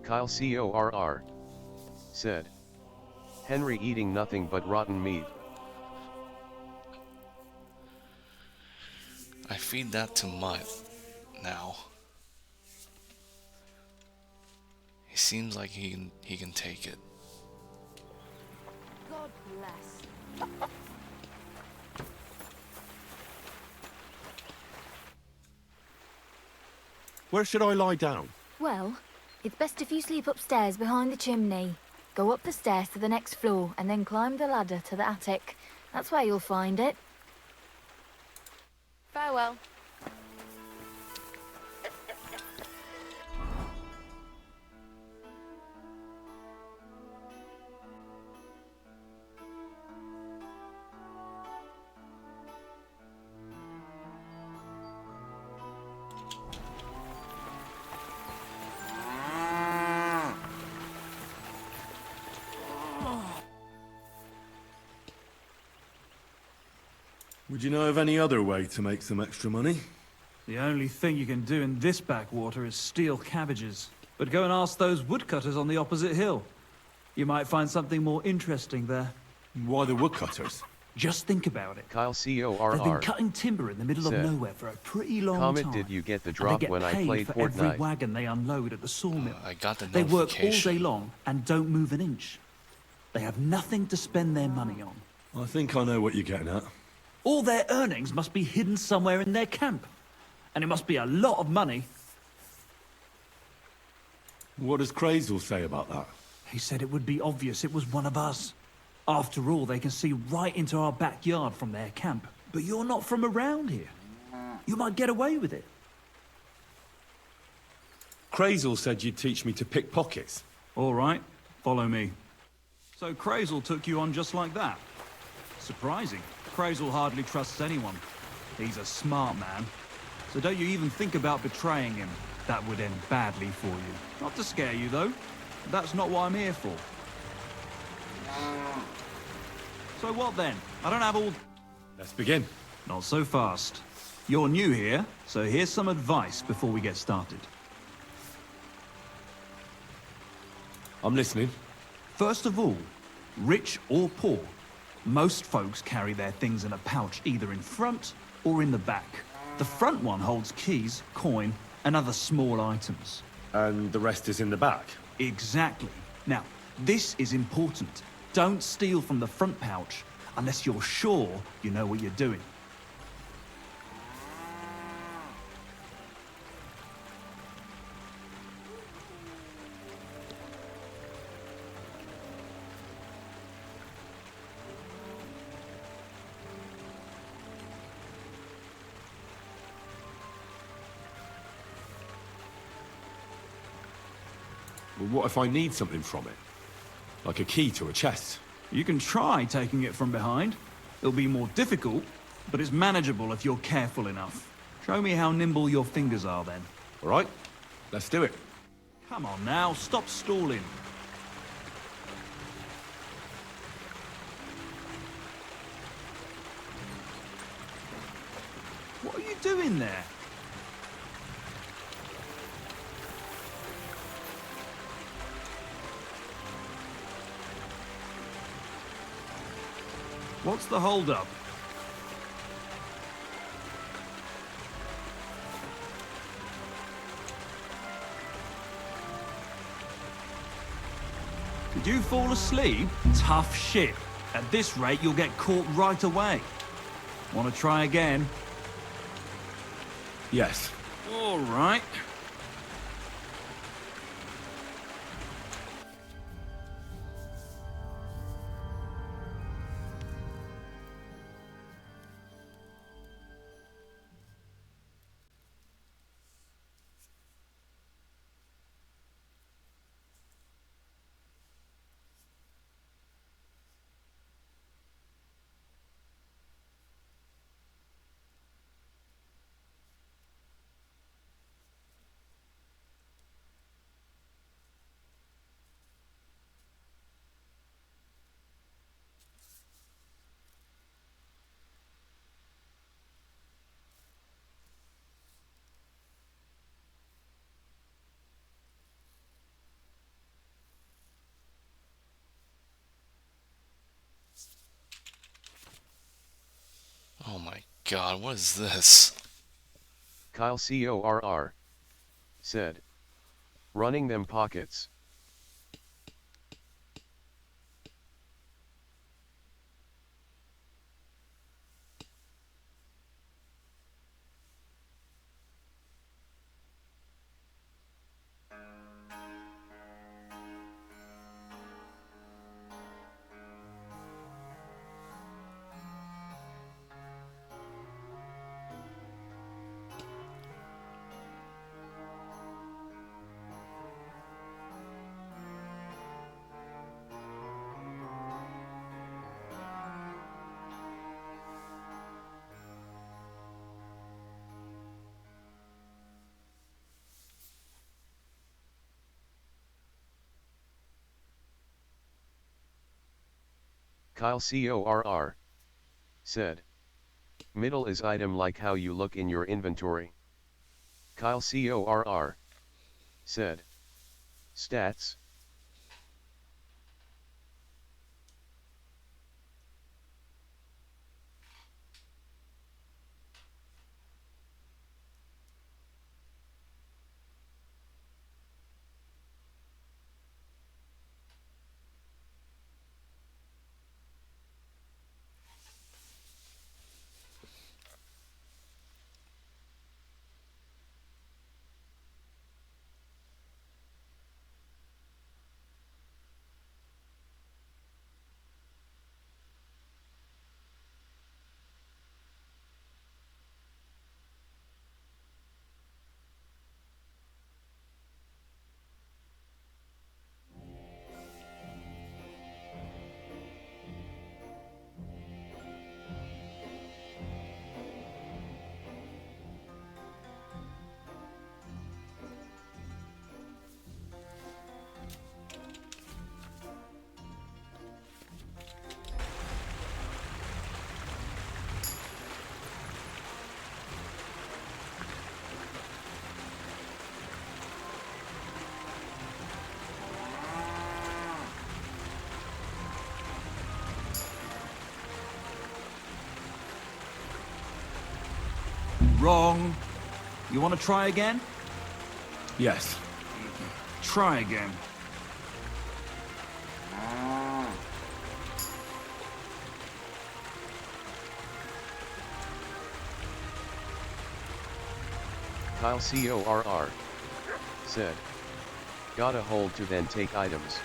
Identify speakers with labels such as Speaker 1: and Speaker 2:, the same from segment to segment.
Speaker 1: Kyle CORR said. Henry eating nothing but rotten meat.
Speaker 2: I feed that to Mutt now. He seems like he can take it.
Speaker 3: God bless.
Speaker 4: Where should I lie down?
Speaker 3: Well, it's best if you sleep upstairs behind the chimney. Go up the stairs to the next floor and then climb the ladder to the attic. That's where you'll find it. Farewell.
Speaker 4: Would you know of any other way to make some extra money?
Speaker 5: The only thing you can do in this backwater is steal cabbages. But go and ask those woodcutters on the opposite hill. You might find something more interesting there.
Speaker 4: Why the woodcutters?
Speaker 5: Just think about it.
Speaker 1: Kyle CORR
Speaker 5: They've been cutting timber in the middle of
Speaker 1: said.
Speaker 5: nowhere for a pretty long
Speaker 1: Comment,
Speaker 5: time.
Speaker 1: did you get the
Speaker 5: And
Speaker 1: drop
Speaker 5: they get
Speaker 1: when I
Speaker 5: paid
Speaker 1: played
Speaker 5: for every
Speaker 1: Fortnite?
Speaker 5: wagon they unload at the sawmill.
Speaker 2: I got the
Speaker 5: They work all
Speaker 2: notification.
Speaker 5: day long and don't move an inch. They have nothing to spend their money on.
Speaker 4: I think I know what you're getting at.
Speaker 5: All their earnings must be hidden somewhere in their camp. And it must be a lot of money.
Speaker 4: What does Crazel say about that?
Speaker 5: He said it would be obvious it was one of us. After all, they can see right into our backyard from their camp. But you're not from around here. You might get away with it.
Speaker 4: Crazel said you'd teach me to pick pockets.
Speaker 5: All right, follow me. So Crazel took you on just like that? Surprising. Crazel hardly trusts anyone. He's a smart man. So don't you even think about betraying him. That would end badly for you. Not to scare you, though. That's not what I'm here for. So what then? I don't have all...
Speaker 4: Let's begin.
Speaker 5: Not so fast. You're new here, so here's some advice before we get started.
Speaker 4: I'm listening.
Speaker 5: First of all, rich or poor, most folks carry their things in a pouch either in front or in the back. The front one holds keys, coin, and other small items.
Speaker 4: And the rest is in the back.
Speaker 5: Exactly. Now, this is important. Don't steal from the front pouch unless you're sure you know what you're doing.
Speaker 4: Well, what if I need something from it? Like a key to a chest?
Speaker 5: You can try taking it from behind. It'll be more difficult, but it's manageable if you're careful enough. Show me how nimble your fingers are then.
Speaker 4: All right, let's do it.
Speaker 5: Come on now, stop stalling. What are you doing there? What's the holdup? Did you fall asleep? Tough shit. At this rate, you'll get caught right away. Want to try again?
Speaker 4: Yes.
Speaker 5: All right.
Speaker 2: god, what is this?
Speaker 1: Kyle CORR said. Running them pockets. Kyle CORR said. Middle is item like how you look in your inventory. Kyle CORR said. Stats.
Speaker 5: Wrong. You want to try again?
Speaker 4: Yes.
Speaker 5: Try again.
Speaker 1: Kyle CORR said. Gotta hold to then take items.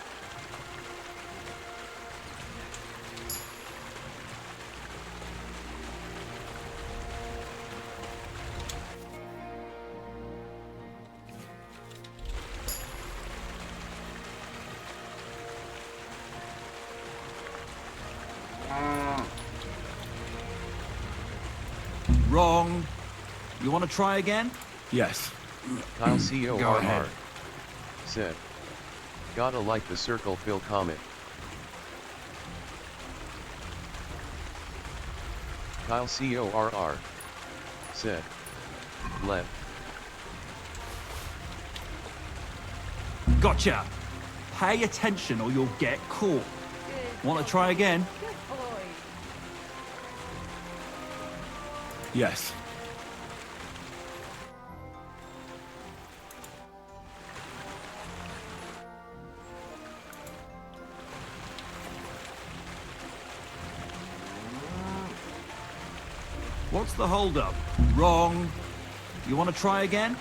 Speaker 5: Wrong. You want to try again?
Speaker 4: Yes.
Speaker 1: Kyle
Speaker 4: Go ahead.
Speaker 1: CORR said. Gotta like the circle fill comic. Kyle CORR said. Left.
Speaker 5: Gotcha. Pay attention or you'll get caught. Want to try again?
Speaker 4: Yes.
Speaker 5: What's the holdup? Wrong. You want to try again?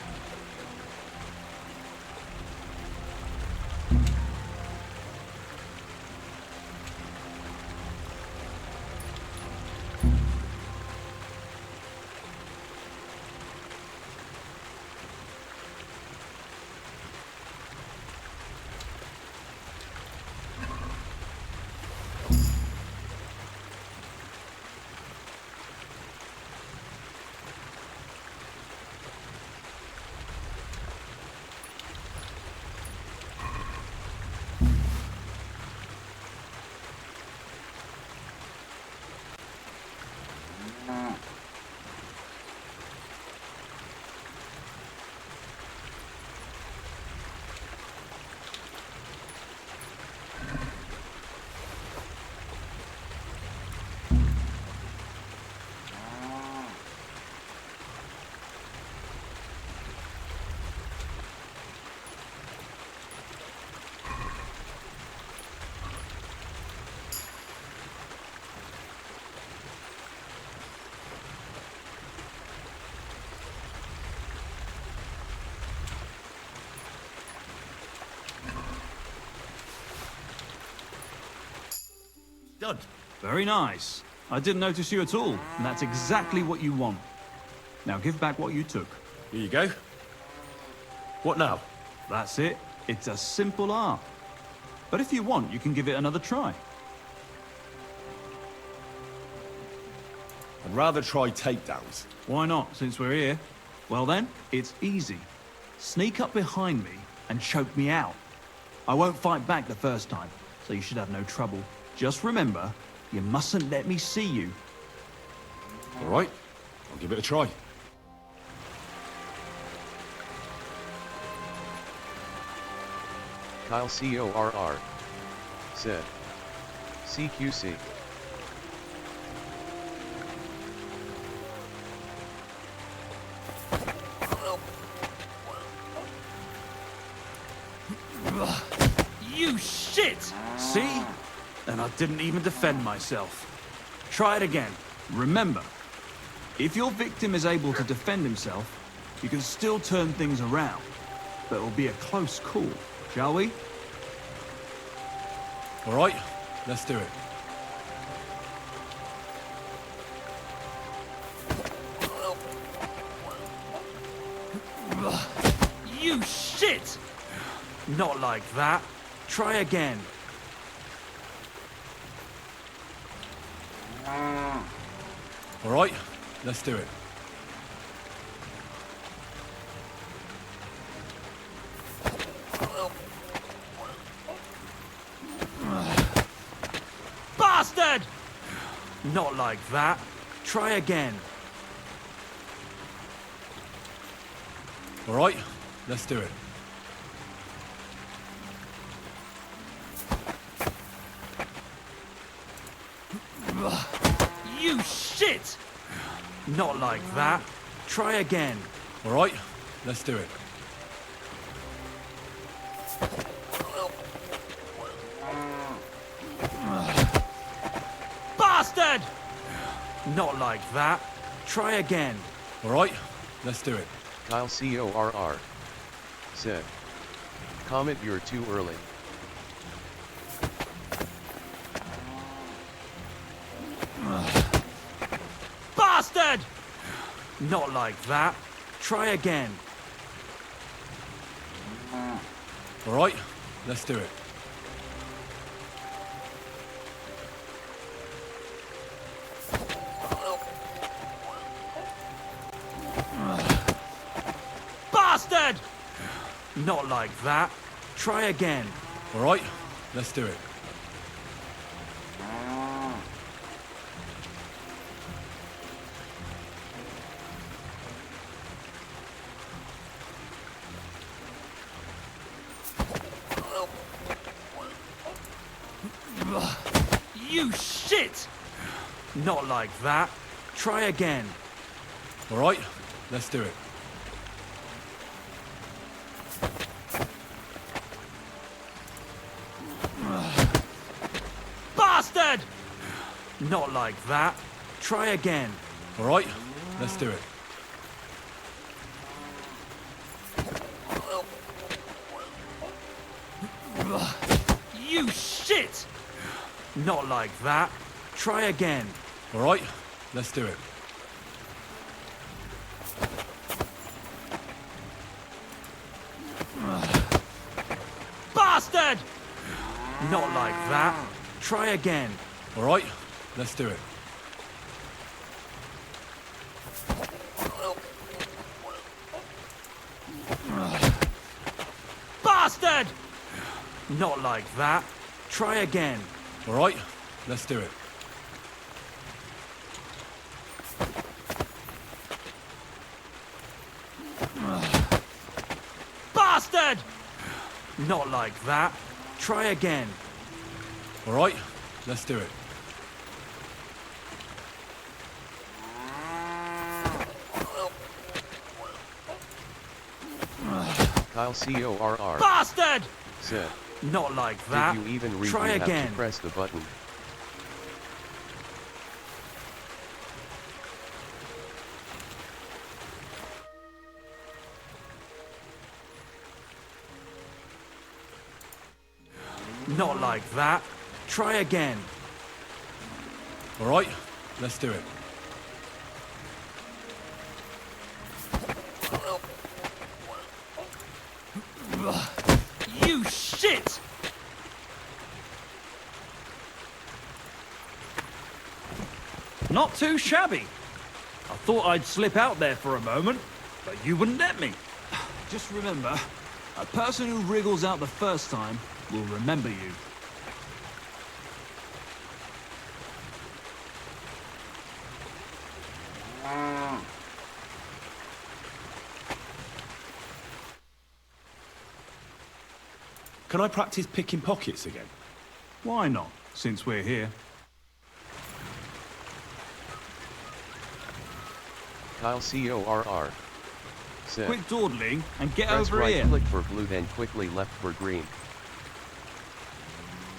Speaker 4: Done.
Speaker 5: Very nice. I didn't notice you at all, and that's exactly what you want. Now give back what you took.
Speaker 4: Here you go. What now?
Speaker 5: That's it. It's a simple art. But if you want, you can give it another try.
Speaker 4: I'd rather try takedowns.
Speaker 5: Why not, since we're here? Well then, it's easy. Sneak up behind me and choke me out. I won't fight back the first time, so you should have no trouble. Just remember, you mustn't let me see you.
Speaker 4: All right, I'll give it a try.
Speaker 1: Kyle CORR said. CQC.
Speaker 5: You shit! See? And I didn't even defend myself. Try it again. Remember, if your victim is able to defend himself, you can still turn things around. But it'll be a close call, shall we?
Speaker 4: All right, let's do it.
Speaker 5: You shit! Not like that. Try again.
Speaker 4: All right, let's do it.
Speaker 5: Bastard! Not like that. Try again.
Speaker 4: All right, let's do it.
Speaker 5: You shit! Not like that. Try again.
Speaker 4: All right, let's do it.
Speaker 5: Bastard! Not like that. Try again.
Speaker 4: All right, let's do it.
Speaker 1: Kyle CORR said. Comet, you're too early.
Speaker 5: Bastard! Not like that. Try again.
Speaker 4: All right, let's do it.
Speaker 5: Bastard! Not like that. Try again.
Speaker 4: All right, let's do it.
Speaker 5: You shit! Not like that. Try again.
Speaker 4: All right, let's do it.
Speaker 5: Bastard! Not like that. Try again.
Speaker 4: All right, let's do it.
Speaker 5: You shit! Not like that. Try again.
Speaker 4: All right, let's do it.
Speaker 5: Bastard! Not like that. Try again.
Speaker 4: All right, let's do it.
Speaker 5: Bastard! Not like that. Try again.
Speaker 4: All right, let's do it.
Speaker 5: Bastard! Not like that. Try again.
Speaker 4: All right, let's do it.
Speaker 1: Kyle CORR
Speaker 5: Bastard!
Speaker 1: said.
Speaker 5: Not like that.
Speaker 1: Did you even read?
Speaker 5: Try
Speaker 1: You have
Speaker 5: again.
Speaker 1: to press the button.
Speaker 5: Not like that. Try again.
Speaker 4: All right, let's do it.
Speaker 5: You shit! Not too shabby. I thought I'd slip out there for a moment, but you wouldn't let me. Just remember, a person who wriggles out the first time will remember you.
Speaker 4: Can I practice picking pockets again?
Speaker 5: Why not, since we're here?
Speaker 1: Kyle CORR said.
Speaker 5: Quick dawdling and get
Speaker 1: Press
Speaker 5: over
Speaker 1: right
Speaker 5: here.
Speaker 1: click for blue, then quickly left for green.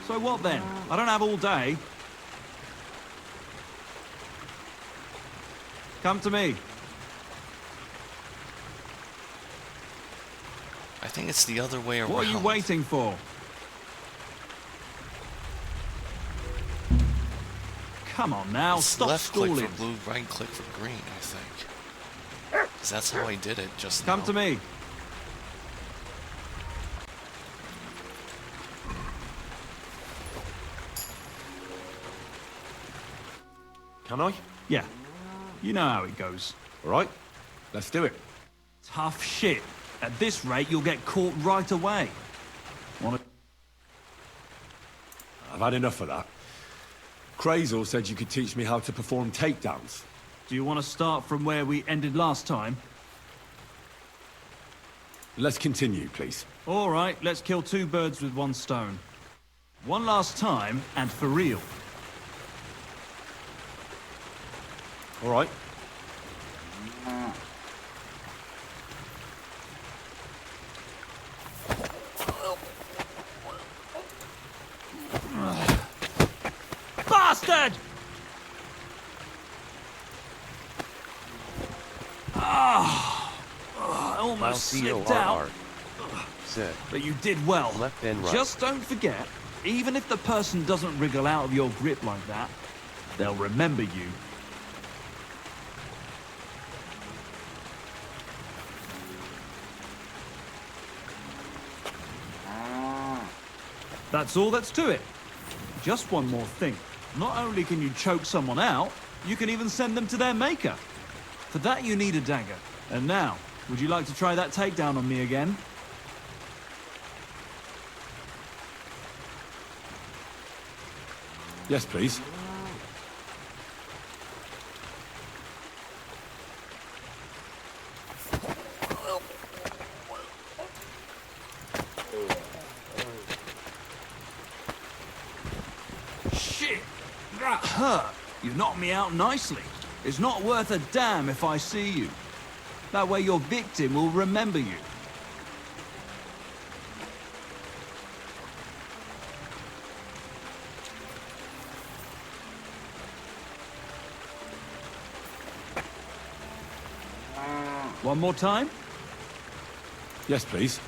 Speaker 5: So what then? I don't have all day. Come to me.
Speaker 2: I think it's the other way around.
Speaker 5: What are you waiting for? Come on now,
Speaker 2: It's
Speaker 5: stop
Speaker 2: left
Speaker 5: stalling.
Speaker 2: click for blue, right click for green, I think. 'Cause that's how I did it just
Speaker 5: Come
Speaker 2: now.
Speaker 5: to me.
Speaker 4: Can I?
Speaker 5: Yeah, you know how it goes.
Speaker 4: All right, let's do it.
Speaker 5: Tough shit. At this rate, you'll get caught right away. Wanna...
Speaker 4: I've had enough of that. Crazel said you could teach me how to perform takedowns.
Speaker 5: Do you want to start from where we ended last time?
Speaker 4: Let's continue, please.
Speaker 5: All right, let's kill two birds with one stone. One last time, and for real.
Speaker 4: All right.
Speaker 5: Bastard! I
Speaker 1: Kyle
Speaker 5: almost slipped out.
Speaker 1: CORR said.
Speaker 5: But you did well.
Speaker 1: Left and right.
Speaker 5: Just don't forget, even if the person doesn't wriggle out of your grip like that, they'll remember you. That's all that's to it. Just one more thing. Not only can you choke someone out, you can even send them to their maker. For that you need a dagger. And now, would you like to try that takedown on me again?
Speaker 4: Yes, please.
Speaker 5: Shit! That hurt! You knocked me out nicely. It's not worth a damn if I see you. That way your victim will remember you. One more time?
Speaker 4: Yes, please.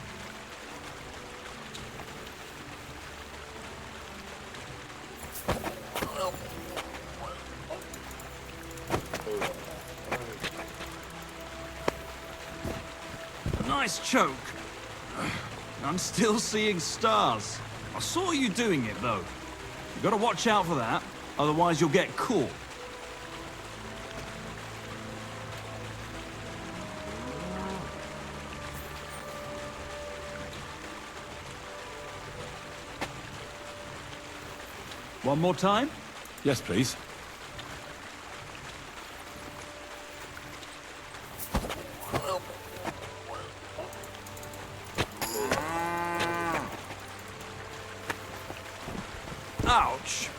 Speaker 5: Nice choke. I'm still seeing stars. I saw you doing it, though. You gotta watch out for that, otherwise you'll get caught. One more time?
Speaker 4: Yes, please.
Speaker 5: Ouch!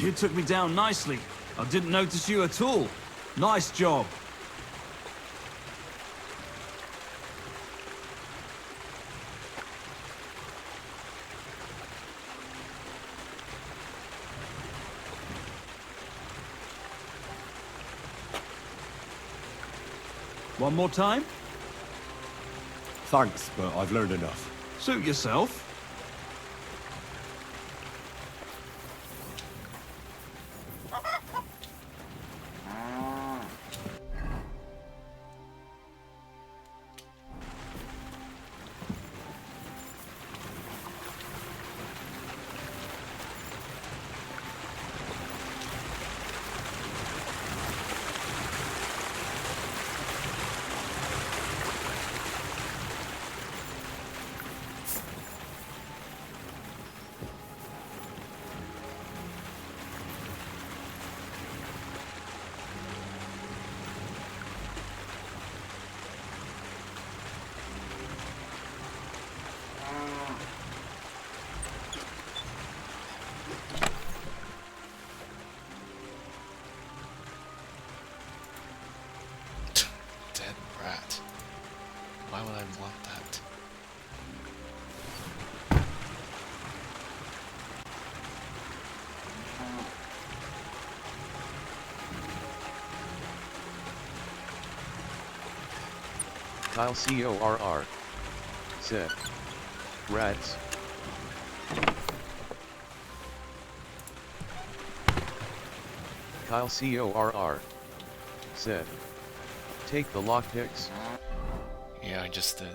Speaker 5: You took me down nicely. I didn't notice you at all. Nice job. One more time?
Speaker 4: Thanks, but I've learned enough.
Speaker 5: Suit yourself.
Speaker 1: Kyle CORR said. Rats. Kyle CORR said. Take the lockpicks.
Speaker 2: Yeah, I just did.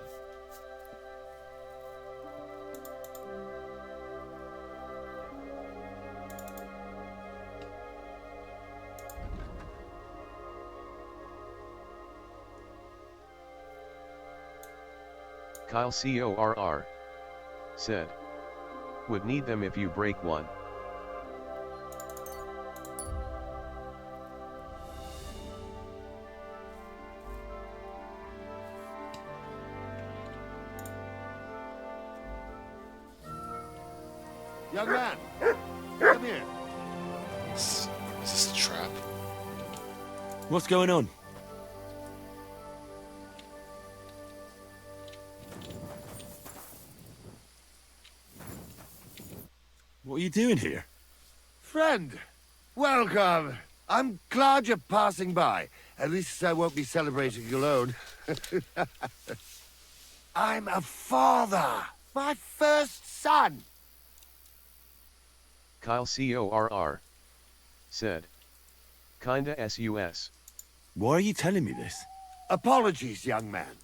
Speaker 1: Kyle CORR said. Would need them if you break one.
Speaker 6: Young man, come here.
Speaker 2: Is this a trap?
Speaker 4: What's going on? What are you doing here?
Speaker 6: Friend, welcome. I'm glad you're passing by. At least I won't be celebrating alone. I'm a father. My first son.
Speaker 1: Kyle CORR said. Kinda sus.
Speaker 4: Why are you telling me this?
Speaker 6: Apologies, young man,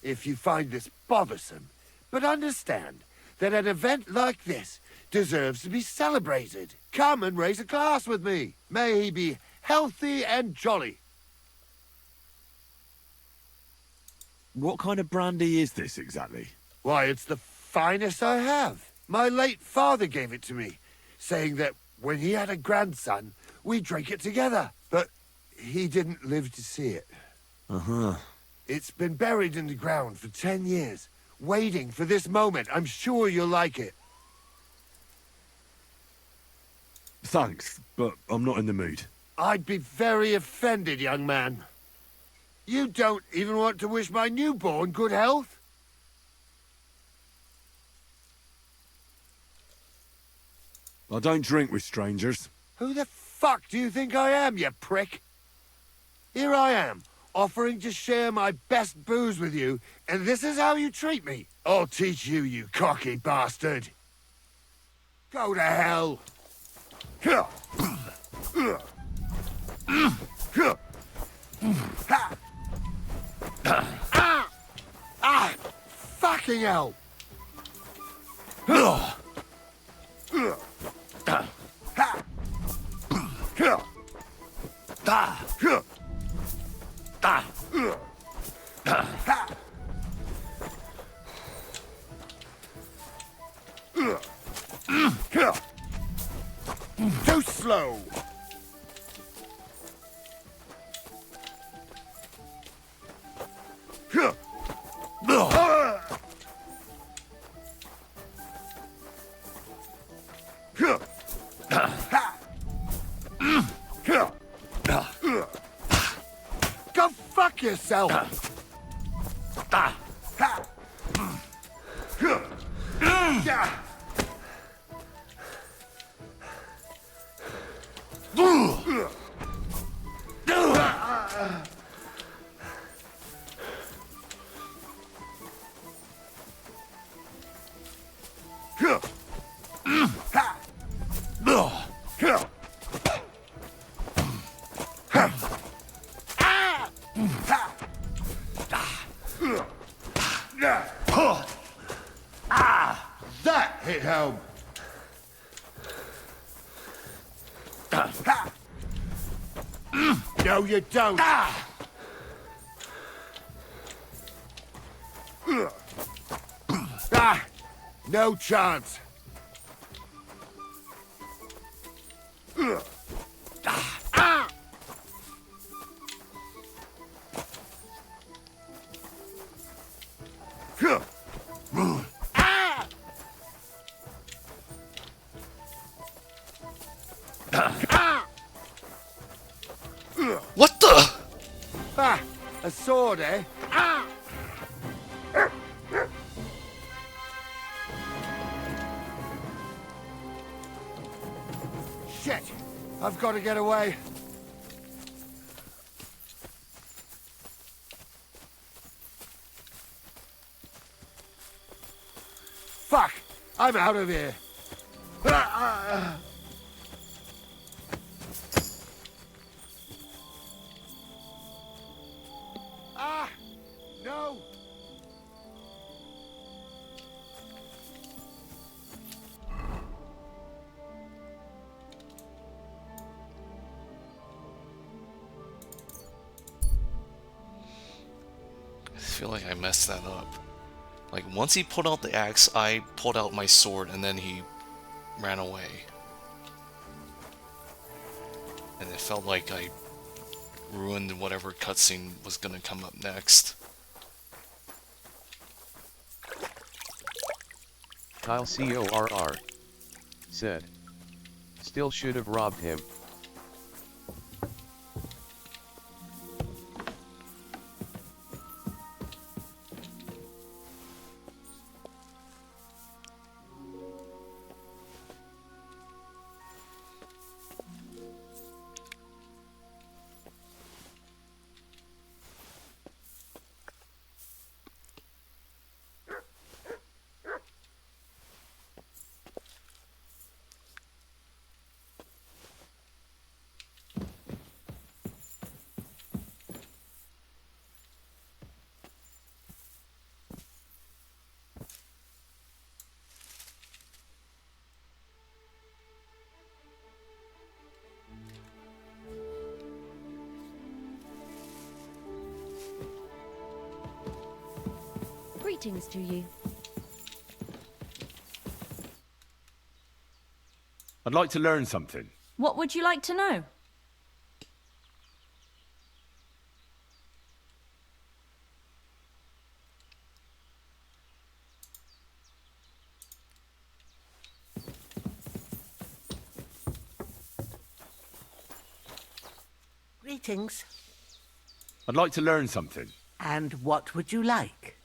Speaker 6: if you find this bothersome. But understand that an event like this deserves to be celebrated. Come and raise a glass with me. May he be healthy and jolly.
Speaker 4: What kind of brandy is this exactly?
Speaker 6: Why, it's the finest I have. My late father gave it to me, saying that when he had a grandson, we drank it together. But he didn't live to see it.
Speaker 4: Uh-huh.
Speaker 6: It's been buried in the ground for 10 years, waiting for this moment. I'm sure you'll like it.
Speaker 4: Thanks, but I'm not in the mood.
Speaker 6: I'd be very offended, young man. You don't even want to wish my newborn good health?
Speaker 4: I don't drink with strangers.
Speaker 6: Who the fuck do you think I am, you prick? Here I am, offering to share my best booze with you, and this is how you treat me. I'll teach you, you cocky bastard. Go to hell. Fucking hell. Too slow. Go fuck yourself. That hit home. No, you don't. No chance.
Speaker 2: What the?
Speaker 6: A sword, eh? Shit! I've got to get away. I'm out of here. Ah! No!
Speaker 2: I feel like I messed that up. Like, once he pulled out the axe, I pulled out my sword, and then he ran away. And it felt like I ruined whatever cutscene was gonna come up next.
Speaker 1: Kyle CORR said. Still should have robbed him.
Speaker 7: Greetings to you.
Speaker 4: I'd like to learn something.
Speaker 7: What would you like to know?
Speaker 8: Greetings.
Speaker 4: I'd like to learn something.
Speaker 8: And what would you like?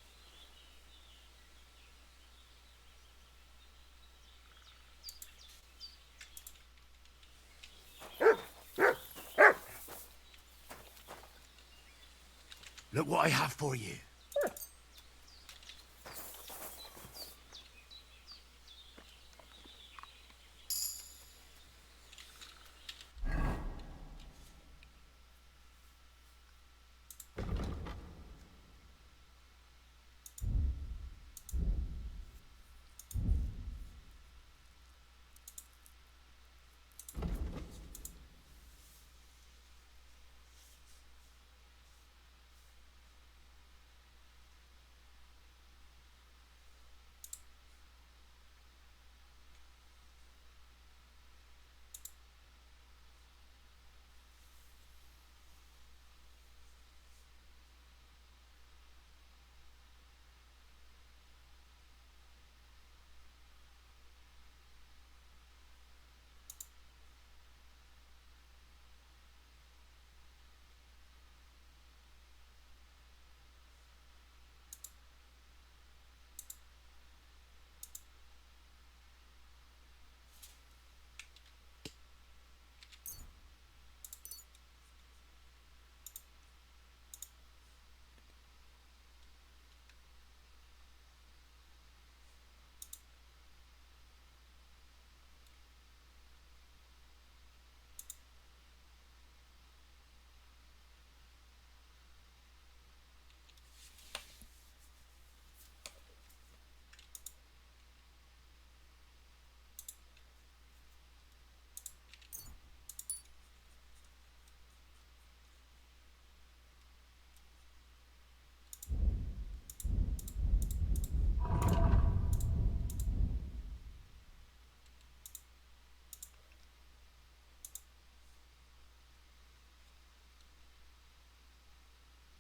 Speaker 6: Look what I have for you.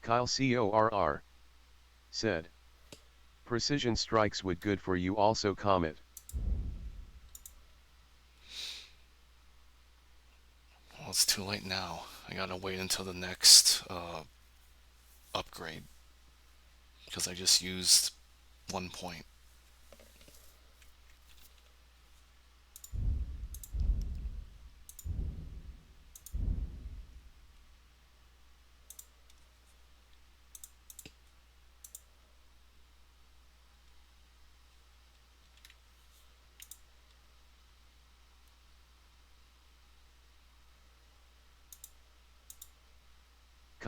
Speaker 1: Kyle CORR said. Precision strikes would good for you also comment.
Speaker 2: Well, it's too late now. I gotta wait until the next upgrade. Because I just used 1 point.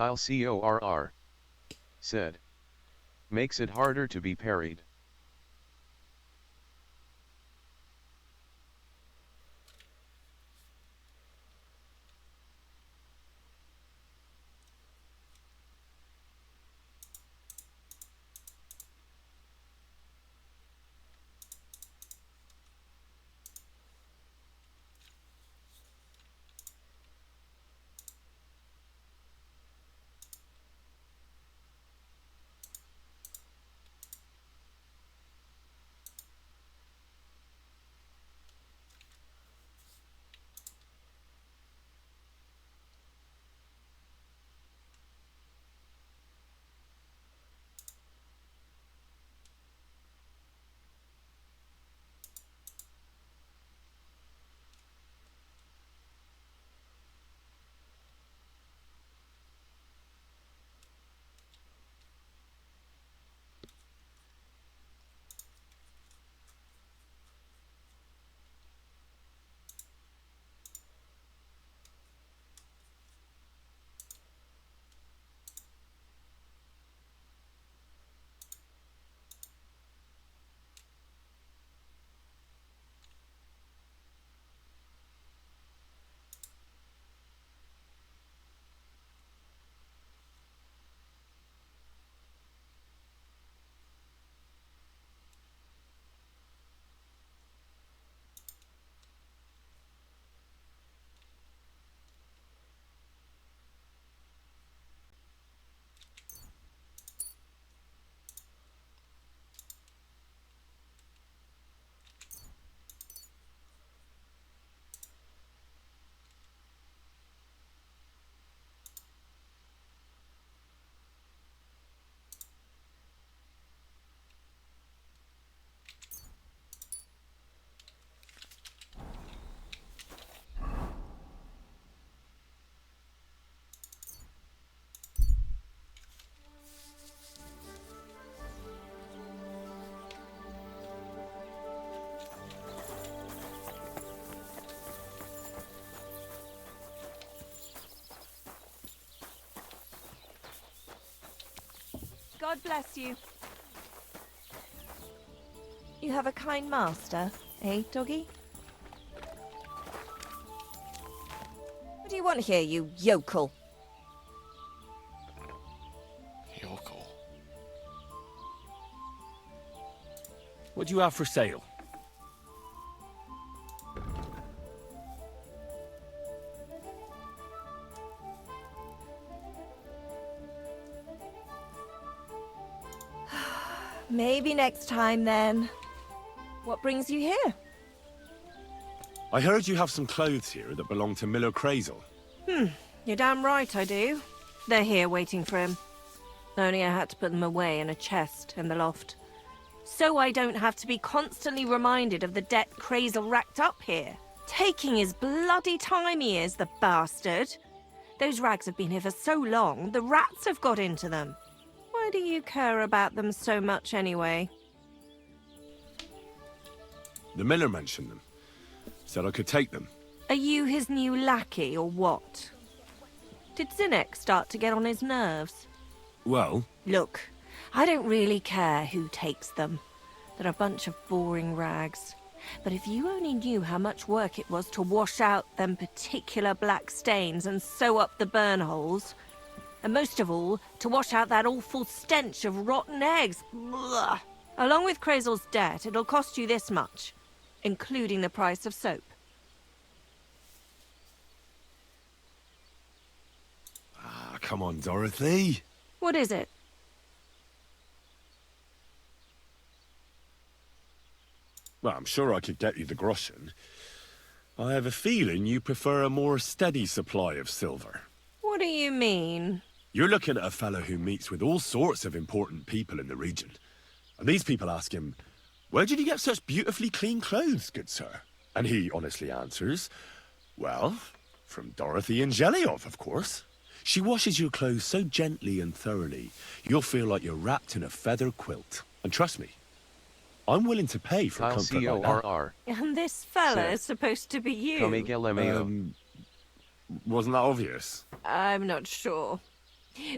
Speaker 1: Kyle CORR said. Makes it harder to be parried.
Speaker 9: God bless you. You have a kind master, eh, doggy? What do you want here, you yokel?
Speaker 2: Yokel.
Speaker 4: What do you have for sale?
Speaker 9: Maybe next time, then. What brings you here?
Speaker 4: I heard you have some clothes here that belong to Miller Crazel.
Speaker 9: You're damn right I do. They're here waiting for him. Only I had to put them away in a chest in the loft. So I don't have to be constantly reminded of the debt Crazel racked up here. Taking his bloody time he is, the bastard. Those rags have been here for so long, the rats have got into them. Why do you care about them so much anyway?
Speaker 4: The miller mentioned them. Said I could take them.
Speaker 9: Are you his new lackey or what? Did Zinnek start to get on his nerves?
Speaker 4: Well,
Speaker 9: Look, I don't really care who takes them. They're a bunch of boring rags. But if you only knew how much work it was to wash out them particular black stains and sew up the burn holes, and most of all, to wash out that awful stench of rotten eggs, blah. Along with Crazel's debt, it'll cost you this much, including the price of soap.
Speaker 4: come on, Dorothy.
Speaker 9: What is it?
Speaker 4: Well, I'm sure I could get you the groschen. I have a feeling you prefer a more steady supply of silver.
Speaker 9: What do you mean?
Speaker 4: You're looking at a fellow who meets with all sorts of important people in the region. And these people ask him, "Where did you get such beautifully clean clothes, good sir?" And he honestly answers, "Well, from Dorothy Angeliov, of course. She washes your clothes so gently and thoroughly, you'll feel like you're wrapped in a feather quilt. And trust me, I'm willing to pay for
Speaker 1: Kyle
Speaker 4: comfort like that."
Speaker 1: CORR.
Speaker 9: And this fella
Speaker 1: Sir.
Speaker 9: is supposed to be you.
Speaker 1: Come LMAO.
Speaker 4: Wasn't that obvious?
Speaker 9: I'm not sure.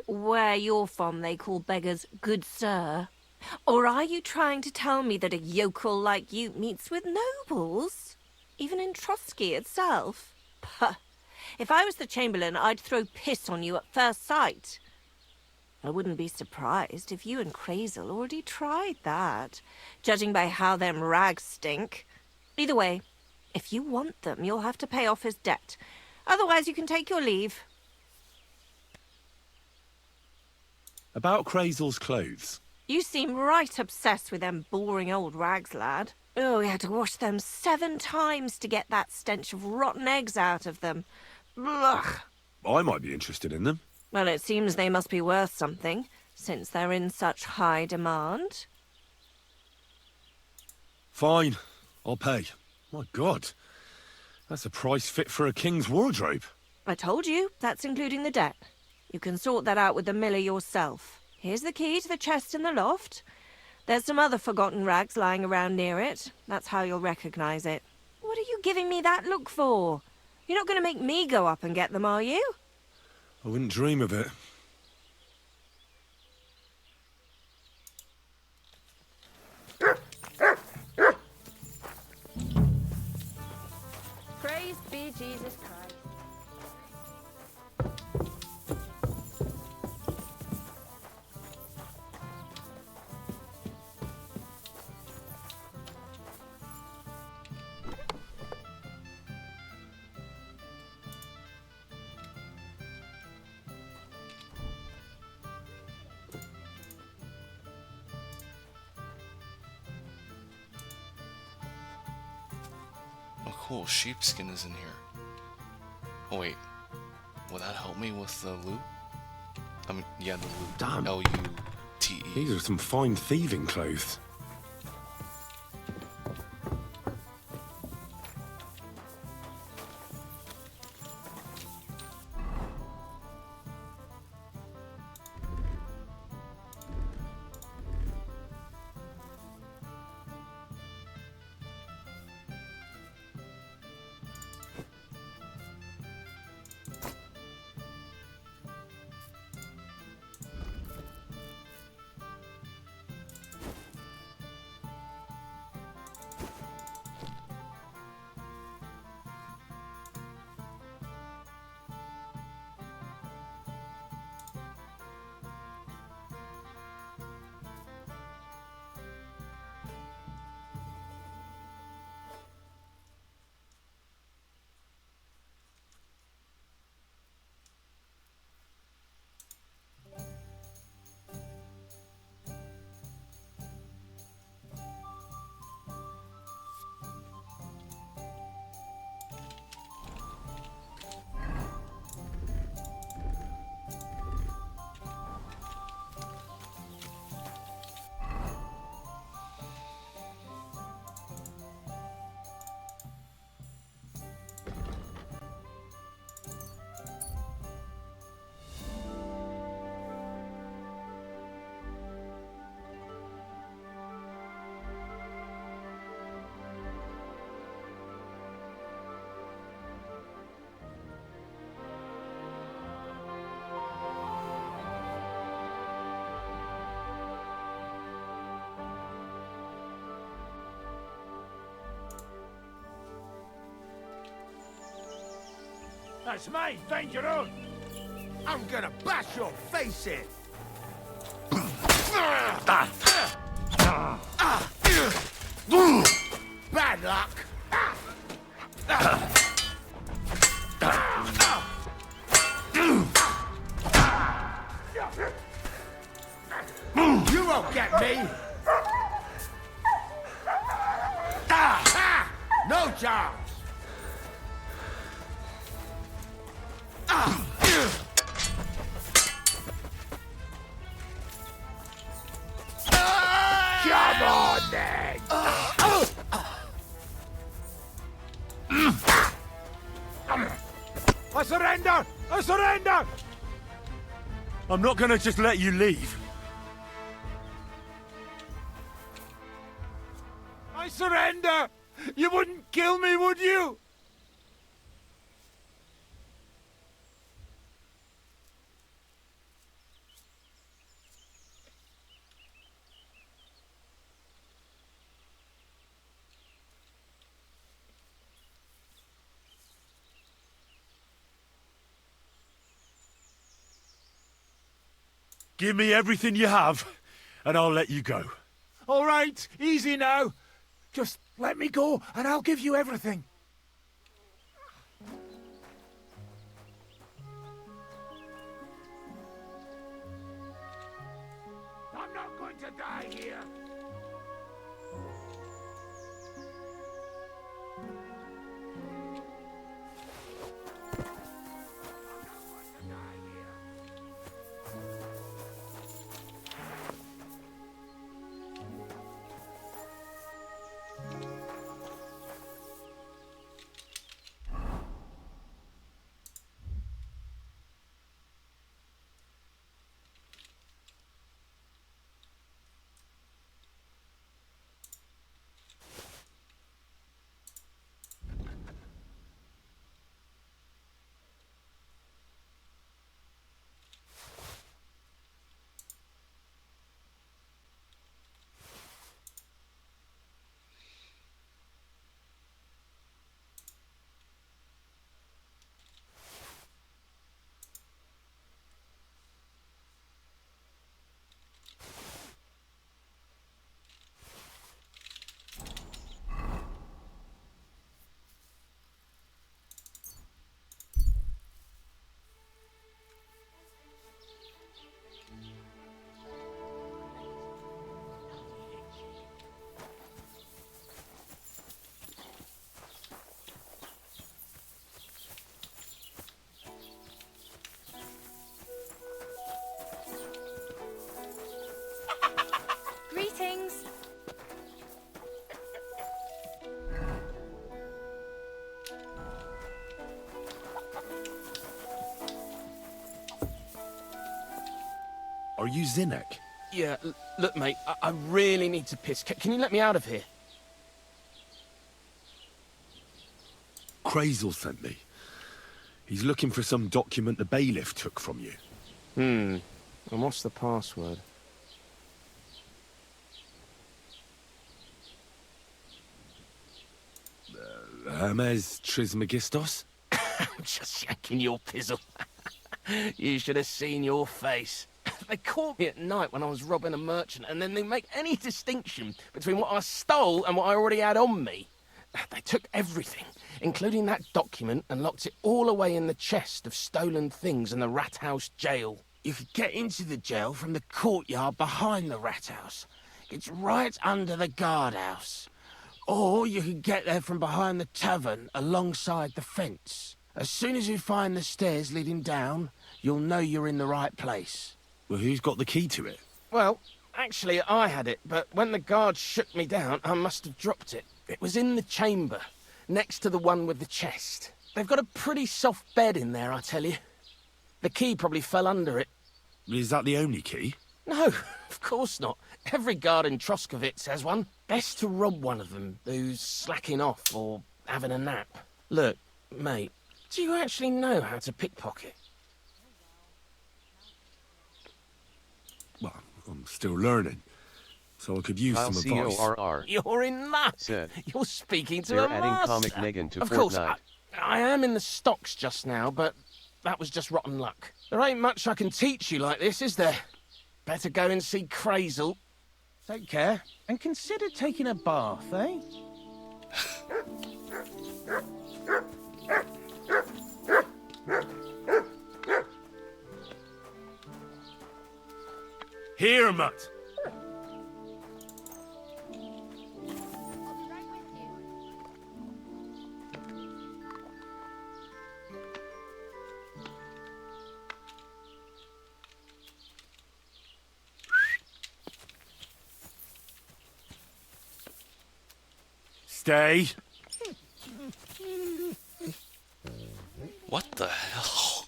Speaker 9: Where you're from, they call beggars good sir. Or are you trying to tell me that a yokel like you meets with nobles? Even in Trotsky itself? Puh. If I was the Chamberlain, I'd throw piss on you at first sight. I wouldn't be surprised if you and Crazel already tried that, judging by how them rags stink. Either way, if you want them, you'll have to pay off his debt. Otherwise, you can take your leave.
Speaker 4: About Crazel's clothes.
Speaker 9: You seem right obsessed with them boring old rags, lad. Oh, we had to wash them 7 times to get that stench of rotten eggs out of them. Ugh.
Speaker 4: I might be interested in them.
Speaker 9: Well, it seems they must be worth something, since they're in such high demand.
Speaker 4: Fine, I'll pay. My God, that's a price fit for a king's wardrobe.
Speaker 9: I told you, that's including the debt. You can sort that out with the miller yourself. Here's the key to the chest in the loft. There's some other forgotten rags lying around near it. That's how you'll recognize it. What are you giving me that look for? You're not going to make me go up and get them, are you?
Speaker 4: I wouldn't dream of it.
Speaker 9: Praise be Jesus Christ.
Speaker 2: Oh, cool. Sheepskin is in here. Oh, wait. Will that help me with the loot? I mean, yeah, the loot.
Speaker 4: Damn.
Speaker 2: L-U-T-E.
Speaker 4: These are some fine thieving clothes.
Speaker 6: That's mine, find your own. I'm gonna bash your face in. Bad luck. You won't get me. No chance. Come on, then! I surrender! I surrender!
Speaker 4: I'm not gonna just let you leave.
Speaker 6: I surrender! You wouldn't kill me, would you?
Speaker 4: Give me everything you have, and I'll let you go.
Speaker 10: All right, easy now. Just let me go, and I'll give you everything. I'm not going to die here.
Speaker 3: Greetings.
Speaker 4: Are you Zinnek?
Speaker 11: Yeah, look, mate, I really need to piss. Can you let me out of here?
Speaker 4: Crazel sent me. He's looking for some document the bailiff took from you.
Speaker 11: And what's the password?
Speaker 4: Hermes Trismegistos?
Speaker 11: Just yanking your pizzle. You should have seen your face. They caught me at night when I was robbing a merchant, and then they make any distinction between what I stole and what I already had on me. They took everything, including that document, and locked it all away in the chest of stolen things in the Rat House jail. You could get into the jail from the courtyard behind the Rat House. It's right under the guardhouse. Or you could get there from behind the tavern alongside the fence. As soon as you find the stairs leading down, you'll know you're in the right place.
Speaker 4: Well, who's got the key to it?
Speaker 11: Well, actually, I had it, but when the guards shook me down, I must have dropped it. It was in the chamber, next to the one with the chest. They've got a pretty soft bed in there, I tell you. The key probably fell under it.
Speaker 4: Is that the only key?
Speaker 11: No, of course not. Every guard in Troskovitz has one. Best to rob one of them who's slacking off or having a nap. Look, mate, do you actually know how to pickpocket?
Speaker 4: Well, I'm still learning, so I could use
Speaker 1: Kyle
Speaker 4: some advice.
Speaker 1: CORR
Speaker 11: You're in luck.
Speaker 1: said,
Speaker 11: You're speaking to
Speaker 1: they're
Speaker 11: a
Speaker 1: adding
Speaker 11: master.
Speaker 1: Comic Megan to
Speaker 11: Of course,
Speaker 1: Fortnite.
Speaker 11: I am in the stocks just now, but that was just rotten luck. There ain't much I can teach you like this, is there? Better go and see Crazel.
Speaker 10: Take care, and consider taking a bath, eh?
Speaker 4: Here, mutt! Stay.
Speaker 2: What the hell?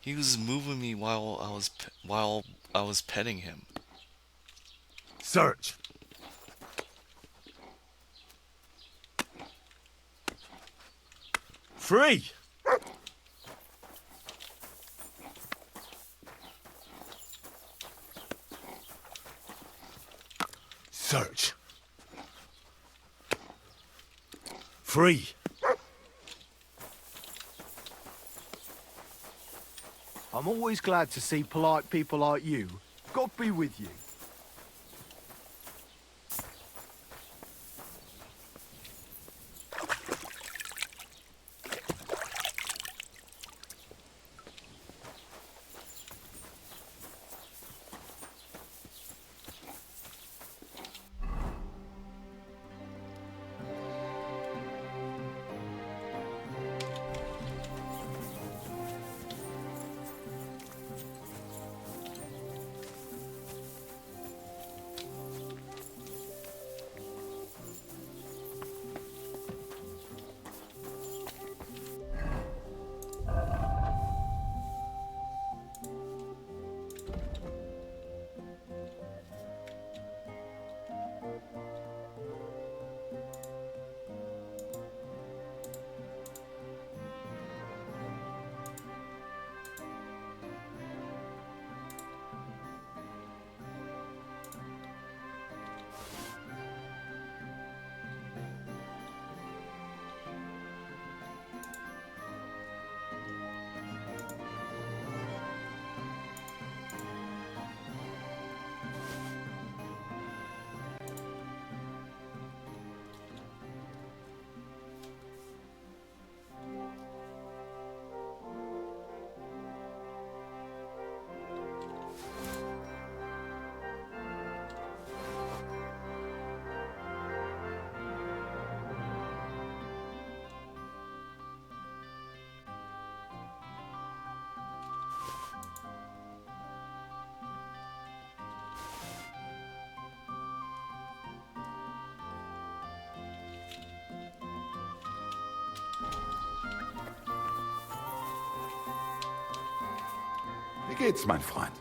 Speaker 2: He was moving me while I was petting him.
Speaker 4: Search. Free. Search. Free.
Speaker 10: I'm always glad to see polite people like you. God be with you.
Speaker 12: Wie geht's, mein Freund?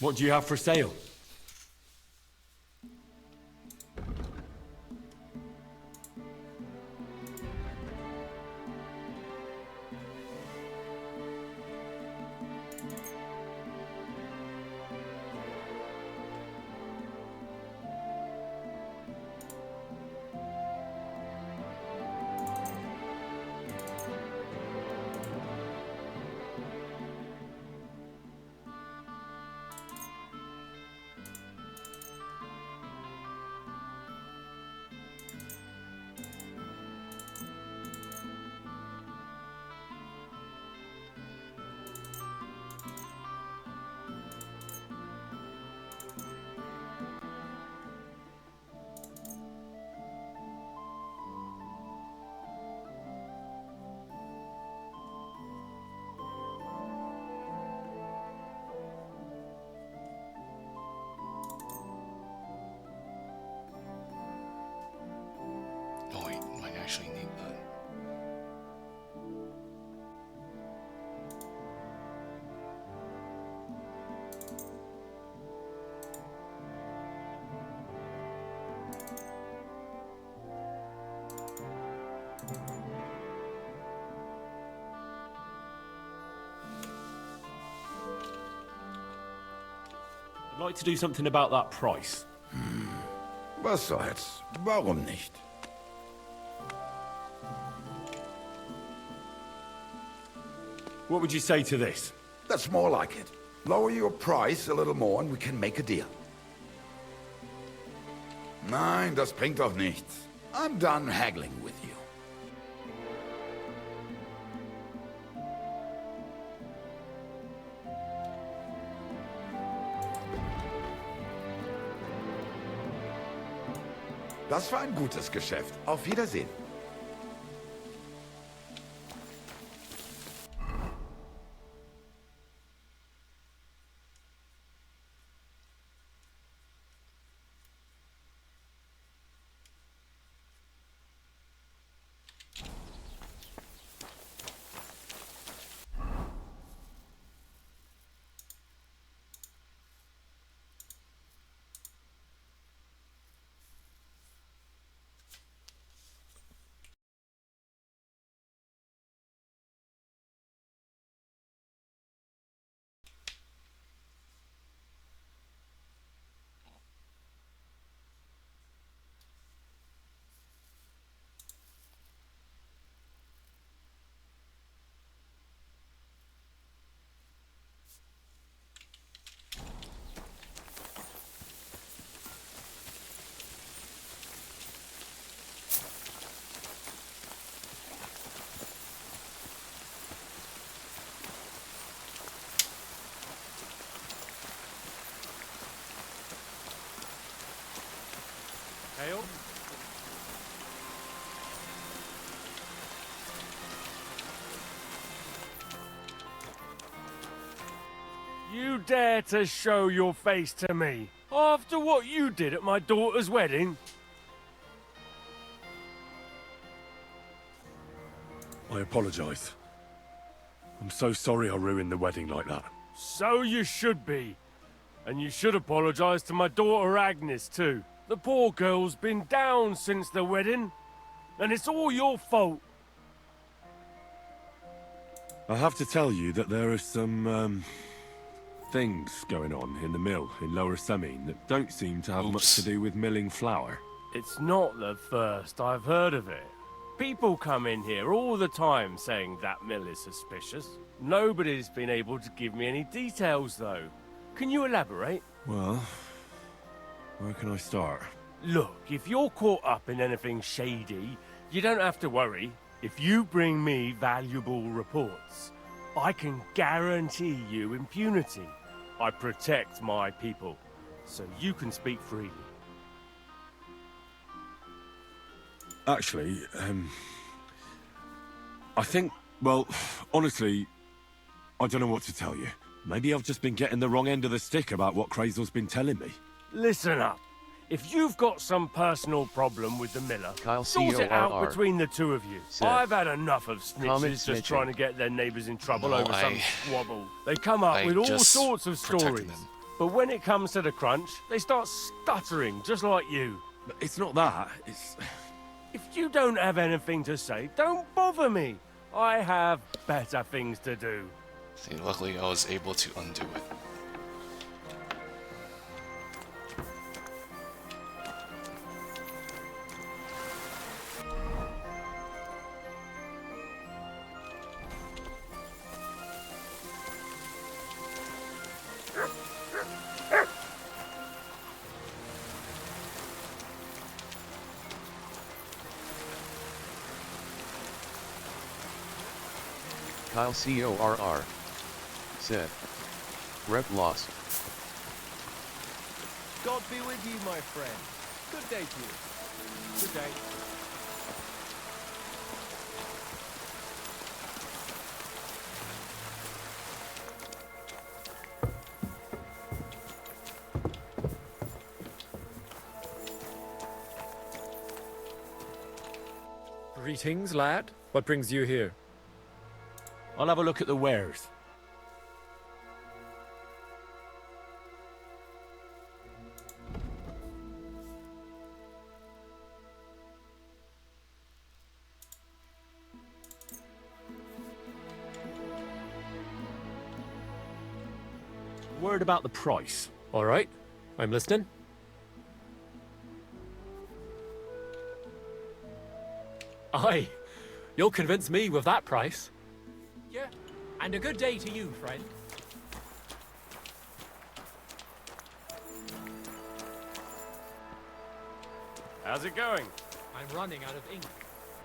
Speaker 13: What do you have for sale?
Speaker 2: actually need that.
Speaker 13: I'd like to do something about that price.
Speaker 12: Was soll's? Warum nicht?
Speaker 13: What would you say to this?
Speaker 12: That's more like it. Lower your price a little more and we can make a deal. Nein, das bringt doch nichts. I'm done haggling with you. Das war ein gutes Geschäft. Auf Wiedersehen.
Speaker 14: Ale? You dare to show your face to me after what you did at my daughter's wedding?
Speaker 4: I apologise. I'm so sorry I ruined the wedding like that.
Speaker 14: So you should be. And you should apologise to my daughter Agnes too. The poor girl's been down since the wedding. And it's all your fault.
Speaker 4: I have to tell you that there are some, things going on in the mill in Lower Semine that don't seem to have much to do with milling flour.
Speaker 14: It's not the first I've heard of it. People come in here all the time saying that mill is suspicious. Nobody's been able to give me any details, though. Can you elaborate?
Speaker 4: Well, where can I start?
Speaker 14: Look, if you're caught up in anything shady, you don't have to worry. If you bring me valuable reports, I can guarantee you impunity. I protect my people, so you can speak freely.
Speaker 4: Actually, I think, well, honestly, I don't know what to tell you. Maybe I've just been getting the wrong end of the stick about what Krazel's been telling me.
Speaker 14: Listen up. If you've got some personal problem with the miller, sort it out between the two of you. I've had enough of snitches just trying to get their neighbours in trouble over some squabble. They come up with all sorts of stories. But when it comes to the crunch, they start stuttering, just like you.
Speaker 4: But it's not that, it's...
Speaker 14: If you don't have anything to say, don't bother me. I have better things to do.
Speaker 2: See, luckily I was able to undo it.
Speaker 1: Kyle CORR said. Rep lost.
Speaker 15: God be with you, my friend. Good day to you. Good day.
Speaker 16: Greetings, lad. What brings you here?
Speaker 13: I'll have a look at the wares. Word about the price.
Speaker 16: All right, I'm listening. Aye, you'll convince me with that price.
Speaker 17: Yeah, and a good day to you, friend.
Speaker 14: How's it going?
Speaker 17: I'm running out of ink.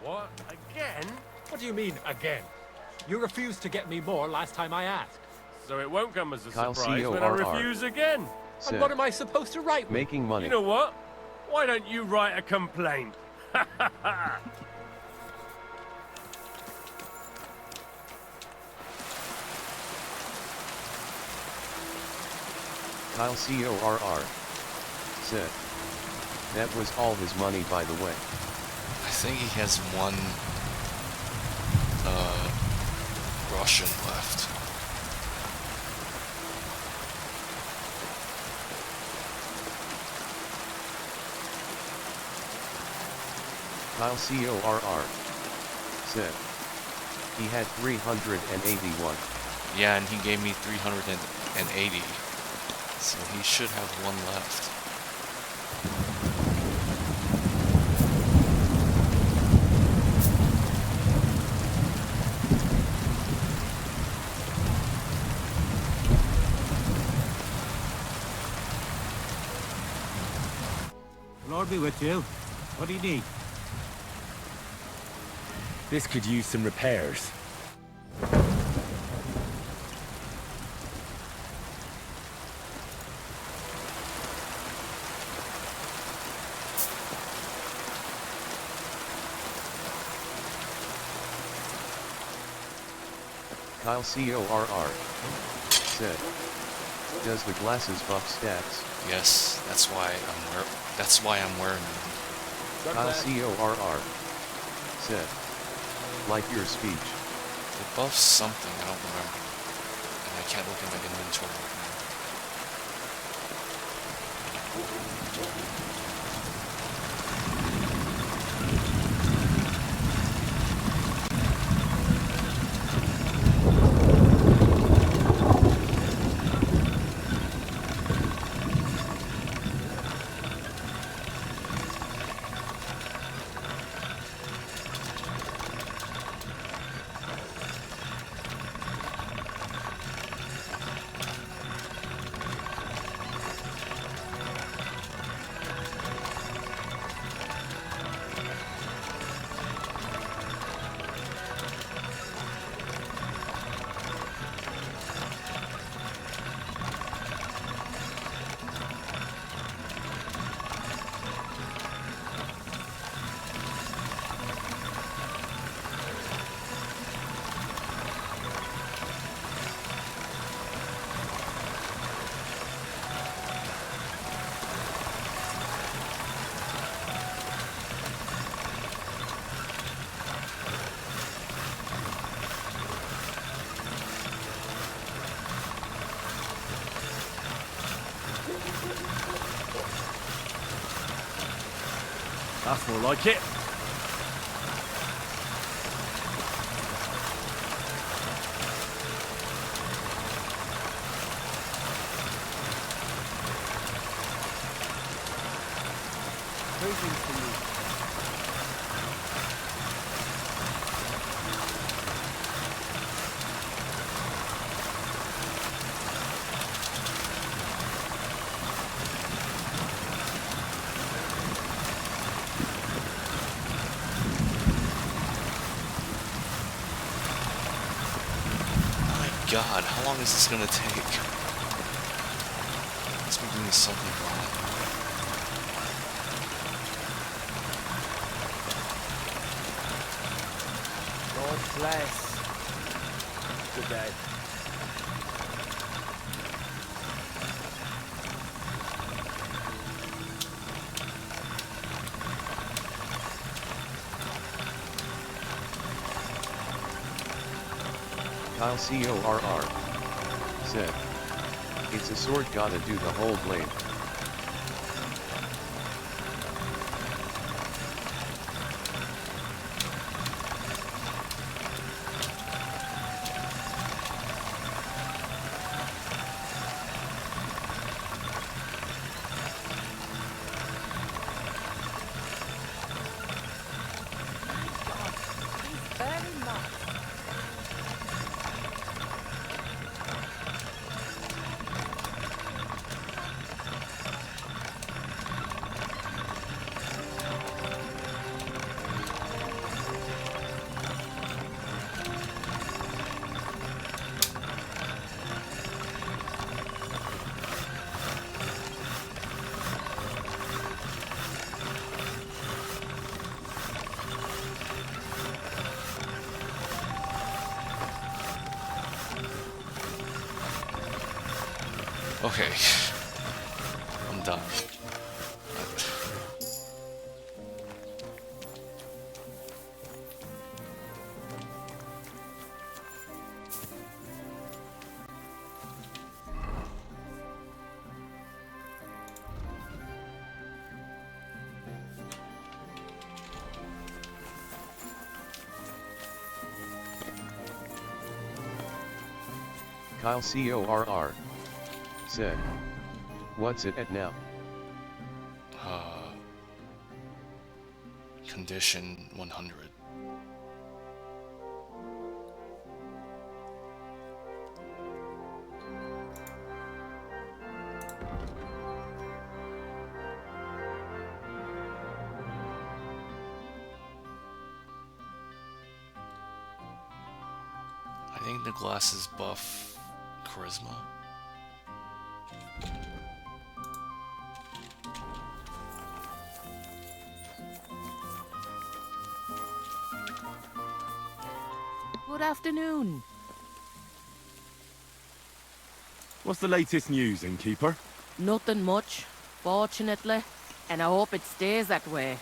Speaker 14: What? Again?
Speaker 17: What do you mean, again? You refused to get me more last time I asked.
Speaker 14: So it won't come as a
Speaker 1: Kyle
Speaker 14: surprise when I
Speaker 1: CORR
Speaker 14: refuse again.
Speaker 1: said,
Speaker 17: And what am I supposed to write with?
Speaker 1: making money.
Speaker 14: You know what? Why don't you write a complaint?
Speaker 1: Kyle CORR said, that was all his money, by the way.
Speaker 2: I think he has one Russian left.
Speaker 1: Kyle CORR said, he had 381.
Speaker 2: Yeah, and he gave me 380. So he should have one left.
Speaker 5: Lord be with you. What do you need?
Speaker 13: This could use some repairs.
Speaker 1: Kyle CORR said, does the glasses buff stats?
Speaker 2: Yes, that's why I'm wearing them.
Speaker 1: Kyle CORR said, like your speech.
Speaker 2: It buffs something, I don't remember. And I can't look at my inventory right now.
Speaker 13: That's more like it.
Speaker 15: Greetings to you.
Speaker 2: God, how long is this gonna take? Let's be doing something wrong.
Speaker 15: God bless. Good day.
Speaker 1: Kyle CORR said, it's a sword, gotta do the whole blade.
Speaker 2: Okay, I'm done.
Speaker 1: Kyle CORR said, what's it at now?
Speaker 2: Condition 100. I think the glasses buff charisma.
Speaker 8: Good afternoon.
Speaker 13: What's the latest news, innkeeper?
Speaker 8: Nothing much, fortunately, and I hope it stays that way.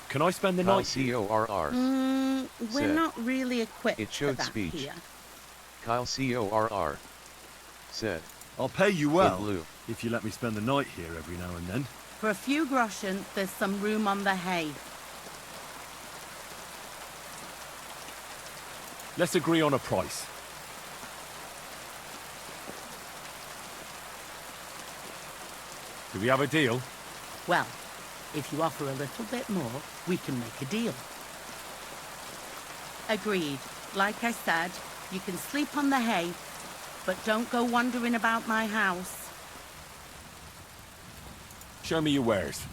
Speaker 13: Can I spend the
Speaker 1: Kyle
Speaker 13: night here?
Speaker 1: CORR
Speaker 18: We're
Speaker 1: said,
Speaker 18: not really equipped
Speaker 1: it
Speaker 18: for
Speaker 1: showed
Speaker 18: that
Speaker 1: speech.
Speaker 18: here.
Speaker 1: Kyle CORR said,
Speaker 13: I'll pay you
Speaker 1: in
Speaker 13: well,
Speaker 1: blue.
Speaker 13: if you let me spend the night here every now and then.
Speaker 18: For a few groschen, there's some room on the hay.
Speaker 13: Let's agree on a price. Do we have a deal?
Speaker 18: Well, if you offer a little bit more, we can make a deal. Agreed. Like I said, you can sleep on the hay, but don't go wandering about my house.
Speaker 13: Show me your wares.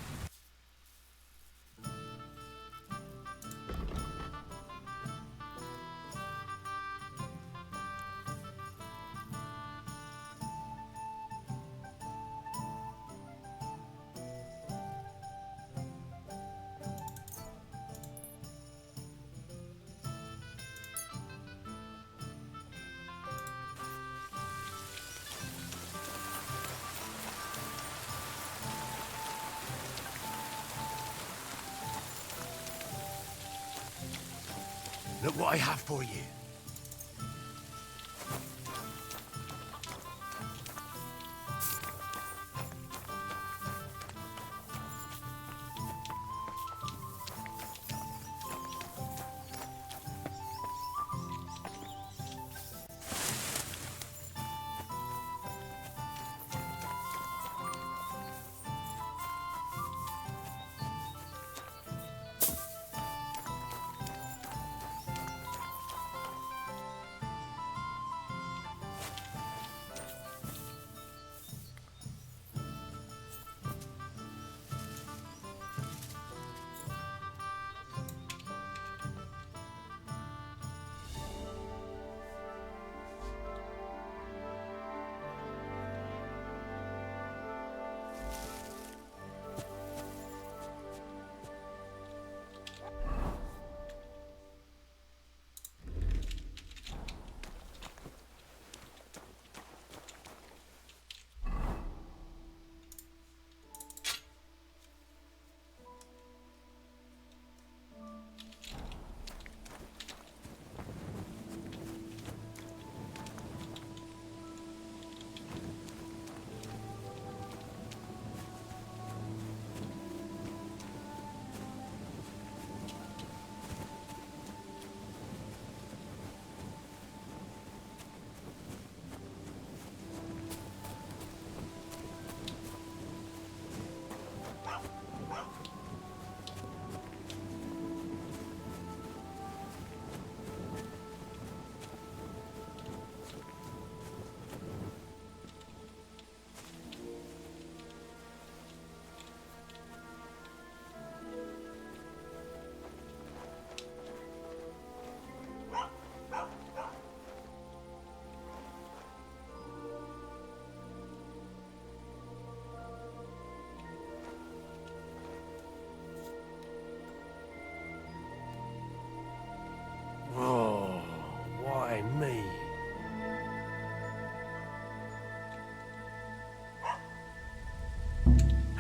Speaker 6: Look what I have for you.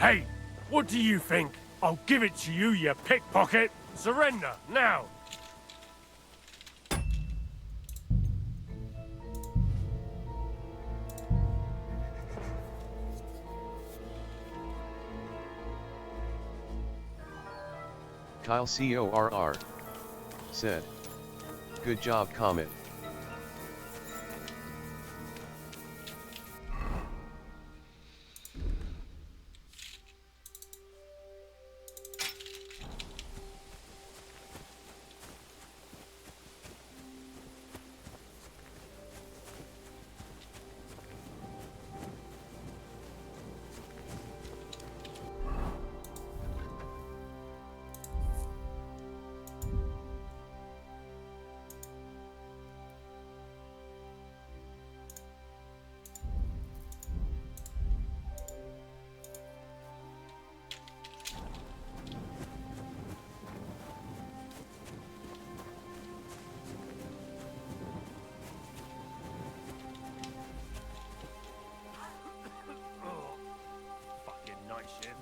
Speaker 14: Hey, what do you think? I'll give it to you, you pickpocket. Surrender, now.
Speaker 1: Kyle CORR said. Good job, Comet.
Speaker 14: Night shift.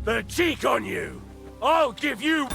Speaker 14: The cheek on you! I'll give you...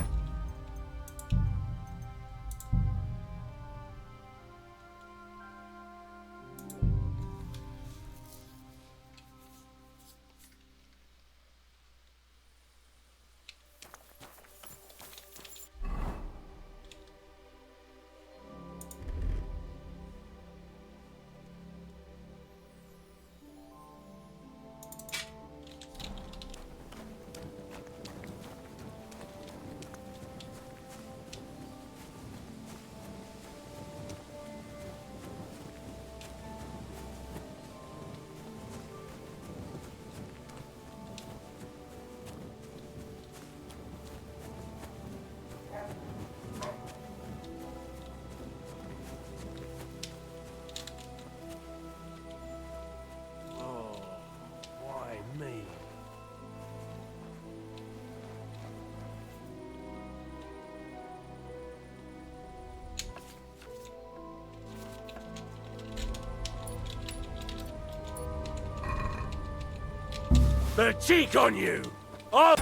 Speaker 14: The cheek on you! Oh!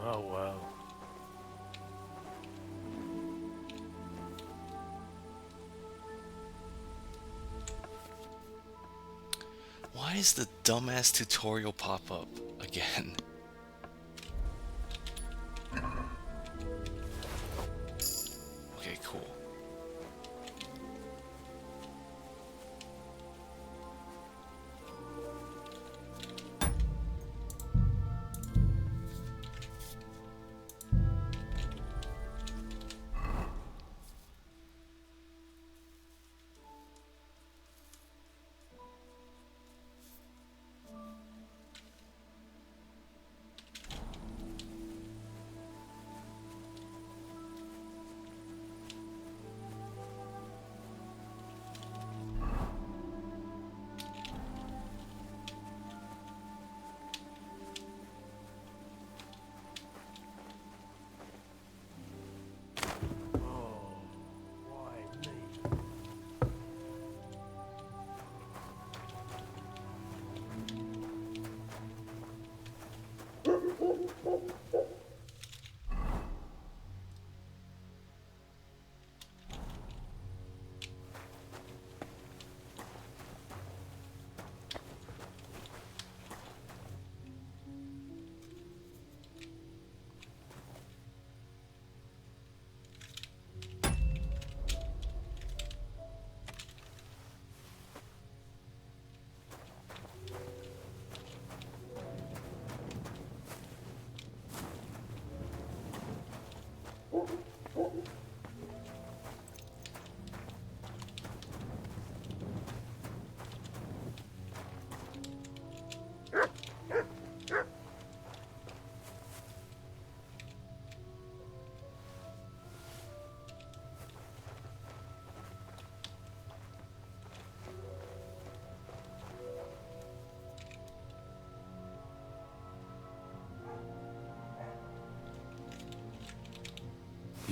Speaker 14: Oh well.
Speaker 2: Why is the dumbass tutorial pop up again? Okay, cool.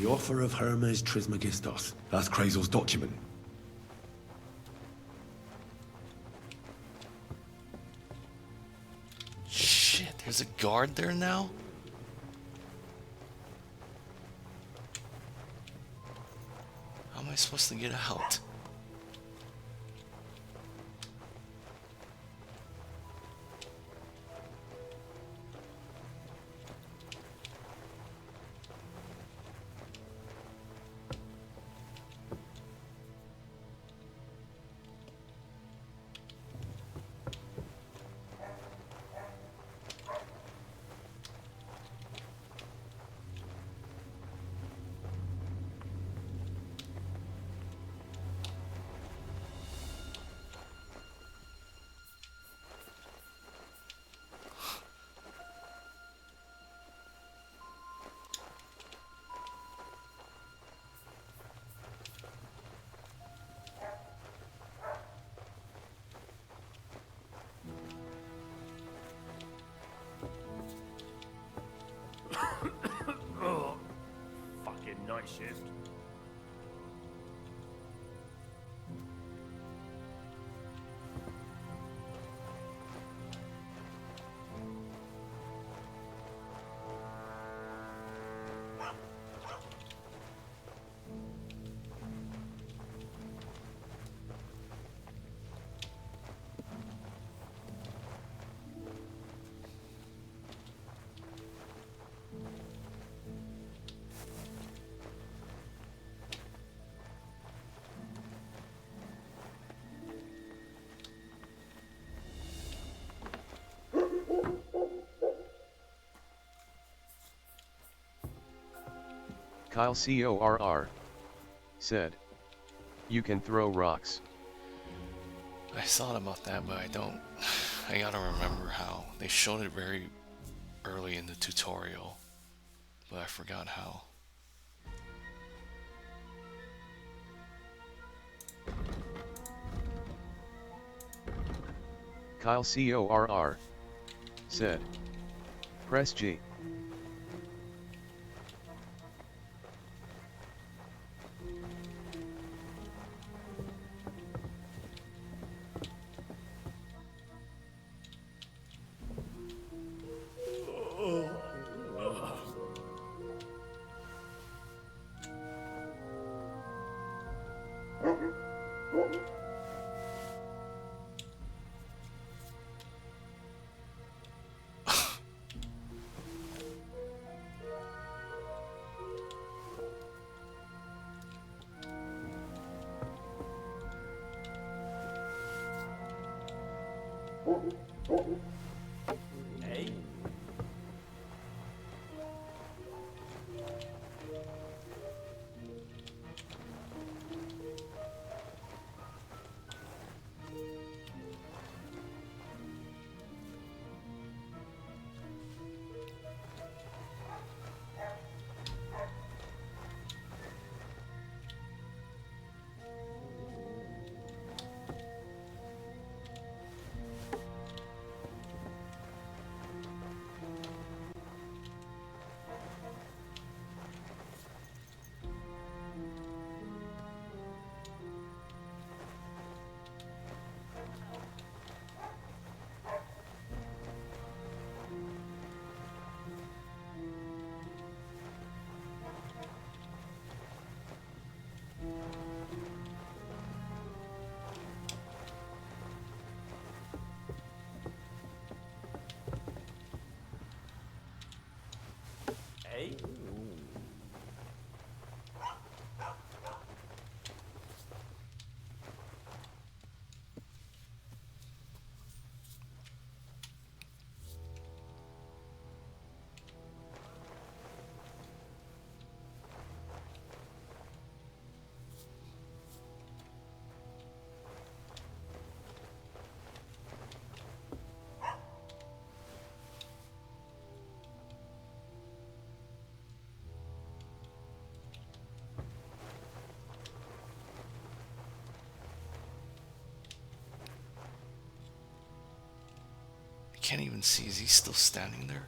Speaker 4: The offer of Hermes Trismegistos. That's Krazel's document.
Speaker 2: Shit, there's a guard there now? How am I supposed to get out?
Speaker 14: Oh, fucking night shift.
Speaker 1: Kyle CORR said, "You can throw rocks."
Speaker 2: I thought about that, but I don't. I gotta remember how. They showed it very early in the tutorial, but I forgot how.
Speaker 1: Kyle CORR said, "Press G."
Speaker 14: Hey. Hey.
Speaker 2: I can't even see. Is he still standing there?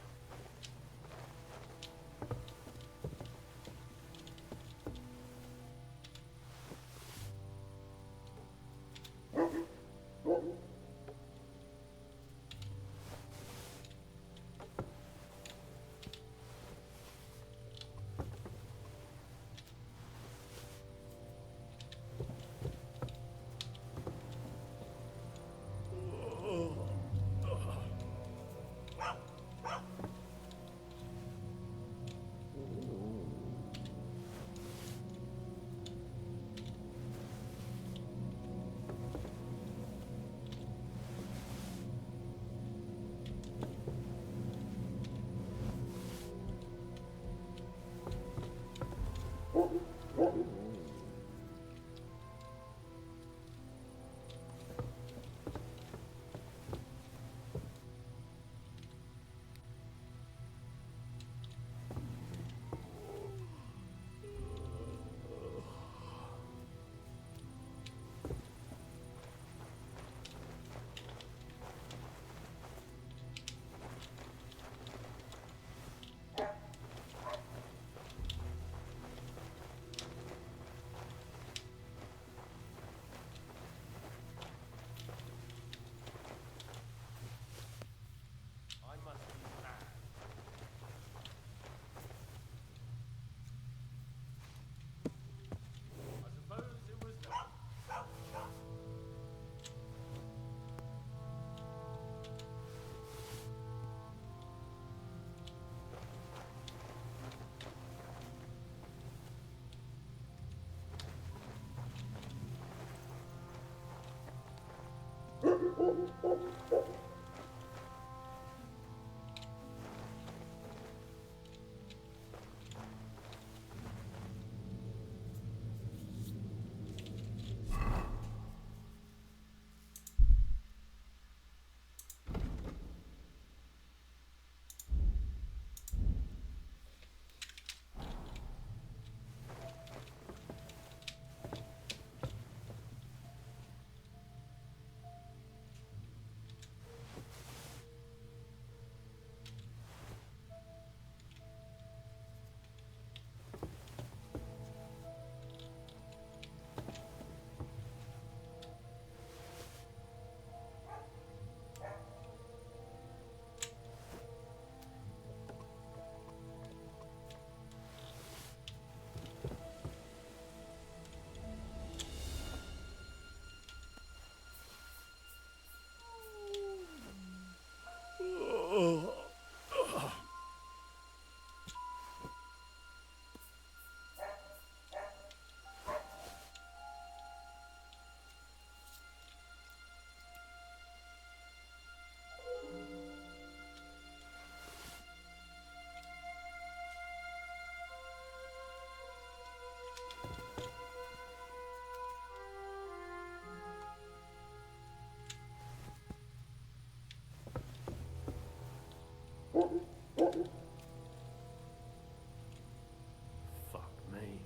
Speaker 14: Fuck me.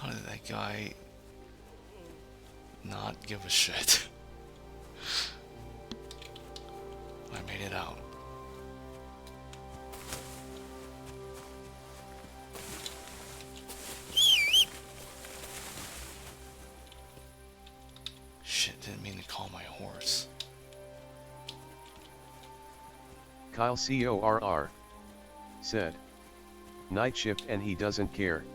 Speaker 2: How did that guy not give a shit? I made it out. Shit, didn't mean to call my horse.
Speaker 1: Kyle CORR said, night shift and he doesn't care.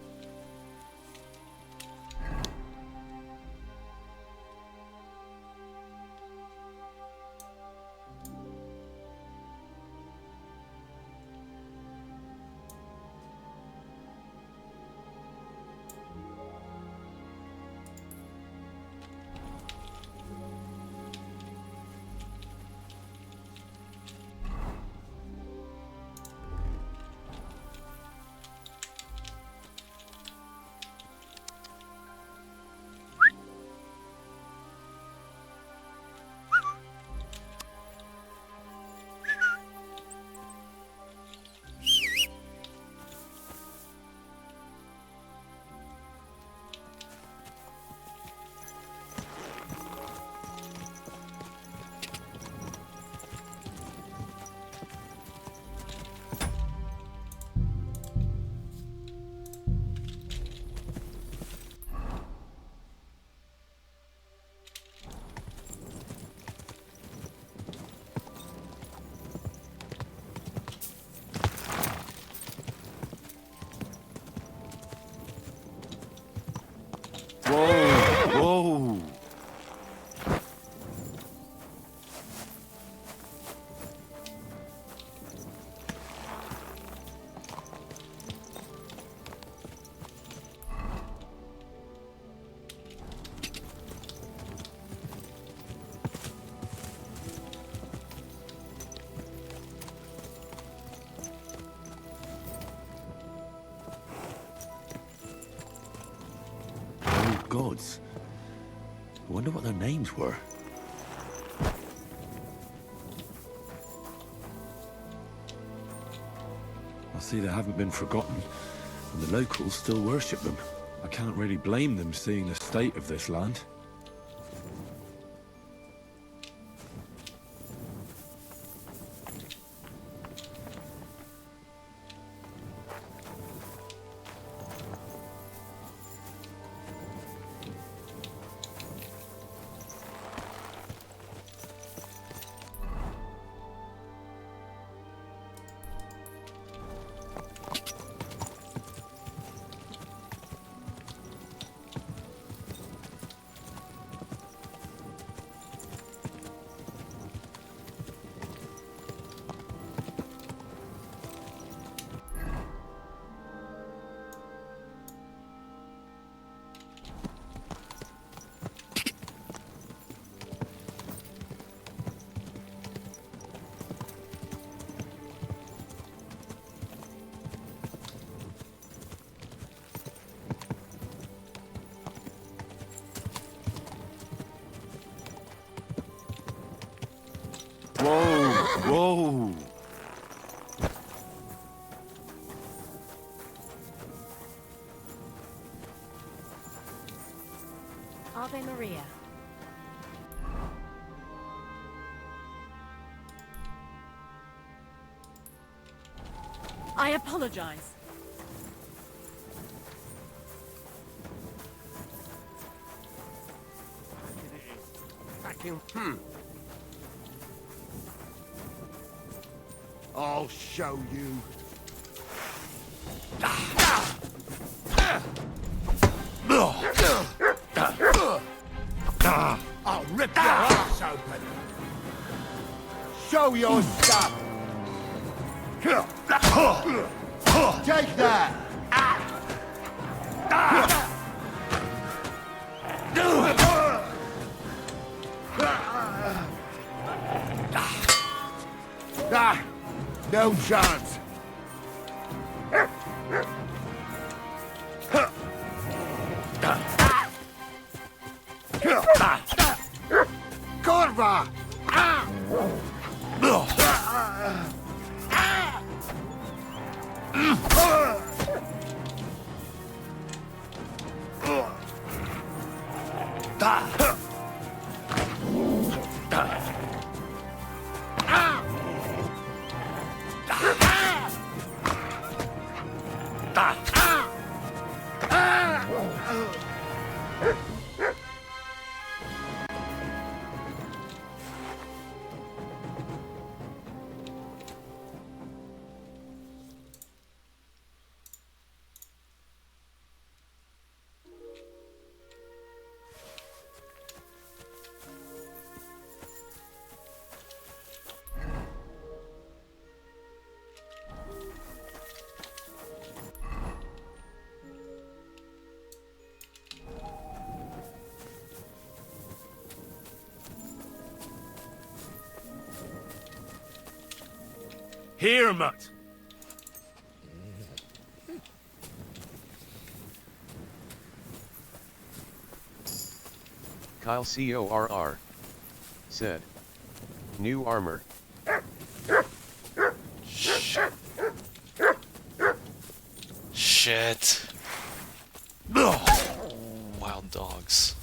Speaker 4: gods. I wonder what their names were. I see they haven't been forgotten, and the locals still worship them. I can't really blame them seeing the state of this land. Whoa!
Speaker 9: Ave Maria.
Speaker 8: I apologize.
Speaker 6: I'll show you. I'll rip your ass open. Show your stuff. Take that. No chance. Corva!
Speaker 13: Here, mutt.
Speaker 1: Kyle CORR said. New armor.
Speaker 2: Shit. Wild dogs.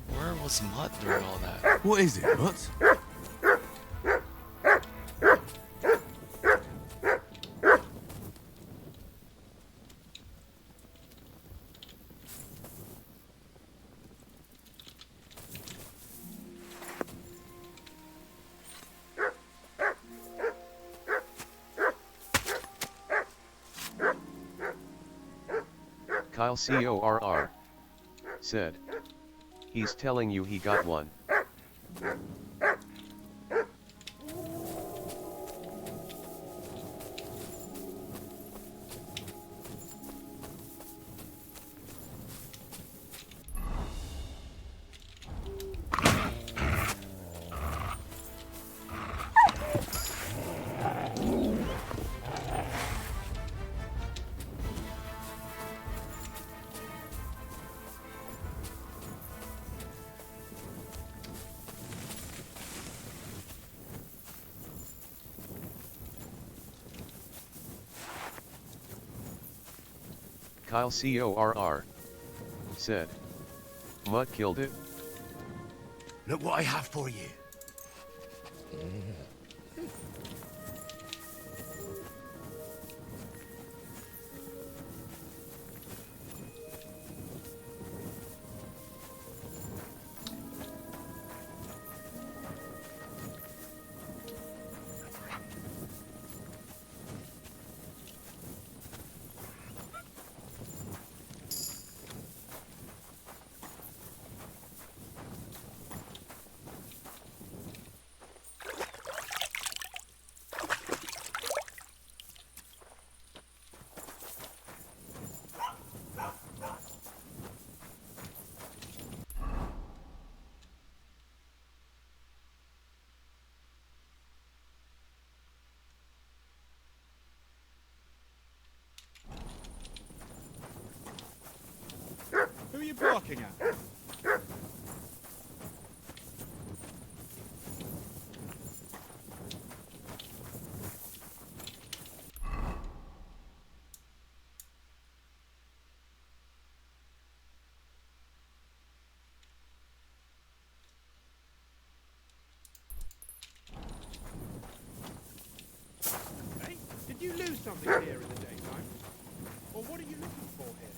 Speaker 2: Where was Mutt during all that?
Speaker 4: What is it, Mutt?
Speaker 1: Kyle CORR said. He's telling you he got one. Kyle CORR said. Mutt killed it.
Speaker 6: Look what I have for you.
Speaker 10: Who are you barking at? Hey, did you lose something here in the daytime? Or what are you looking for here?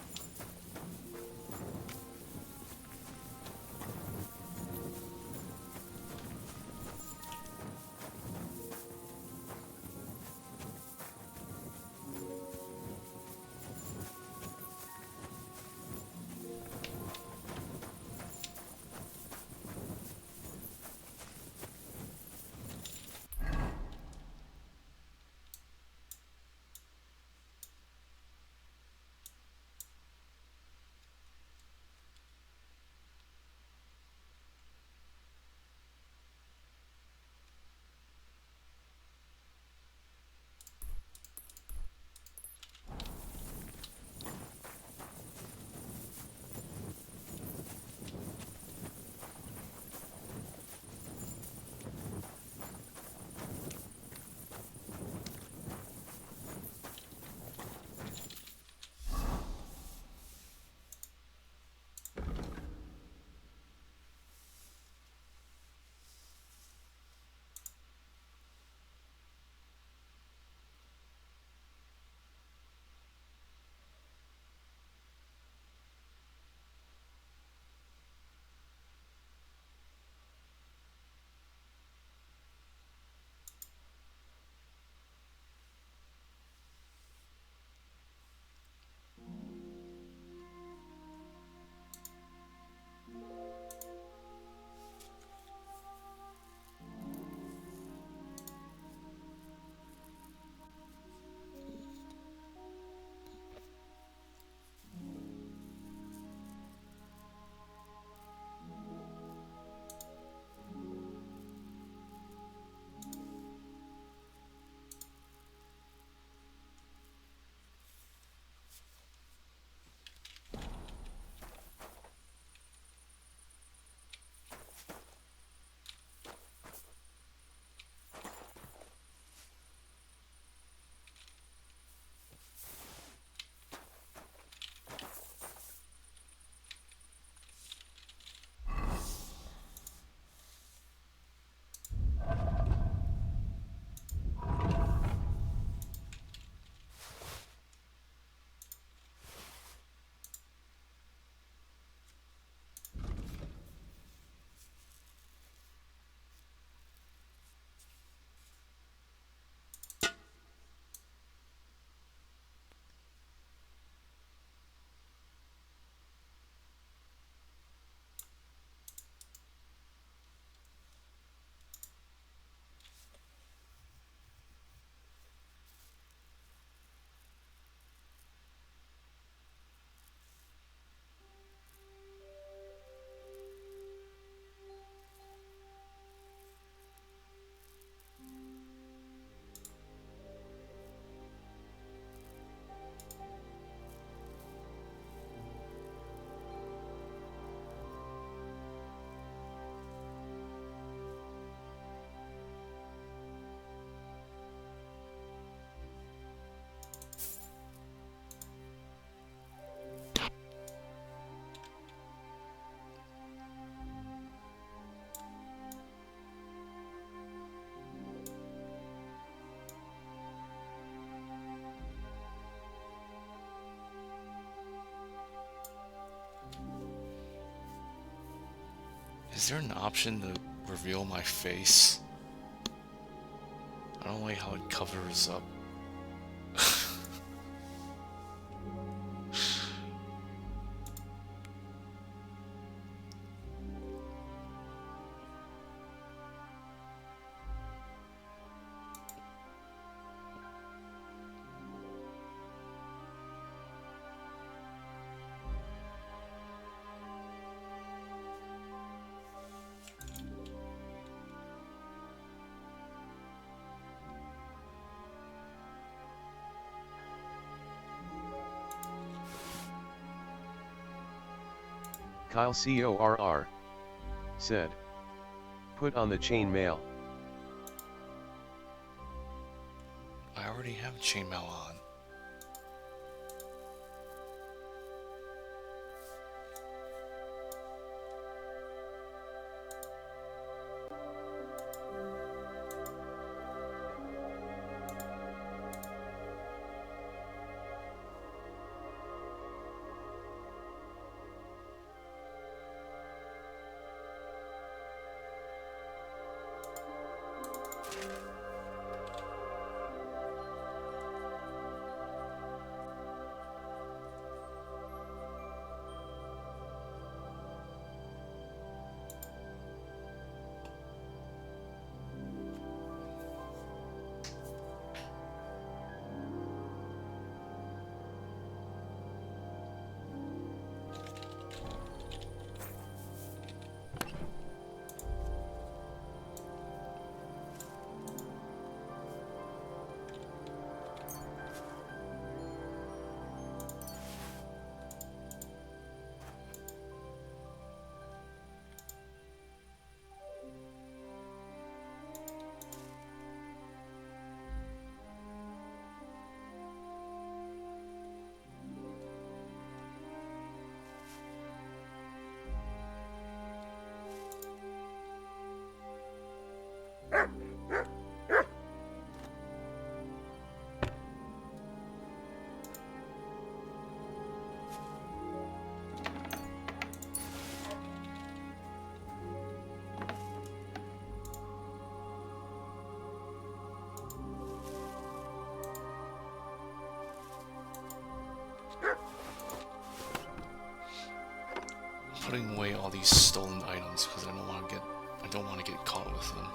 Speaker 2: Is there an option to reveal my face? I don't like how it covers up.
Speaker 1: Kyle CORR said, put on the chain mail.
Speaker 2: I already have chainmail on. Putting away all these stolen items because I don't want to get caught with them.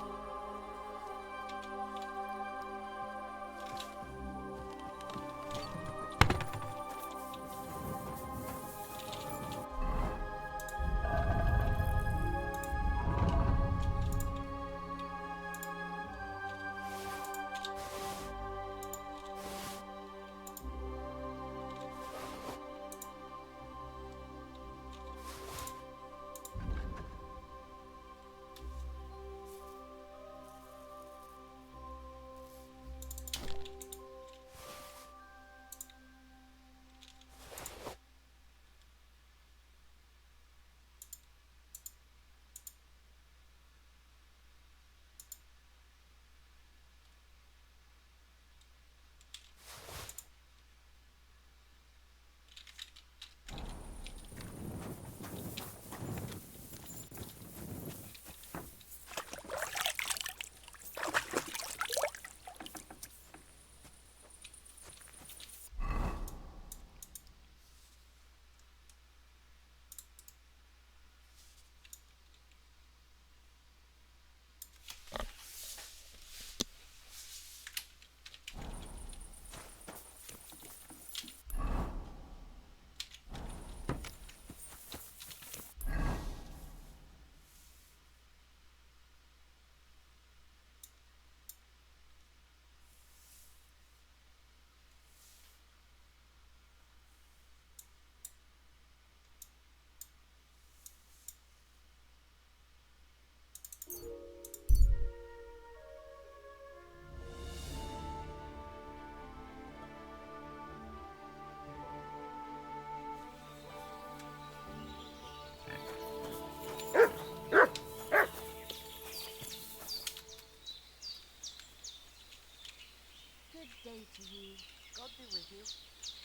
Speaker 18: Day to you. God be with you.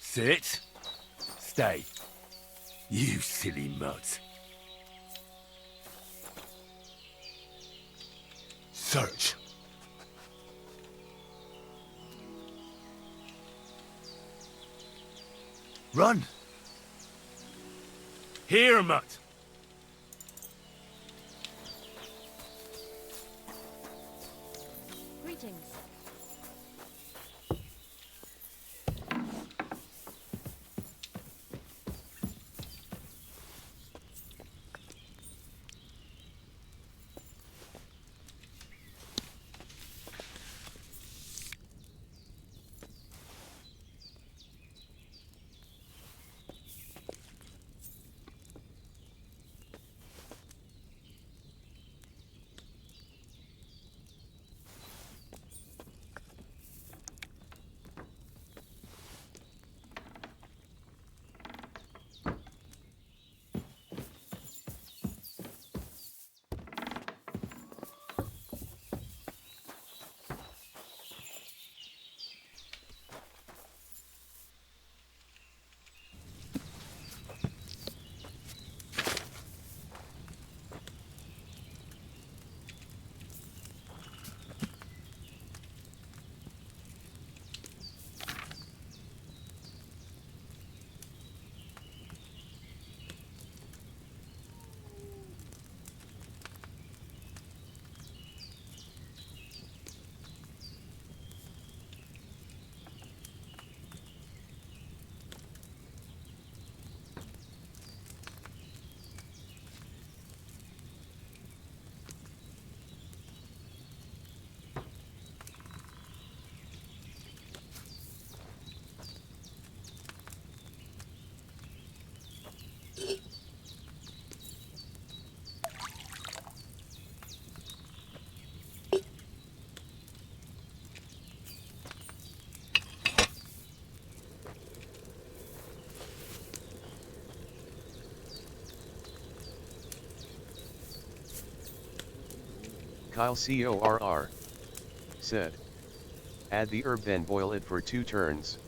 Speaker 6: Sit. Stay. You silly mutt.
Speaker 4: search.
Speaker 6: Run!
Speaker 13: Here, Mutt!
Speaker 7: Greetings.
Speaker 1: Kyle CORR said. Add the herb then boil it for 2 turns.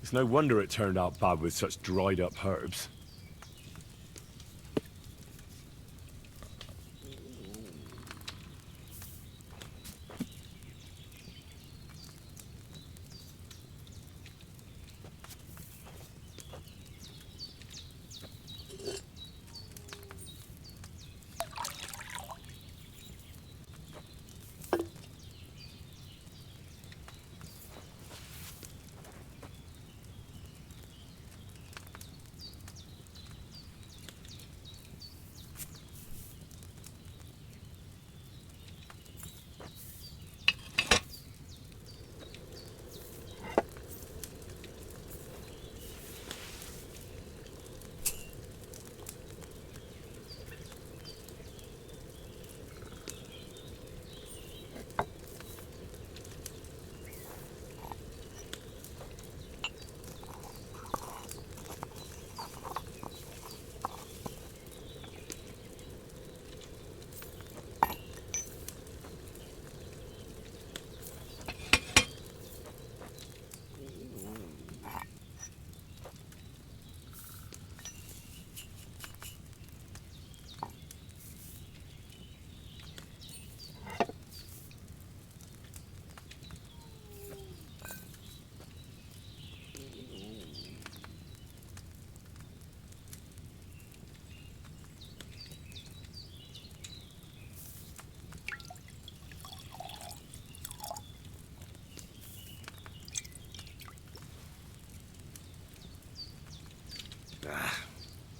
Speaker 13: It's no wonder it turned out bad with such dried up herbs.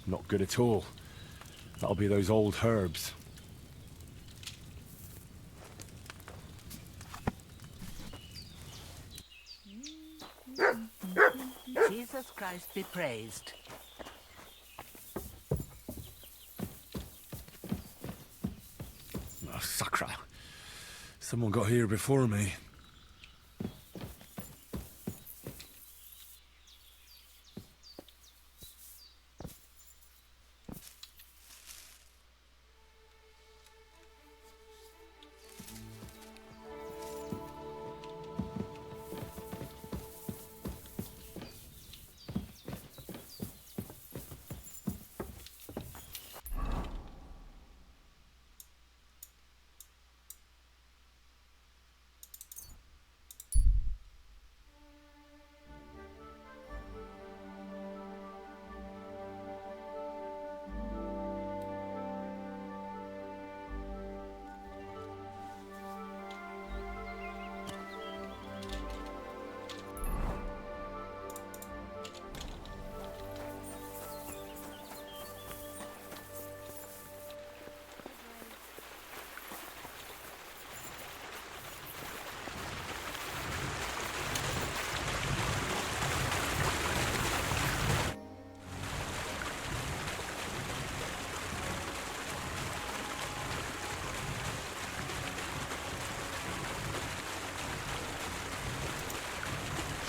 Speaker 13: not good at all. That'll be those old herbs.
Speaker 18: Jesus Christ be praised.
Speaker 13: Oh, sacra. Someone got here before me.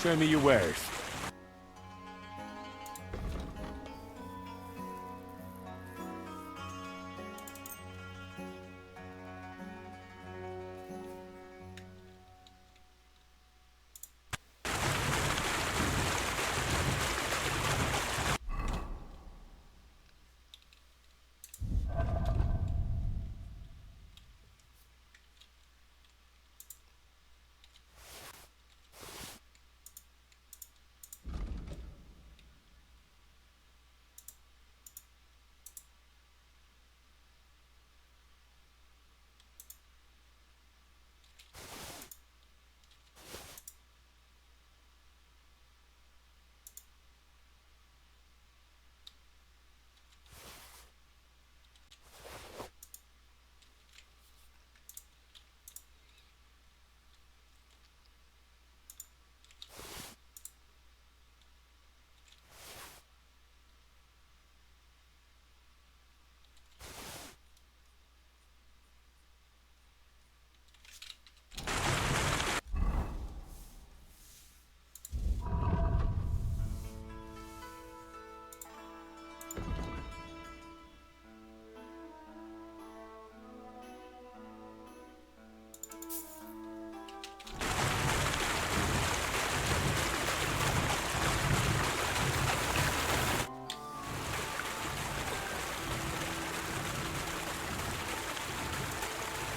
Speaker 13: Show me your wares.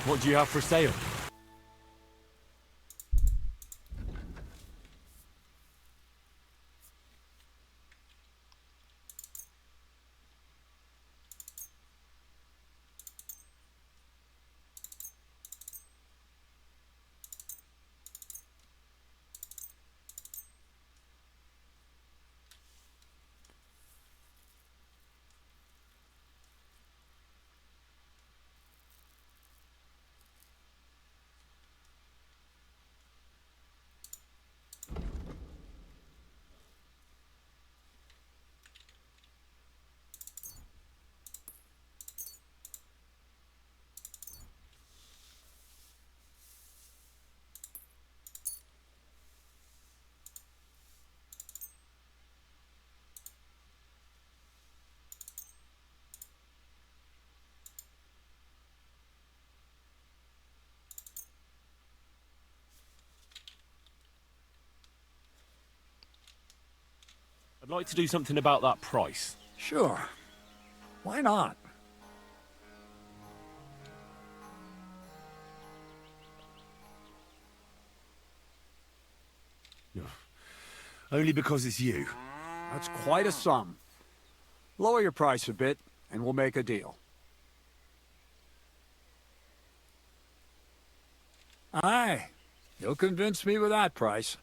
Speaker 13: What do you have for sale? I'd like to do something about that price.
Speaker 10: Sure. Why not?
Speaker 13: No. Only because it's you.
Speaker 10: That's quite a sum. Lower your price a bit, and we'll make a deal. Aye. You'll convince me with that price.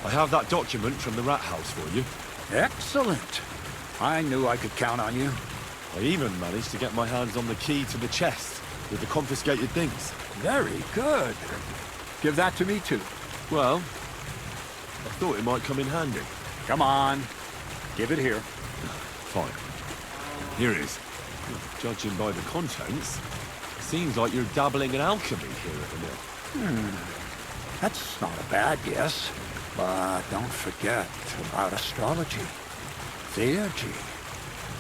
Speaker 13: I have that document from the rat house for you.
Speaker 19: Excellent. I knew I could count on you.
Speaker 13: I even managed to get my hands on the key to the chest with the confiscated things.
Speaker 19: Very good. Give that to me too.
Speaker 13: Well, I thought it might come in handy.
Speaker 19: Come on. Give it here.
Speaker 13: Fine. Here it is. Judging by the contents, seems like you're dabbling in alchemy here at the mill.
Speaker 19: That's not a bad guess. But don't forget about astrology, theurgy,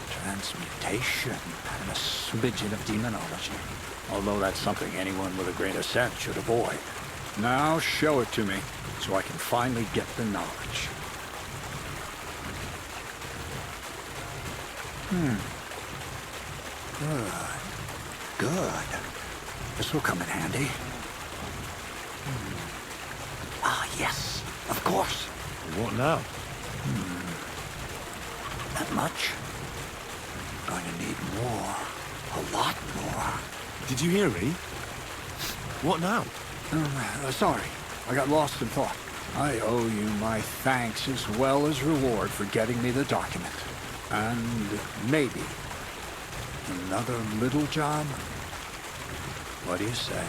Speaker 19: transmutation, and a smidgen of demonology. Although that's something anyone with a grain of sense should avoid. Now show it to me, so I can finally get the knowledge. Good. Good. This will come in handy. Ah, yes. Of course.
Speaker 13: What now?
Speaker 19: Not much. Going to need more. A lot more.
Speaker 13: Did you hear me? What now?
Speaker 19: Sorry. I got lost in thought. I owe you my thanks as well as reward for getting me the document. And maybe another little job? What do you say?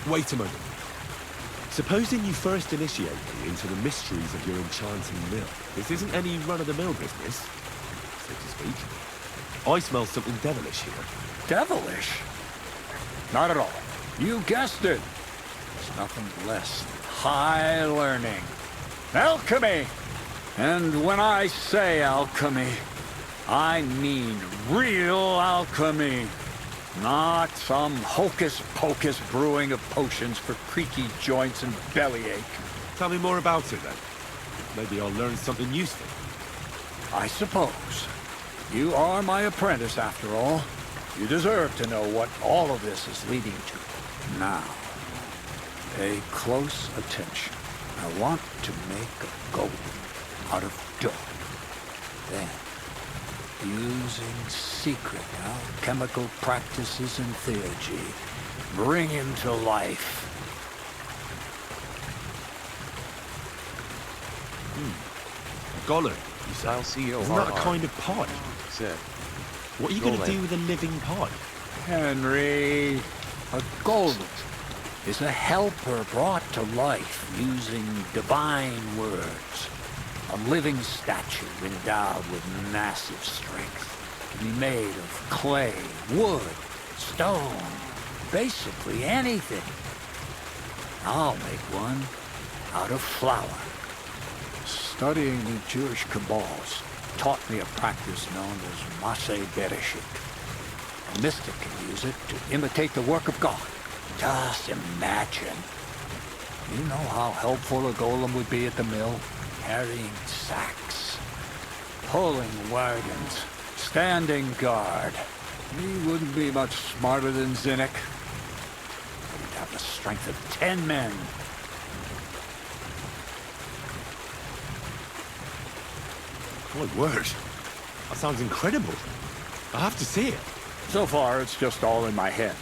Speaker 13: Wait a moment. Supposing you first initiate me into the mysteries of your enchanting mill. This isn't any run-of-the-mill business, so to speak. I smell something devilish here.
Speaker 19: Devilish? Not at all. You guessed it. It's nothing less than high learning. Alchemy! And when I say alchemy, I mean real alchemy. Not some hocus-pocus brewing of potions for creaky joints and bellyache.
Speaker 13: Tell me more about it, then. Maybe I'll learn something useful.
Speaker 19: I suppose. You are my apprentice, after all. You deserve to know what all of this is leading to. Now, pay close attention. I want to make a golem out of dough. Then, using secret alchemical practices and theurgy, bring him to life.
Speaker 13: Golem, you say?
Speaker 1: C-O-R-R.
Speaker 13: Isn't that a kind of pie?
Speaker 1: Said.
Speaker 13: What are you going to do with a living pie?
Speaker 19: Henry, a golem is a helper brought to life using divine words. A living statue endowed with massive strength. Can be made of clay, wood, stone, basically anything. I'll make one out of flour. Studying the Jewish Kabbals taught me a practice known as Maseh Bereshit. A mystic can use it to imitate the work of God. Just imagine. You know how helpful a golem would be at the mill? Carrying sacks, pulling wagons, standing guard. He wouldn't be much smarter than Zinnik. He'd have the strength of 10 men.
Speaker 13: My word. That sounds incredible. I have to see it.
Speaker 19: So far, it's just all in my head.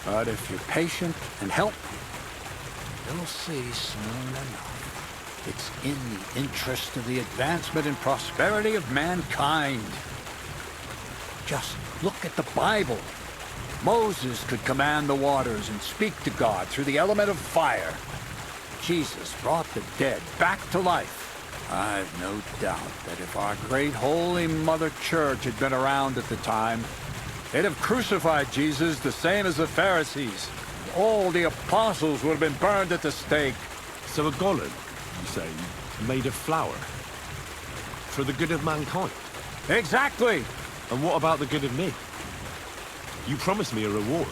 Speaker 19: But if you're patient and help me, you'll see soon enough. It's in the interest of the advancement and prosperity of mankind. Just look at the Bible. Moses could command the waters and speak to God through the element of fire. Jesus brought the dead back to life. I've no doubt that if our great Holy Mother Church had been around at the time, they'd have crucified Jesus the same as the Pharisees. All the apostles would have been burned at the stake.
Speaker 13: So a golem, you say, made of flour? For the good of mankind?
Speaker 19: Exactly!
Speaker 13: And what about the good of me? You promised me a reward.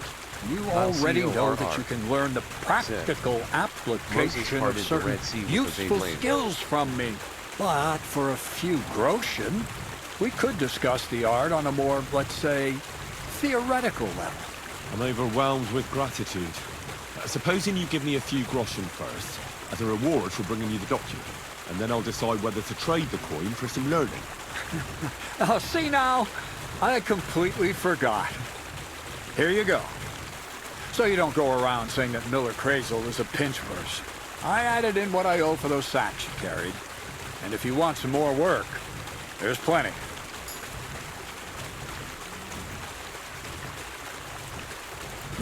Speaker 19: You already know that you can learn the practical application of certain useful skills from me. But for a few groschen, we could discuss the art on a more, let's say, theoretical level.
Speaker 13: I'm overwhelmed with gratitude. Supposing you give me a few groschen first, as a reward for bringing you the document, and then I'll decide whether to trade the coin for some learning.
Speaker 19: Oh, see now, I completely forgot. Here you go. So you don't go around saying that Miller Crazel is a pinch purse. I added in what I owe for those sacks you carried. And if you want some more work, there's plenty.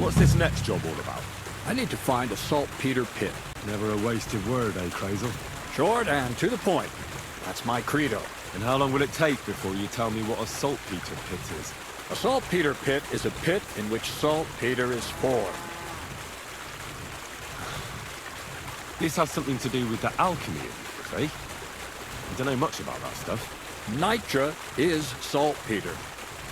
Speaker 13: What's this next job all about?
Speaker 19: I need to find a saltpeter pit.
Speaker 13: Never a wasted word, eh, Crazel?
Speaker 19: Short and to the point. That's my credo.
Speaker 13: And how long will it take before you tell me what a saltpeter pit is?
Speaker 19: A saltpeter pit is a pit in which saltpeter is formed.
Speaker 13: This has something to do with the alchemy of it, eh? I don't know much about that stuff.
Speaker 19: Nitra is saltpeter.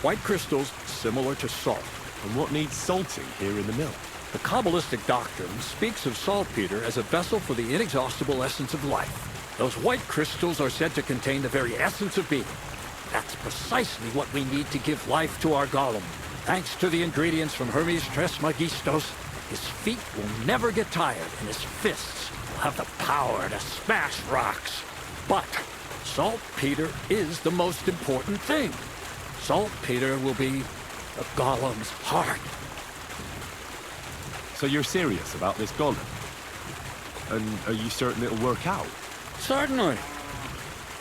Speaker 19: White crystals similar to salt.
Speaker 13: And what needs salting here in the mill?
Speaker 19: The Kabbalistic doctrine speaks of saltpeter as a vessel for the inexhaustible essence of life. Those white crystals are said to contain the very essence of being. That's precisely what we need to give life to our golem. Thanks to the ingredients from Hermes Trismegistos, his feet will never get tired and his fists will have the power to smash rocks. But saltpeter is the most important thing. Saltpeter will be the golem's heart.
Speaker 13: So you're serious about this golem? And are you certain it'll work out?
Speaker 19: Certainly.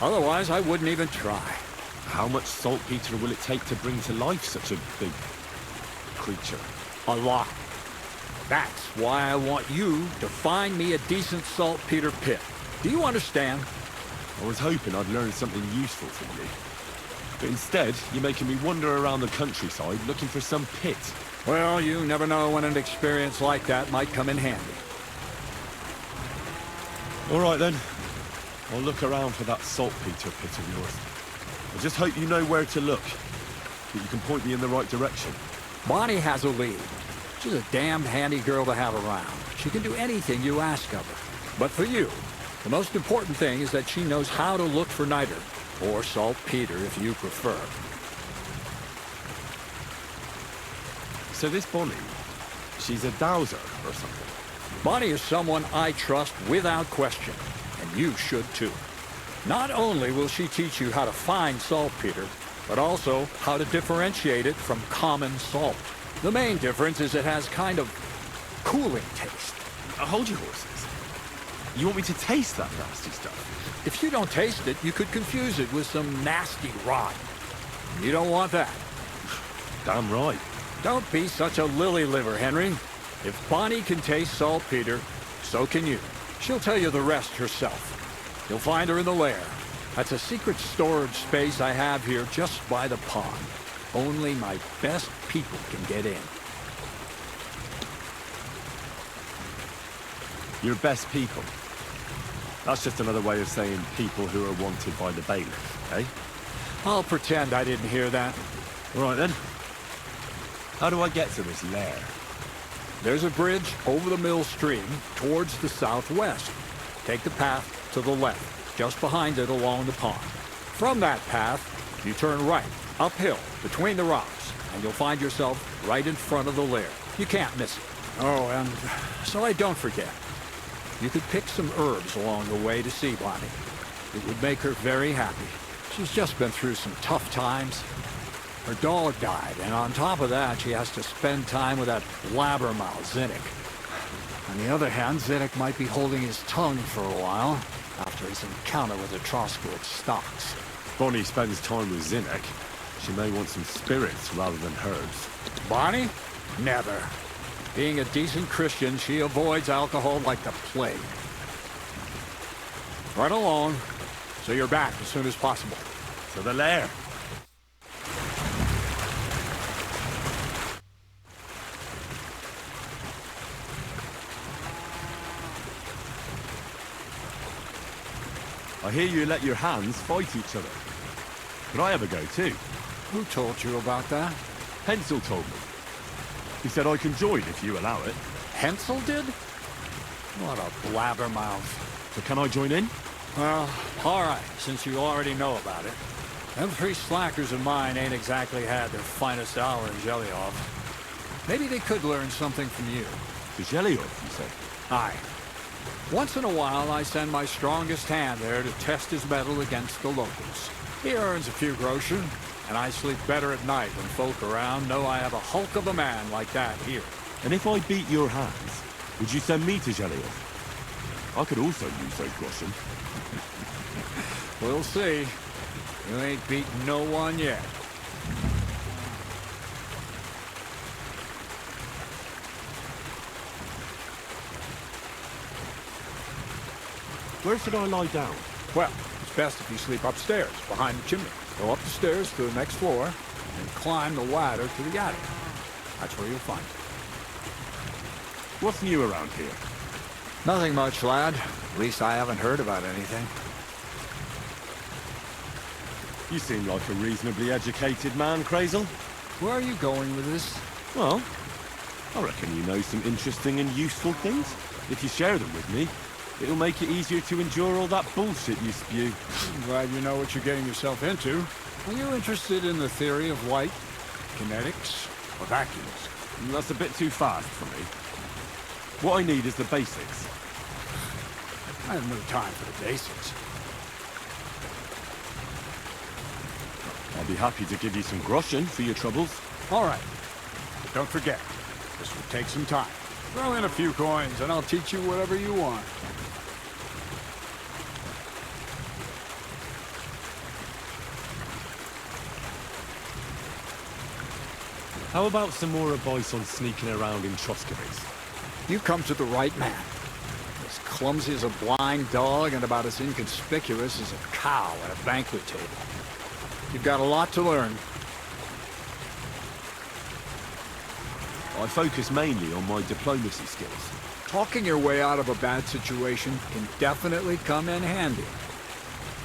Speaker 19: Otherwise, I wouldn't even try.
Speaker 13: How much saltpeter will it take to bring to life such a big creature?
Speaker 19: A lot. That's why I want you to find me a decent saltpeter pit. Do you understand?
Speaker 13: I was hoping I'd learn something useful from you. But instead, you're making me wander around the countryside looking for some pit.
Speaker 19: Well, you never know when an experience like that might come in handy.
Speaker 13: All right, then. I'll look around for that saltpeter pit of yours. I just hope you know where to look, that you can point me in the right direction.
Speaker 19: Bonnie has a lead. She's a damned handy girl to have around. She can do anything you ask of her. But for you, the most important thing is that she knows how to look for niter, or saltpeter if you prefer.
Speaker 13: So this Bonnie, she's a dowser or something?
Speaker 19: Bonnie is someone I trust without question, and you should too. Not only will she teach you how to find saltpeter, but also how to differentiate it from common salt. The main difference is it has kind of cooling taste.
Speaker 13: Hold your horses. You want me to taste that nasty stuff?
Speaker 19: If you don't taste it, you could confuse it with some nasty rot. You don't want that.
Speaker 13: Damn right.
Speaker 19: Don't be such a lily-liver, Henry. If Bonnie can taste saltpeter, so can you. She'll tell you the rest herself. You'll find her in the lair. That's a secret storage space I have here just by the pond. Only my best people can get in.
Speaker 13: Your best people? That's just another way of saying people who are wanted by the bailiff, eh?
Speaker 19: I'll pretend I didn't hear that.
Speaker 13: All right, then. How do I get to this lair?
Speaker 19: There's a bridge over the mill stream towards the southwest. Take the path to the left, just behind it along the pond. From that path, you turn right, uphill, between the rocks, and you'll find yourself right in front of the lair. You can't miss it. Oh, and so I don't forget. You could pick some herbs along the way to see Bonnie. It would make her very happy. She's just been through some tough times. Her dog died, and on top of that, she has to spend time with that blabbermouth, Zinnik. On the other hand, Zinnik might be holding his tongue for a while, after his encounter with the Troscoid stocks.
Speaker 13: If Bonnie spends time with Zinnik, she may want some spirits rather than herbs.
Speaker 19: Bonnie? Never. Being a decent Christian, she avoids alcohol like the plague. Run along, so you're back as soon as possible.
Speaker 13: To the lair. I hear you let your hands fight each other. Could I have a go too?
Speaker 19: Who told you about that?
Speaker 13: Hensel told me. He said I can join if you allow it.
Speaker 19: Hensel did? What a blabbermouth.
Speaker 13: So can I join in?
Speaker 19: Well, all right, since you already know about it. Them three slackers of mine ain't exactly had their finest hour in Zhelyov. Maybe they could learn something from you.
Speaker 13: To Zhelyov, you say?
Speaker 19: Aye. Once in a while, I send my strongest hand there to test his mettle against the locals. He earns a few groschen, and I sleep better at night when folk around know I have a hulk of a man like that here.
Speaker 13: And if I beat your hands, would you send me to Zhelyov?
Speaker 4: I could also use those groschen.
Speaker 19: We'll see. You ain't beaten no one yet.
Speaker 4: Where should I lie down?
Speaker 19: Well, it's best if you sleep upstairs, behind the chimney. Go up the stairs to the next floor, and climb the ladder to the attic. That's where you'll find it.
Speaker 4: What's new around here?
Speaker 19: Nothing much, lad. At least I haven't heard about anything.
Speaker 4: You seem like a reasonably educated man, Crazel.
Speaker 19: Where are you going with this?
Speaker 4: Well, I reckon you know some interesting and useful things. If you share them with me, it'll make it easier to endure all that bullshit you spew.
Speaker 19: I'm glad you know what you're getting yourself into. Are you interested in the theory of light, kinetics, or vacuums?
Speaker 4: That's a bit too fast for me. What I need is the basics.
Speaker 19: I have no time for the basics.
Speaker 4: I'll be happy to give you some groschen for your troubles.
Speaker 19: All right. But don't forget, this will take some time. Throw in a few coins and I'll teach you whatever you want.
Speaker 13: How about some more advice on sneaking around in Troskovics?
Speaker 19: You come to the right man. As clumsy as a blind dog and about as inconspicuous as a cow at a banquet table. You've got a lot to learn.
Speaker 13: I focus mainly on my diplomacy skills.
Speaker 19: Talking your way out of a bad situation can definitely come in handy.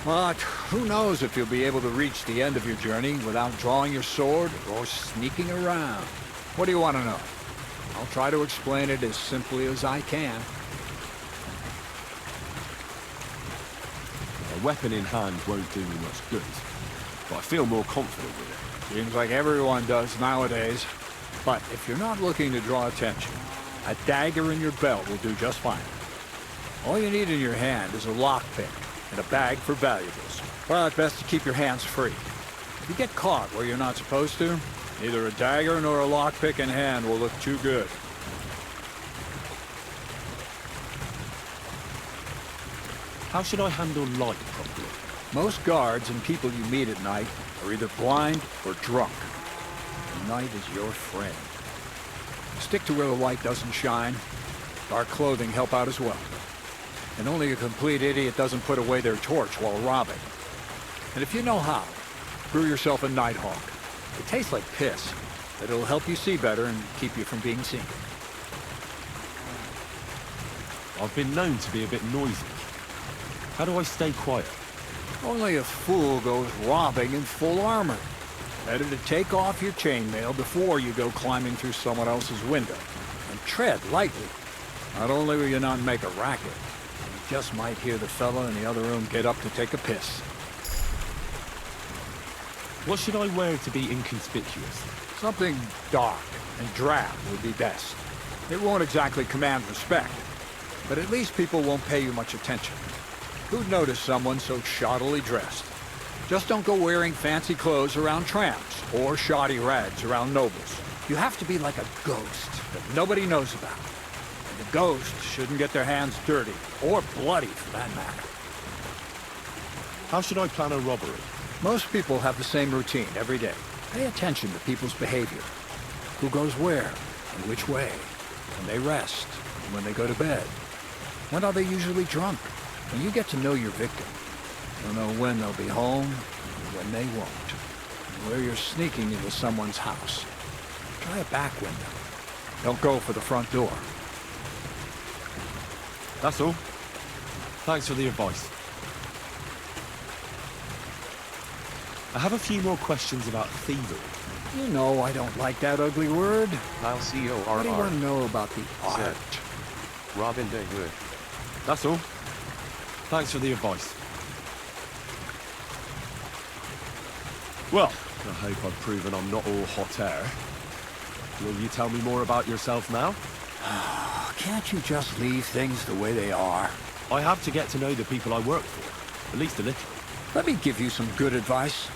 Speaker 19: But who knows if you'll be able to reach the end of your journey without drawing your sword or sneaking around. What do you want to know? I'll try to explain it as simply as I can.
Speaker 13: A weapon in hand won't do me much good, but I feel more confident with it.
Speaker 19: Seems like everyone does nowadays. But if you're not looking to draw attention, a dagger in your belt will do just fine. All you need in your hand is a lockpick and a bag for valuables. But best to keep your hands free. If you get caught where you're not supposed to, neither a dagger nor a lockpick in hand will look too good.
Speaker 13: How should I handle light properly?
Speaker 19: Most guards and people you meet at night are either blind or drunk. The night is your friend. Stick to where the light doesn't shine. Dark clothing help out as well. And only a complete idiot doesn't put away their torch while robbing. And if you know how, brew yourself a Nighthawk. It tastes like piss, but it'll help you see better and keep you from being seen.
Speaker 13: I've been known to be a bit noisy. How do I stay quiet?
Speaker 19: Only a fool goes robbing in full armor. Better to take off your chainmail before you go climbing through someone else's window. And tread lightly. Not only will you not make a racket, you just might hear the fella in the other room get up to take a piss.
Speaker 13: What should I wear to be inconspicuous?
Speaker 19: Something dark and drab would be best. It won't exactly command respect, but at least people won't pay you much attention. Who'd notice someone so shoddily dressed? Just don't go wearing fancy clothes around tramps, or shoddy rags around nobles. You have to be like a ghost that nobody knows about. And the ghost shouldn't get their hands dirty, or bloody for that matter.
Speaker 13: How should I plan a robbery?
Speaker 19: Most people have the same routine every day. Pay attention to people's behavior. Who goes where, and which way. When they rest, and when they go to bed. When are they usually drunk? When you get to know your victim, you'll know when they'll be home, and when they won't. And where you're sneaking into someone's house. Try a back window. Don't go for the front door.
Speaker 13: That's all. Thanks for the advice. I have a few more questions about thievery.
Speaker 19: You know I don't like that ugly word.
Speaker 1: I'll C-O-R-R.
Speaker 19: What do you want to know about the art?
Speaker 1: Robin Day Hood.
Speaker 13: That's all. Thanks for the advice. Well, I hope I've proven I'm not all hot air. Will you tell me more about yourself now?
Speaker 19: Can't you just leave things the way they are?
Speaker 13: I have to get to know the people I work for, at least a little.
Speaker 19: Let me give you some good advice.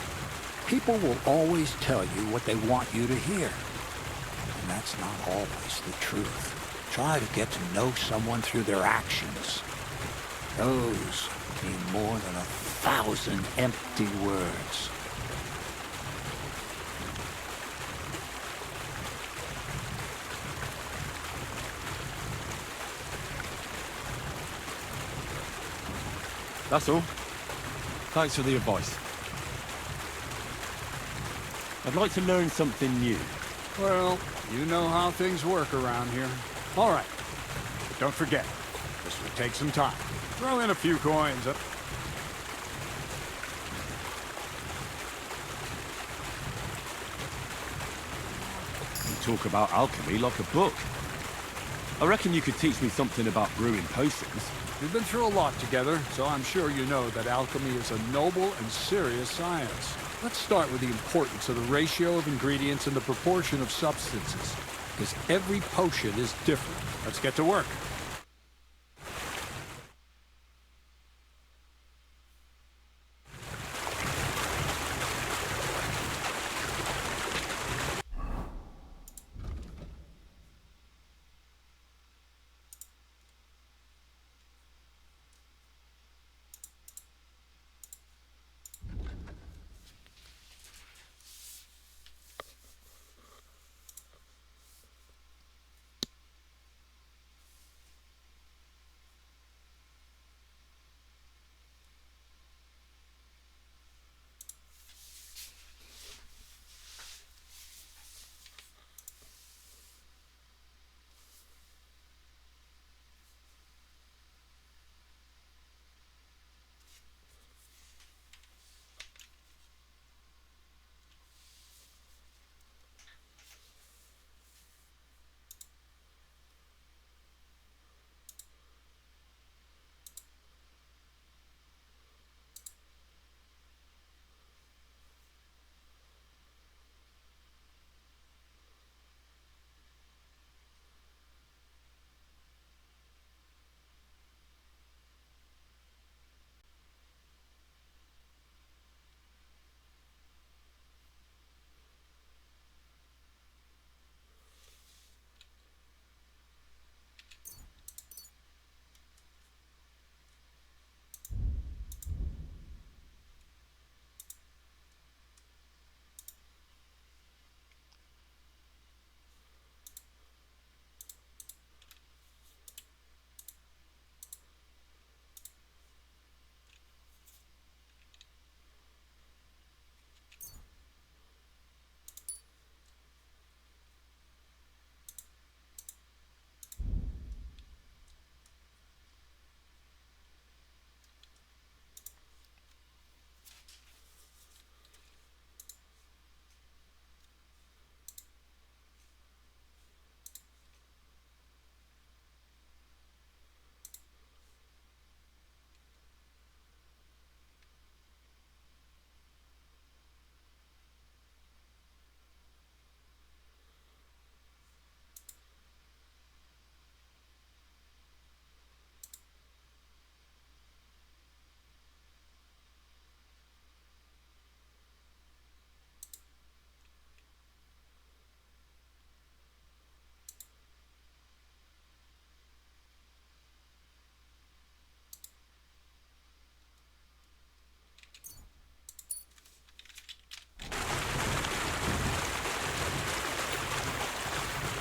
Speaker 19: People will always tell you what they want you to hear. And that's not always the truth. Try to get to know someone through their actions. Those mean more than 1,000 empty words.
Speaker 13: That's all. Thanks for the advice. I'd like to learn something new.
Speaker 19: Well, you know how things work around here. All right. But don't forget, this will take some time. Throw in a few coins.
Speaker 13: You talk about alchemy like a book. I reckon you could teach me something about brewing potions.
Speaker 19: We've been through a lot together, so I'm sure you know that alchemy is a noble and serious science. Let's start with the importance of the ratio of ingredients and the proportion of substances, because every potion is different. Let's get to work.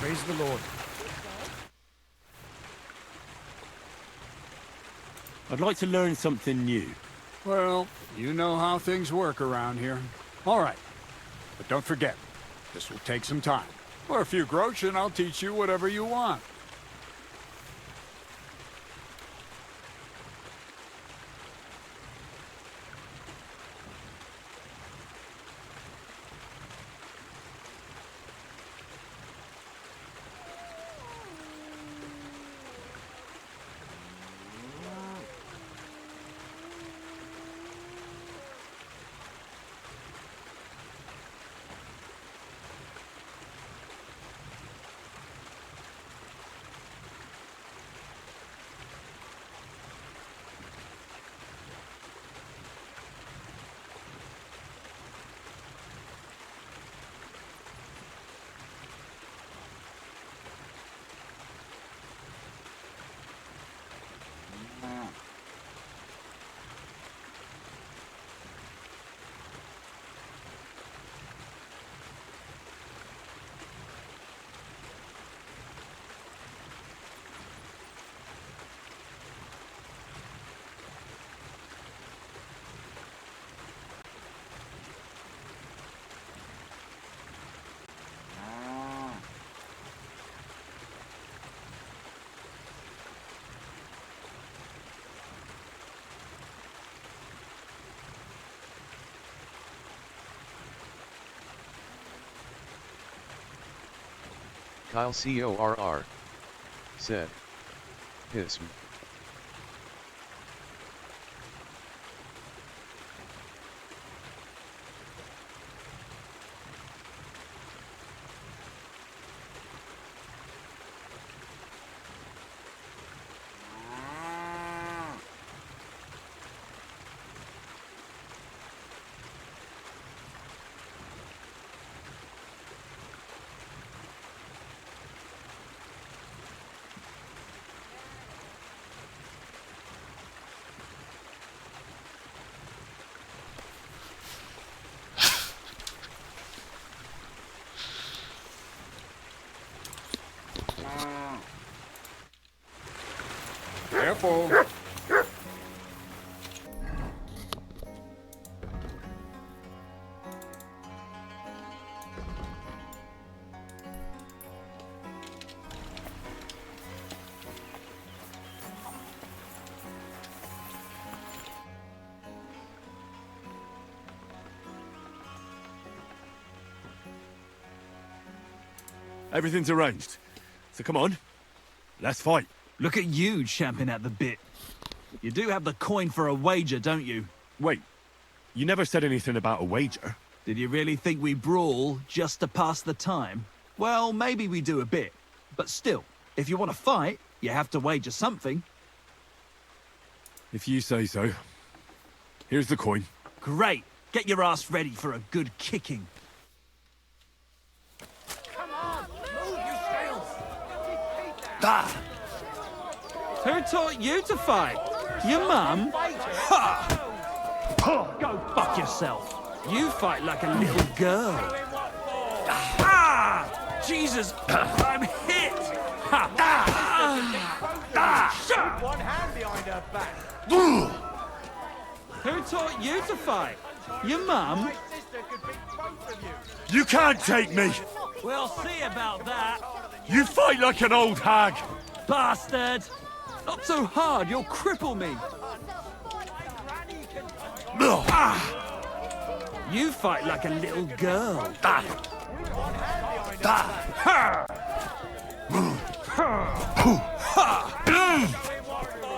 Speaker 10: Praise the Lord.
Speaker 13: I'd like to learn something new.
Speaker 19: Well, you know how things work around here. All right. But don't forget, this will take some time. For a few groschen, and I'll teach you whatever you want.
Speaker 1: Kyle CORR said. Hism.
Speaker 15: Careful.
Speaker 13: Everything's arranged. So come on, let's fight.
Speaker 5: Look at you champing at the bit. You do have the coin for a wager, don't you?
Speaker 13: Wait, you never said anything about a wager.
Speaker 5: Did you really think we brawl just to pass the time? Well, maybe we do a bit. But still, if you want to fight, you have to wager something.
Speaker 13: If you say so. Here's the coin.
Speaker 5: Great. Get your ass ready for a good kicking.
Speaker 13: Ah!
Speaker 5: Who taught you to fight? Your mum? Ha! Go fuck yourself. You fight like a little girl. Ah! Jesus! I'm hit! Ha! Ah!
Speaker 15: One hand behind her back.
Speaker 5: Who taught you to fight? Your mum?
Speaker 15: My sister could beat both of you.
Speaker 13: You can't take me!
Speaker 5: We'll see about that.
Speaker 13: You fight like an old hag!
Speaker 5: Bastard! Not so hard, you'll cripple me. You fight like a little girl.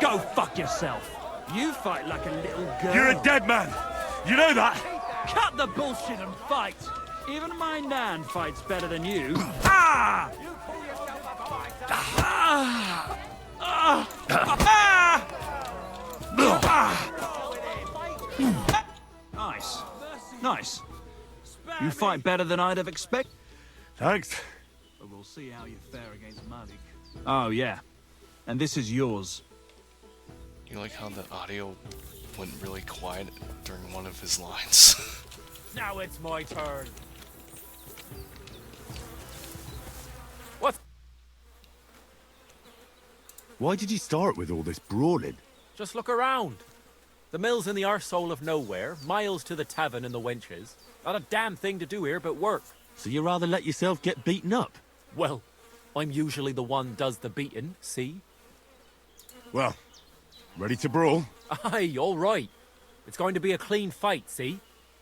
Speaker 5: Go fuck yourself. You fight like a little girl.
Speaker 13: You're a dead man! You know that?
Speaker 5: Cut the bullshit and fight. Even my nan fights better than you. Ah! Nice. Nice. You fight better than I'd have expected.
Speaker 13: Thanks.
Speaker 5: But we'll see how you fare against Malik. Oh, yeah. And this is yours.
Speaker 2: You like how the audio went really quiet during one of his lines?
Speaker 17: Now it's my turn.
Speaker 13: Why did you start with all this brawling?
Speaker 17: Just look around. The mill's in the arsehole of nowhere, miles to the tavern and the wenches. Not a damn thing to do here but work.
Speaker 13: So you rather let yourself get beaten up?
Speaker 17: Well, I'm usually the one does the beating, see?
Speaker 13: Well, ready to brawl?
Speaker 17: Aye, all right. It's going to be a clean fight, see?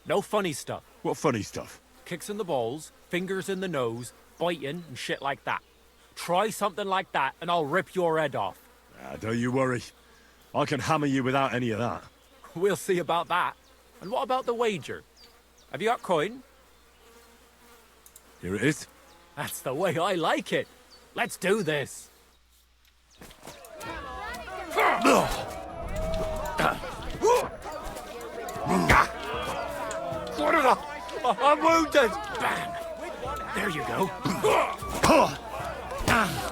Speaker 17: No funny stuff.
Speaker 13: What funny stuff?
Speaker 17: Kicks in the balls, fingers in the nose, biting and shit like that. Try something like that and I'll rip your head off.
Speaker 13: Don't you worry. I can hammer you without any of that.
Speaker 17: We'll see about that. And what about the wager? Have you got coin?
Speaker 13: Here it is.
Speaker 17: That's the way I like it. Let's do this. I'm wounded. Bam. There you go.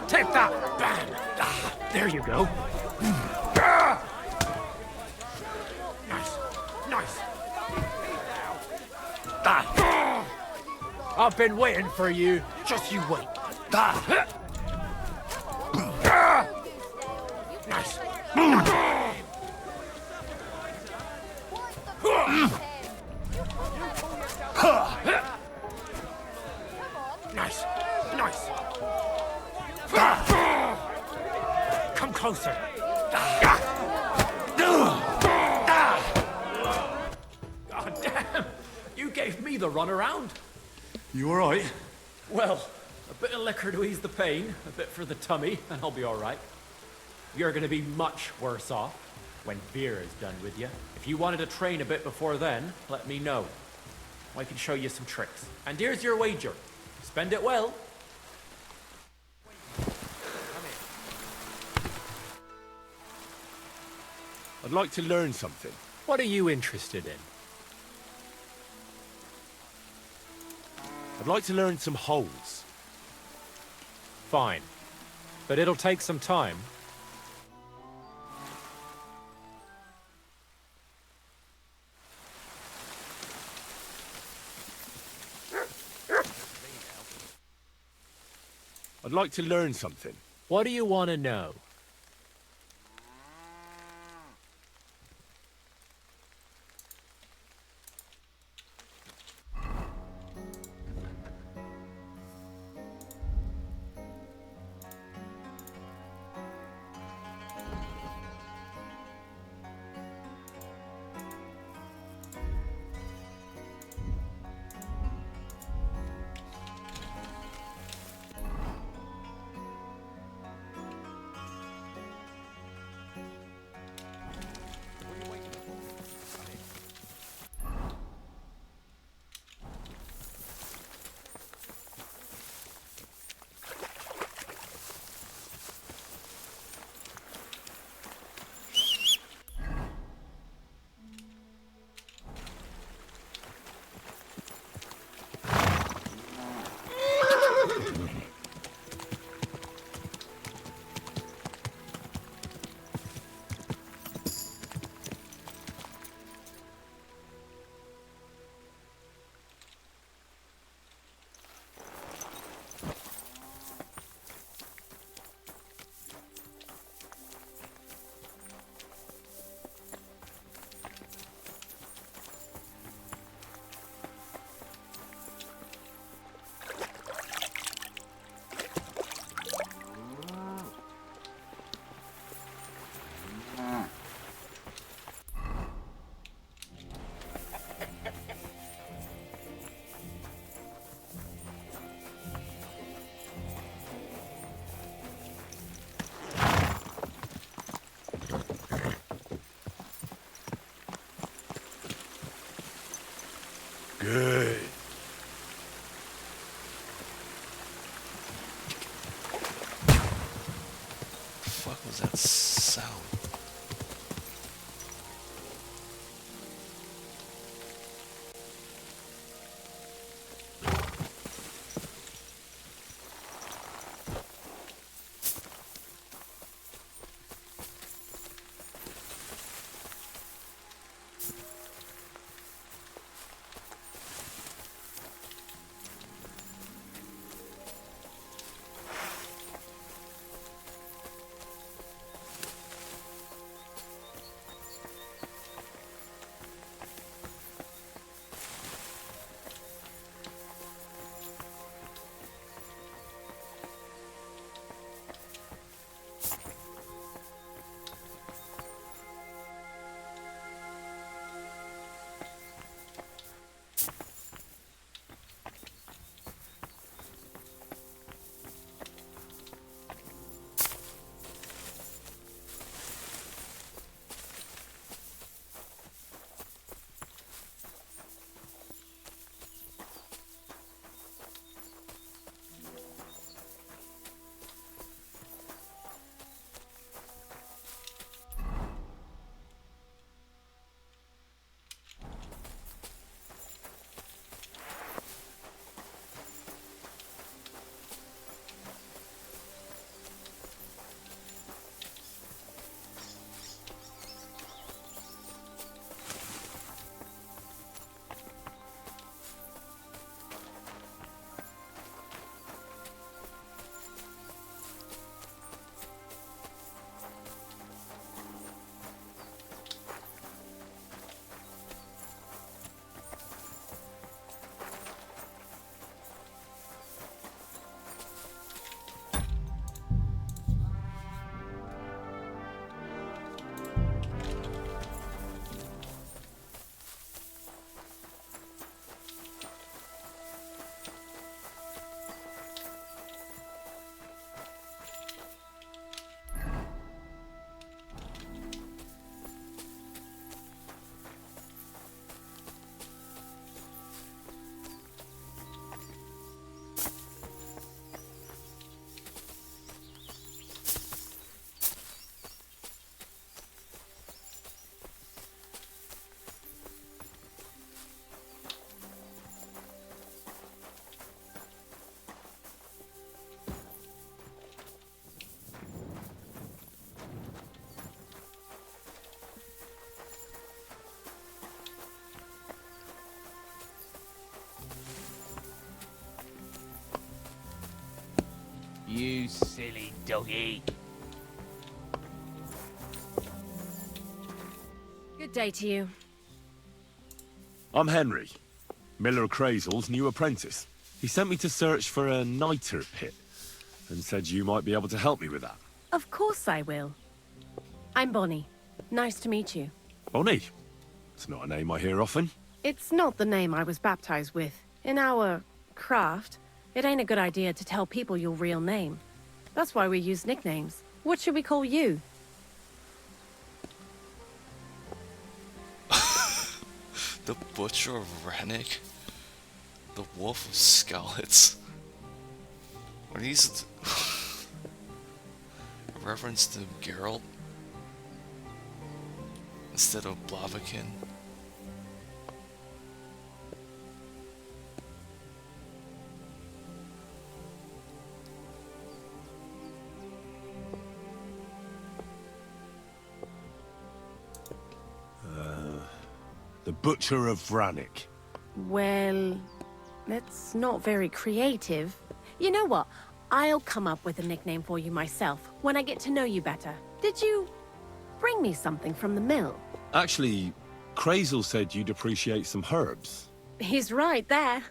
Speaker 17: Take that. Bam. There you go. Nice. Nice. I've been waiting for you. Just you wait. Nice. Nice. Nice. Come closer. God damn! You gave me the runaround.
Speaker 13: You all right?
Speaker 17: Well, A bit of liquor to ease the pain, a bit for the tummy, and I'll be alright. You're gonna be much worse off when beer is done with you. If you wanted to train a bit before then, let me know. I can show you some tricks. And here's your wager. Spend it well.
Speaker 13: I'd like to learn something.
Speaker 16: What are you interested in?
Speaker 13: I'd like to learn some holes.
Speaker 16: Fine. But it'll take some time.
Speaker 13: I'd like to learn something.
Speaker 16: What do you want to know?
Speaker 13: Good.
Speaker 2: The fuck was that sound?
Speaker 11: You silly doggy.
Speaker 8: Good day to you.
Speaker 4: I'm Henry, Miller Crazel's new apprentice. He sent me to search for a niter pit, and said you might be able to help me with that.
Speaker 8: Of course I will. I'm Bonnie. Nice to meet you.
Speaker 4: Bonnie? It's not a name I hear often.
Speaker 8: It's not the name I was baptized with. In our craft, it ain't a good idea to tell people your real name. That's why we use nicknames. What should we call you?
Speaker 2: The Butcher of Rannick? The Wolf of Skalitz? Are these a reference to Geralt instead of Blaviken?
Speaker 4: The Butcher of Rannick.
Speaker 8: Well, that's not very creative. You know what? I'll come up with a nickname for you myself when I get to know you better. Did you bring me something from the mill?
Speaker 4: Actually, Crazel said you'd appreciate some herbs.
Speaker 8: He's right there.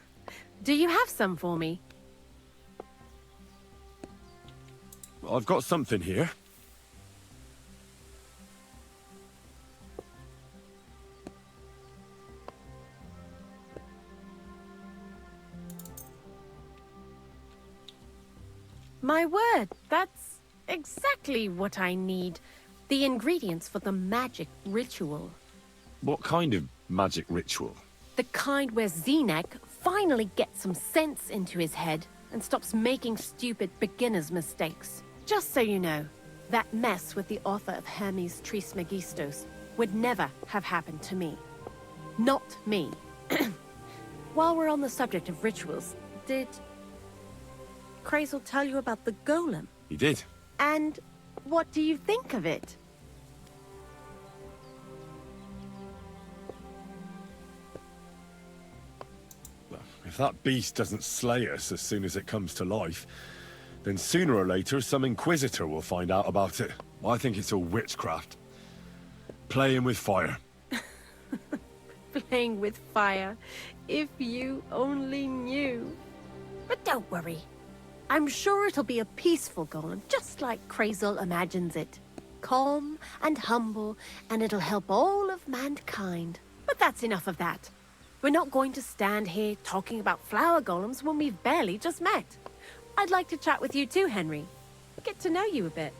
Speaker 8: Do you have some for me?
Speaker 4: I've got something here.
Speaker 8: My word, that's exactly what I need. The ingredients for the magic ritual.
Speaker 4: What kind of magic ritual?
Speaker 8: The kind where Zenek finally gets some sense into his head and stops making stupid beginner's mistakes. Just so you know, that mess with the author of Hermes Trismegistos would never have happened to me. Not me. While we're on the subject of rituals, did Crazel tell you about the golem?
Speaker 4: He did.
Speaker 8: And what do you think of it?
Speaker 4: Well, if that beast doesn't slay us as soon as it comes to life, then sooner or later some inquisitor will find out about it. I think it's all witchcraft. Playing with fire.
Speaker 8: Playing with fire. If you only knew. But don't worry. I'm sure it'll be a peaceful golem, just like Crazel imagines it. Calm and humble, and it'll help all of mankind. But that's enough of that. We're not going to stand here talking about flower golems when we've barely just met. I'd like to chat with you too, Henry. Get to know you a bit.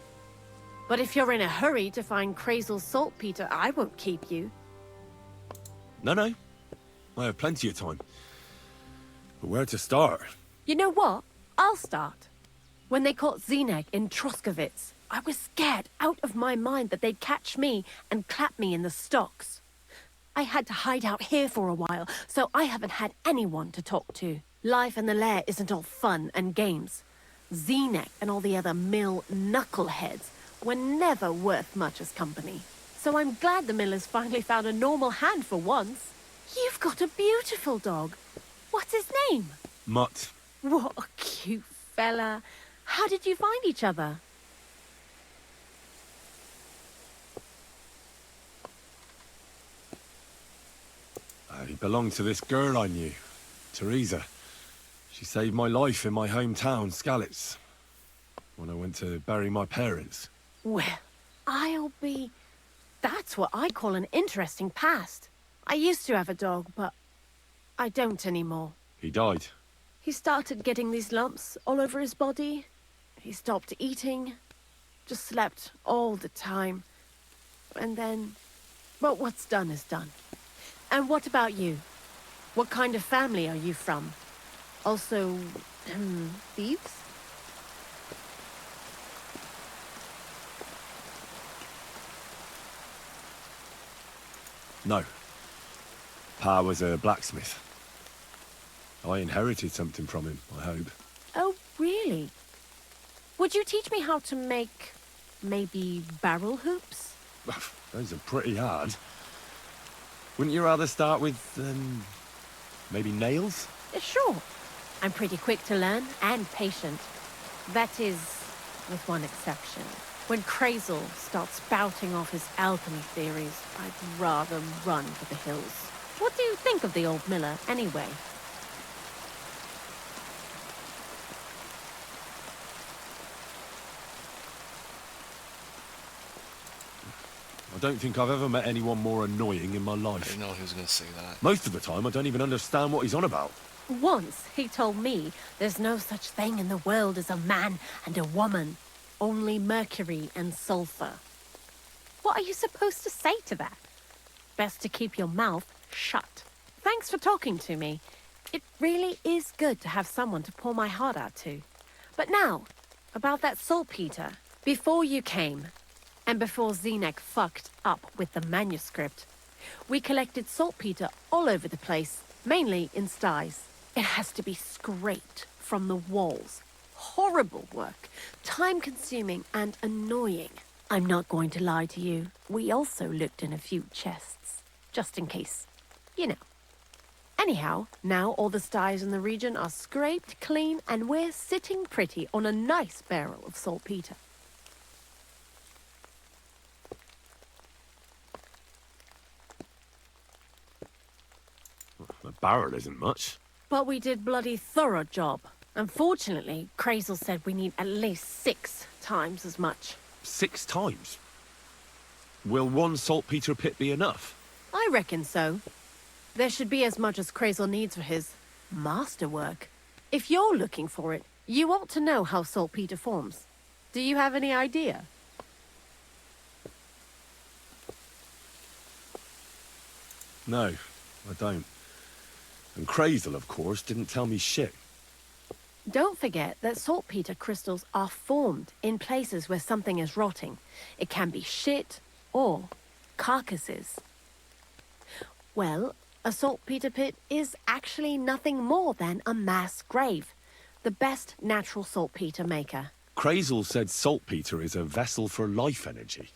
Speaker 8: But if you're in a hurry to find Crazel's saltpeter, I won't keep you.
Speaker 4: No. I have plenty of time. But where to start?
Speaker 8: You know what? I'll start. When they caught Zenek in Troskovitz, I was scared out of my mind that they'd catch me and clap me in the stocks. I had to hide out here for a while, so I haven't had anyone to talk to. Life in the lair isn't all fun and games. Zenek and all the other mill knuckleheads were never worth much as company. So I'm glad the miller's finally found a normal hand for once. You've got a beautiful dog. What's his name?
Speaker 4: Mutt.
Speaker 8: What a cute fella. How did you find each other?
Speaker 4: He belonged to this girl I knew, Teresa. She saved my life in my hometown, Skalitz, when I went to bury my parents.
Speaker 8: Well, I'll be... That's what I call an interesting past. I used to have a dog, but I don't anymore.
Speaker 4: He died.
Speaker 8: He started getting these lumps all over his body. He stopped eating, just slept all the time. And then, well, what's done is done. And what about you? What kind of family are you from? Also, thieves?
Speaker 4: No. Pa was a blacksmith. I inherited something from him, I hope.
Speaker 8: Oh, really? Would you teach me how to make, maybe, barrel hoops?
Speaker 4: Those are pretty hard. Wouldn't you rather start with, maybe nails?
Speaker 8: Sure. I'm pretty quick to learn and patient. That is, with one exception. When Crazel starts spouting off his alchemy theories, I'd rather run for the hills. What do you think of the old miller, anyway?
Speaker 13: I don't think I've ever met anyone more annoying in my life.
Speaker 2: I didn't know he was going to say that.
Speaker 13: Most of the time, I don't even understand what he's on about.
Speaker 8: Once, he told me there's no such thing in the world as a man and a woman. Only mercury and sulfur. What are you supposed to say to that? Best to keep your mouth shut. Thanks for talking to me. It really is good to have someone to pour my heart out to. But now, about that saltpeter. Before you came, and before Zenek fucked up with the manuscript, we collected saltpeter all over the place, mainly in sties. It has to be scraped from the walls. Horrible work, time-consuming and annoying. I'm not going to lie to you. We also looked in a few chests, just in case. You know. Anyhow, now all the sties in the region are scraped clean and we're sitting pretty on a nice barrel of saltpeter.
Speaker 13: A barrel isn't much.
Speaker 8: But we did bloody thorough job. Unfortunately, Crazel said we need at least 6 times as much.
Speaker 13: 6 times? Will one saltpeter pit be enough?
Speaker 8: I reckon so. There should be as much as Crazel needs for his masterwork. If you're looking for it, you ought to know how saltpeter forms. Do you have any idea?
Speaker 13: No, I don't. And Crazel, of course, didn't tell me shit.
Speaker 8: Don't forget that saltpeter crystals are formed in places where something is rotting. It can be shit or carcasses. Well, a saltpeter pit is actually nothing more than a mass grave. The best natural saltpeter maker.
Speaker 13: Crazel said saltpeter is a vessel for life energy.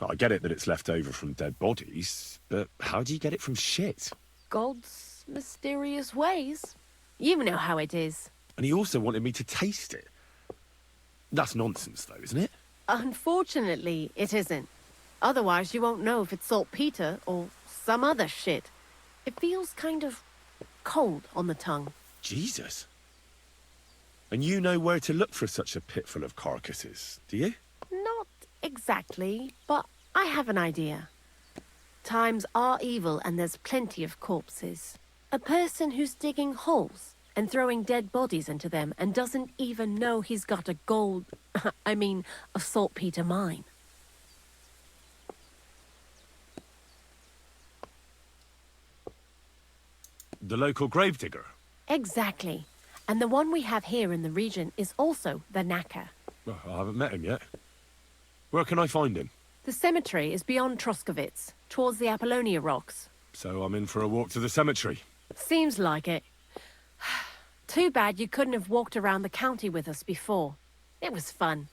Speaker 13: I get it that it's left over from dead bodies, but how do you get it from shit?
Speaker 8: God's mysterious ways. You know how it is.
Speaker 13: And he also wanted me to taste it. That's nonsense, though, isn't it?
Speaker 8: Unfortunately, it isn't. Otherwise, you won't know if it's saltpeter or some other shit. It feels kind of cold on the tongue.
Speaker 13: Jesus. And you know where to look for such a pit full of carcasses, do you?
Speaker 8: Not exactly, but I have an idea. Times are evil and there's plenty of corpses. A person who's digging holes and throwing dead bodies into them and doesn't even know he's got a a saltpeter mine.
Speaker 13: The local gravedigger?
Speaker 8: Exactly. And the one we have here in the region is also the knacker.
Speaker 13: Well, I haven't met him yet. Where can I find him?
Speaker 8: The cemetery is beyond Troskovitz, towards the Apollonia rocks.
Speaker 13: So I'm in for a walk to the cemetery.
Speaker 8: Seems like it. Too bad you couldn't have walked around the county with us before. It was fun.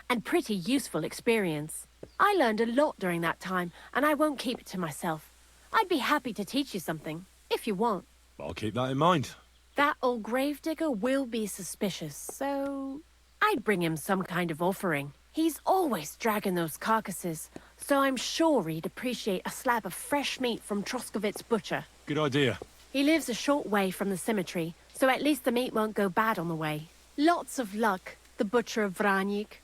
Speaker 8: And pretty useful experience. I learned a lot during that time, and I won't keep it to myself. I'd be happy to teach you something, if you want.
Speaker 13: I'll keep that in mind.
Speaker 8: That old gravedigger will be suspicious, so I'd bring him some kind of offering. He's always dragging those carcasses, so I'm sure he'd appreciate a slab of fresh meat from Troskovitz butcher.
Speaker 13: Good idea.
Speaker 8: He lives a short way from the cemetery, so at least the meat won't go bad on the way. Lots of luck, the butcher of Vranyik.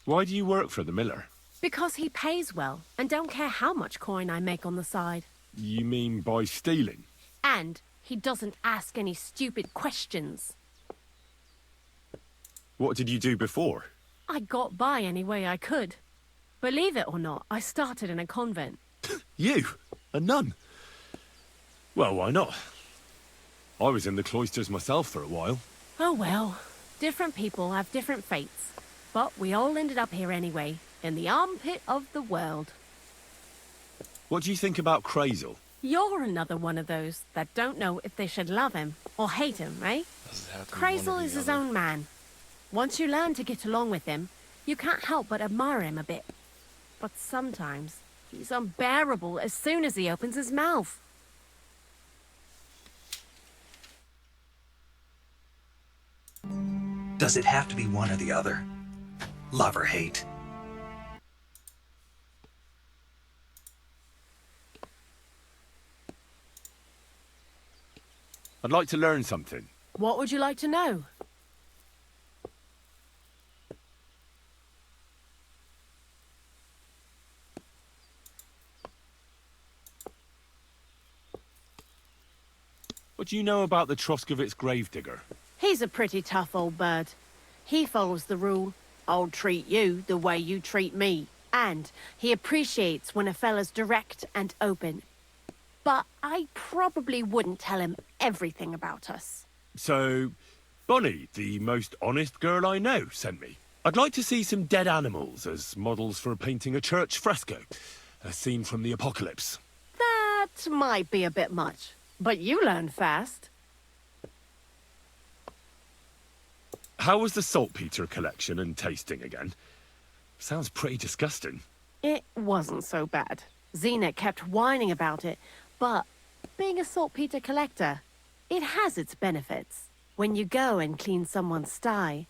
Speaker 13: Why do you work for the miller?
Speaker 8: Because he pays well, and don't care how much coin I make on the side.
Speaker 13: You mean by stealing?
Speaker 8: And he doesn't ask any stupid questions.
Speaker 13: What did you do before?
Speaker 8: I got by any way I could. Believe it or not, I started in a convent.
Speaker 13: You? A nun? Well, why not? I was in the cloisters myself for a while.
Speaker 8: Oh well, different people have different fates. But we all ended up here anyway, in the armpit of the world.
Speaker 13: What do you think about Crazel?
Speaker 8: You're another one of those that don't know if they should love him or hate him, right? Crazel is his own man. Once you learn to get along with him, you can't help but admire him a bit. But sometimes, he's unbearable as soon as he opens his mouth.
Speaker 20: Does it have to be one or the other? Love or hate?
Speaker 13: I'd like to learn something.
Speaker 8: What would you like to know?
Speaker 13: What do you know about the Troskovitz gravedigger?
Speaker 8: He's a pretty tough old bird. He follows the rule, I'll treat you the way you treat me. And he appreciates when a fella's direct and open. But I probably wouldn't tell him everything about us.
Speaker 13: So, Bonnie, the most honest girl I know, sent me. I'd like to see some dead animals as models for painting a church fresco. A scene from the apocalypse.
Speaker 8: That might be a bit much, but you learn fast.
Speaker 13: How was the saltpeter collection and tasting again? Sounds pretty disgusting.
Speaker 8: It wasn't so bad. Xena kept whining about it, but being a saltpeter collector, it has its benefits. When you go and clean someone's sty,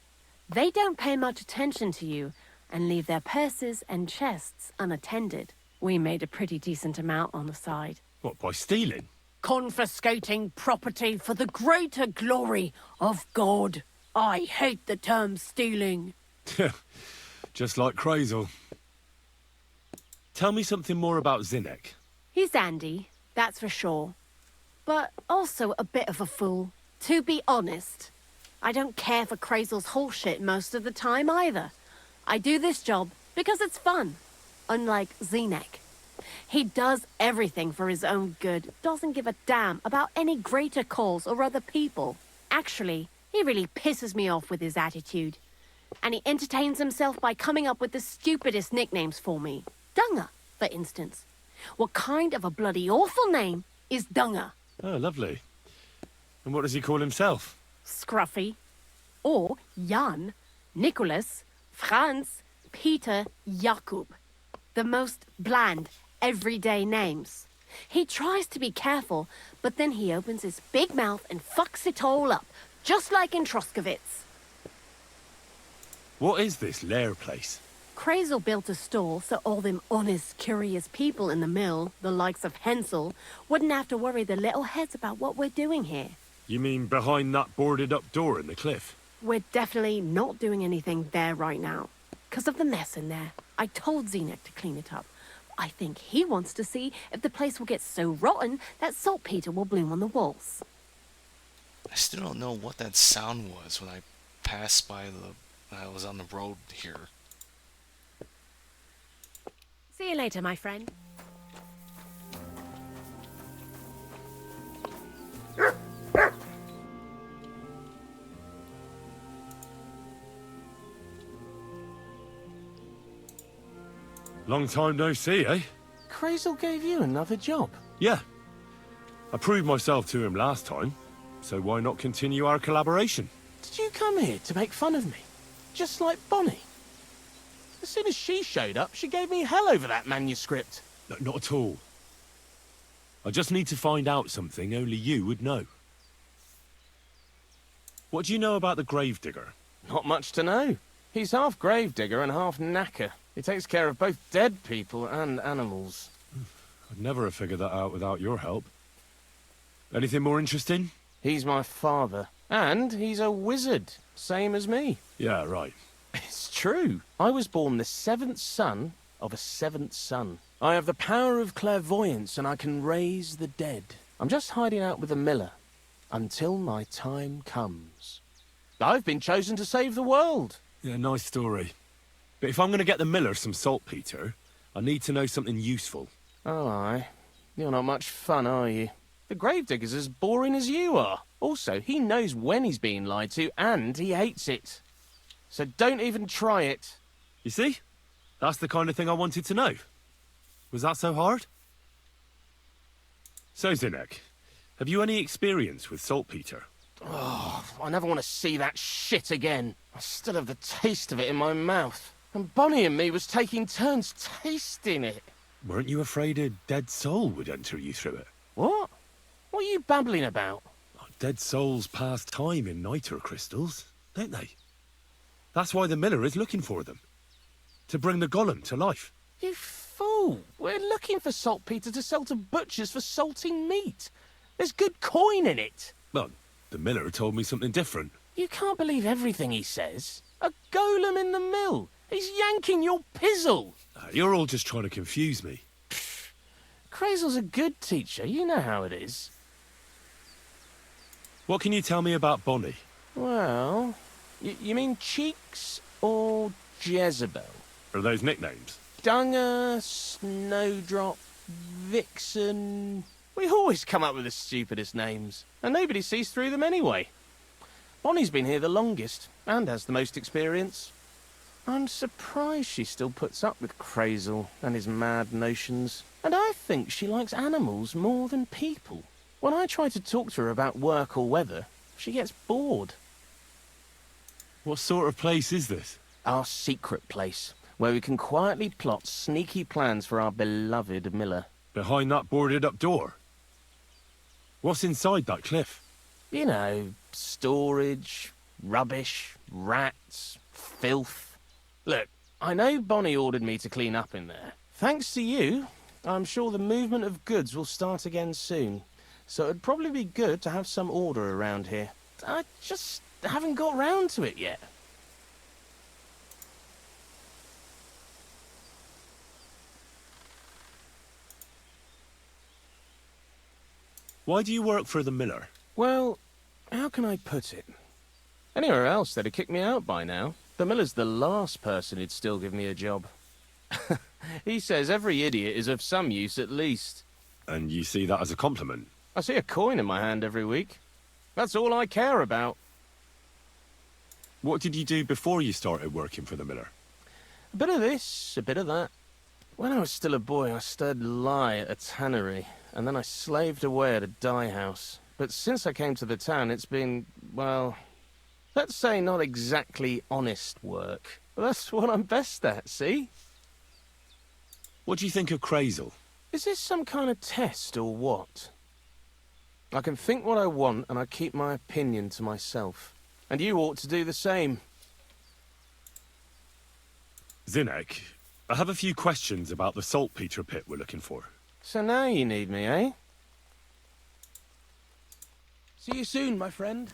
Speaker 8: they don't pay much attention to you and leave their purses and chests unattended. We made a pretty decent amount on the side.
Speaker 13: What, by stealing?
Speaker 8: Confiscating property for the greater glory of God. I hate the term stealing.
Speaker 13: Just like Crazel. Tell me something more about Zinnek.
Speaker 8: He's Andy, that's for sure. But also a bit of a fool. To be honest, I don't care for Crazel's bullshit most of the time either. I do this job because it's fun. Unlike Zinnek. He does everything for his own good, doesn't give a damn about any greater cause or other people. Actually, he really pisses me off with his attitude. And he entertains himself by coming up with the stupidest nicknames for me. Dunga, for instance. What kind of a bloody awful name is Dunga?
Speaker 13: Oh, lovely. And what does he call himself?
Speaker 8: Scruffy. Or Jan, Nicholas, Franz, Peter, Jakub. The most bland, everyday names. He tries to be careful, but then he opens his big mouth and fucks it all up, just like in Troskovitz.
Speaker 13: What is this lair place?
Speaker 8: Crazel built a store so all them honest, curious people in the mill, the likes of Hensel, wouldn't have to worry their little heads about what we're doing here.
Speaker 13: You mean behind that boarded-up door in the cliff?
Speaker 8: We're definitely not doing anything there right now. Because of the mess in there. I told Zinnek to clean it up. I think he wants to see if the place will get so rotten that saltpeter will bloom on the walls.
Speaker 2: I still don't know what that sound was when I passed by I was on the road here.
Speaker 8: See you later, my friend.
Speaker 13: Long time no see, eh?
Speaker 11: Crazel gave you another job?
Speaker 13: Yeah. I proved myself to him last time, so why not continue our collaboration?
Speaker 11: Did you come here to make fun of me? Just like Bonnie? As soon as she showed up, she gave me hell over that manuscript.
Speaker 13: No, not at all. I just need to find out something only you would know. What do you know about the gravedigger?
Speaker 11: Not much to know. He's half gravedigger and half knacker. He takes care of both dead people and animals.
Speaker 13: I'd never have figured that out without your help. Anything more interesting?
Speaker 11: He's my father. And he's a wizard, same as me.
Speaker 13: Yeah, right.
Speaker 11: It's true. I was born the 7th son of a 7th son. I have the power of clairvoyance and I can raise the dead. I'm just hiding out with the miller until my time comes. I've been chosen to save the world.
Speaker 13: Yeah, nice story. But if I'm going to get the miller some saltpeter, I need to know something useful.
Speaker 11: Oh, aye. You're not much fun, are you? The gravedigger's as boring as you are. Also, he knows when he's being lied to, and he hates it. So don't even try it.
Speaker 13: You see? That's the kind of thing I wanted to know. Was that so hard? So, Zinnek, have you any experience with saltpeter?
Speaker 11: Oh, I never want to see that shit again. I still have the taste of it in my mouth. And Bonnie and me was taking turns tasting it.
Speaker 13: Weren't you afraid a dead soul would enter you through it?
Speaker 11: What? What are you babbling about?
Speaker 13: Dead souls pass time in niter crystals, don't they? That's why the miller is looking for them. To bring the golem to life.
Speaker 11: You fool! We're looking for saltpeter to sell to butchers for salting meat. There's good coin in it.
Speaker 13: Well, the miller told me something different.
Speaker 11: You can't believe everything he says. A golem in the mill. He's yanking your pizzle.
Speaker 13: You're all just trying to confuse me.
Speaker 11: Crazel's a good teacher. You know how it is.
Speaker 13: What can you tell me about Bonnie?
Speaker 11: Well, you mean Cheeks or Jezebel?
Speaker 13: Are those nicknames?
Speaker 11: Dunger, Snowdrop, Vixen... We always come up with the stupidest names, and nobody sees through them anyway. Bonnie's been here the longest, and has the most experience. I'm surprised she still puts up with Crazel and his mad notions. And I think she likes animals more than people. When I try to talk to her about work or weather, she gets bored.
Speaker 13: What sort of place is this?
Speaker 11: Our secret place, where we can quietly plot sneaky plans for our beloved Miller.
Speaker 13: Behind that boarded-up door? What's inside that cliff?
Speaker 11: You know, storage, rubbish, rats, filth. Look, I know Bonnie ordered me to clean up in there. Thanks to you, I'm sure the movement of goods will start again soon. So it'd probably be good to have some order around here. I just haven't got round to it yet.
Speaker 13: Why do you work for the miller?
Speaker 11: Well, how can I put it? Anywhere else, they'd have kicked me out by now. The miller's the last person who'd still give me a job. He says every idiot is of some use at least.
Speaker 13: And you see that as a compliment?
Speaker 11: I see a coin in my hand every week. That's all I care about.
Speaker 13: What did you do before you started working for the miller?
Speaker 11: A bit of this, a bit of that. When I was still a boy, I stirred lye at a tannery, and then I slaved away at a dye house. But since I came to the town, it's been, well, let's say not exactly honest work. That's what I'm best at, see?
Speaker 13: What do you think of Crazel?
Speaker 11: Is this some kind of test or what? I can think what I want, and I keep my opinion to myself. And you ought to do the same.
Speaker 13: Zinnek, I have a few questions about the saltpeter pit we're looking for.
Speaker 11: So now you need me, eh? See you soon, my friend.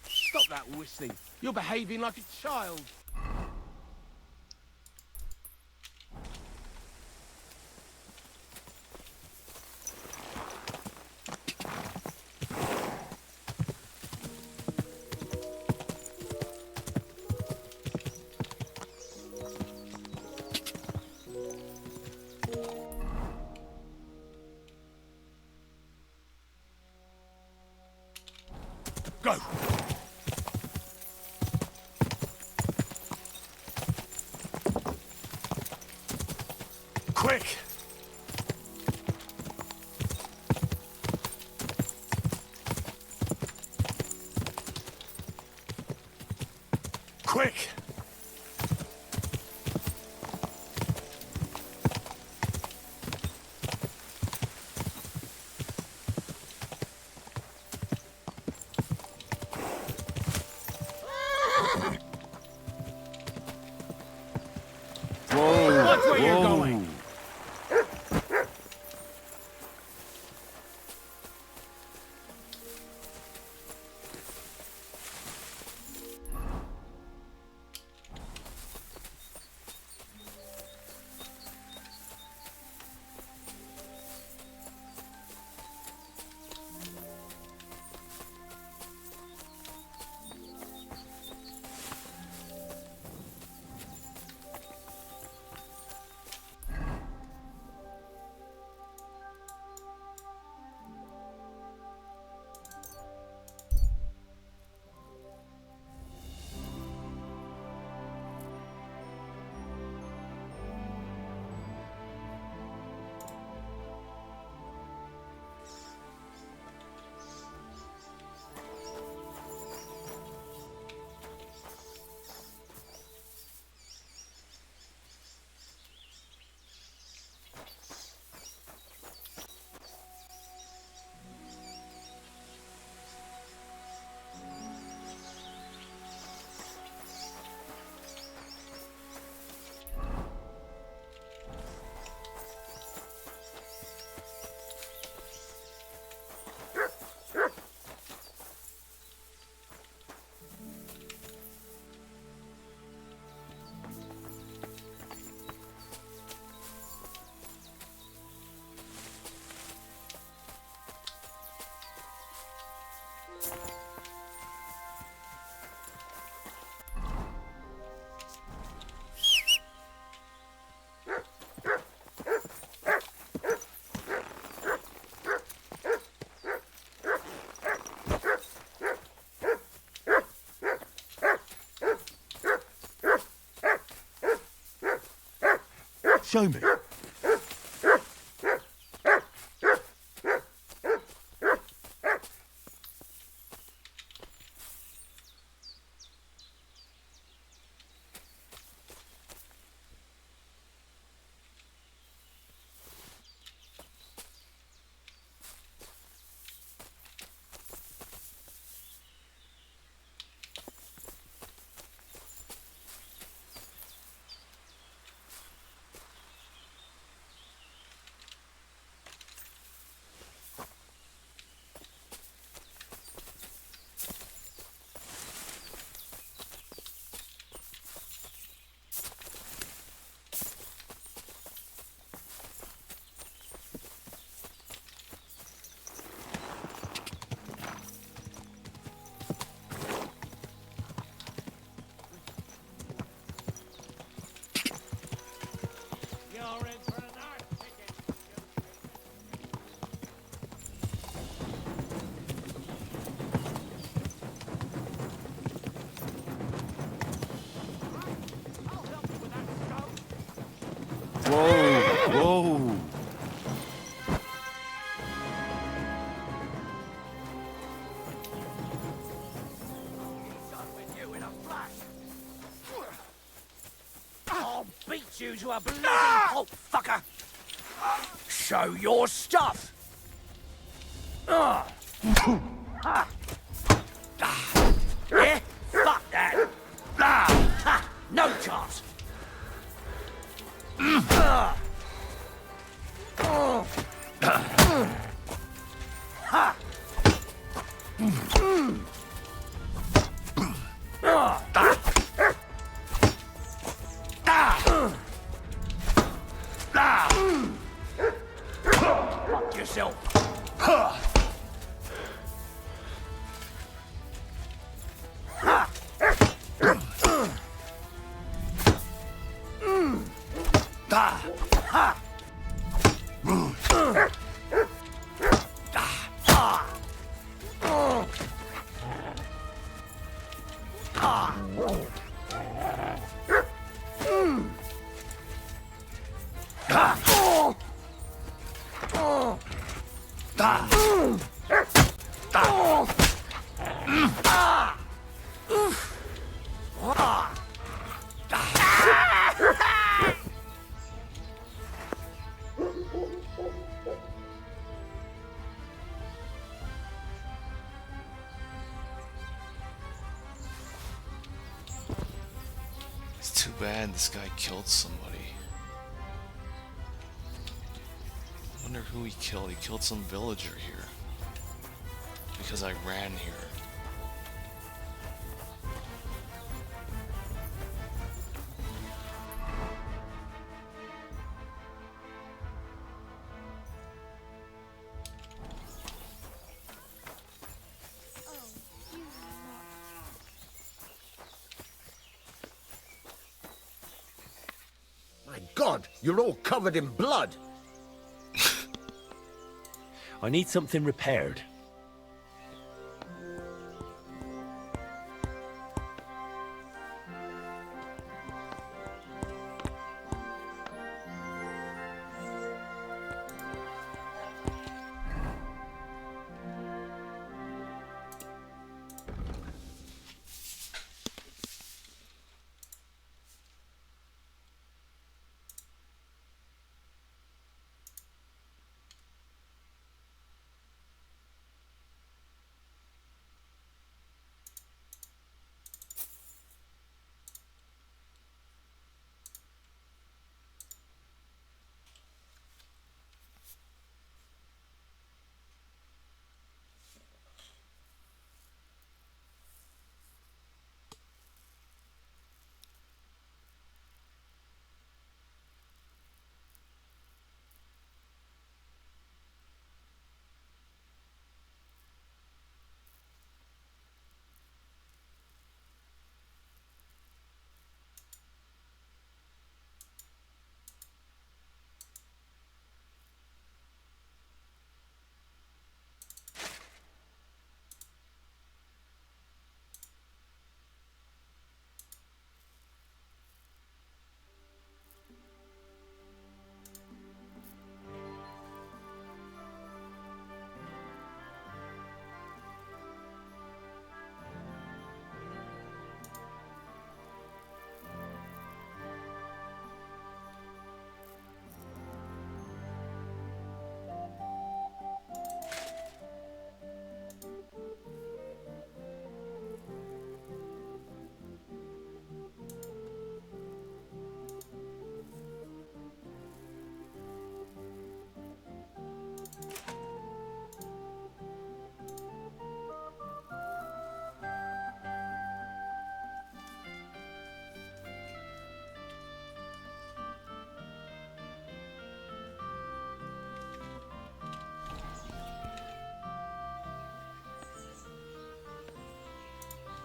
Speaker 11: Stop that whistling. You're behaving like a child.
Speaker 6: Go! Quick! Quick!
Speaker 13: Whoa!
Speaker 6: Watch where you're going!
Speaker 4: Show me. Whoa!
Speaker 19: I'll beat you to a bloody pulp, fucker! Show your stuff! Yeah? Fuck that! Ha! No chance! Ha! Fuck yourself!
Speaker 2: It's too bad this guy killed somebody. I wonder who he killed. He killed some villager here. Because I ran here.
Speaker 6: My God, you're all covered in blood.
Speaker 13: I need something repaired.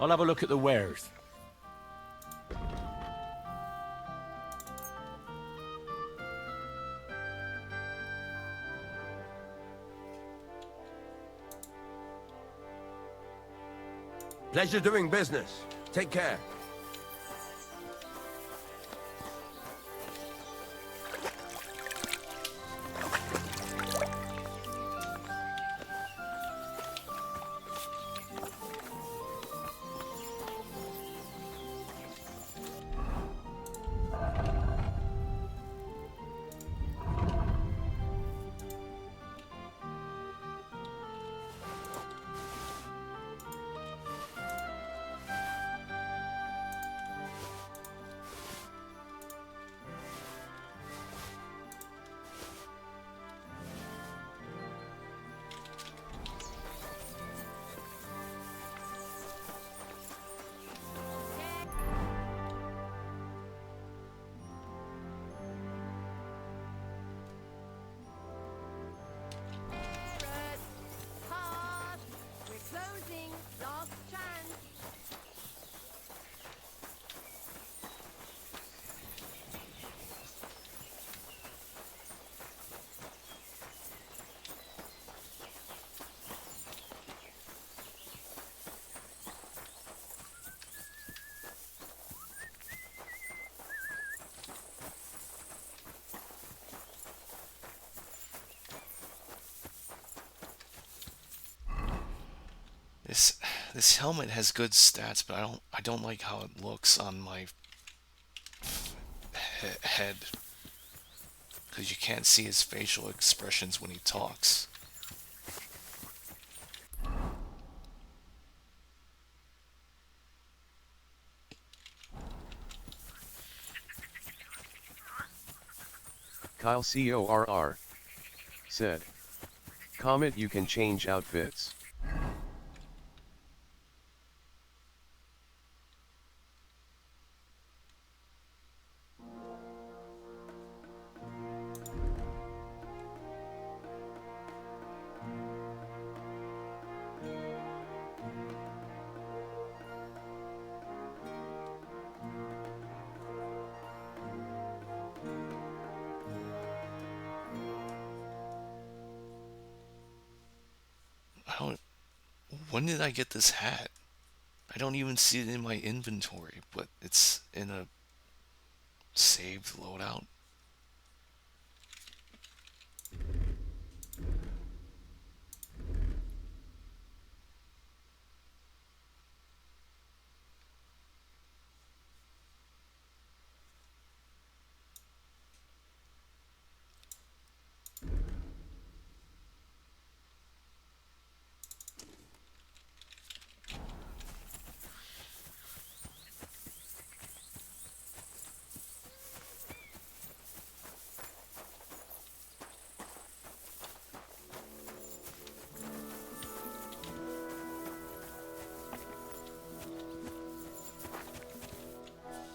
Speaker 14: I'll have a look at the wares.
Speaker 6: Pleasure doing business. Take care.
Speaker 2: This helmet has good stats, but I don't like how it looks on my head, because you can't see his facial expressions when he talks.
Speaker 1: Kyle CORR said, "Comet, you can change outfits."
Speaker 2: When did I get this hat? I don't even see it in my inventory, but it's in a saved loadout.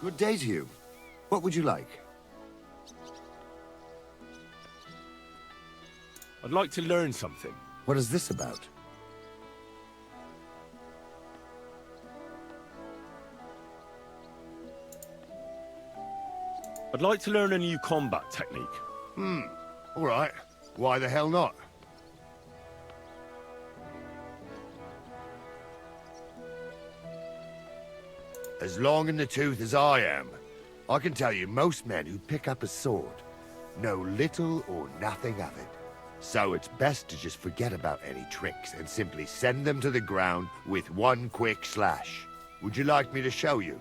Speaker 6: Good day to you. What would you like?
Speaker 13: I'd like to learn something.
Speaker 6: What is this about?
Speaker 13: I'd like to learn a new combat technique.
Speaker 6: All right. Why the hell not? As long in the tooth as I am, I can tell you most men who pick up a sword know little or nothing of it. So it's best to just forget about any tricks and simply send them to the ground with one quick slash. Would you like me to show you?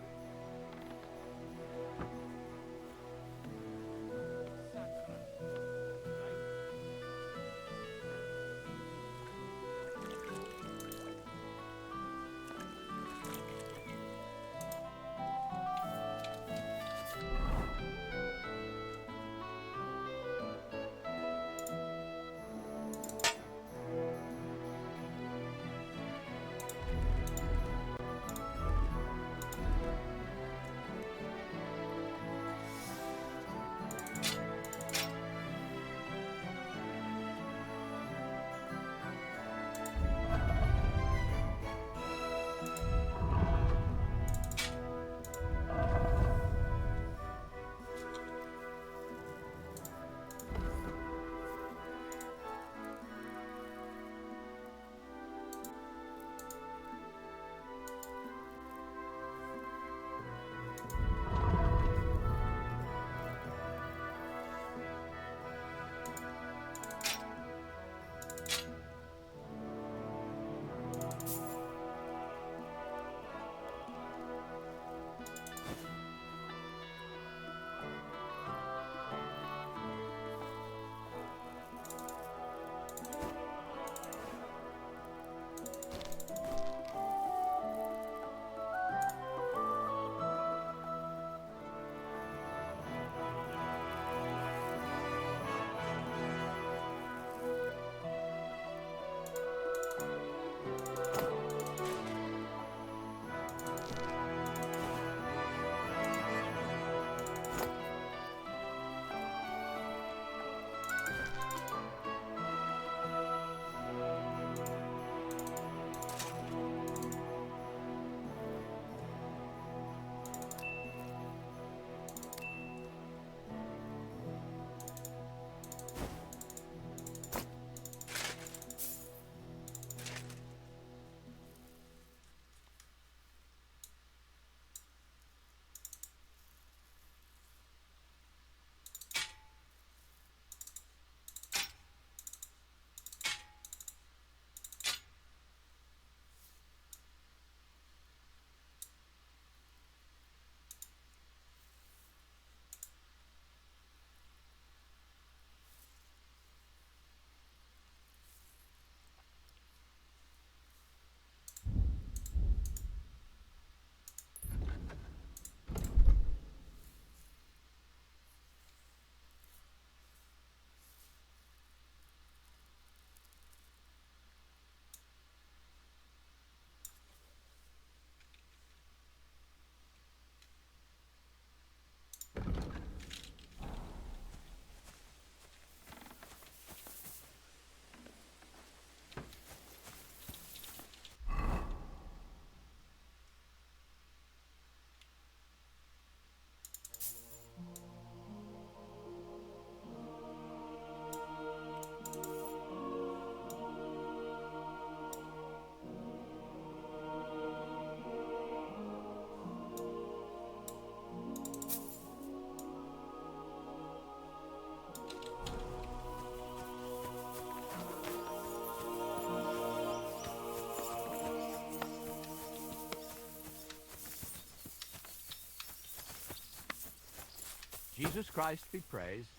Speaker 19: Jesus Christ be praised.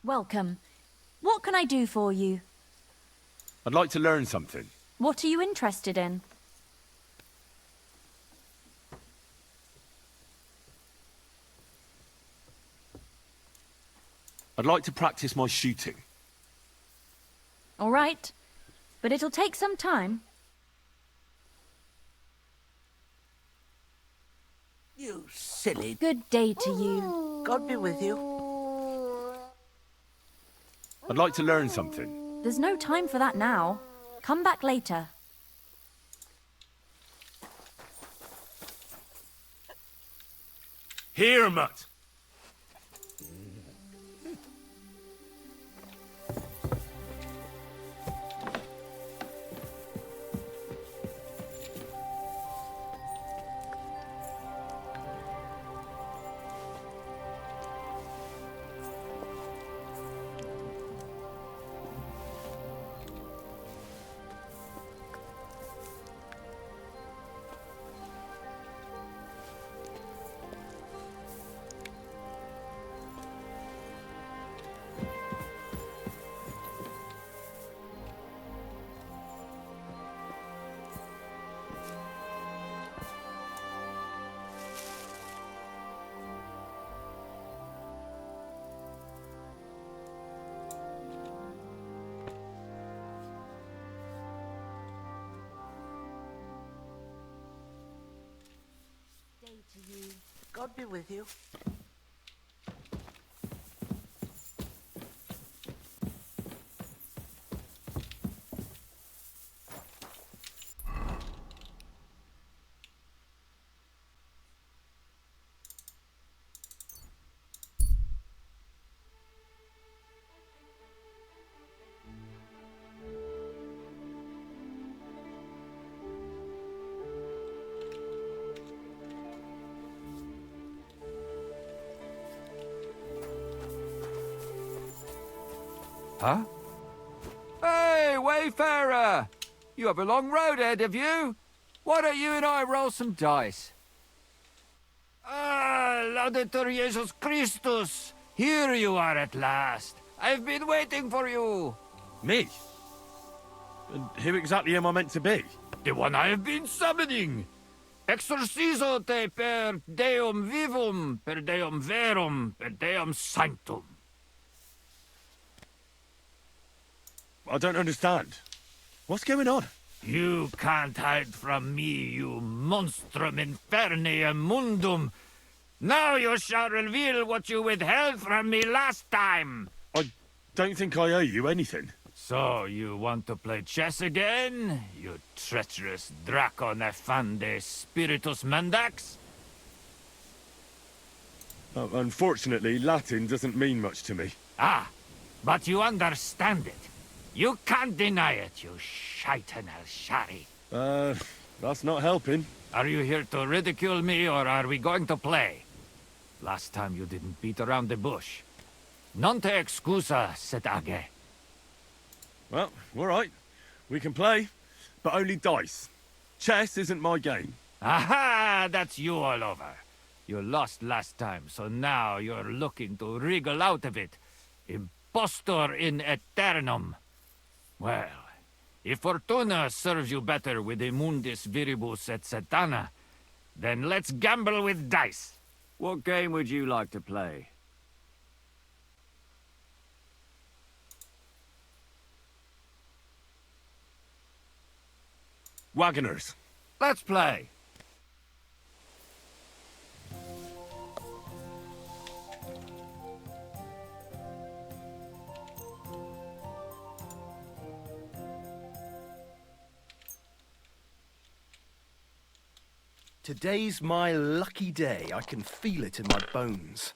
Speaker 7: Welcome. What can I do for you?
Speaker 13: I'd like to learn something.
Speaker 7: What are you interested in?
Speaker 13: I'd like to practice my shooting.
Speaker 7: All right, but it'll take some time.
Speaker 19: You silly...
Speaker 7: Good day to you.
Speaker 19: God be with you.
Speaker 13: I'd like to learn something.
Speaker 7: There's no time for that now. Come back later.
Speaker 13: Here, Mutt.
Speaker 19: God be with you.
Speaker 21: Huh? Hey, Wayfarer! You have a long road ahead of you. Why don't you and I roll some dice?
Speaker 14: Ah, Laudetur Jesus Christus! Here you are at last. I've been waiting for you.
Speaker 13: Me? And who exactly am I meant to be?
Speaker 14: The one I have been summoning. Exorcizo te per Deum vivum, per Deum verum, per Deum sanctum.
Speaker 13: I don't understand. What's going on?
Speaker 14: You can't hide from me, you monstrum infernium mundum. Now you shall reveal what you withheld from me last time.
Speaker 13: I don't think I owe you anything.
Speaker 14: So, you want to play chess again? You treacherous Draco Nefande Spiritus Mendax?
Speaker 13: Unfortunately, Latin doesn't mean much to me.
Speaker 14: Ah, but you understand it. You can't deny it, you shaitan el-Shari.
Speaker 13: That's not helping.
Speaker 14: Are you here to ridicule me, or are we going to play? Last time you didn't beat around the bush. Non te excusa, Setage.
Speaker 13: Well, all right. We can play, but only dice. Chess isn't my game.
Speaker 14: Aha! That's you all over.
Speaker 21: You lost last time, so now you're looking to wriggle out of it. Impostor in aeternum. Well, if Fortuna serves you better with a mundus viribus et satana, then let's gamble with dice.
Speaker 3: What game would you like to play?
Speaker 13: Wagoners.
Speaker 21: Let's play.
Speaker 22: Today's my lucky day. I can feel it in my bones.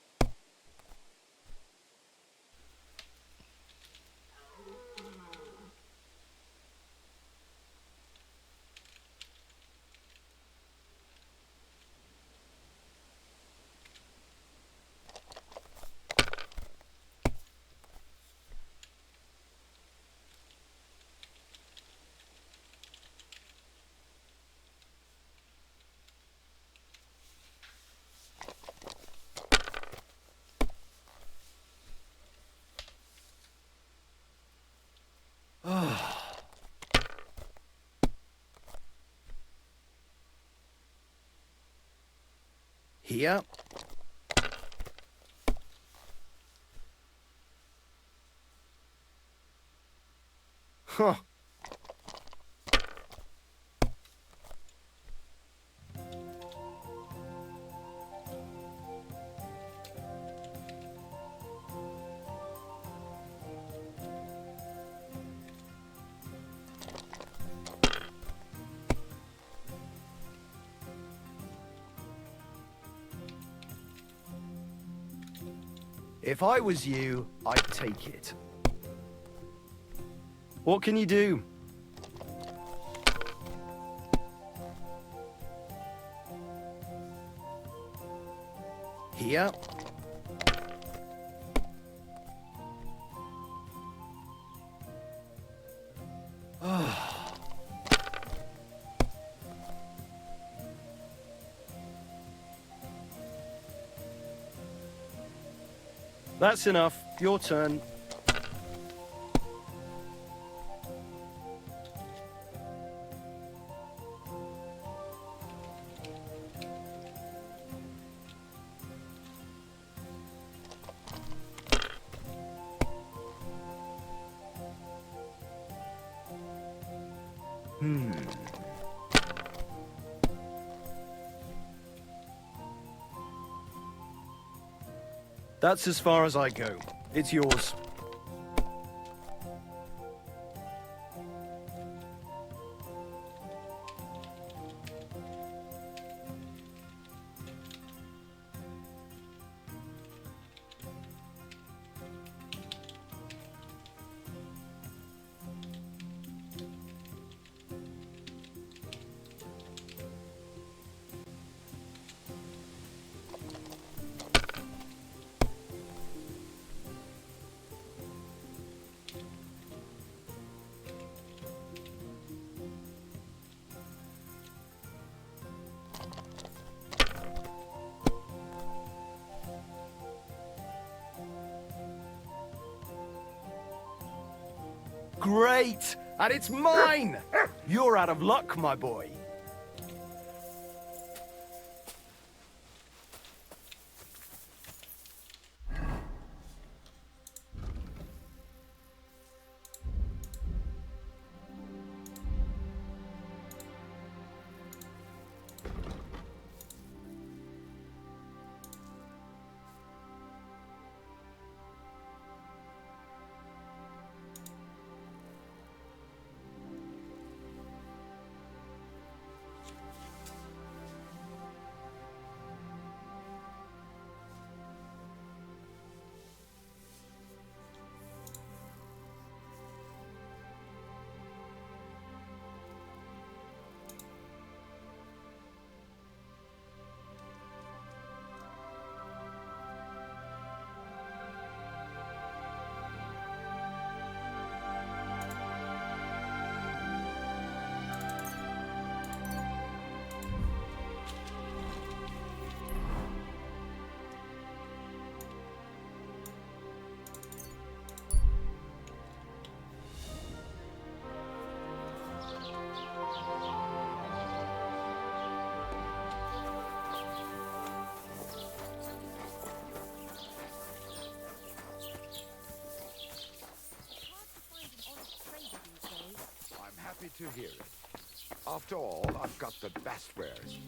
Speaker 22: Here. Huh. If I was you, I'd take it. What can you do? Here. That's enough. Your turn. That's as far as I go. It's yours. Great! And it's mine! You're out of luck, my boy.
Speaker 6: to hear it. After all, I've got the best wares.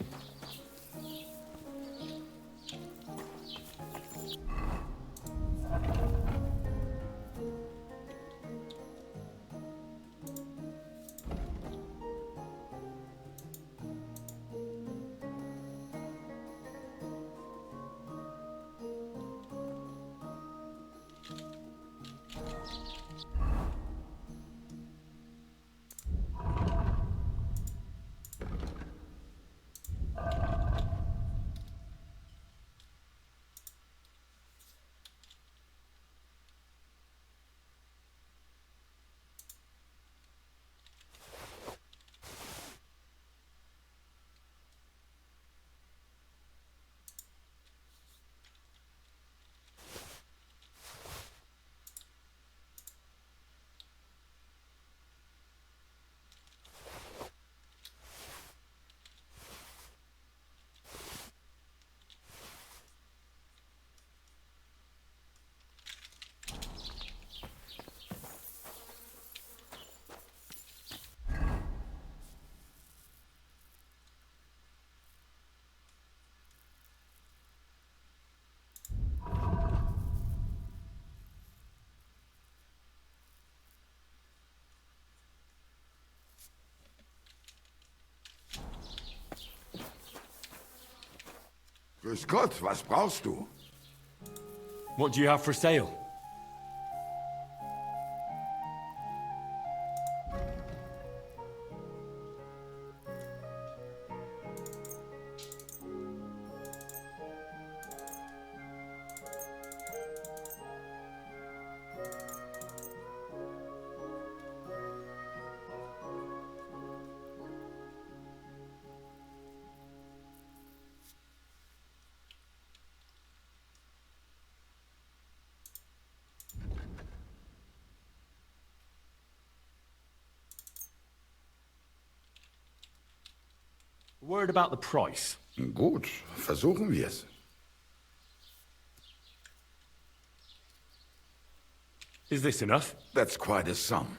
Speaker 9: Grüß Gott, was brauchst du?
Speaker 16: What do you have for sale? Word about the price.
Speaker 9: Gut, versuchen wir's.
Speaker 16: Is this enough?
Speaker 9: That's quite a sum.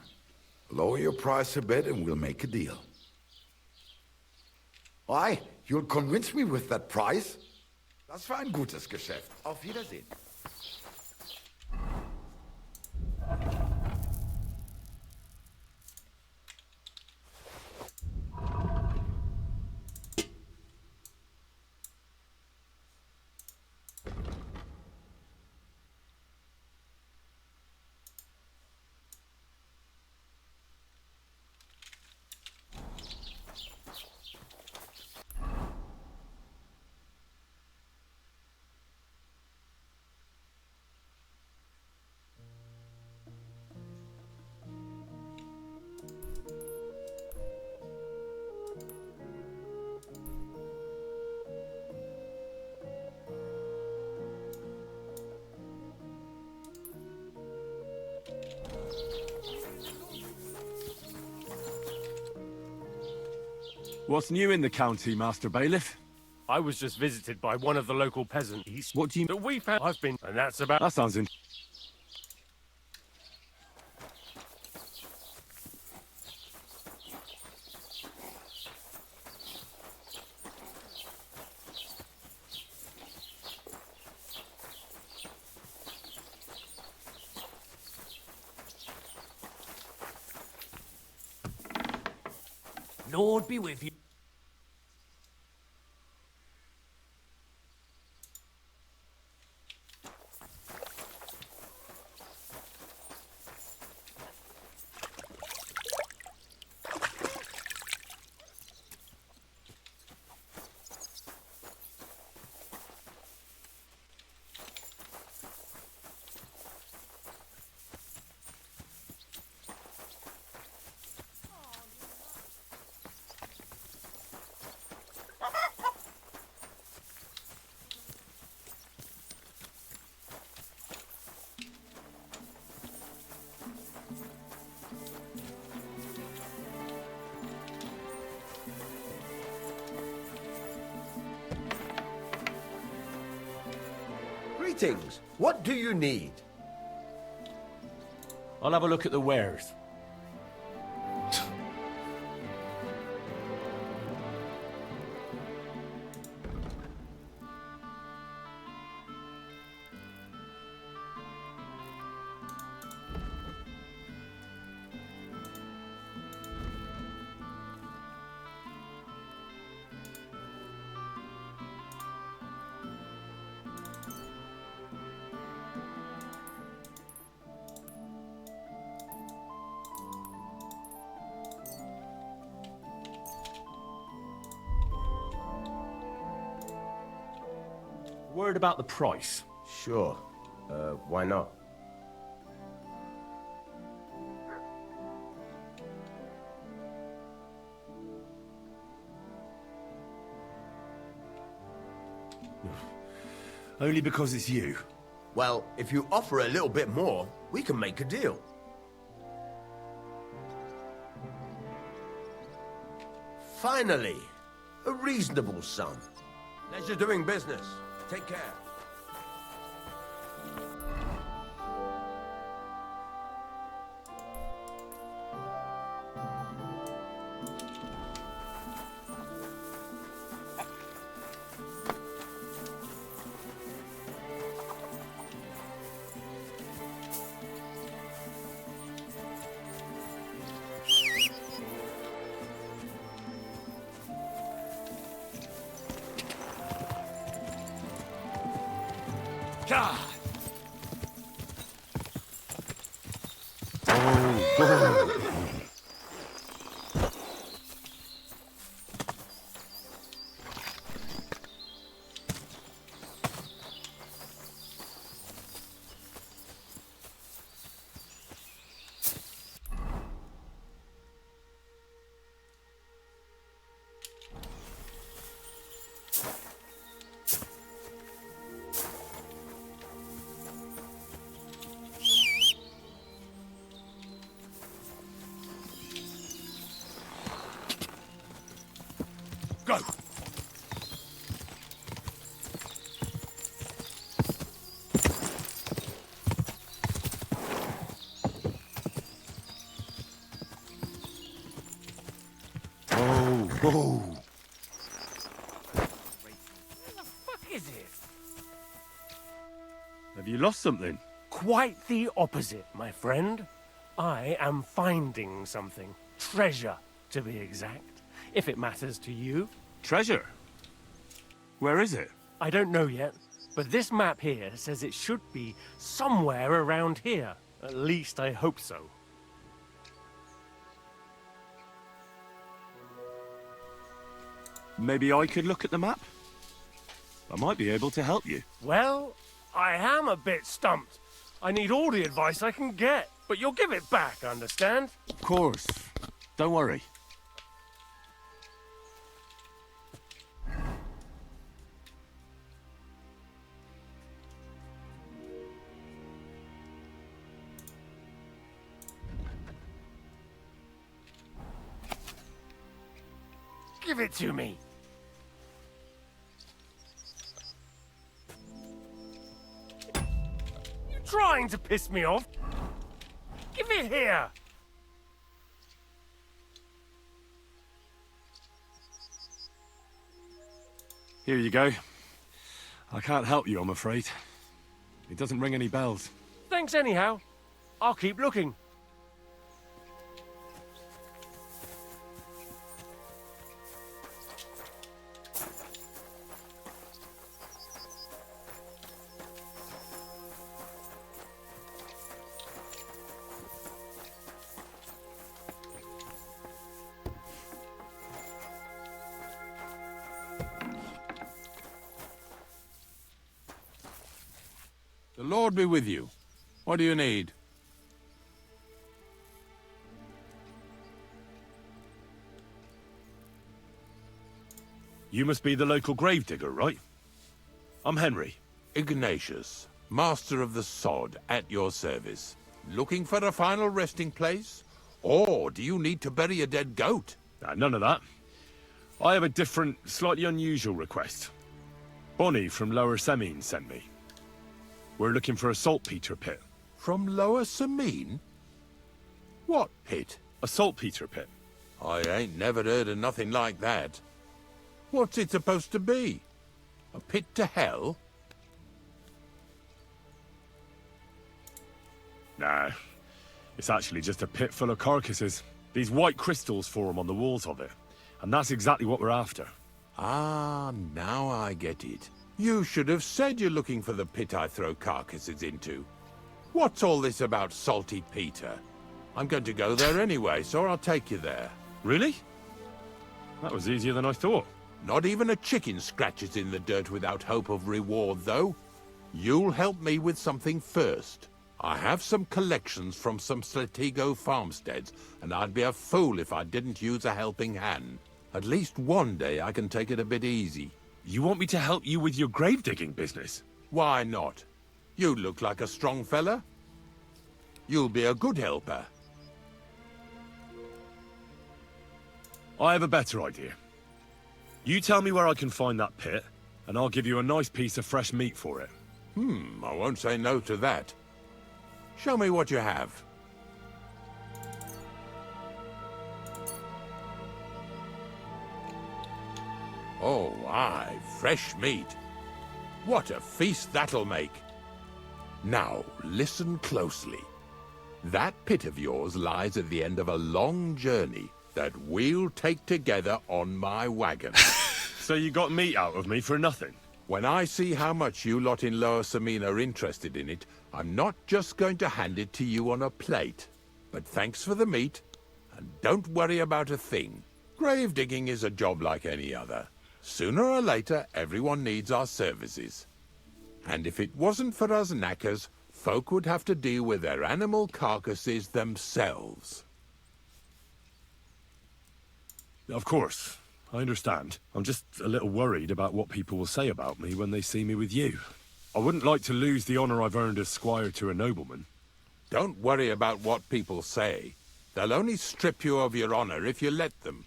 Speaker 9: Lower your price a bit and we'll make a deal. Why? You'll convince me with that price? Das war ein gutes Geschäft. Auf Wiedersehen.
Speaker 4: What's new in the county, Master Bailiff?
Speaker 14: I was just visited by one of the local peasants.
Speaker 4: What do you...
Speaker 14: That we found. I've been... And that's about...
Speaker 4: That sounds in...
Speaker 21: Lord be with you.
Speaker 6: Greetings. What do you need?
Speaker 16: I'll have a look at the wares.
Speaker 22: Worried about the price?
Speaker 12: Sure. Why not?
Speaker 4: Only because it's you.
Speaker 12: Well, if you offer a little bit more, we can make a deal. Finally, a reasonable sum. Pleasure doing business. Take care.
Speaker 22: God!
Speaker 6: Go!
Speaker 4: Oh.
Speaker 14: Is it?
Speaker 4: Have you lost something?
Speaker 14: Quite the opposite, my friend. I am finding something. Treasure, to be exact, if it matters to you.
Speaker 4: Treasure? Where is it?
Speaker 14: I don't know yet, but this map here says it should be somewhere around here. At least I hope so.
Speaker 4: Maybe I could look at the map? I might be able to help you.
Speaker 14: Well, I am a bit stumped. I need all the advice I can get, but you'll give it back, understand?
Speaker 4: Of course. Don't worry.
Speaker 14: Give it to me. You trying to piss me off? Give it here.
Speaker 4: Here you go. I can't help you, I'm afraid. It doesn't ring any bells.
Speaker 14: Thanks anyhow. I'll keep looking.
Speaker 18: The Lord be with you. What do you need?
Speaker 4: You must be the local gravedigger, right? I'm Henry.
Speaker 18: Ignatius, Master of the Sod, at your service. Looking for a final resting place? Or do you need to bury a dead goat?
Speaker 4: None of that. I have a different, slightly unusual request. Bonnie from Lower Semine sent me. We're looking for a saltpeter pit.
Speaker 18: From Lower Semine? What pit?
Speaker 4: A saltpeter pit.
Speaker 18: I ain't never heard of nothing like that. What's it supposed to be? A pit to hell?
Speaker 4: Nah. It's actually just a pit full of carcasses. These white crystals form on the walls of it. And that's exactly what we're after.
Speaker 18: Ah, now I get it. You should have said you're looking for the pit I throw carcasses into. What's all this about Salty Peter? I'm going to go there anyway, so I'll take you there.
Speaker 4: Really? That was easier than I thought.
Speaker 18: Not even a chicken scratches in the dirt without hope of reward, though. You'll help me with something first. I have some collections from some Stratego farmsteads, and I'd be a fool if I didn't use a helping hand. At least one day I can take it a bit easy.
Speaker 4: You want me to help you with your grave-digging business?
Speaker 18: Why not? You look like a strong fella. You'll be a good helper.
Speaker 4: I have a better idea. You tell me where I can find that pit, and I'll give you a nice piece of fresh meat for it.
Speaker 18: I won't say no to that. Show me what you have. Oh, aye, fresh meat. What a feast that'll make. Now, listen closely. That pit of yours lies at the end of a long journey that we'll take together on my wagon.
Speaker 4: So you got meat out of me for nothing?
Speaker 18: When I see how much you lot in Lower Samine are interested in it, I'm not just going to hand it to you on a plate. But thanks for the meat, and don't worry about a thing. Grave digging is a job like any other. Sooner or later, everyone needs our services. And if it wasn't for us knackers, folk would have to deal with their animal carcasses themselves.
Speaker 4: Of course. I understand. I'm just a little worried about what people will say about me when they see me with you. I wouldn't like to lose the honor I've earned as squire to a nobleman.
Speaker 18: Don't worry about what people say. They'll only strip you of your honor if you let them.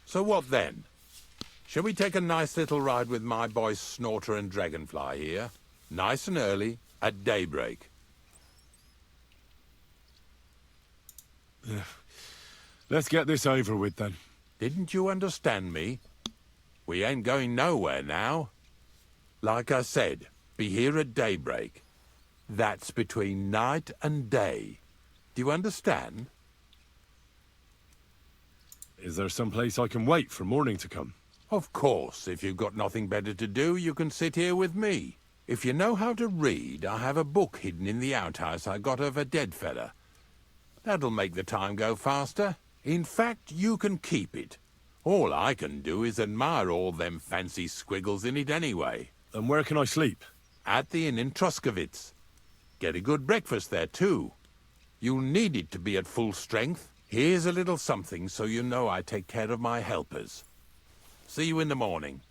Speaker 18: So what then? Shall we take a nice little ride with my boys Snorter and Dragonfly here? Nice and early, at daybreak.
Speaker 4: Let's get this over with then.
Speaker 18: Didn't you understand me? We ain't going nowhere now. Like I said, be here at daybreak. That's between night and day. Do you understand?
Speaker 4: Is there some place I can wait for morning to come?
Speaker 18: Of course, if you've got nothing better to do, you can sit here with me. If you know how to read, I have a book hidden in the outhouse I got of a dead fella. That'll make the time go faster. In fact, you can keep it. All I can do is admire all them fancy squiggles in it anyway.
Speaker 4: And where can I sleep?
Speaker 18: At the inn in Truskowitz. Get a good breakfast there, too. You'll need it to be at full strength. Here's a little something so you know I take care of my helpers. See you in the morning.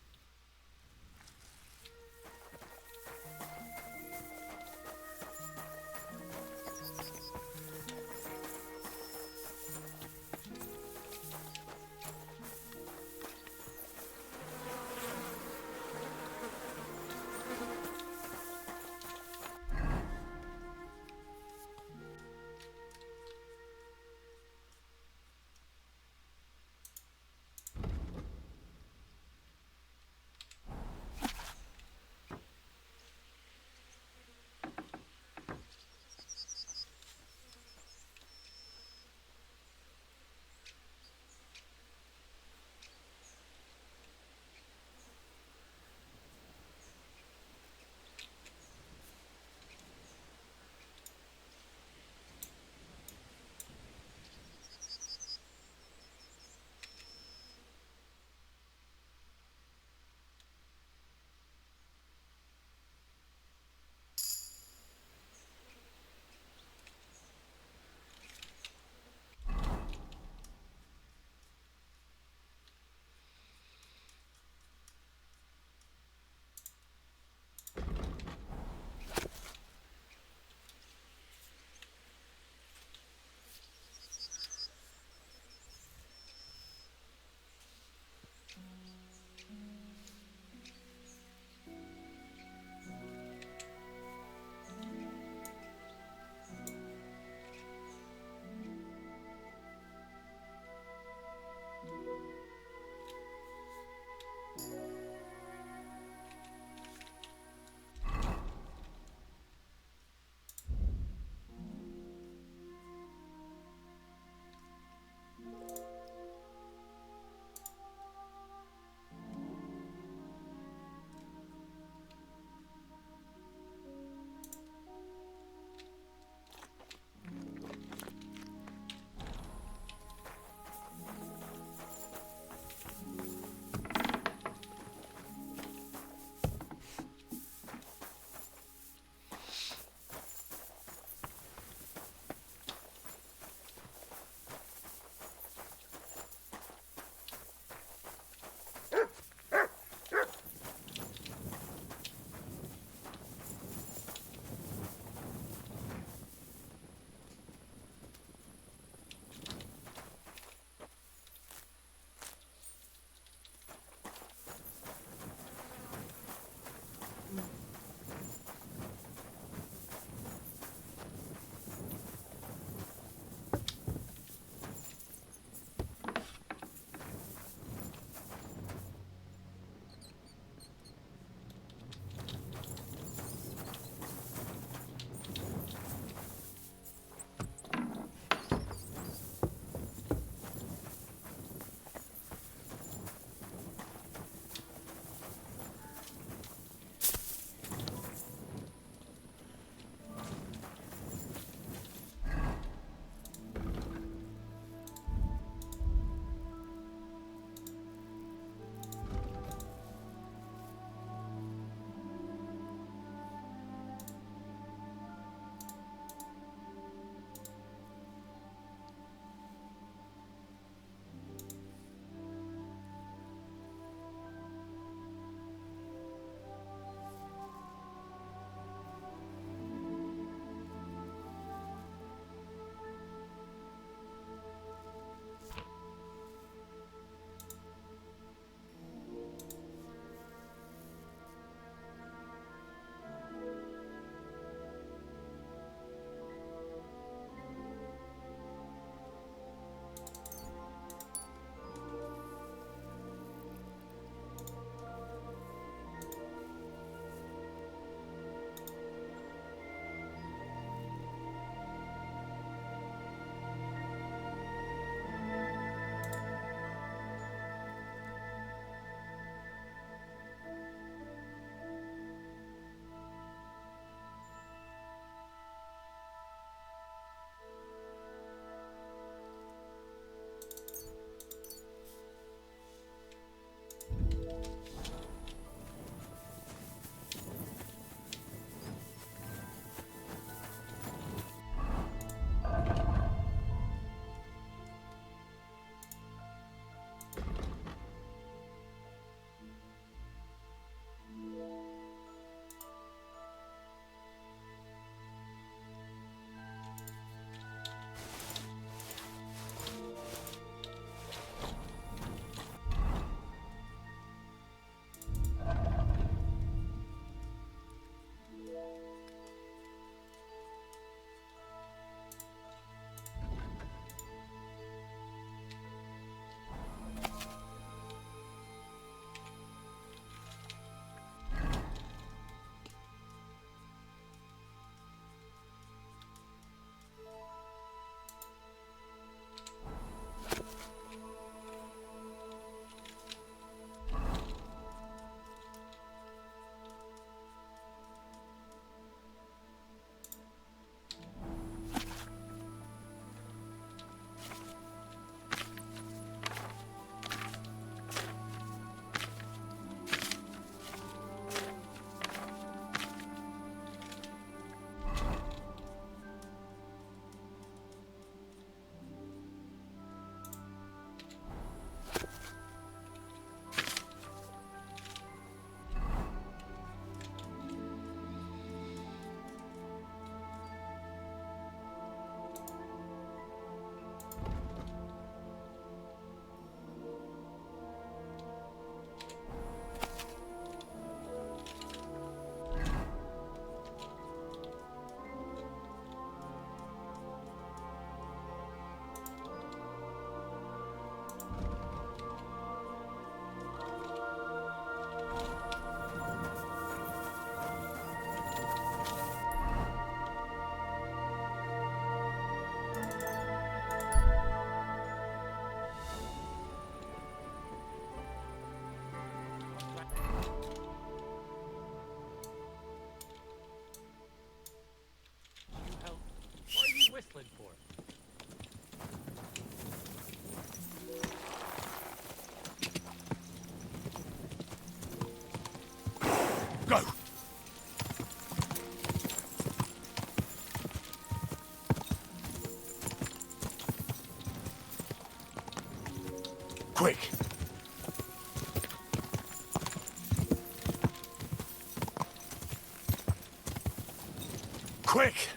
Speaker 4: Quick!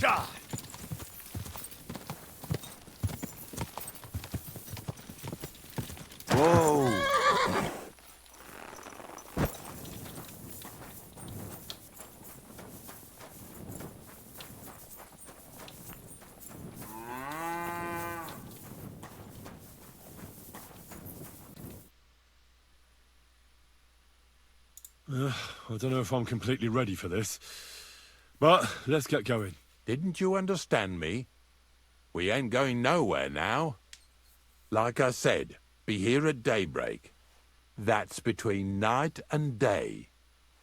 Speaker 4: God! Whoa! I don't know if I'm completely ready for this, but let's get going.
Speaker 18: Didn't you understand me? We ain't going nowhere now. Like I said, be here at daybreak. That's between night and day.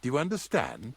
Speaker 18: Do you understand?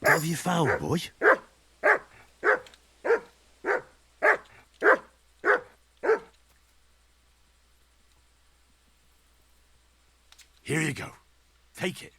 Speaker 4: What have you found, boy? Here you go. Take it.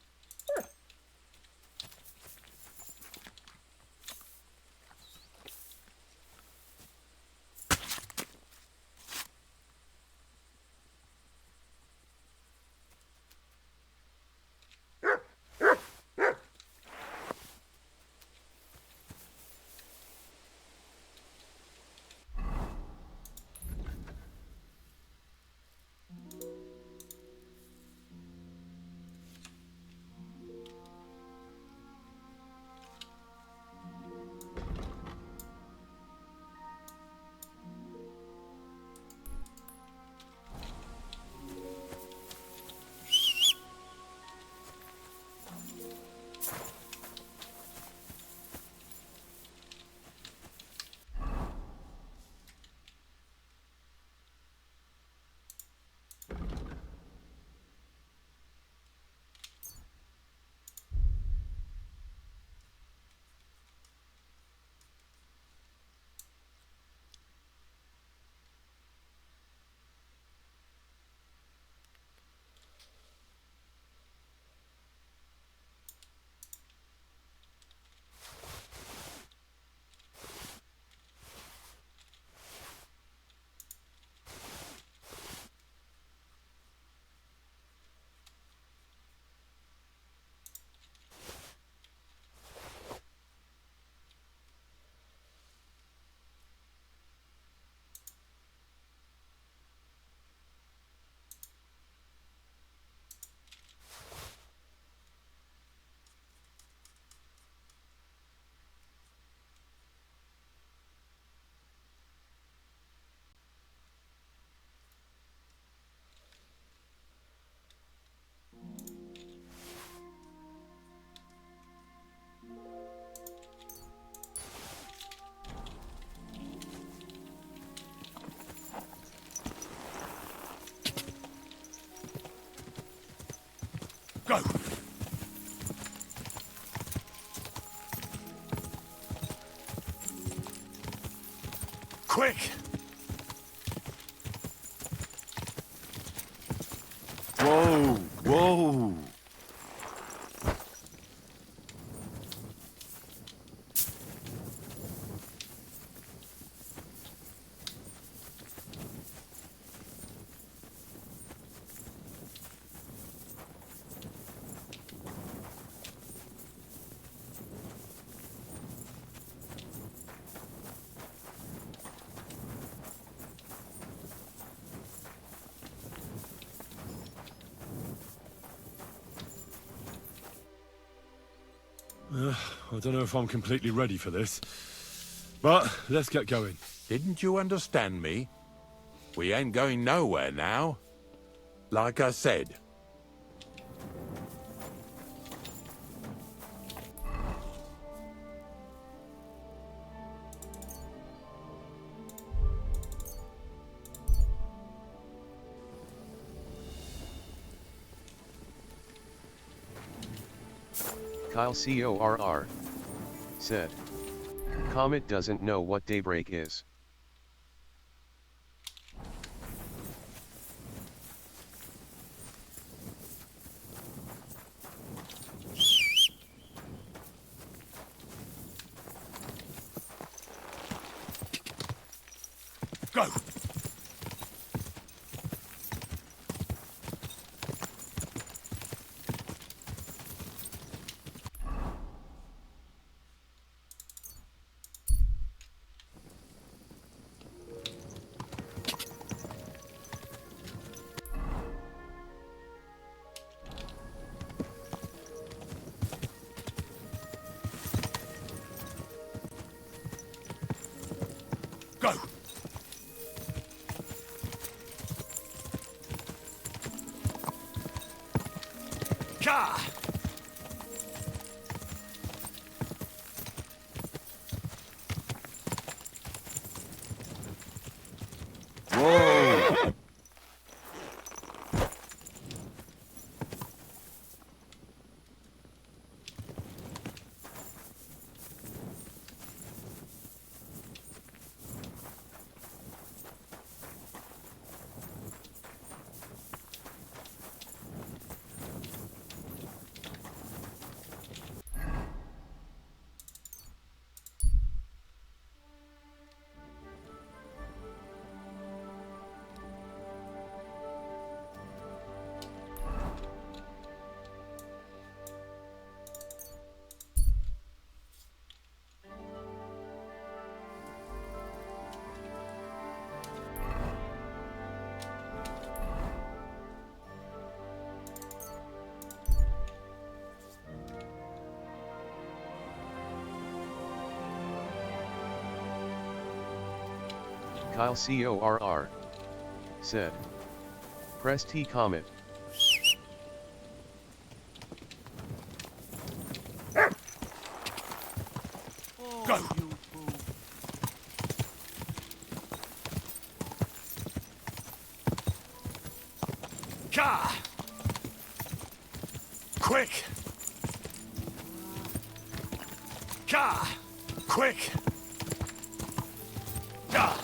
Speaker 4: Go! Quick! Whoa! Whoa! I don't know if I'm completely ready for this. But let's get going.
Speaker 18: Didn't you understand me? We ain't going nowhere now. Like I said.
Speaker 1: Kyle CORR said. Comet doesn't know what daybreak is.
Speaker 6: Go! Go! Ka!
Speaker 3: Whoa!
Speaker 1: Kyle CORR said. Press T Comet.
Speaker 6: Go! Ka! Quick! Ka! Quick! Ka!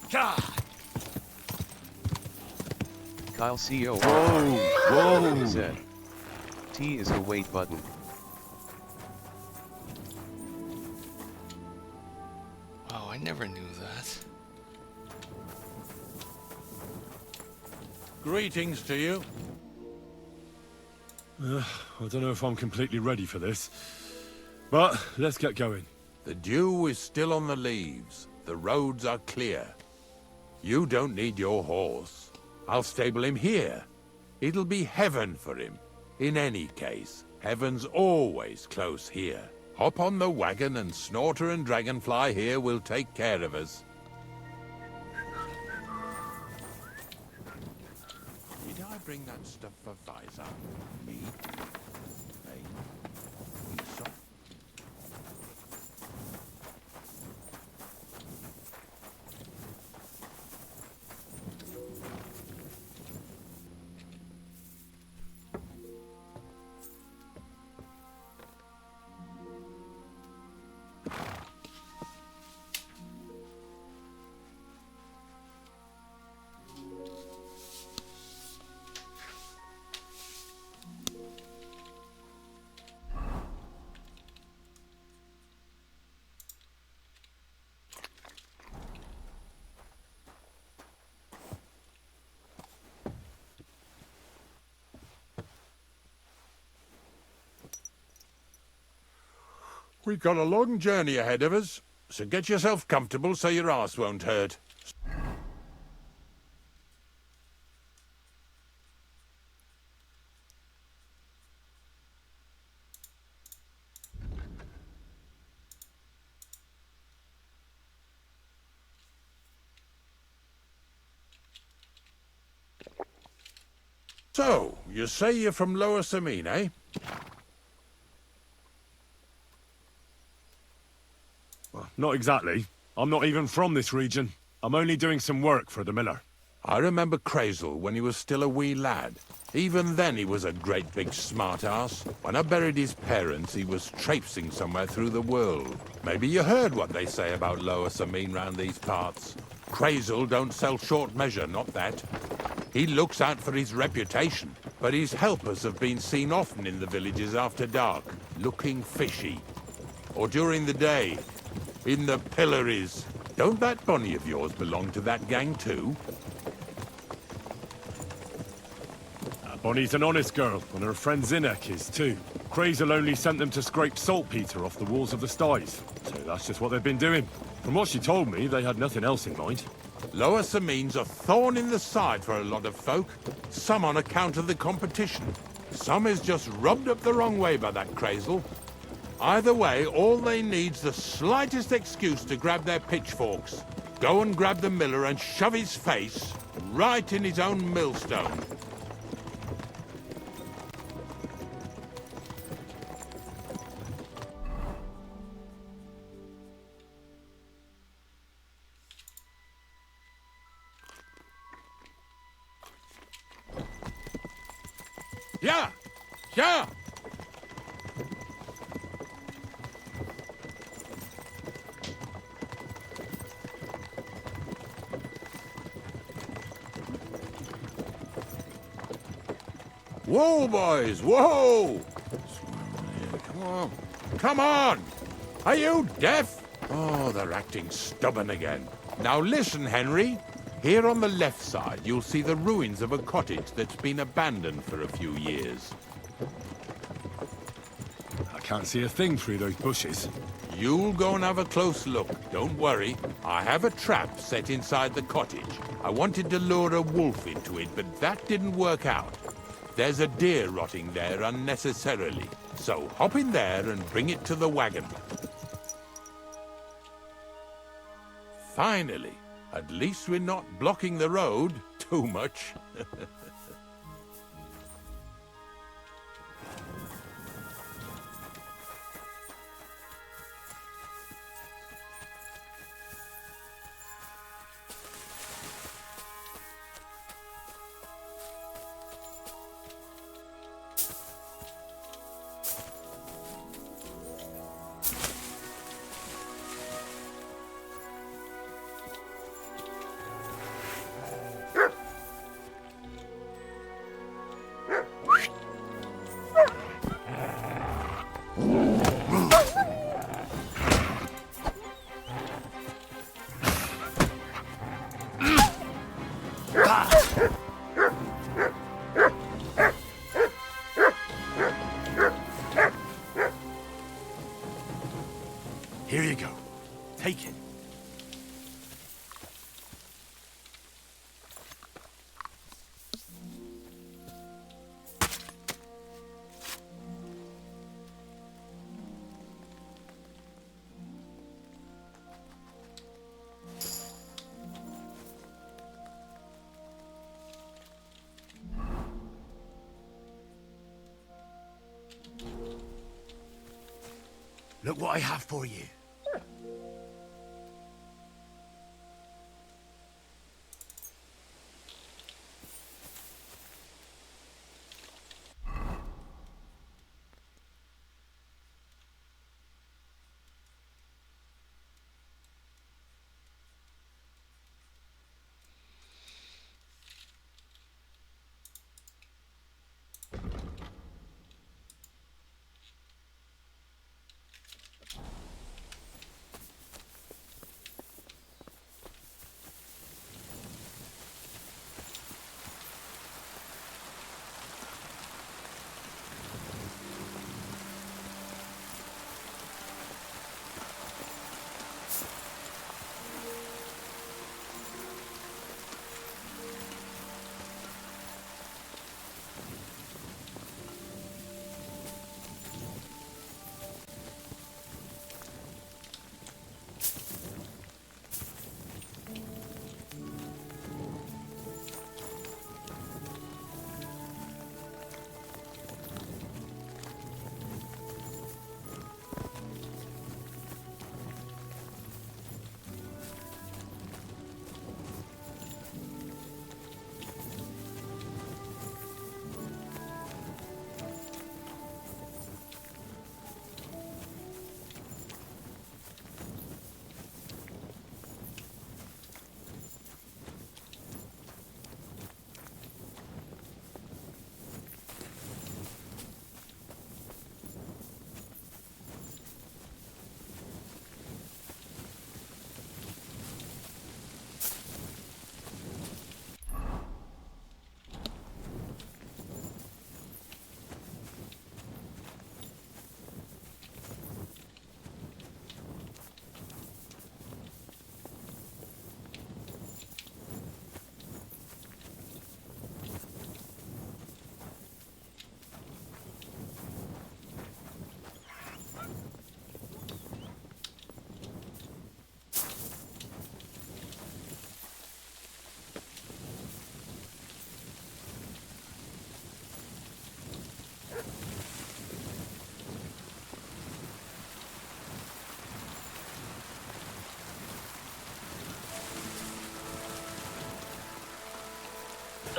Speaker 6: Ka!
Speaker 1: Kyle CORR said. T is the wait button.
Speaker 2: Wow, I never knew that.
Speaker 18: Greetings to you.
Speaker 4: I don't know if I'm completely ready for this. But let's get going.
Speaker 18: The dew is still on the leaves. The roads are clear. You don't need your horse. I'll stable him here. It'll be heaven for him. In any case, heaven's always close here. Hop on the wagon and Snorter and Dragonfly here will take care of us. Did I bring that stuff for Visor? Me? Hey? Esau? We've got a long journey ahead of us, so get yourself comfortable so your arse won't hurt. So, you say you're from Lower Samine, eh?
Speaker 4: Well, not exactly. I'm not even from this region. I'm only doing some work for the miller.
Speaker 18: I remember Crazel when he was still a wee lad. Even then he was a great big smart-ass. When I buried his parents, he was traipsing somewhere through the world. Maybe you heard what they say about Lower Samine round these parts. Crazel don't sell short measure, not that. He looks out for his reputation, but his helpers have been seen often in the villages after dark, looking fishy. Or during the day, in the pillories. Don't that Bonnie of yours belong to that gang too?
Speaker 4: Bonnie's an honest girl, and her friend Zinnek is too. Crazel only sent them to scrape saltpeter off the walls of the sties, so that's just what they've been doing. From what she told me, they had nothing else in mind.
Speaker 18: Lower Samine's a thorn in the side for a lot of folk. Some on account of the competition. Some is just rubbed up the wrong way by that Crazel. Either way, all they need's the slightest excuse to grab their pitchforks. Go and grab the miller and shove his face right in his own millstone. Yeah! Yeah! Whoa, boys! Whoa! Come on. Come on! Are you deaf? Oh, they're acting stubborn again. Now listen, Henry. Here on the left side, you'll see the ruins of a cottage that's been abandoned for a few years.
Speaker 4: I can't see a thing through those bushes.
Speaker 18: You'll go and have a close look. Don't worry. I have a trap set inside the cottage. I wanted to lure a wolf into it, but that didn't work out. There's a deer rotting there unnecessarily. So hop in there and bring it to the wagon. Finally. At least we're not blocking the road too much.
Speaker 4: Here you go. Take it. Look what I have for you.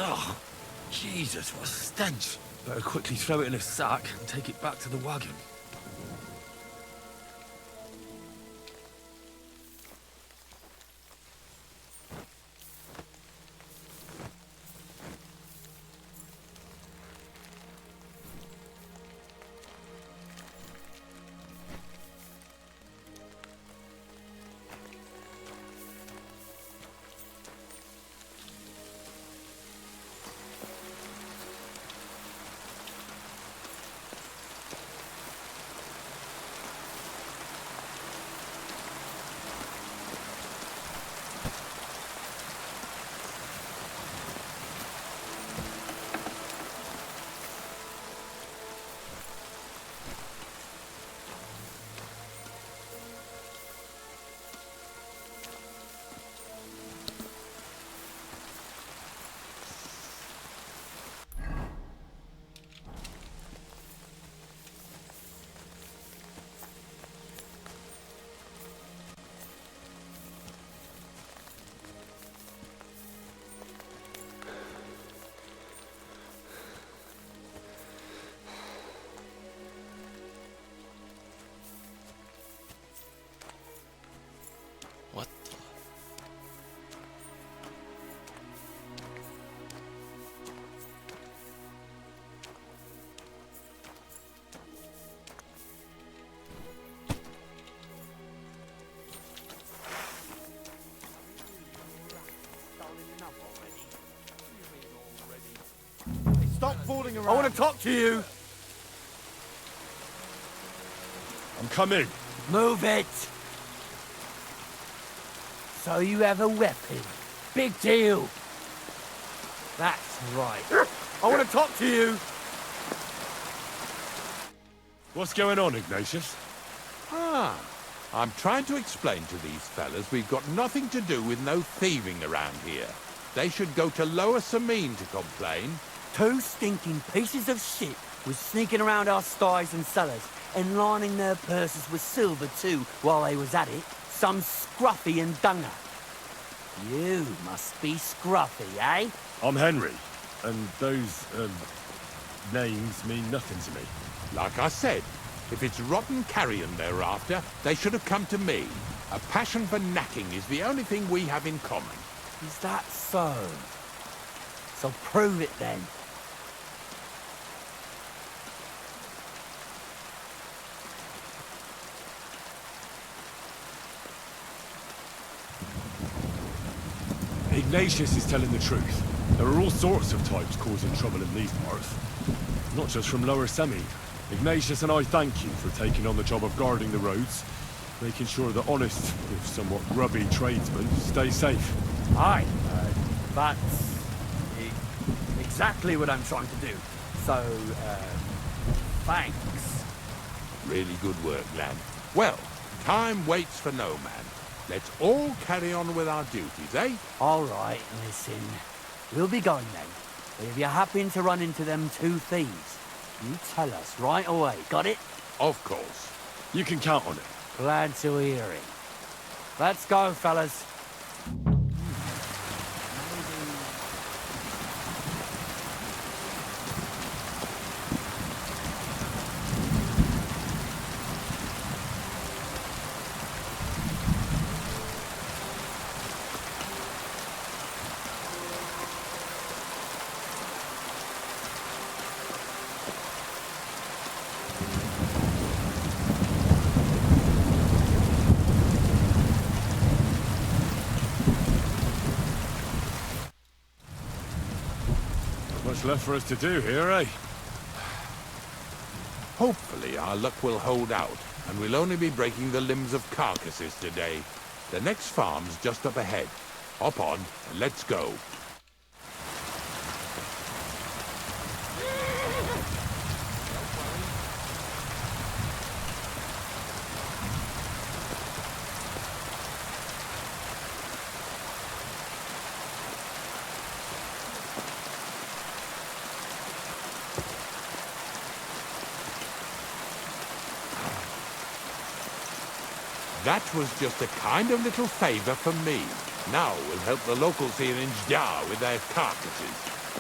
Speaker 4: Ugh, Jesus, what a stench. Better quickly throw it in a sack and take it back to the wagon.
Speaker 2: What the?
Speaker 6: Stop fooling around. I want to talk to you.
Speaker 4: I'm coming.
Speaker 10: Move it! So you have a weapon. Big deal. That's right.
Speaker 6: I want to talk to you.
Speaker 4: What's going on, Ignatius?
Speaker 18: Ah, I'm trying to explain to these fellas we've got nothing to do with no thieving around here. They should go to Lower Samine to complain.
Speaker 10: 2 stinking pieces of shit was sneaking around our sties and cellars and lining their purses with silver too while they was at it. Some scruffy and dunger. You must be scruffy, eh?
Speaker 4: I'm Henry, and those, names mean nothing to me.
Speaker 18: Like I said, if it's rotten carrion they're after, they should have come to me. A passion for knacking is the only thing we have in common.
Speaker 10: Is that so? So prove it then.
Speaker 4: Ignatius is telling the truth. There are all sorts of types causing trouble in these parts. Not just from Lower Semi. Ignatius and I thank you for taking on the job of guarding the roads, making sure that honest, if somewhat grubby tradesmen stay safe.
Speaker 10: Aye, that's exactly what I'm trying to do. So, thanks.
Speaker 18: Really good work, lad. Well, time waits for no man. Let's all carry on with our duties, eh?
Speaker 10: All right, listen. We'll be going then. But if you happen to run into them 2 thieves, you tell us right away. Got it?
Speaker 18: Of course.
Speaker 4: You can count on it.
Speaker 10: Glad to hear it. Let's go, fellas.
Speaker 4: Much left for us to do here, eh?
Speaker 18: Hopefully our luck will hold out, and we'll only be breaking the limbs of carcasses today. The next farm's just up ahead. Hop on, and let's go. That was just a kind of little favor from me. Now we'll help the locals here in Jdar with their carcasses.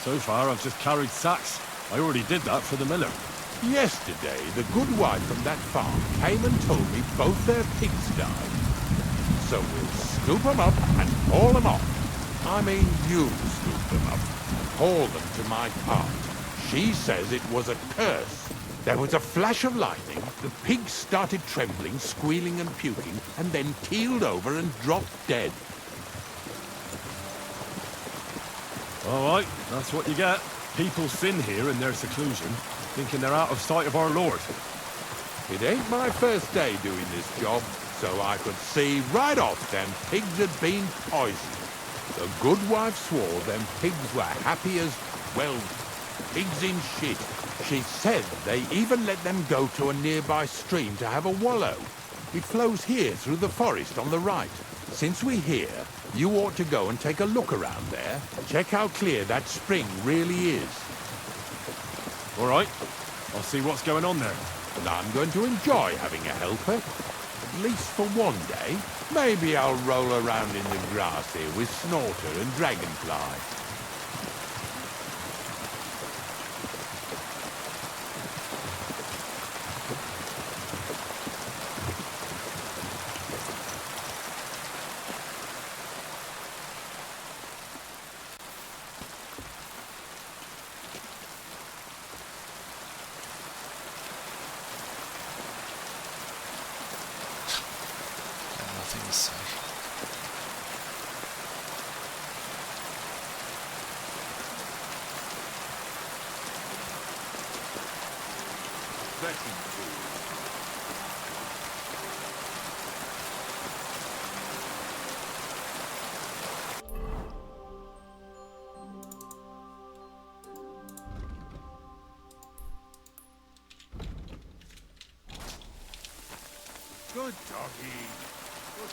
Speaker 4: So far, I've just carried sacks. I already did that for the miller.
Speaker 18: Yesterday, the good wife from that farm came and told me both their pigs died. So we'll scoop them up and haul them off. I mean, you scoop them up. Haul them to my cart. She says it was a curse. There was a flash of lightning, the pigs started trembling, squealing and puking, and then keeled over and dropped dead.
Speaker 4: All right, that's what you get. People sin here in their seclusion, thinking they're out of sight of our Lord.
Speaker 18: It ain't my first day doing this job, so I could see right off them pigs had been poisoned. The good wife swore them pigs were happy as, well, pigs in shit. She said they even let them go to a nearby stream to have a wallow. It flows here through the forest on the right. Since we're here, you ought to go and take a look around there. Check how clear that spring really is.
Speaker 4: All right, I'll see what's going on there.
Speaker 18: And I'm going to enjoy having a helper. At least for one day. Maybe I'll roll around in the grass here with Snorter and Dragonfly.
Speaker 2: Nothing to say.
Speaker 6: Good doggy. Good.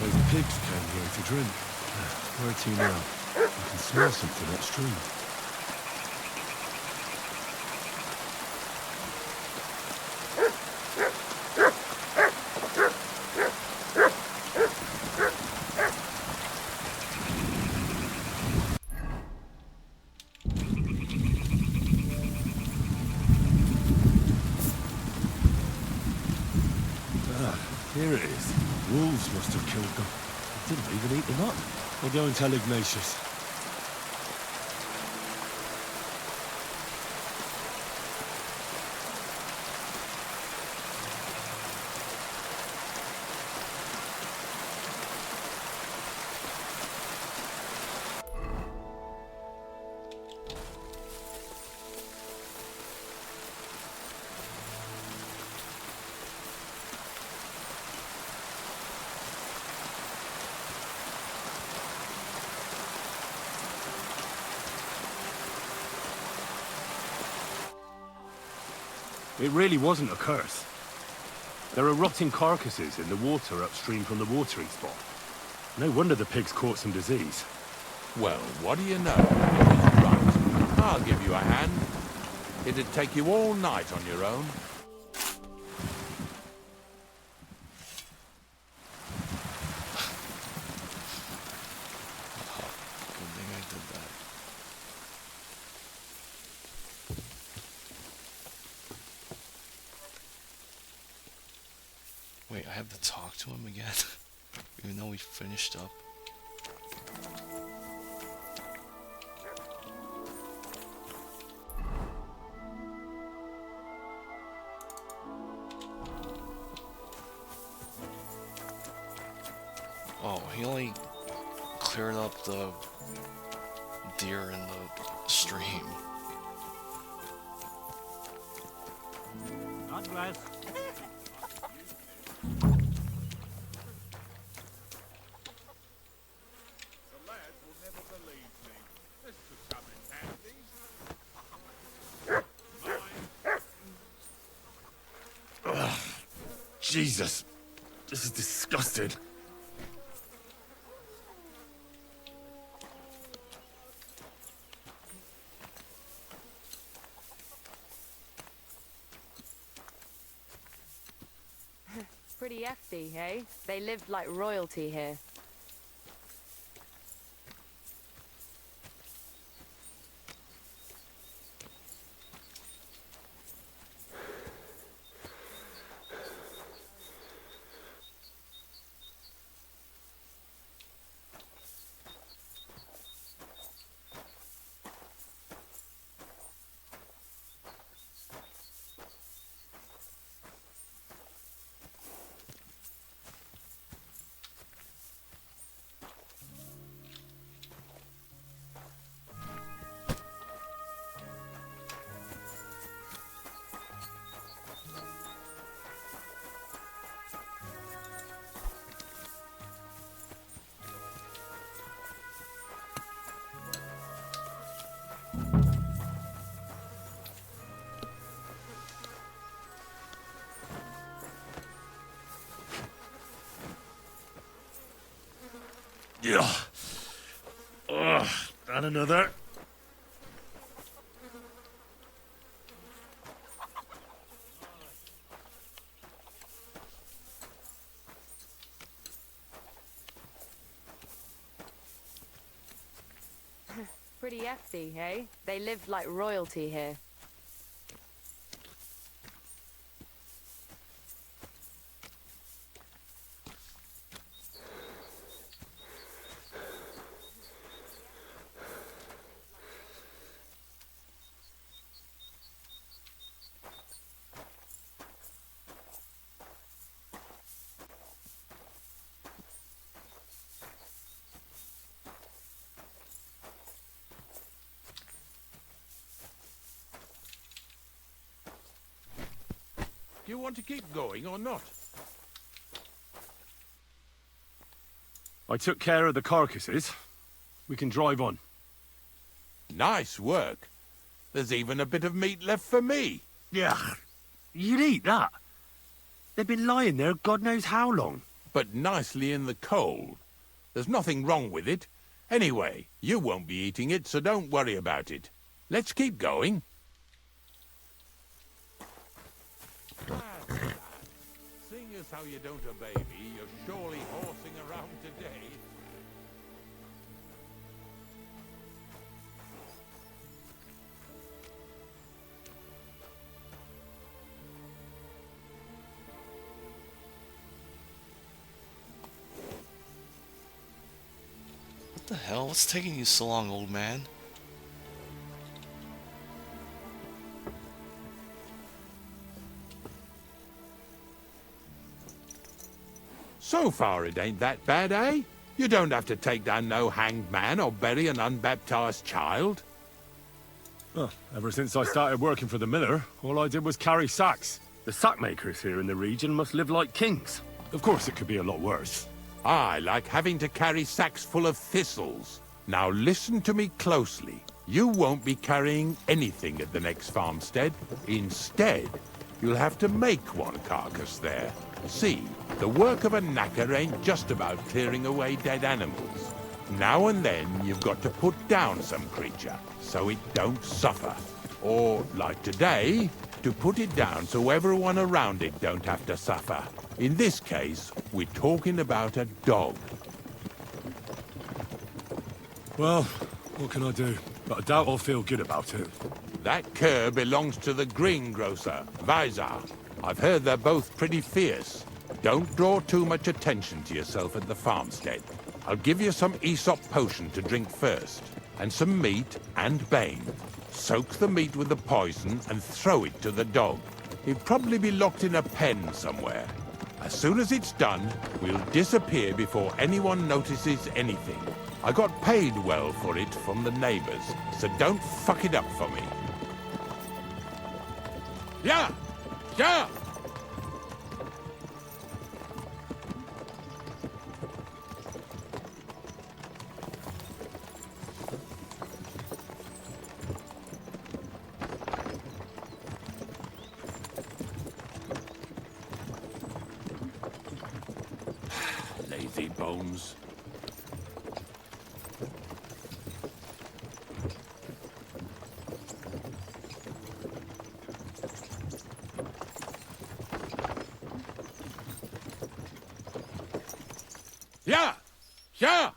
Speaker 4: Those pigs came here to drink. Where to now? I can smell something upstream. Here it is. Wolves must have killed them. Didn't even eat them up. I'll go and tell Ignatius. It really wasn't a curse. There are rotting carcasses in the water upstream from the watering spot. No wonder the pigs caught some disease.
Speaker 18: Well, what do you know? He's right. I'll give you a hand. It'd take you all night on your own.
Speaker 2: Good thing I did that. Wait, I have to talk to him again? Even though we finished up. Oh, he only cleared up the deer in the stream.
Speaker 21: God bless.
Speaker 4: Ugh, Jesus, this is disgusting.
Speaker 5: Pretty hefty, eh? They lived like royalty here.
Speaker 4: Yeah. Ugh, and another.
Speaker 5: Pretty hefty, eh? They lived like royalty here.
Speaker 18: Do you want to keep going or not?
Speaker 4: I took care of the carcasses. We can drive on.
Speaker 18: Nice work. There's even a bit of meat left for me.
Speaker 4: Yeah, you'd eat that. They've been lying there God knows how long.
Speaker 18: But nicely in the cold. There's nothing wrong with it. Anyway, you won't be eating it, so don't worry about it. Let's keep going. Seeing as how you don't obey me, you're surely horsing around today.
Speaker 2: What the hell? What's taking you so long, old man?
Speaker 18: So far it ain't that bad, eh? You don't have to take down no hanged man or bury an unbaptized child.
Speaker 4: Well, ever since I started working for the miller, all I did was carry sacks. The sack makers here in the region must live like kings. Of course it could be a lot worse.
Speaker 18: I like having to carry sacks full of thistles. Now listen to me closely. You won't be carrying anything at the next farmstead. Instead, you'll have to make one carcass there. See, the work of a knacker ain't just about clearing away dead animals. Now and then you've got to put down some creature, so it don't suffer. Or, like today, to put it down so everyone around it don't have to suffer. In this case, we're talking about a dog.
Speaker 4: Well, what can I do? But I doubt I'll feel good about it.
Speaker 18: That cur belongs to the greengrocer, Vizar. I've heard they're both pretty fierce. Don't draw too much attention to yourself at the farmstead. I'll give you some Aesop potion to drink first, and some meat and bane. Soak the meat with the poison and throw it to the dog. He'll probably be locked in a pen somewhere. As soon as it's done, we'll disappear before anyone notices anything. I got paid well for it from the neighbors, so don't fuck it up for me. Yeah! Yeah!
Speaker 13: Lazy bones.
Speaker 18: Yeah! Yeah!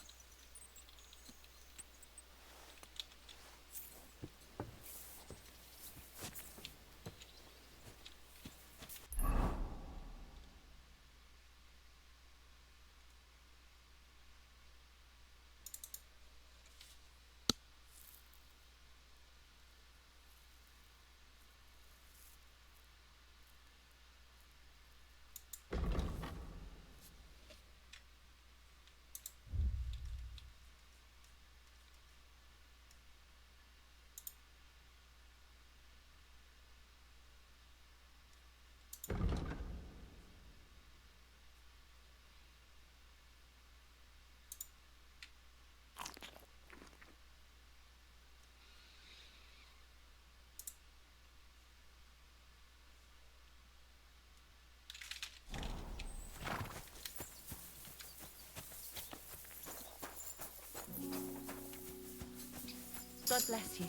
Speaker 8: God bless you.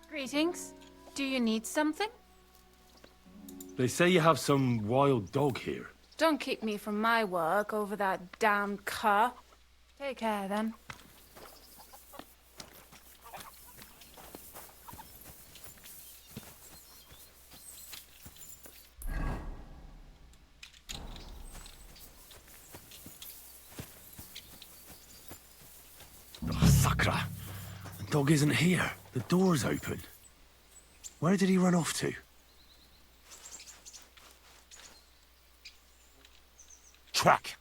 Speaker 15: Greetings. Do you need something?
Speaker 13: They say you have some wild dog here.
Speaker 15: Don't keep me from my work over that damned cur. Take care, then.
Speaker 13: Oh, Sakra! The dog isn't here. The door's open. Where did he run off to? Track!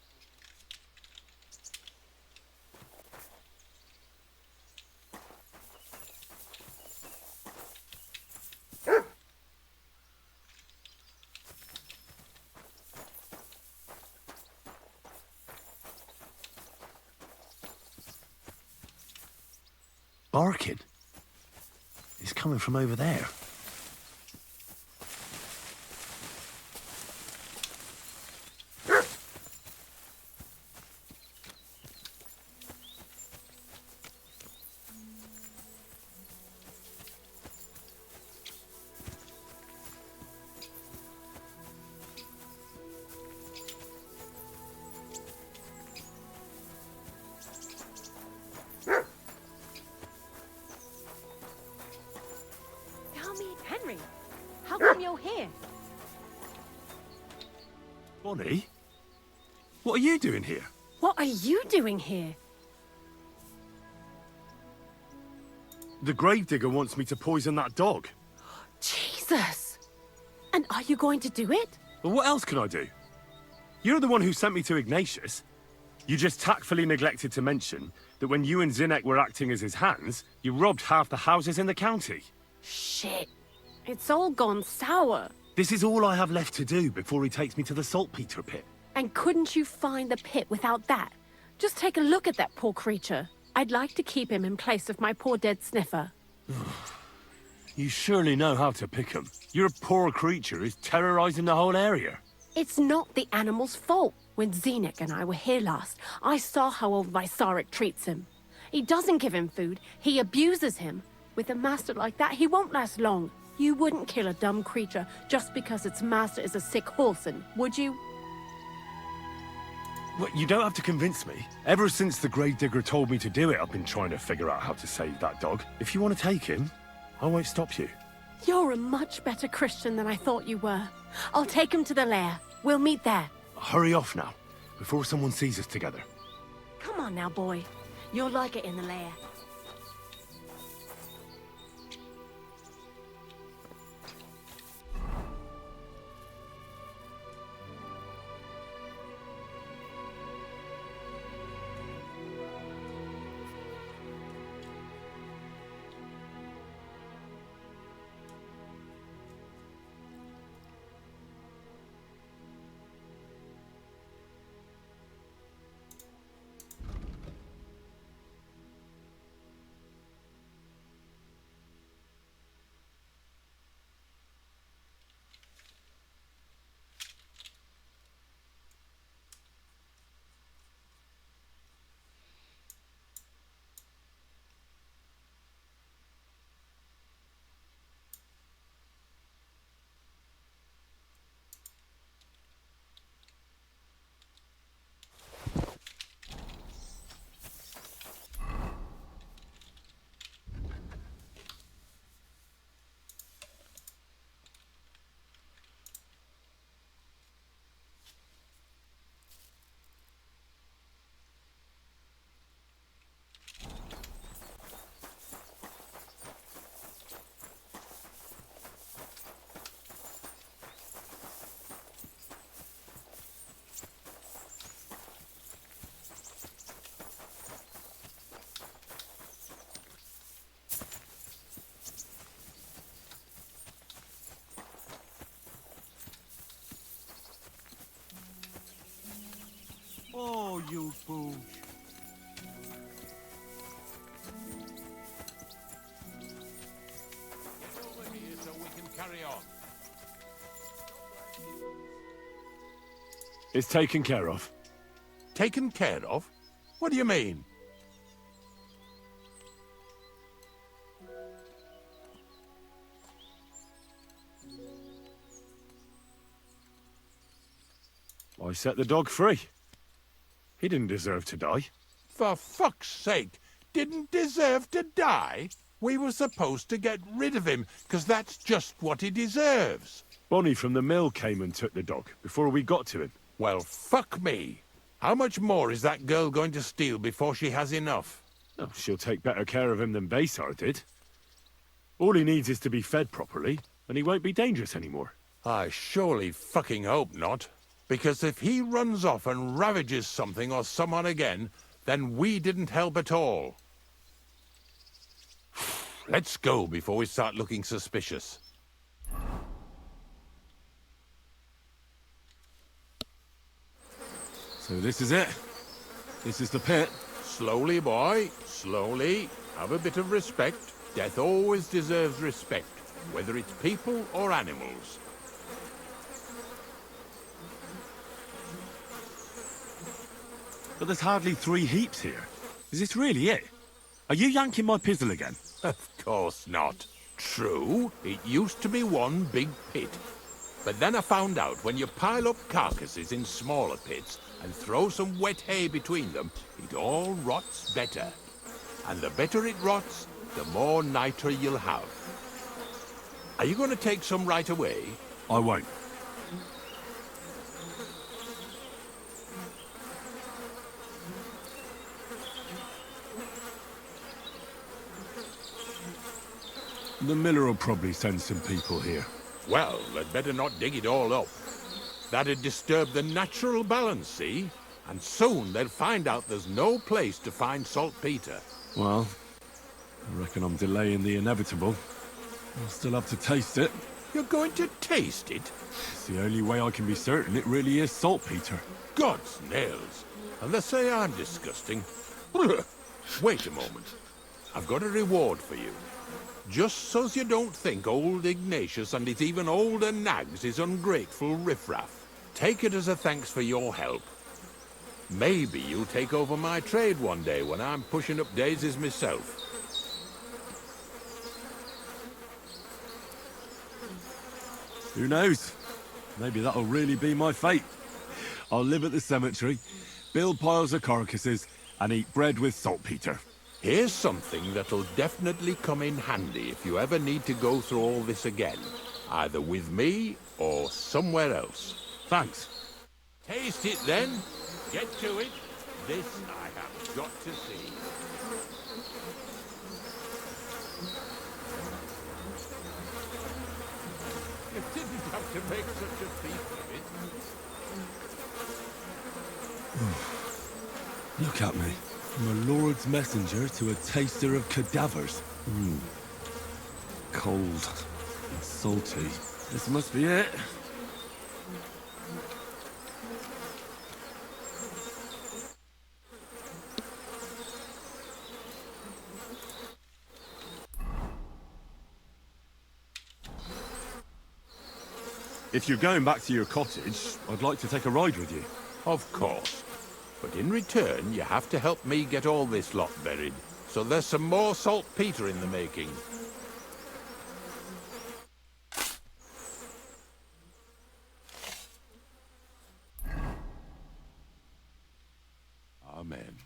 Speaker 13: Barking. It's coming from over there.
Speaker 8: Henry, how come you're here?
Speaker 13: Bonnie? What are you doing here?
Speaker 8: What are you doing here?
Speaker 13: The gravedigger wants me to poison that dog.
Speaker 8: Jesus! And are you going to do it?
Speaker 13: Well, what else can I do? You're the one who sent me to Ignatius. You just tactfully neglected to mention that when you and Zinnek were acting as his hands, you robbed half the houses in the county.
Speaker 8: Shit. It's all gone sour.
Speaker 13: This is all I have left to do before he takes me to the saltpeter pit.
Speaker 8: And couldn't you find the pit without that? Just take a look at that poor creature. I'd like to keep him in place of my poor dead sniffer.
Speaker 13: You surely know how to pick 'em. Your poor creature is terrorizing the whole area.
Speaker 8: It's not the animal's fault. When Zinnek and I were here last, I saw how old Vysarik treats him. He doesn't give him food, he abuses him. With a master like that, he won't last long. You wouldn't kill a dumb creature just because its master is a sick horseman, would you?
Speaker 4: Well, you don't have to convince me. Ever since the Grave Digger told me to do it, I've been trying to figure out how to save that dog. If you want to take him, I won't stop you.
Speaker 8: You're a much better Christian than I thought you were. I'll take him to the lair. We'll meet there.
Speaker 4: Hurry off now, before someone sees us together.
Speaker 8: Come on now, boy. You'll like it in the lair.
Speaker 10: Oh, you fool.
Speaker 18: Get over here so we can carry on.
Speaker 4: It's taken care of.
Speaker 18: Taken care of? What do you mean?
Speaker 4: I set the dog free. He didn't deserve to die.
Speaker 18: For fuck's sake, didn't deserve to die? We were supposed to get rid of him, because that's just what he deserves.
Speaker 4: Bonnie from the mill came and took the dog before we got to him.
Speaker 18: Well, fuck me. How much more is that girl going to steal before she has enough?
Speaker 4: Oh, she'll take better care of him than Baysar did. All he needs is to be fed properly, and he won't be dangerous anymore.
Speaker 18: I surely fucking hope not. Because if he runs off and ravages something or someone again, then we didn't help at all. Let's go before we start looking suspicious.
Speaker 4: So this is it. This is the pit.
Speaker 18: Slowly, boy. Slowly. Have a bit of respect. Death always deserves respect, whether it's people or animals.
Speaker 4: But there's hardly 3 heaps here. Is this really it? Are you yanking my pizzle again?
Speaker 18: Of course not. True, it used to be one big pit. But then I found out when you pile up carcasses in smaller pits and throw some wet hay between them, it all rots better. And the better it rots, the more niter you'll have. Are you going to take some right away?
Speaker 4: I won't. The miller will probably send some people here.
Speaker 18: Well, they'd better not dig it all up. That'd disturb the natural balance, see? And soon they'll find out there's no place to find saltpeter.
Speaker 4: Well, I reckon I'm delaying the inevitable. I'll still have to taste it.
Speaker 18: You're going to taste it?
Speaker 4: It's the only way I can be certain it really is saltpeter.
Speaker 18: God's nails. And they say I'm disgusting. Wait a moment. I've got a reward for you. Just so's you don't think old Ignatius and his even older nags is ungrateful riffraff. Take it as a thanks for your help. Maybe you'll take over my trade one day when I'm pushing up daisies myself.
Speaker 4: Who knows? Maybe that'll really be my fate. I'll live at the cemetery, build piles of carcasses, and eat bread with saltpeter.
Speaker 18: Here's something that'll definitely come in handy if you ever need to go through all this again. Either with me or somewhere else.
Speaker 4: Thanks.
Speaker 18: Taste it then. Get to it. This I have got to see. You didn't have to make such a feast of it.
Speaker 4: Look at me. From a lord's messenger to a taster of cadavers. Cold and salty. This must be it. If you're going back to your cottage, I'd like to take a ride with you.
Speaker 18: Of course. But in return, you have to help me get all this lot buried. So there's some more saltpeter in the making.
Speaker 4: Amen.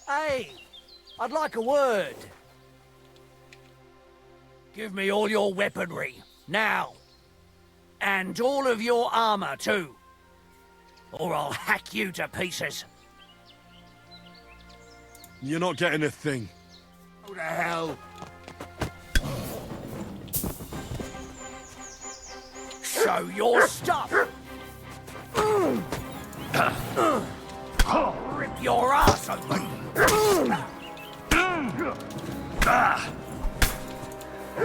Speaker 19: Hey, I'd like a word. Give me all your weaponry, now. And all of your armor, too. Or I'll hack you to pieces.
Speaker 4: You're not getting a thing.
Speaker 6: Who the hell?
Speaker 19: show your stuff. Rip your ass open.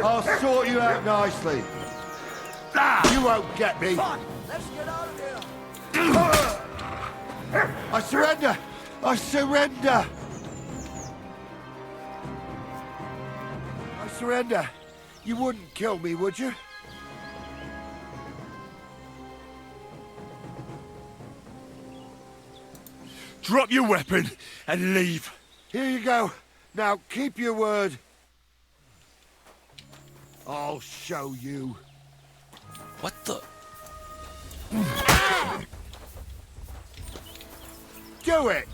Speaker 6: I'll sort you out nicely. You won't get me.
Speaker 19: Fine, let's get out of here.
Speaker 6: I surrender! I surrender! I surrender. You wouldn't kill me, would you?
Speaker 4: Drop your weapon and leave.
Speaker 6: Here you go. Now keep your word. I'll show you.
Speaker 2: What the?
Speaker 6: Do it!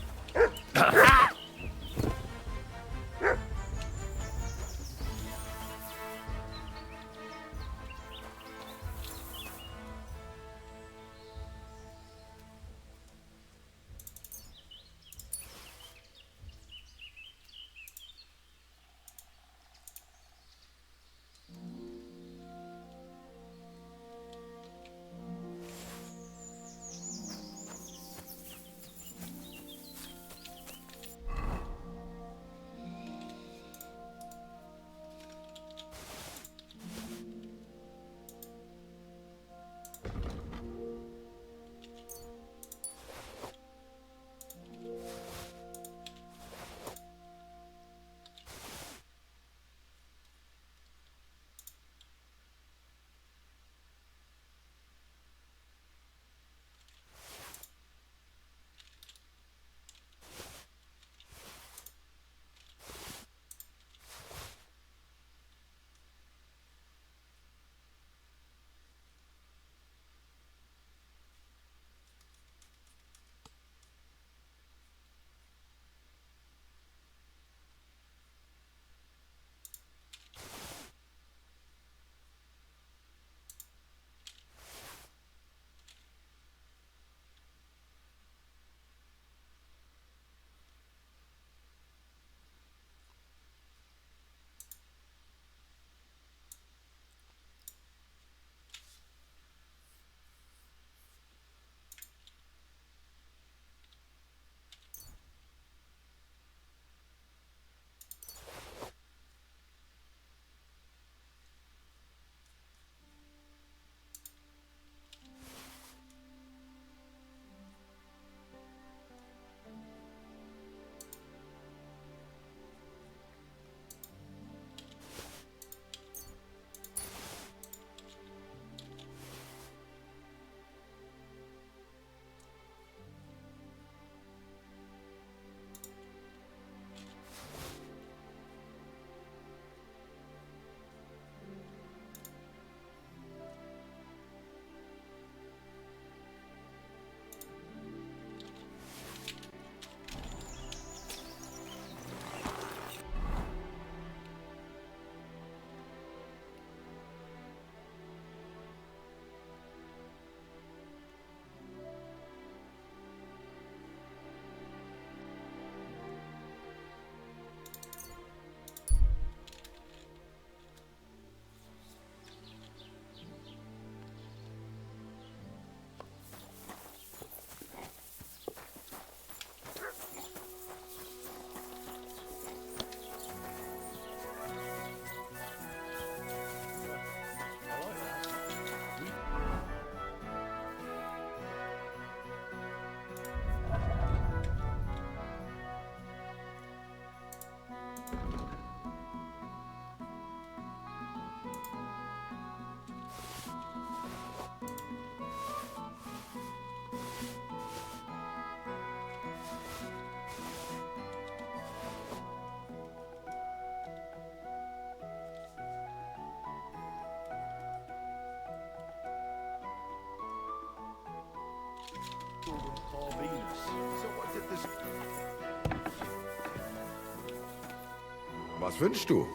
Speaker 9: Was wünschst du?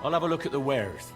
Speaker 16: I'll have a look at the wares.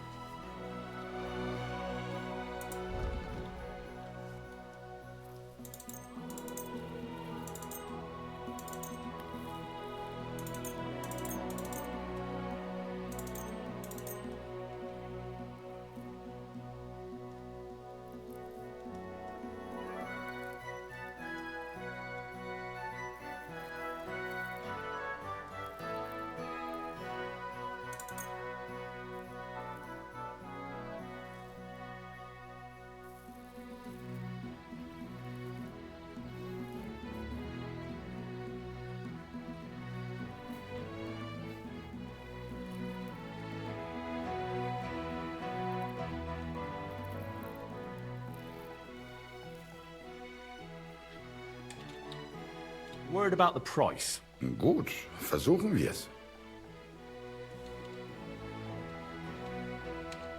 Speaker 22: Worried about the price?
Speaker 9: Gut, versuchen wir's.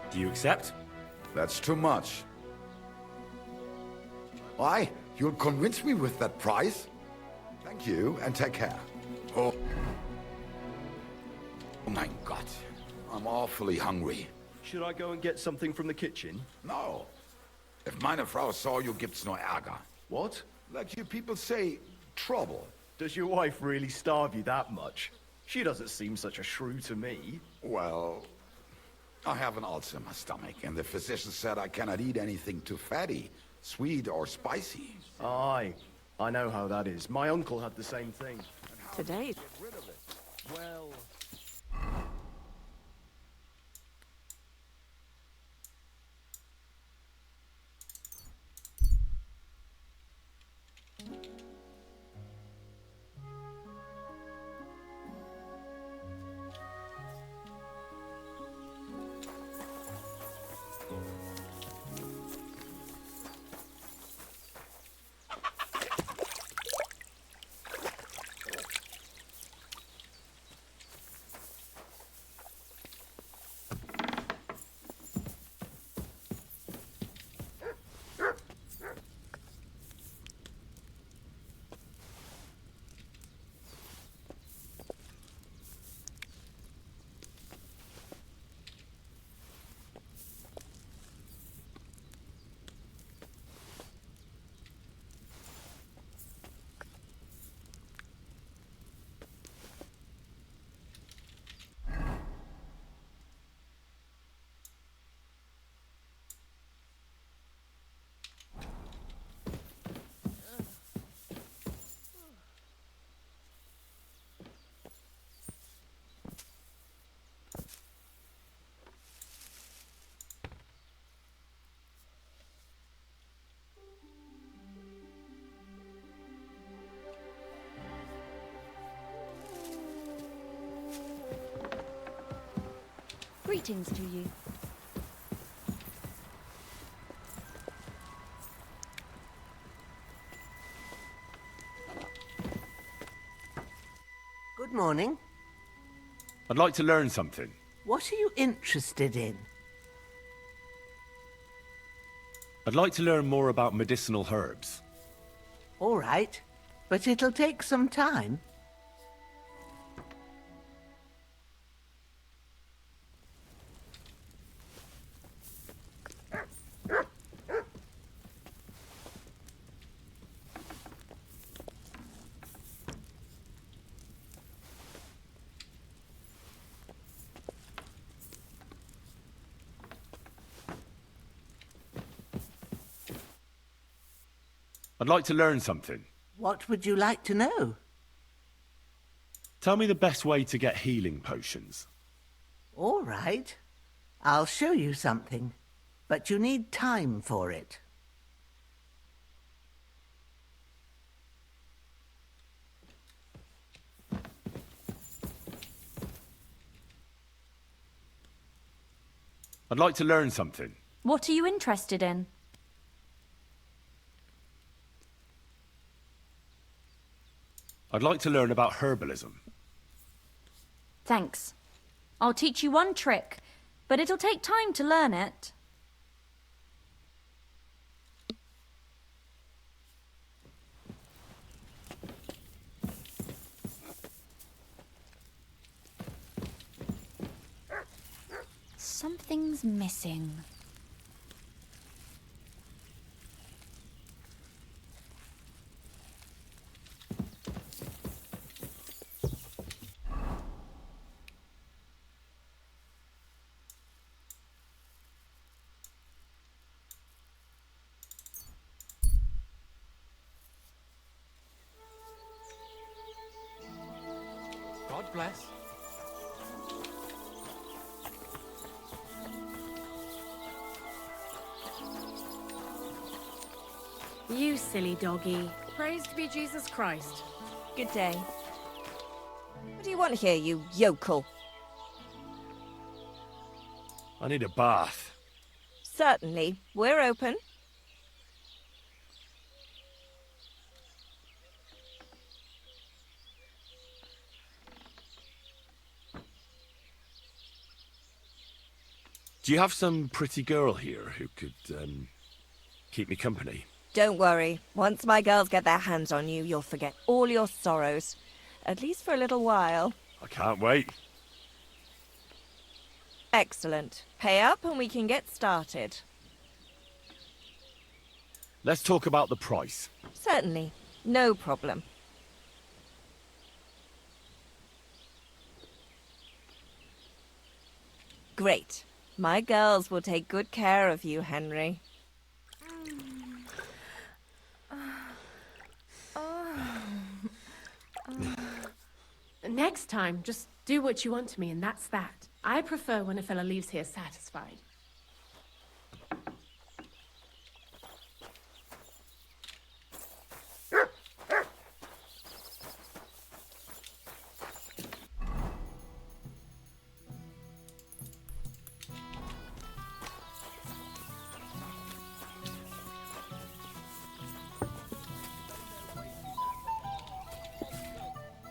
Speaker 22: Do you accept?
Speaker 9: That's too much. Why? You'll convince me with that price? Thank you, and take care. Oh my God, I'm awfully hungry.
Speaker 22: Should I go and get something from the kitchen?
Speaker 9: No. If meine Frau saw you, gibt's nur Ärger.
Speaker 22: What?
Speaker 9: Like you people say, trouble.
Speaker 22: Does your wife really starve you that much? She doesn't seem such a shrew to me.
Speaker 9: Well, I have an ulcer in my stomach, and the physician said I cannot eat anything too fatty, sweet, or spicy.
Speaker 22: Aye, I know how that is. My uncle had the same thing.
Speaker 8: Today.
Speaker 22: Well...
Speaker 7: Greetings to you.
Speaker 17: Good morning.
Speaker 13: I'd like to learn something.
Speaker 17: What are you interested in?
Speaker 13: I'd like to learn more about medicinal herbs.
Speaker 17: All right, but it'll take some time.
Speaker 13: I'd like to learn something.
Speaker 17: What would you like to know?
Speaker 13: Tell me the best way to get healing potions.
Speaker 17: All right. I'll show you something, but you need time for it.
Speaker 13: I'd like to learn something.
Speaker 7: What are you interested in?
Speaker 13: I'd like to learn about herbalism.
Speaker 7: Thanks. I'll teach you one trick, but it'll take time to learn it. Something's missing.
Speaker 16: God bless.
Speaker 8: You silly doggy. Praised be Jesus Christ.
Speaker 7: Good day.
Speaker 20: What do you want here, you yokel?
Speaker 13: I need a bath.
Speaker 20: Certainly. We're open.
Speaker 13: Do you have some pretty girl here who could, keep me company?
Speaker 20: Don't worry. Once my girls get their hands on you, you'll forget all your sorrows. At least for a little while.
Speaker 13: I can't wait.
Speaker 20: Excellent. Pay up and we can get started.
Speaker 13: Let's talk about the price.
Speaker 20: Certainly. No problem. Great. My girls will take good care of you, Henry.
Speaker 8: Next time, just do what you want to me, and that's that. I prefer when a fella leaves here satisfied.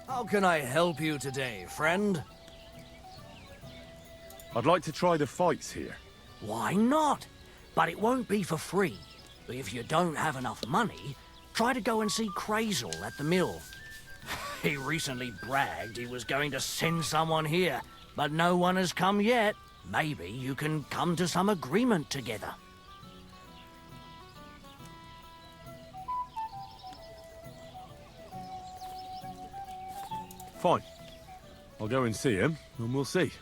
Speaker 11: How can I help you today, friend?
Speaker 13: I'd like to try the fights here.
Speaker 11: Why not? But it won't be for free. But if you don't have enough money, try to go and see Crazel at the mill. He recently bragged he was going to send someone here, but no one has come yet. Maybe you can come to some agreement together.
Speaker 13: Fine. I'll go and see him, and we'll see.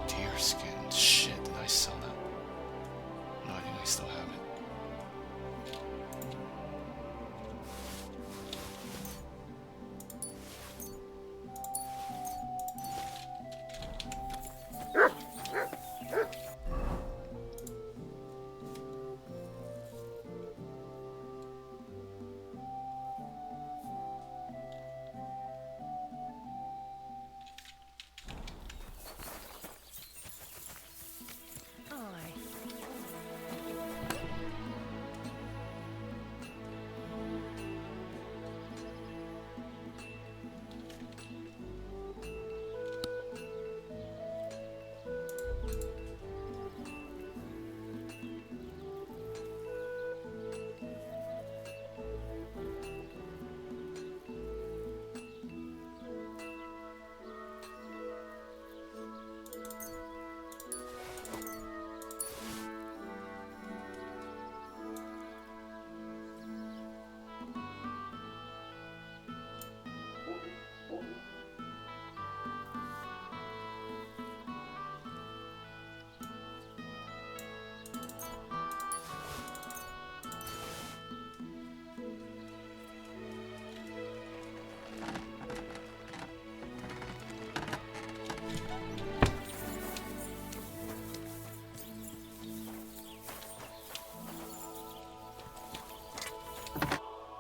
Speaker 2: Deerskin. Shit, did I sell that? No, I think I still have it.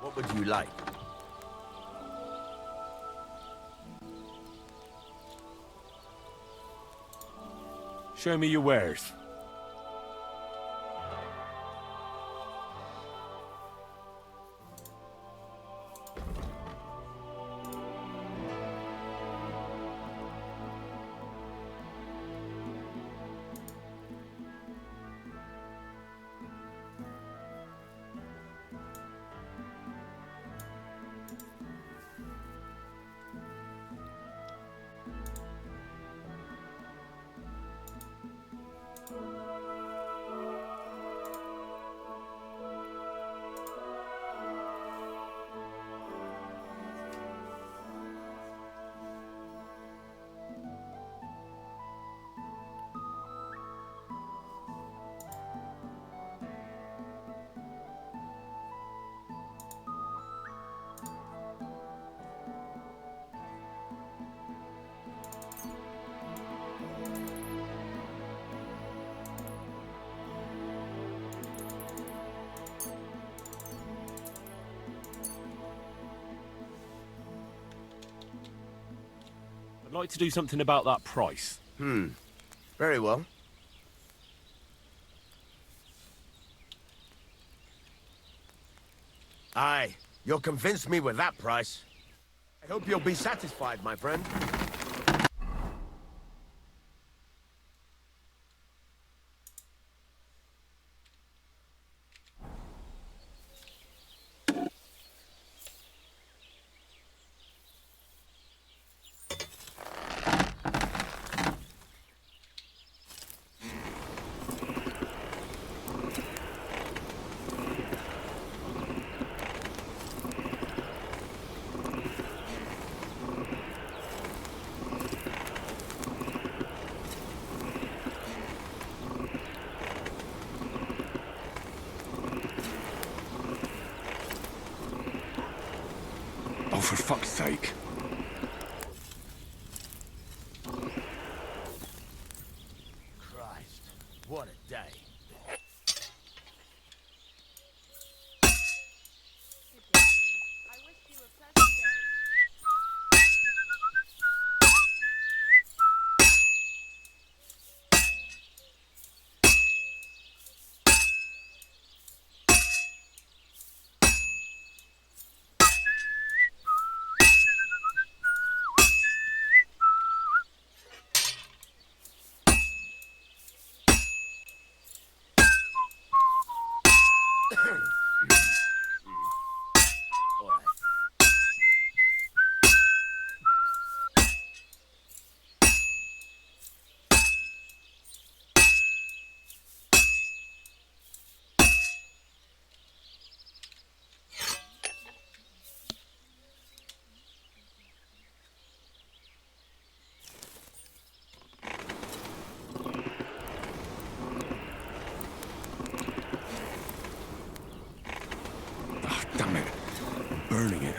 Speaker 3: What would you like?
Speaker 13: Show me your wares. I'd like to do something about that price.
Speaker 6: Very well. Aye, you'll convince me with that price. I hope you'll be satisfied, my friend.
Speaker 4: Oh, for fuck's sake.
Speaker 6: Christ, what a day.
Speaker 4: Oh, damn it. I'm burning it.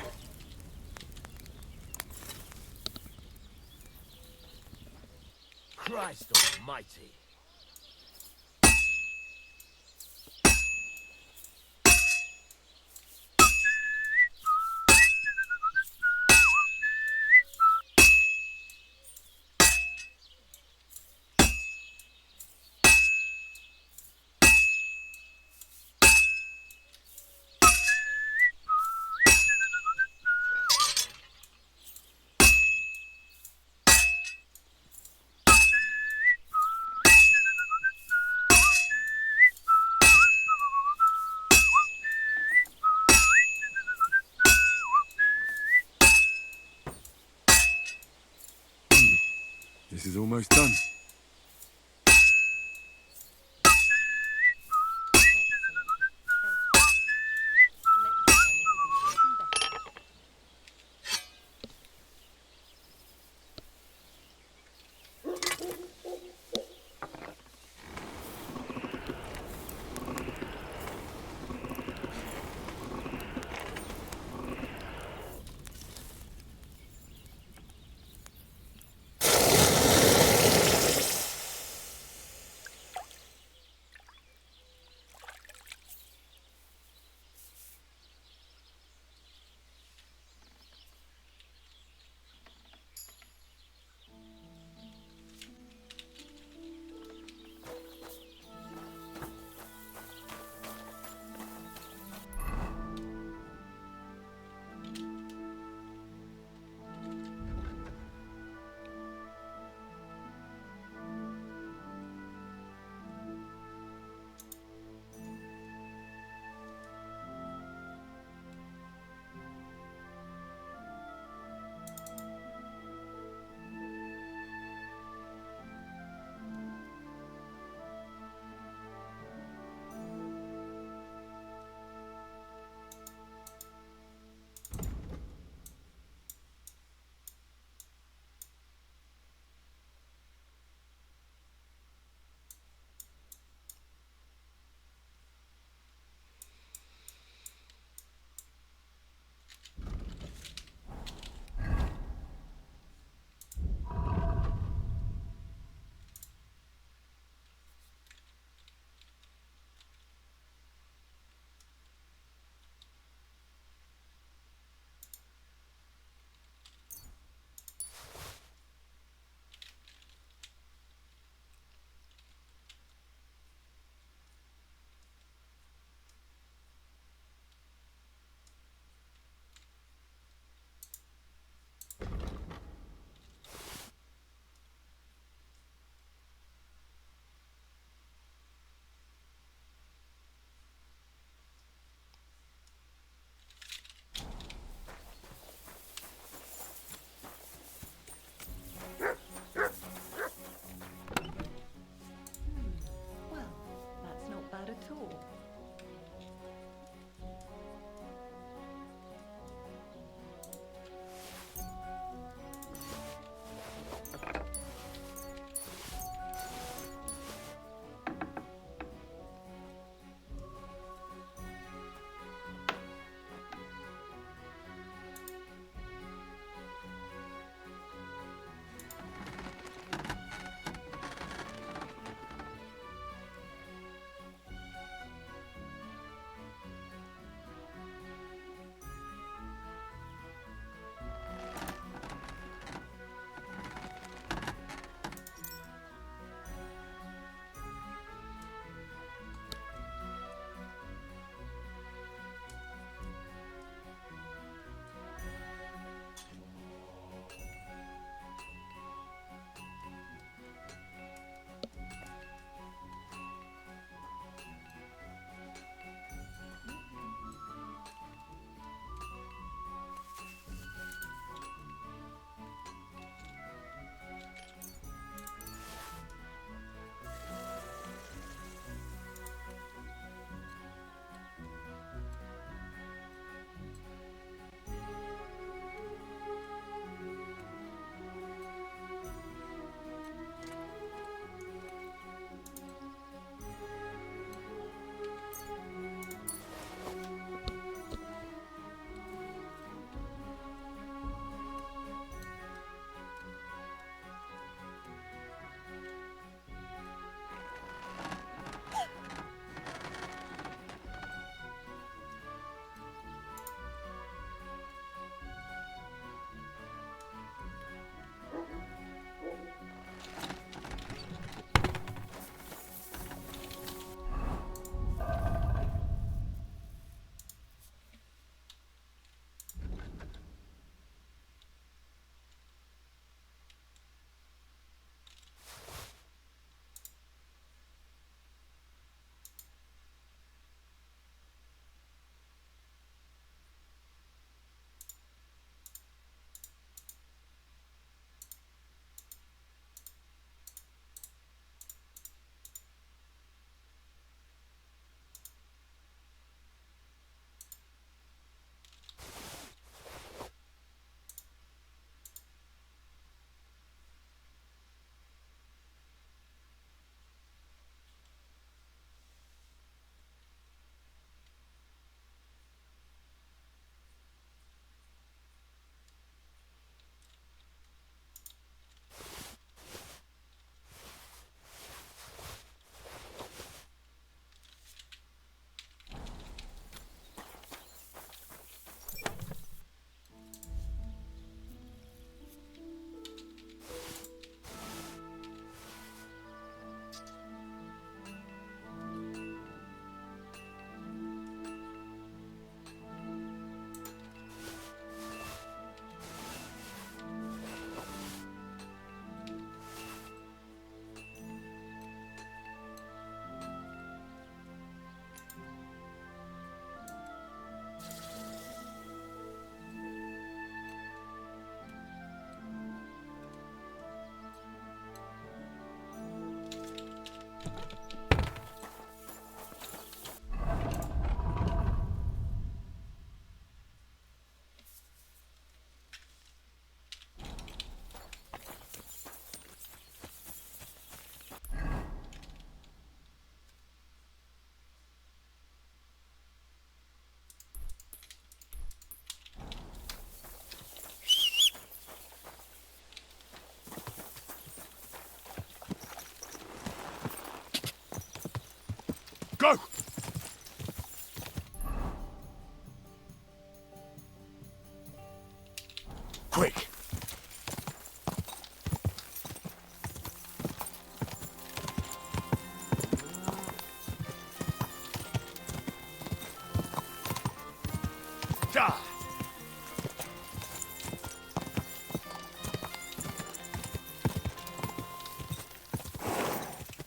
Speaker 6: Christ almighty.
Speaker 4: This is almost done.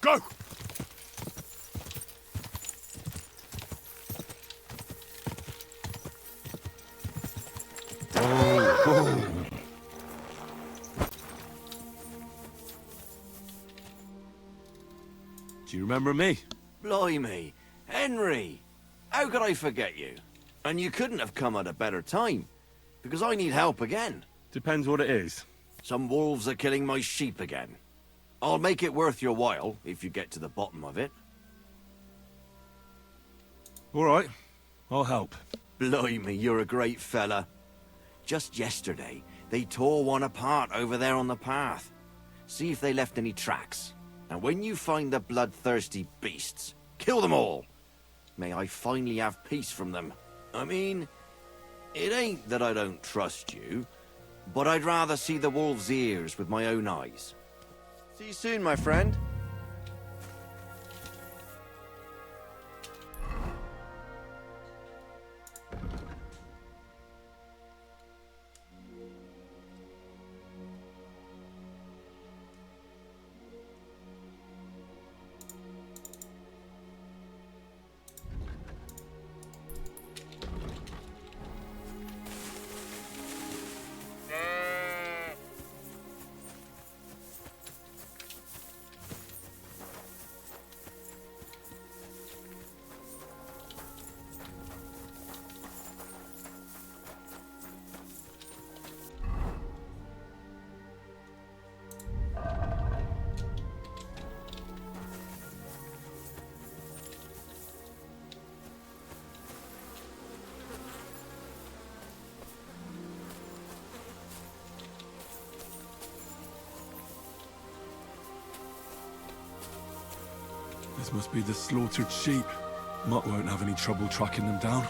Speaker 4: Go!
Speaker 13: Do you remember me?
Speaker 12: Blimey, Henry! How could I forget you? And you couldn't have come at a better time, because I need help again.
Speaker 13: Depends what it is.
Speaker 12: Some wolves are killing my sheep again. I'll make it worth your while, if you get to the bottom of it.
Speaker 13: All right, I'll help.
Speaker 12: Blimey, you're a great fella. Just yesterday, they tore one apart over there on the path. See if they left any tracks. And when you find the bloodthirsty beasts, kill them all. May I finally have peace from them. I mean, it ain't that I don't trust you, but I'd rather see the wolf's ears with my own eyes. See you soon, my friend.
Speaker 13: This must be the slaughtered sheep. Mutt won't have any trouble tracking them down.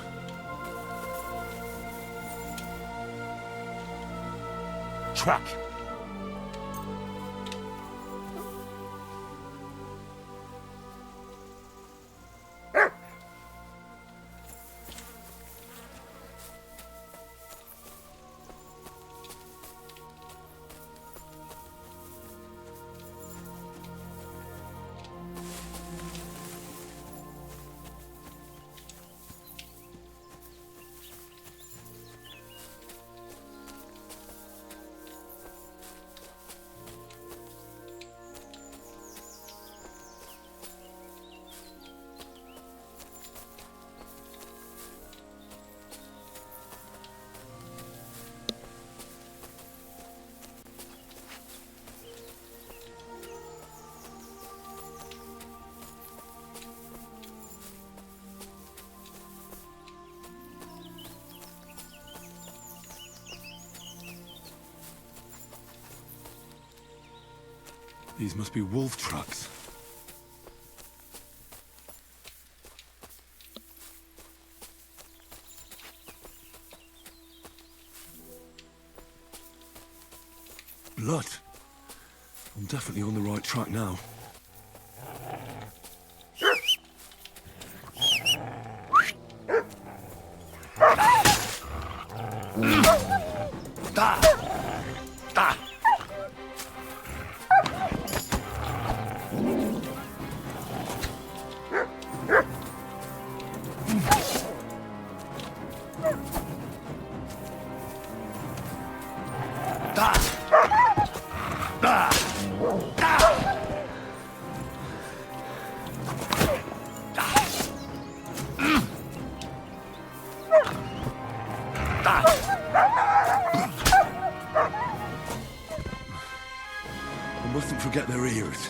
Speaker 13: Track! These must be wolf tracks. Blood. I'm definitely on the right track now. I mustn't forget their ears.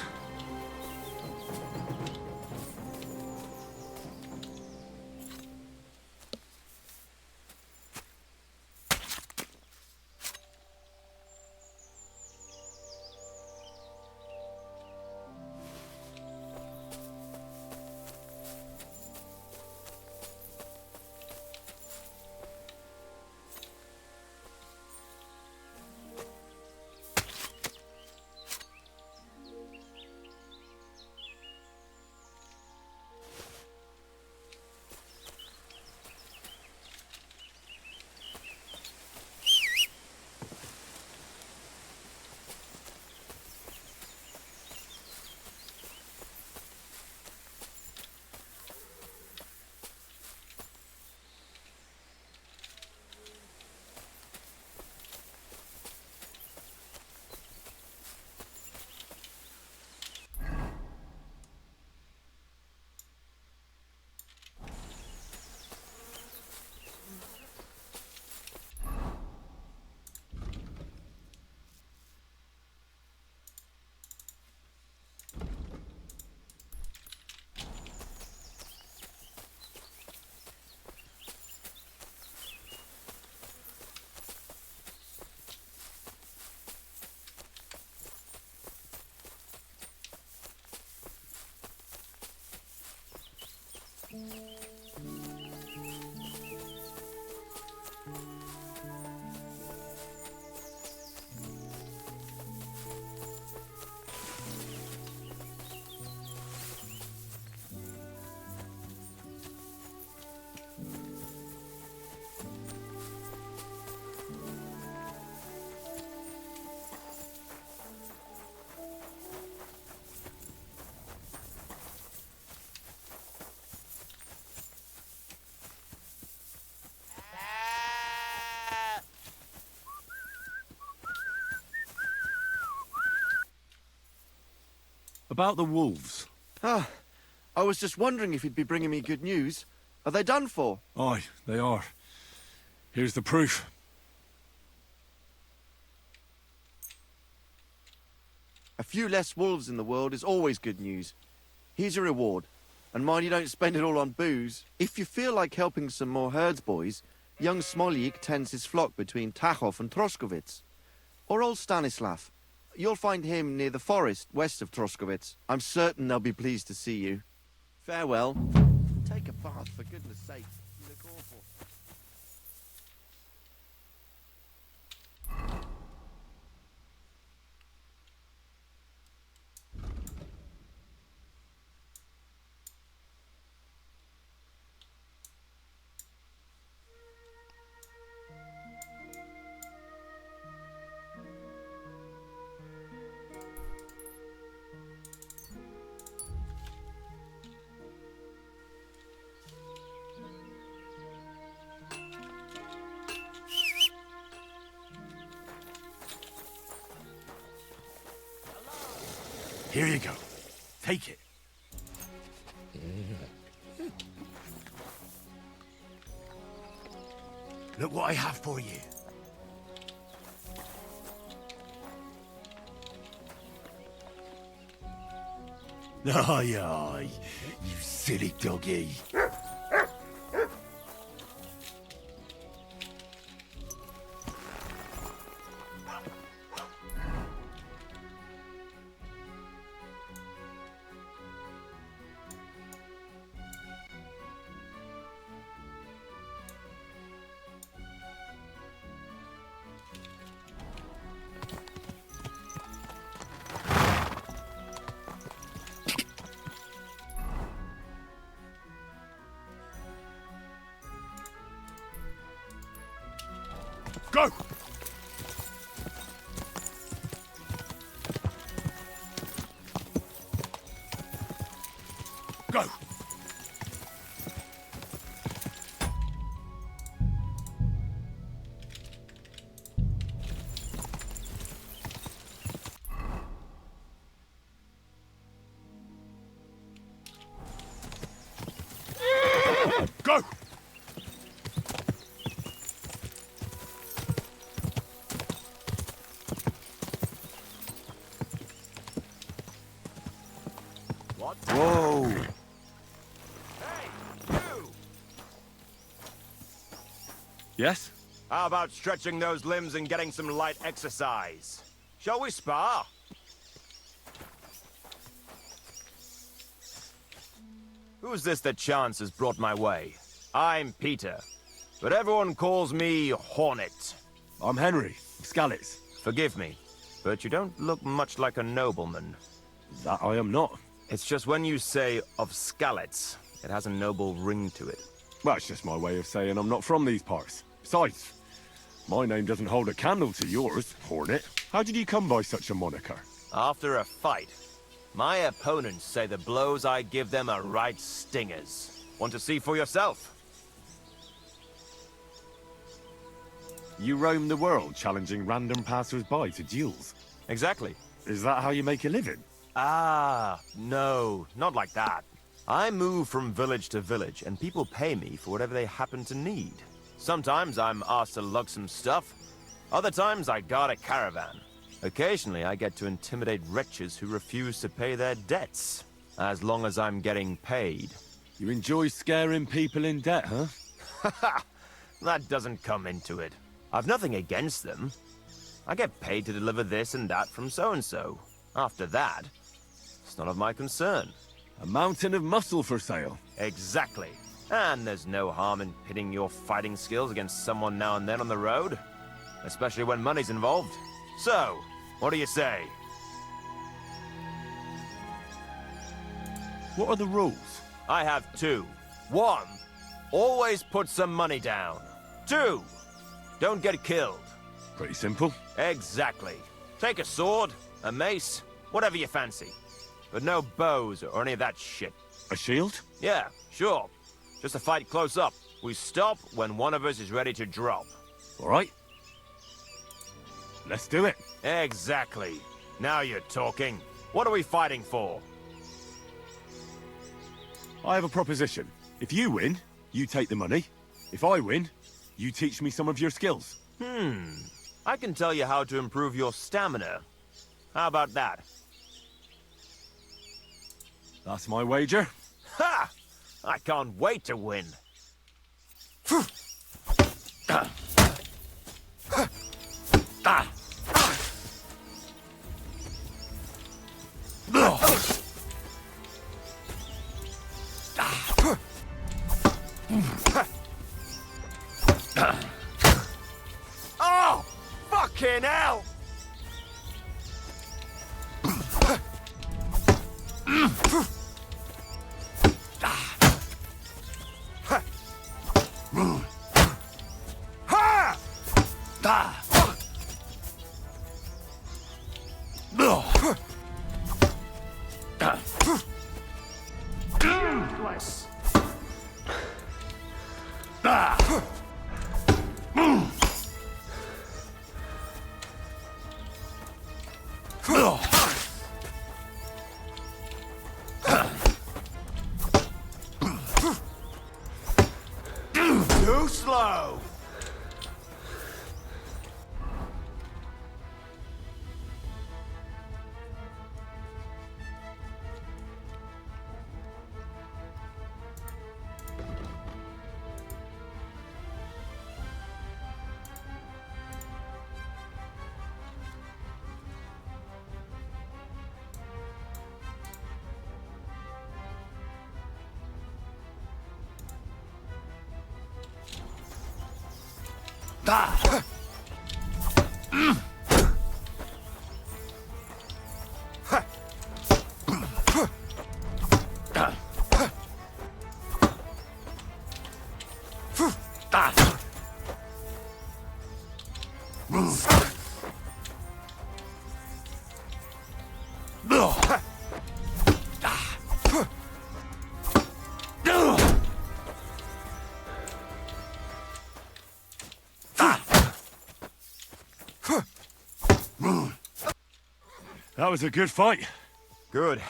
Speaker 13: About the wolves.
Speaker 12: Ah, I was just wondering if you'd be bringing me good news. Are they done for?
Speaker 13: Aye, they are. Here's the proof.
Speaker 12: A few less wolves in the world is always good news. Here's your reward. And mind you don't spend it all on booze. If you feel like helping some more herds boys, young Smoljik tends his flock between Tachov and Troskowitz. Or old Stanislav. You'll find him near the forest west of Troskowitz. I'm certain they'll be pleased to see you. Farewell. Take a bath, for goodness sake. You look awful.
Speaker 4: Here you go. Take it. Look what I have for you. Aye, aye, you silly doggy. Go! Go! Go!
Speaker 12: Whoa!
Speaker 3: Hey, you!
Speaker 13: Yes?
Speaker 3: How about stretching those limbs and getting some light exercise? Shall we spar? Who's this that chance has brought my way? I'm Peter, but everyone calls me Hornet.
Speaker 13: I'm Henry, Skalitz.
Speaker 3: Forgive me, but you don't look much like a nobleman.
Speaker 13: That I am not.
Speaker 3: It's just when you say of Skalitz, it has a noble ring to it.
Speaker 13: Well, it's just my way of saying I'm not from these parts. Besides, my name doesn't hold a candle to yours, Hornet. How did you come by such a moniker?
Speaker 3: After a fight, my opponents say the blows I give them are right stingers. Want to see for yourself?
Speaker 13: You roam the world challenging random passers-by to duels.
Speaker 3: Exactly.
Speaker 13: Is that how you make a living?
Speaker 3: Ah, no, not like that. I move from village to village, and people pay me for whatever they happen to need. Sometimes I'm asked to lug some stuff. Other times I guard a caravan. Occasionally I get to intimidate wretches who refuse to pay their debts. As long as I'm getting paid.
Speaker 13: You enjoy scaring people in debt, huh?
Speaker 3: Haha, that doesn't come into it. I've nothing against them. I get paid to deliver this and that from so-and-so. After that, it's none of my concern.
Speaker 13: A mountain of muscle for sale.
Speaker 3: Exactly. And there's no harm in pitting your fighting skills against someone now and then on the road. Especially when money's involved. So, what do you say?
Speaker 13: What are the rules?
Speaker 3: I have two. One, always put some money down. Two, don't get killed.
Speaker 13: Pretty simple.
Speaker 3: Exactly. Take a sword, a mace, whatever you fancy. But no bows or any of that shit.
Speaker 13: A shield?
Speaker 3: Yeah, sure. Just a fight close up. We stop when one of us is ready to drop.
Speaker 13: All right. Let's do it.
Speaker 3: Exactly. Now you're talking. What are we fighting for?
Speaker 4: I have a proposition. If you win, you take the money. If I win, you teach me some of your skills.
Speaker 3: I can tell you how to improve your stamina. How about that?
Speaker 4: That's my wager.
Speaker 3: Ha! I can't wait to win. Oh! Fucking hell! Too slow!
Speaker 4: That was a good fight.
Speaker 3: Good.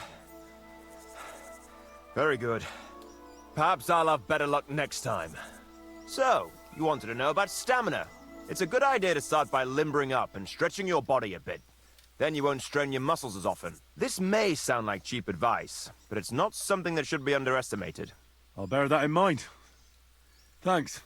Speaker 3: Very good. Perhaps I'll have better luck next time. So, you wanted to know about stamina. It's a good idea to start by limbering up and stretching your body a bit. Then you won't strain your muscles as often. This may sound like cheap advice, but it's not something that should be underestimated.
Speaker 4: I'll bear that in mind. Thanks.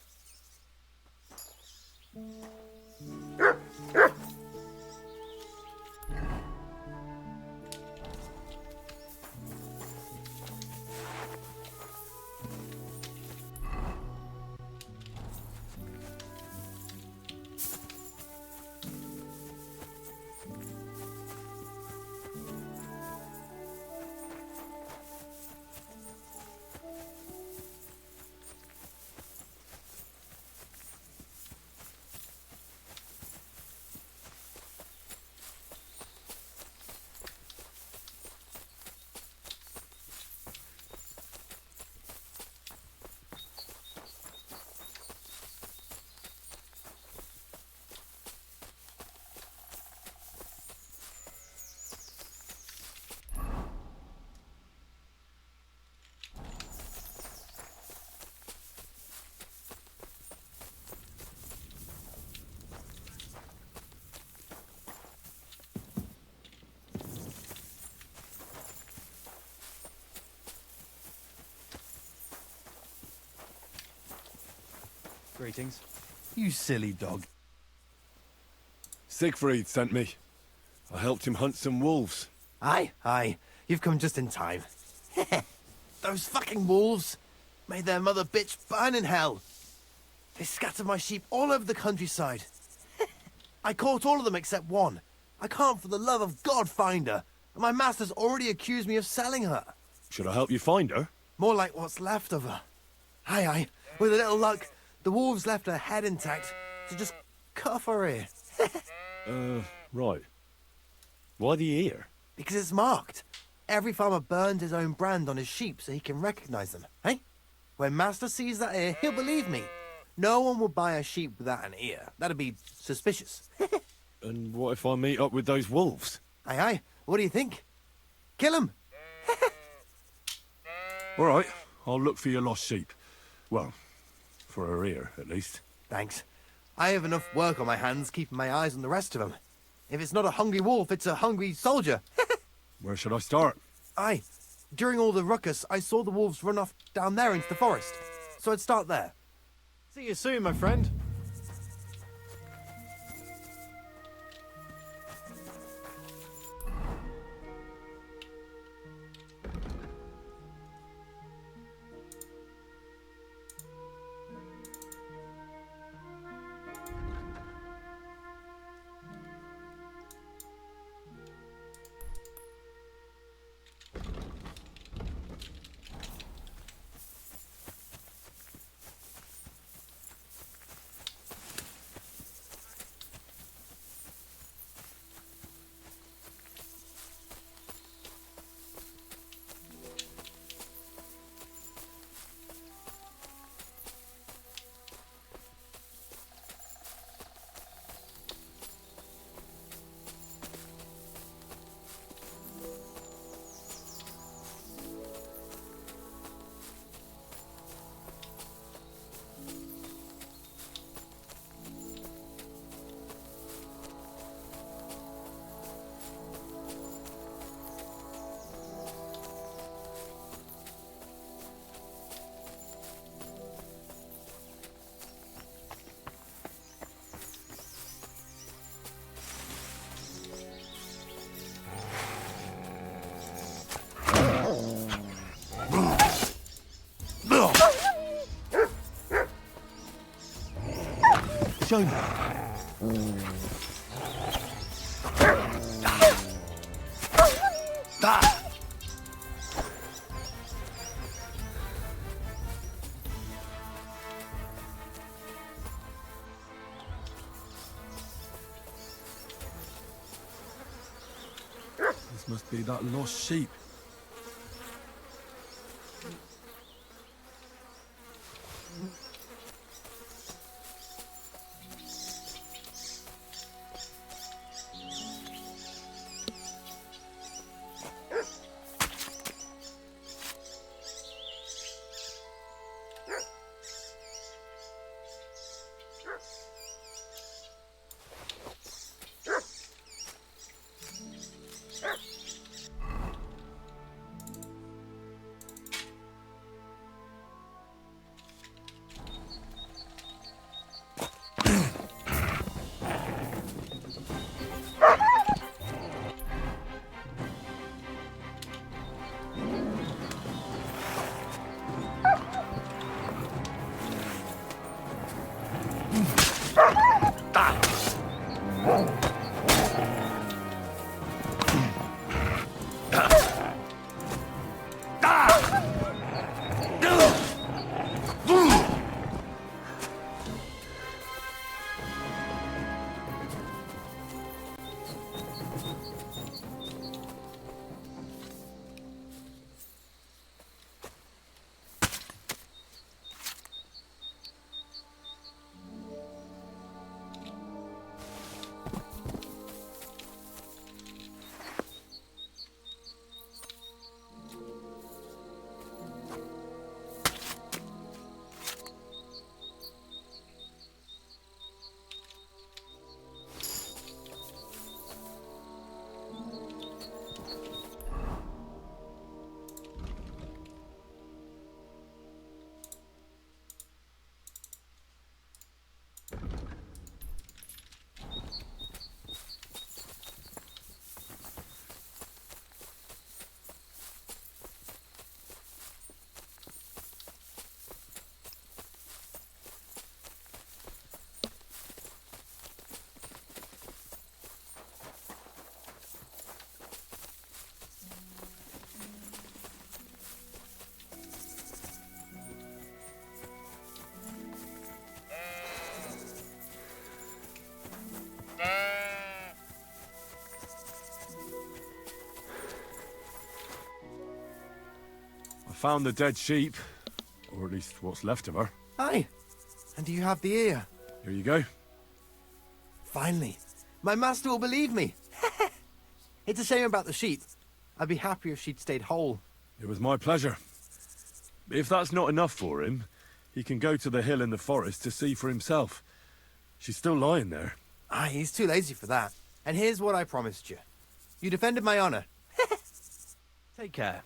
Speaker 22: Greetings. You silly dog.
Speaker 4: Siegfried sent me. I helped him hunt some wolves.
Speaker 22: Aye. You've come just in time. Those fucking wolves made their mother bitch burn in hell. They scattered my sheep all over the countryside. I caught all of them except one. I can't for the love of God find her, and my master's already accused me of selling her.
Speaker 4: Should I help you find her?
Speaker 22: More like what's left of her. Aye. With a little luck, the wolves left her head intact, so just cut off her ear.
Speaker 4: Right. Why the ear?
Speaker 22: Because it's marked. Every farmer burned his own brand on his sheep so he can recognize them, eh? When Master sees that ear, he'll believe me. No one will buy a sheep without an ear. That'd be suspicious.
Speaker 4: And what if I meet up with those wolves?
Speaker 22: Aye. What do you think? Kill him!
Speaker 13: All right, I'll look for your lost sheep. Well, for her ear, at least.
Speaker 22: Thanks. I have enough work on my hands keeping my eyes on the rest of them. If it's not a hungry wolf, it's a hungry soldier.
Speaker 13: Where should I start?
Speaker 22: Aye. During all the ruckus, I saw the wolves run off down there into the forest. So I'd start there. See you soon, my friend.
Speaker 13: Show me. This must be that lost sheep. I found the dead sheep, or at least what's left of her.
Speaker 22: Aye. And do you have the ear?
Speaker 13: Here you go.
Speaker 22: Finally. My master will believe me. It's a shame about the sheep. I'd be happier if she'd stayed whole.
Speaker 4: It was my pleasure. If that's not enough for him, he can go to the hill in the forest to see for himself. She's still lying there.
Speaker 22: Ah, he's too lazy for that. And here's what I promised you. You defended my honor. Take care.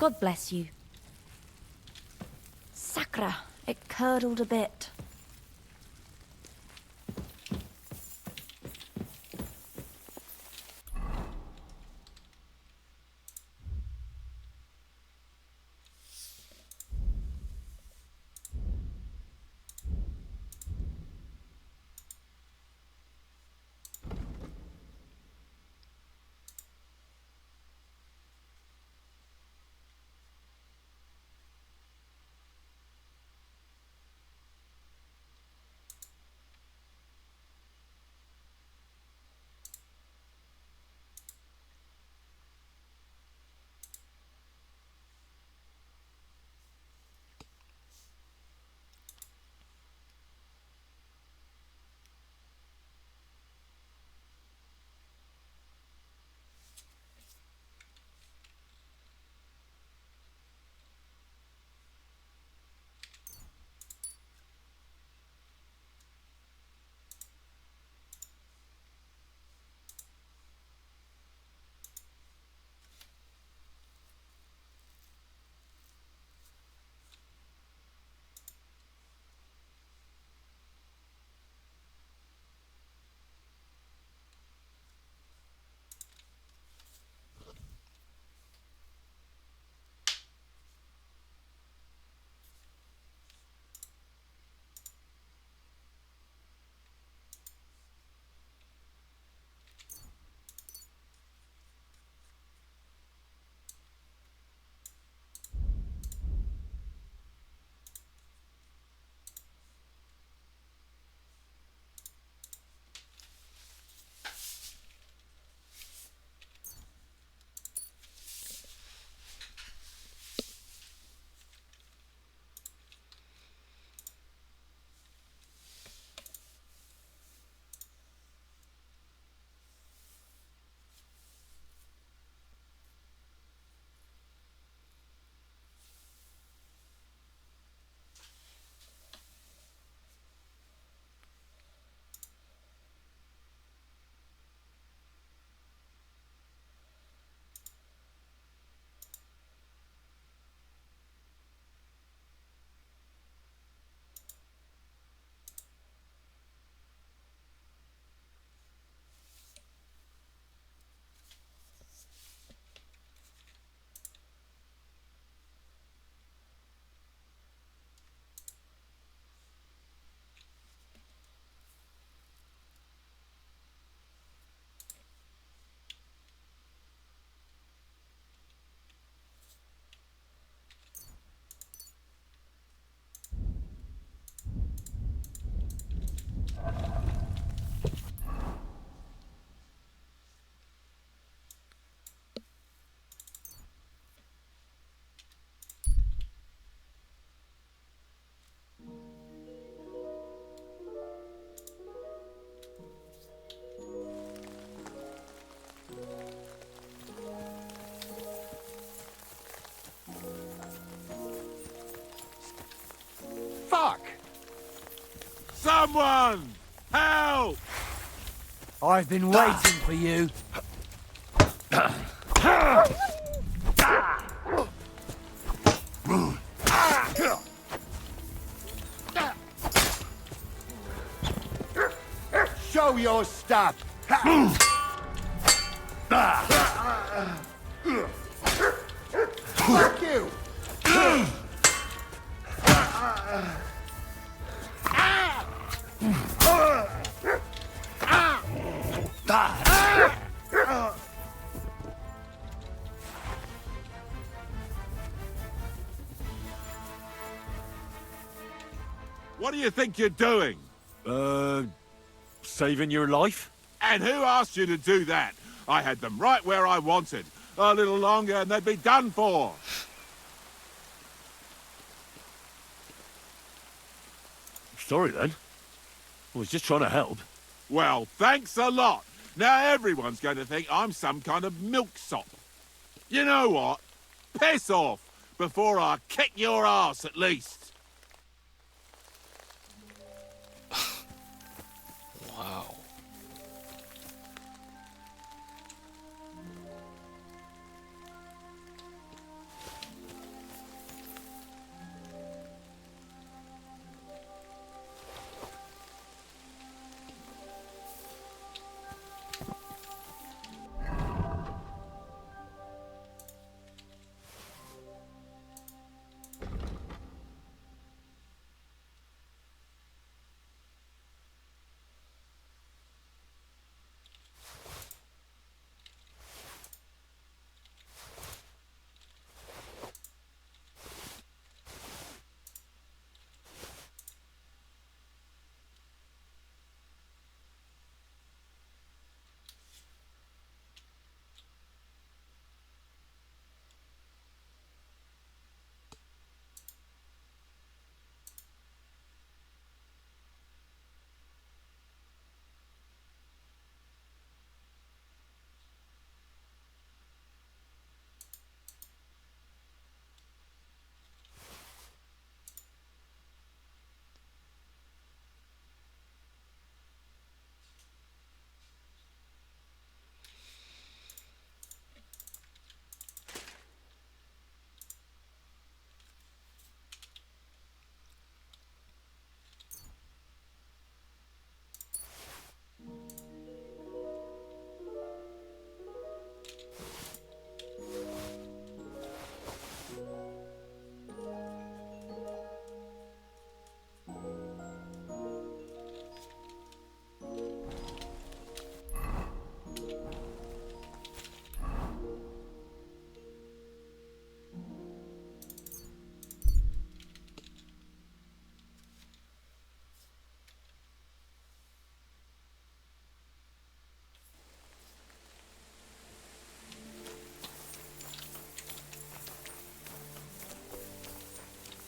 Speaker 7: God bless you. Sakra, it curdled a bit.
Speaker 6: fuck?
Speaker 18: Someone! Help!
Speaker 10: I've been waiting for you.
Speaker 6: Show your stuff! Fuck you!
Speaker 18: What do you think you're doing?
Speaker 13: Saving your life?
Speaker 18: And who asked you to do that? I had them right where I wanted. A little longer and they'd be done for.
Speaker 13: Sorry then. I was just trying to help.
Speaker 18: Well, thanks a lot. Now everyone's going to think I'm some kind of milksop. You know what? Piss off before I kick your ass at least.
Speaker 2: Wow.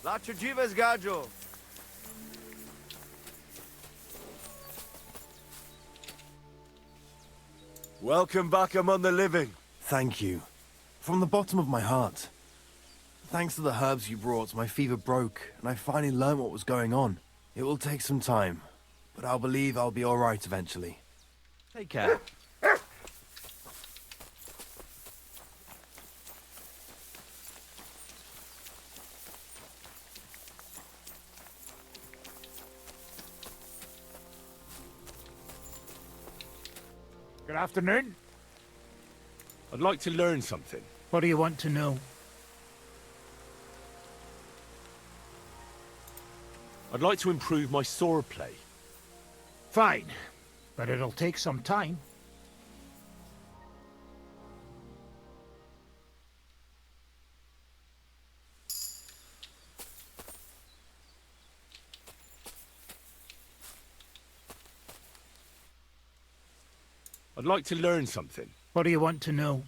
Speaker 3: Latrujivas Gajo.
Speaker 13: Welcome back among the living.
Speaker 22: Thank you. From the bottom of my heart. Thanks to the herbs you brought, my fever broke, and I finally learned what was going on. It will take some time, but I'll believe I'll be alright eventually.
Speaker 3: Take care.
Speaker 19: Good afternoon.
Speaker 13: I'd like to learn something.
Speaker 19: What do you want to know?
Speaker 13: I'd like to improve my sword play.
Speaker 19: Fine, but it'll take some time.
Speaker 13: I'd like to learn something.
Speaker 19: What do you want to know?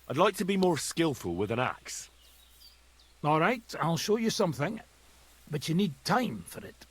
Speaker 13: I'd like to be more skillful with an axe.
Speaker 19: All right, I'll show you something, but you need time for it.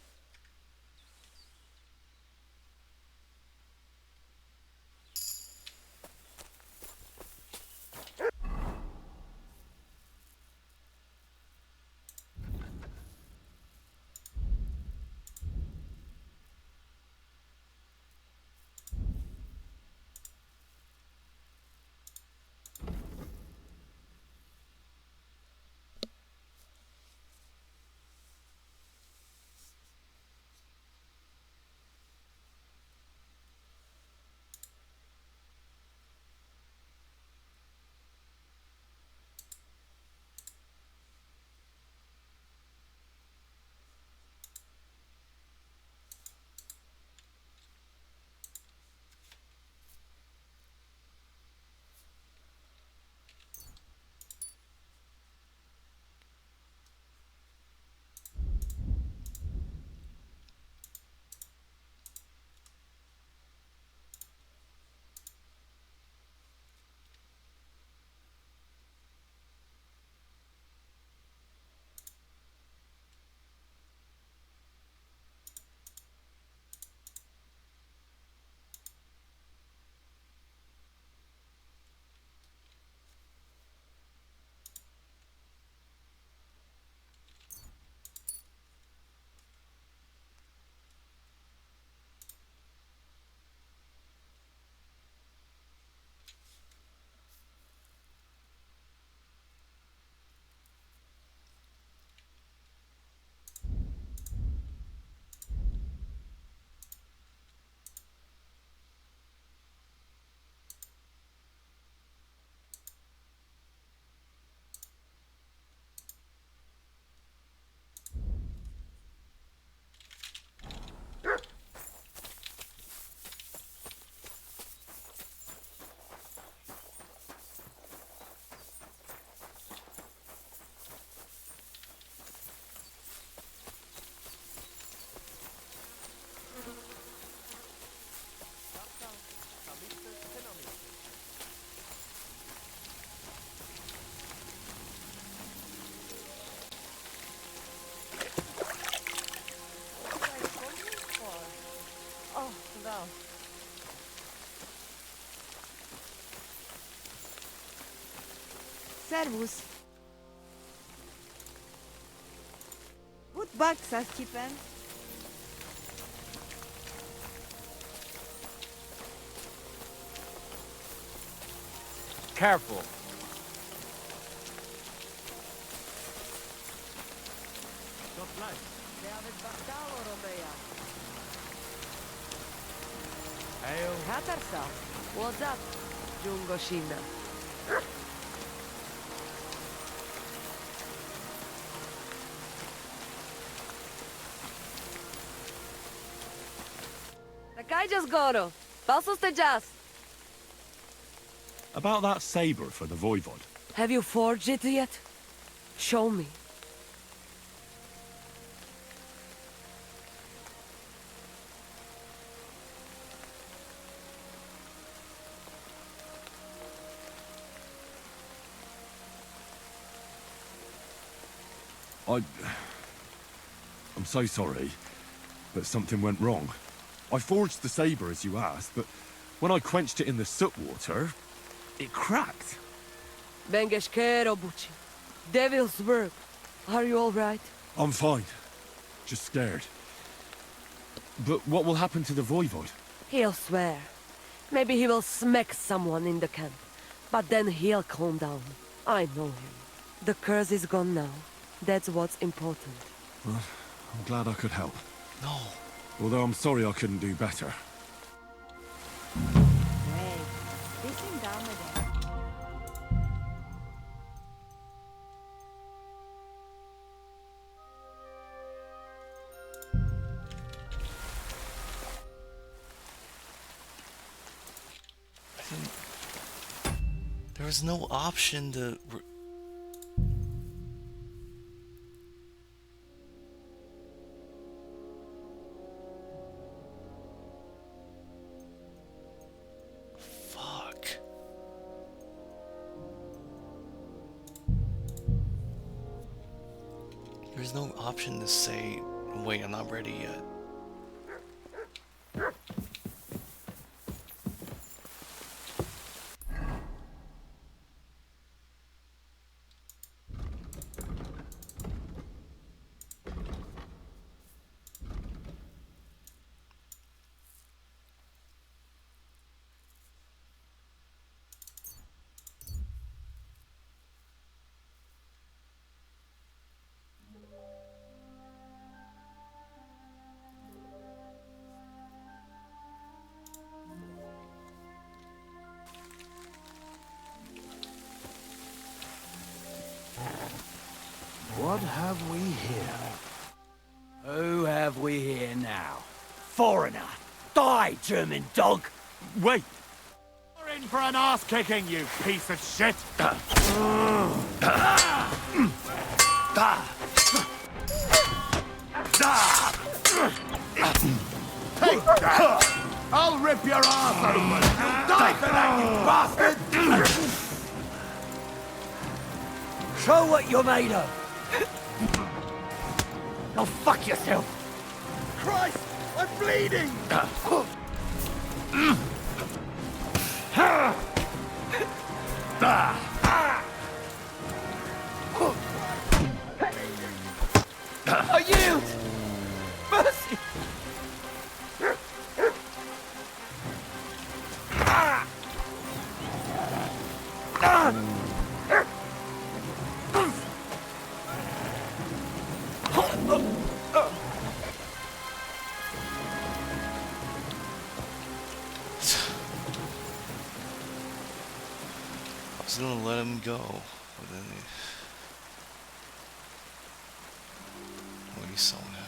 Speaker 20: Servus. Gut baksa, Skippen.
Speaker 10: Careful.
Speaker 5: Katarsa. What's up, Jungoshina? Takaj just goro. Pasos te just.
Speaker 13: About that saber for the Voivod.
Speaker 5: Have you forged it yet? Show me.
Speaker 13: I'm so sorry, but something went wrong. I forged the saber as you asked, but when I quenched it in the soot water, it cracked.
Speaker 5: Bengeshkero, Bucci. Devil's work. Are you all right?
Speaker 13: I'm fine. Just scared. But what will happen to the Voivod?
Speaker 5: He'll swear. Maybe he will smack someone in the camp. But then he'll calm down. I know him. The curse is gone now. That's what's important.
Speaker 13: Well, I'm glad I could help.
Speaker 2: No.
Speaker 13: Although I'm sorry I couldn't do better.
Speaker 2: There was no option to... Fuck. There's no option to say, wait, I'm not ready yet.
Speaker 19: What have we here?
Speaker 10: Who have we here now? Foreigner! Die, German dog!
Speaker 13: Wait!
Speaker 6: You're in for an ass-kicking, you piece of shit! Take that! I'll rip your ass open! You'll die for that, you bastard!
Speaker 10: Show what you're made of! Go fuck yourself!
Speaker 6: Christ! I'm bleeding!
Speaker 10: I yield! Mercy!
Speaker 2: I was gonna let him go, but then what he saw happened.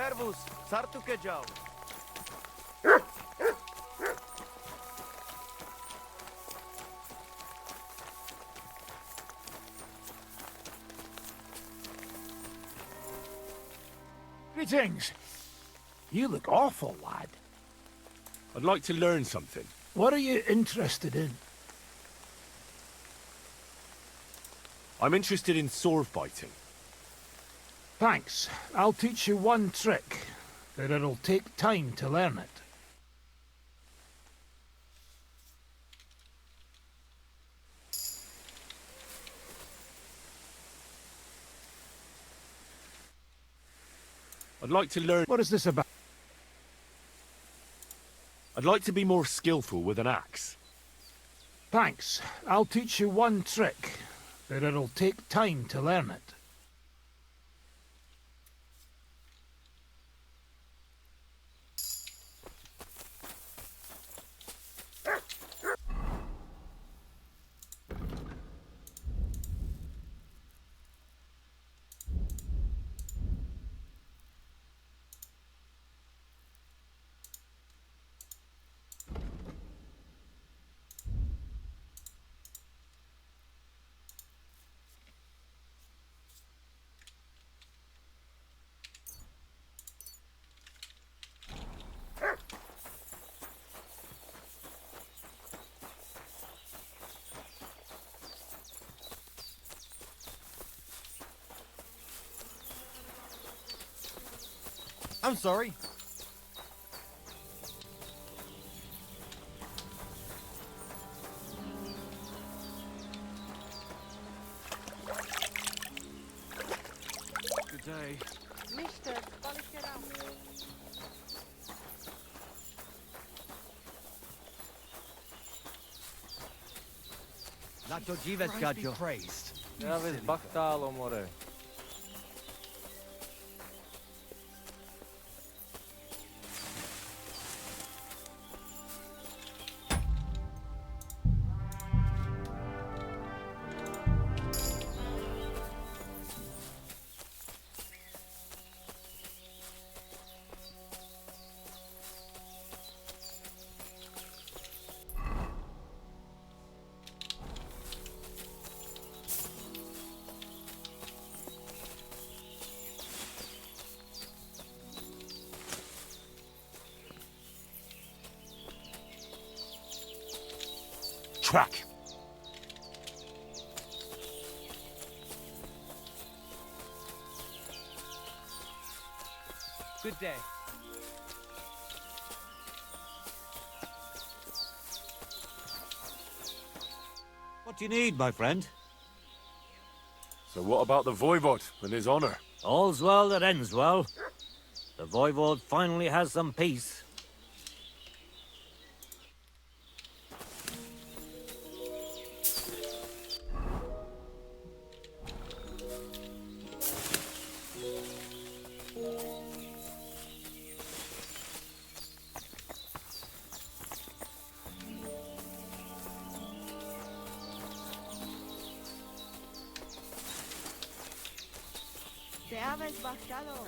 Speaker 3: Servus, sartuke Joe.
Speaker 19: Greetings. You look awful, lad.
Speaker 13: I'd like to learn something.
Speaker 19: What are you interested in?
Speaker 13: I'm interested in sword fighting.
Speaker 19: Thanks. I'll teach you one trick, but it'll take time to learn it.
Speaker 13: I'd like to learn...
Speaker 19: What is this about?
Speaker 13: I'd like to be more skillful with an axe.
Speaker 19: Thanks. I'll teach you one trick, but it'll take time to learn it.
Speaker 22: I'm sorry.
Speaker 13: Good day.
Speaker 5: Mister, spališ ráno.
Speaker 22: Na to dziwec, Gadio. Praised.
Speaker 1: Ja već baktalo more.
Speaker 13: Track.
Speaker 22: Good day.
Speaker 11: What do you need, my friend?
Speaker 13: So what about the Voivod and his honor?
Speaker 11: All's well that ends well. The Voivod finally has some peace.
Speaker 20: Te habes bajado.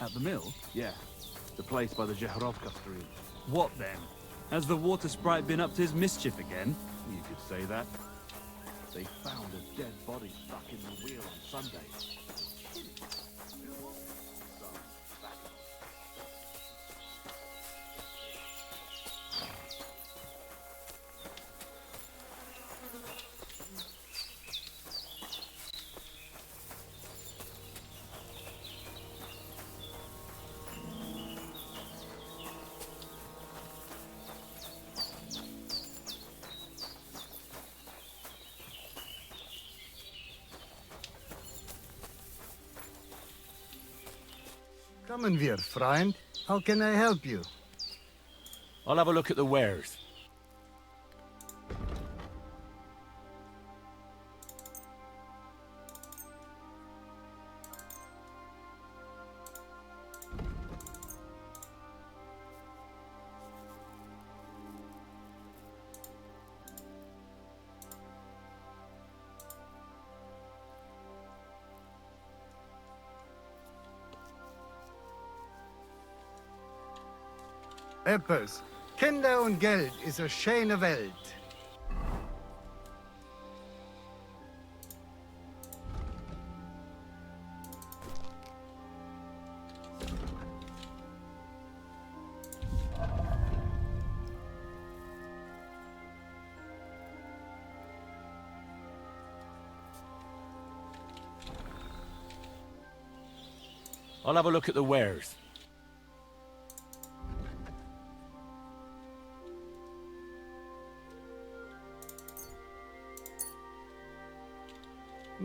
Speaker 14: At the mill?
Speaker 21: Yeah, the place by the Jehorovka stream.
Speaker 14: What then? Has the water sprite been up to his mischief again?
Speaker 21: You could say that. They found a dead body stuck in the wheel on Sunday.
Speaker 23: Kommen wir, Freund. How can I help you?
Speaker 13: I'll have a look at the wares.
Speaker 23: Eppes. Kinder und Geld ist eine schöne Welt.
Speaker 13: I'll have a look at the wares.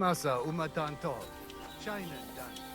Speaker 23: Massa umatanto. Scheinen dann.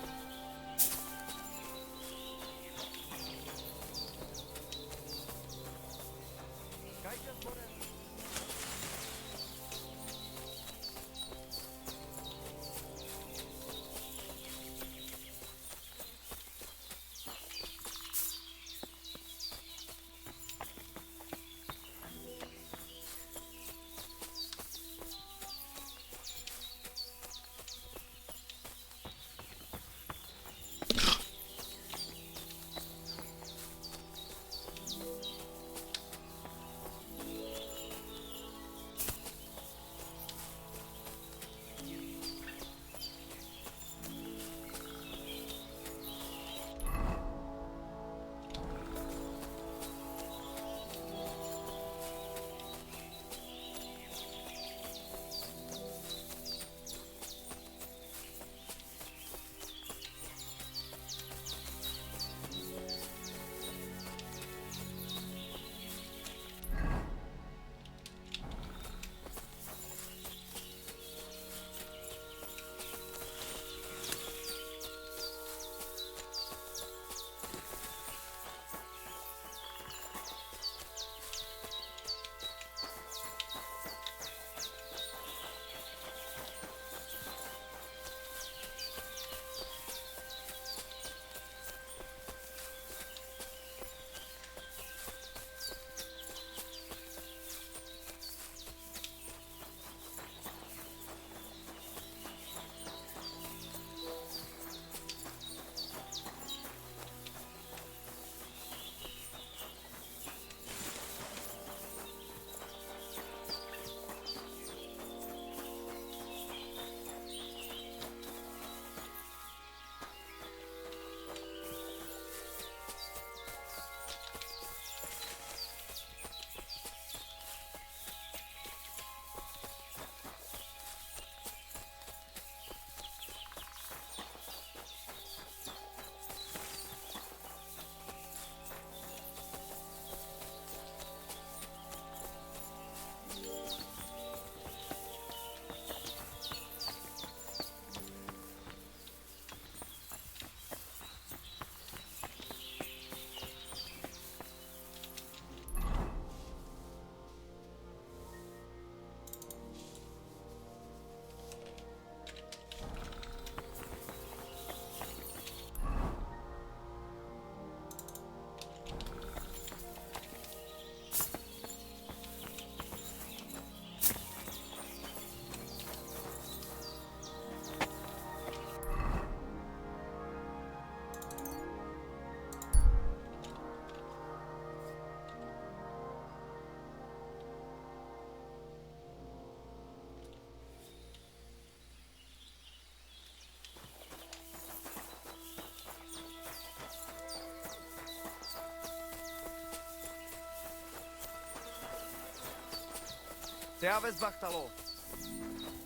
Speaker 3: Servus, Vachtalo.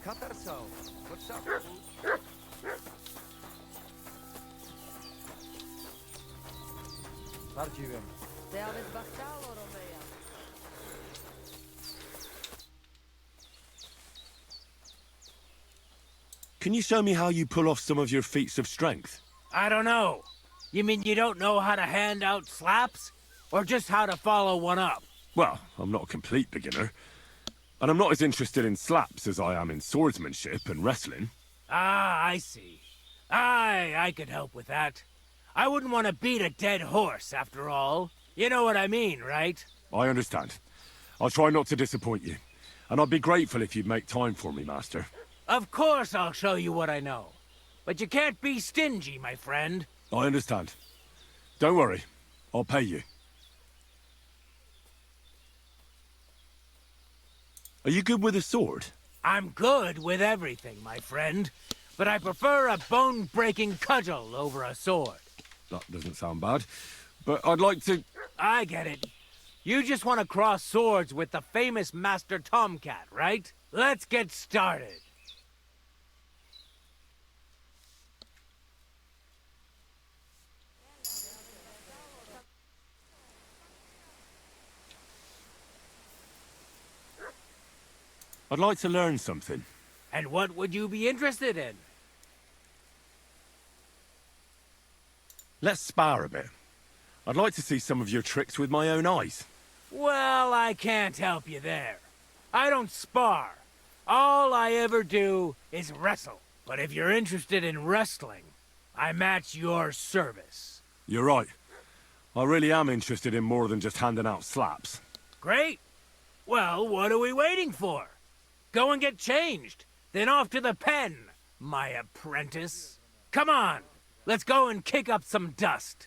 Speaker 3: Katarso. What's up?
Speaker 1: Bardziej.
Speaker 5: Servus, Vachtalo, Romea.
Speaker 13: Can you show me how you pull off some of your feats of strength?
Speaker 11: I don't know. You mean you don't know how to hand out slaps? Or just how to follow one up?
Speaker 13: Well, I'm not a complete beginner. And I'm not as interested in slaps as I am in swordsmanship and wrestling.
Speaker 11: Ah, I see. I could help with that. I wouldn't want to beat a dead horse, after all. You know what I mean, right?
Speaker 13: I understand. I'll try not to disappoint you. And I'd be grateful if you'd make time for me, Master.
Speaker 11: Of course I'll show you what I know. But you can't be stingy, my friend.
Speaker 13: I understand. Don't worry. I'll pay you. Are you good with a sword?
Speaker 11: I'm good with everything, my friend. But I prefer a bone-breaking cudgel over a sword.
Speaker 13: That doesn't sound bad. But I'd like to...
Speaker 11: I get it. You just want to cross swords with the famous Master Tomcat, right? Let's get started.
Speaker 13: I'd like to learn something.
Speaker 11: And what would you be interested in?
Speaker 13: Let's spar a bit. I'd like to see some of your tricks with my own eyes.
Speaker 11: Well, I can't help you there. I don't spar. All I ever do is wrestle. But if you're interested in wrestling, I'm at your service.
Speaker 13: You're right. I really am interested in more than just handing out slaps.
Speaker 11: Great. Well, what are we waiting for? Go and get changed. Then off to the pen, my apprentice. Come on. Let's go and kick up some dust.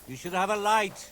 Speaker 11: You should have a light.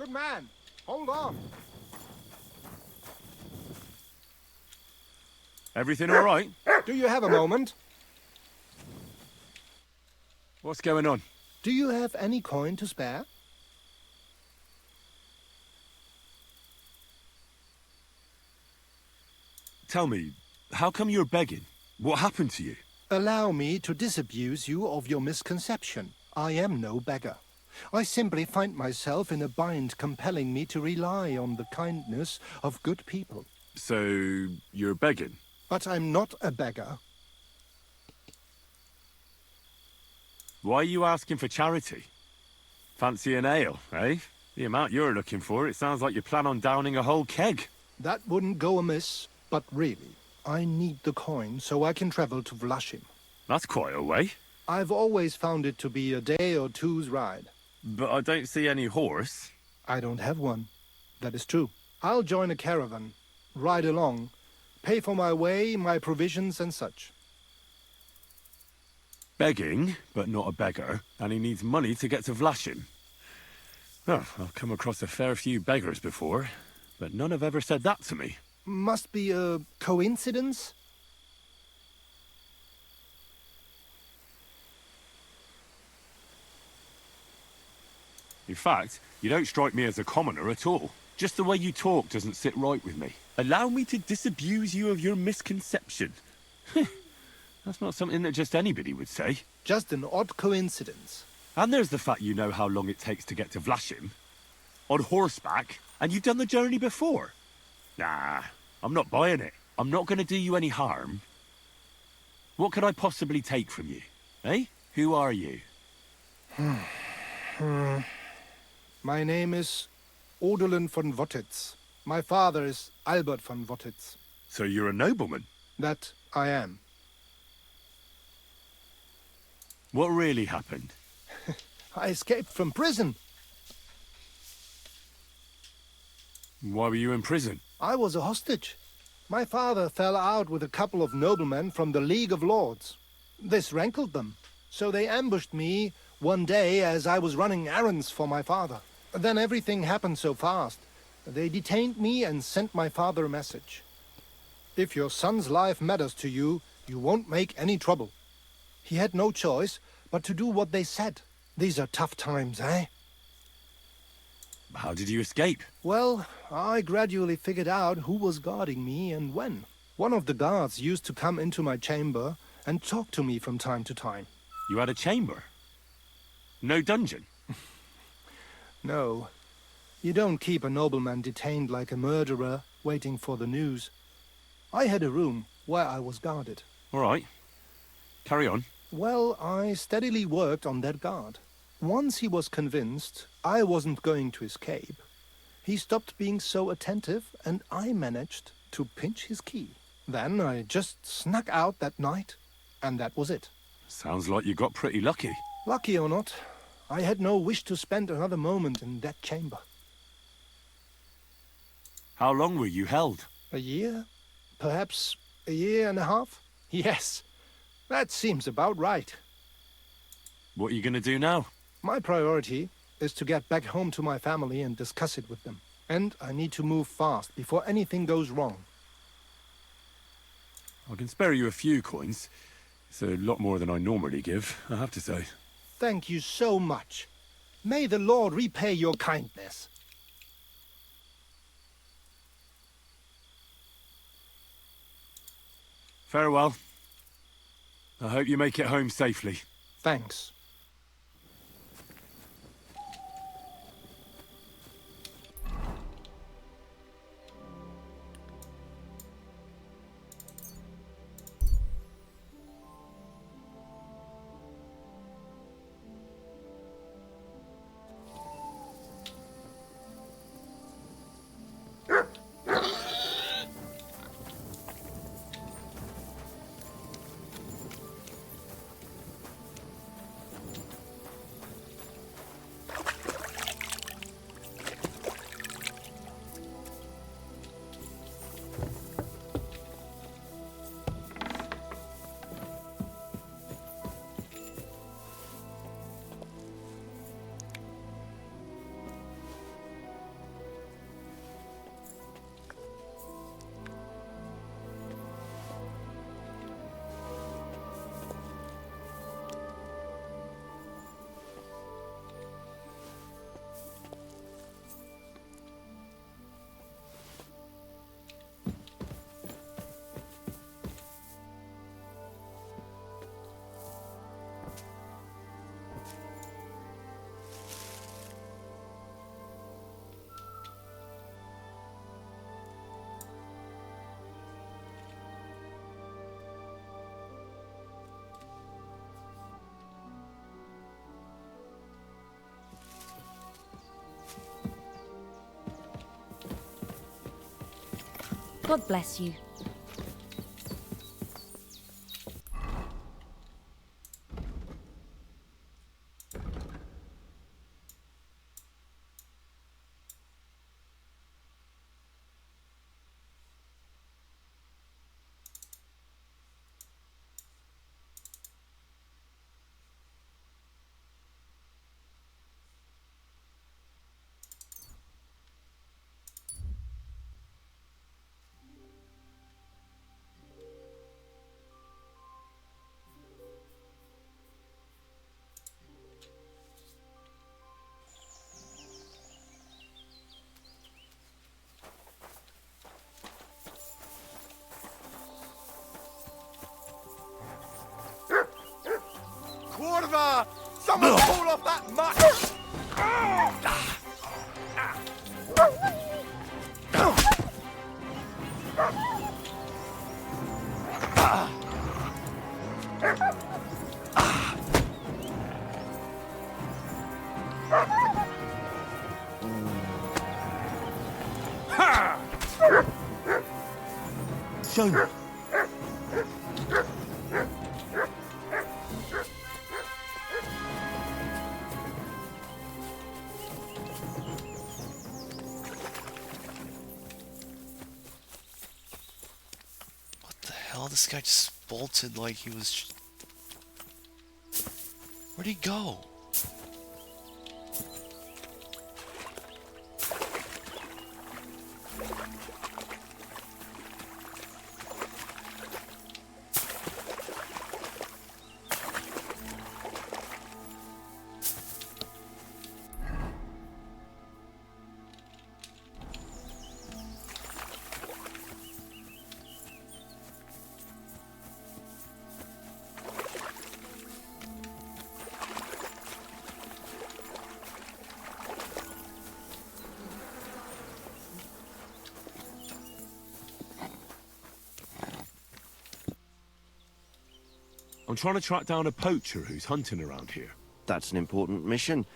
Speaker 9: Good man. Hold on.
Speaker 13: Everything all right?
Speaker 9: Do you have a moment?
Speaker 13: What's going on?
Speaker 9: Do you have any coin to spare?
Speaker 13: Tell me, how come you're begging? What happened to you?
Speaker 9: Allow me to disabuse you of your misconception. I am no beggar. I simply find myself in a bind compelling me to rely on the kindness of good people.
Speaker 13: So, you're begging?
Speaker 9: But I'm not a beggar.
Speaker 13: Why are you asking for charity? Fancy an ale, eh? The amount you're looking for, it sounds like you plan on downing a whole keg.
Speaker 9: That wouldn't go amiss, but really, I need the coin so I can travel to Vlashim.
Speaker 13: That's quite a way.
Speaker 9: I've always found it to be a day or two's ride.
Speaker 13: But I don't see any horse.
Speaker 9: I don't have one. That is true. I'll join a caravan, ride along, pay for my way, my provisions and such.
Speaker 13: Begging, but not a beggar, and he needs money to get to Vlashim. Oh, I've come across a fair few beggars before, but none have ever said that to me.
Speaker 9: Must be a coincidence?
Speaker 13: In fact, you don't strike me as a commoner at all. Just the way you talk doesn't sit right with me. Allow me to disabuse you of your misconception. That's not something that just anybody would say.
Speaker 9: Just an odd coincidence.
Speaker 13: And there's the fact you know how long it takes to get to Vlashim. On horseback, and you've done the journey before. Nah, I'm not buying it. I'm not going to do you any harm. What could I possibly take from you? Eh? Who are you?
Speaker 9: My name is Odolin von Wottitz. My father is Albert von Wottitz.
Speaker 13: So you're a nobleman?
Speaker 9: That I am.
Speaker 13: What really happened?
Speaker 9: I escaped from prison.
Speaker 13: Why were you in prison?
Speaker 9: I was a hostage. My father fell out with a couple of noblemen from the League of Lords. This rankled them, so they ambushed me one day as I was running errands for my father. Then everything happened so fast. They detained me and sent my father a message. If your son's life matters to you, you won't make any trouble. He had no choice but to do what they said. These are tough times, eh?
Speaker 13: How did you escape?
Speaker 9: Well, I gradually figured out who was guarding me and when. One of the guards used to come into my chamber and talk to me from time to time.
Speaker 13: You had a chamber? No dungeon?
Speaker 9: No. You don't keep a nobleman detained like a murderer, waiting for the news. I had a room where I was guarded.
Speaker 13: All right. Carry on.
Speaker 9: Well, I steadily worked on that guard. Once he was convinced I wasn't going to escape, he stopped being so attentive and I managed to pinch his key. Then I just snuck out that night, and that was it.
Speaker 13: Sounds like you got pretty lucky.
Speaker 9: Lucky or not, I had no wish to spend another moment in that chamber.
Speaker 13: How long were you held?
Speaker 9: A year? Perhaps a year and a half? Yes, that seems about right.
Speaker 13: What are you going to do now?
Speaker 9: My priority is to get back home to my family and discuss it with them. And I need to move fast before anything goes wrong.
Speaker 13: I can spare you a few coins. It's a lot more than I normally give, I have to say.
Speaker 9: Thank you so much. May the Lord repay your kindness.
Speaker 13: Farewell. I hope you make it home safely.
Speaker 9: Thanks.
Speaker 7: God bless you.
Speaker 3: Quarter! Someone pull off that mutt!
Speaker 13: Show me.
Speaker 2: Hell, this guy just bolted like he was... Where'd he go?
Speaker 13: I'm trying to track down a poacher who's hunting around here.
Speaker 12: That's an important mission.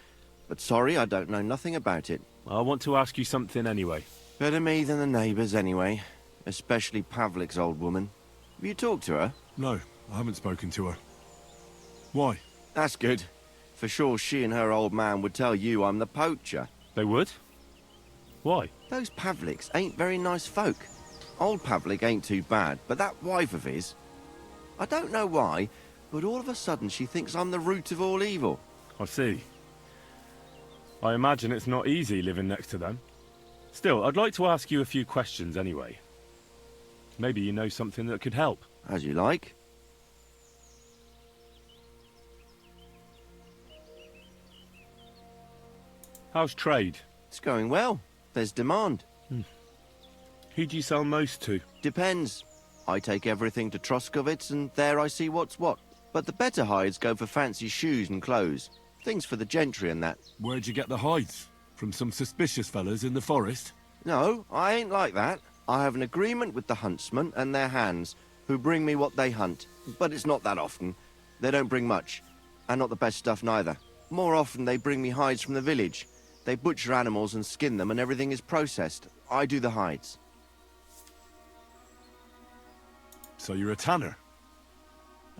Speaker 12: But sorry, I don't know nothing about it.
Speaker 13: I want to ask you something anyway.
Speaker 12: Better me than the neighbours anyway. Especially Pavlik's old woman. Have you talked to her?
Speaker 4: No, I haven't spoken to her. Why?
Speaker 12: That's good. For sure she and her old man would tell you I'm the poacher.
Speaker 13: They would? Why?
Speaker 12: Those Pavliks ain't very nice folk. Old Pavlik ain't too bad, but that wife of his... I don't know why, but all of a sudden she thinks I'm the root of all evil.
Speaker 13: I see. I imagine it's not easy living next to them. Still, I'd like to ask you a few questions anyway. Maybe you know something that could help.
Speaker 12: As you like.
Speaker 13: How's trade?
Speaker 12: It's going well. There's demand.
Speaker 13: Who do you sell most to?
Speaker 12: Depends. I take everything to Troskovitz, and there I see what's what. But the better hides go for fancy shoes and clothes. Things for the gentry and that.
Speaker 4: Where'd you get the hides? From some suspicious fellas in the forest?
Speaker 12: No, I ain't like that. I have an agreement with the huntsmen and their hands, who bring me what they hunt. But it's not that often. They don't bring much. And not the best stuff neither. More often they bring me hides from the village. They butcher animals and skin them, and everything is processed. I do the hides.
Speaker 4: So you're a tanner?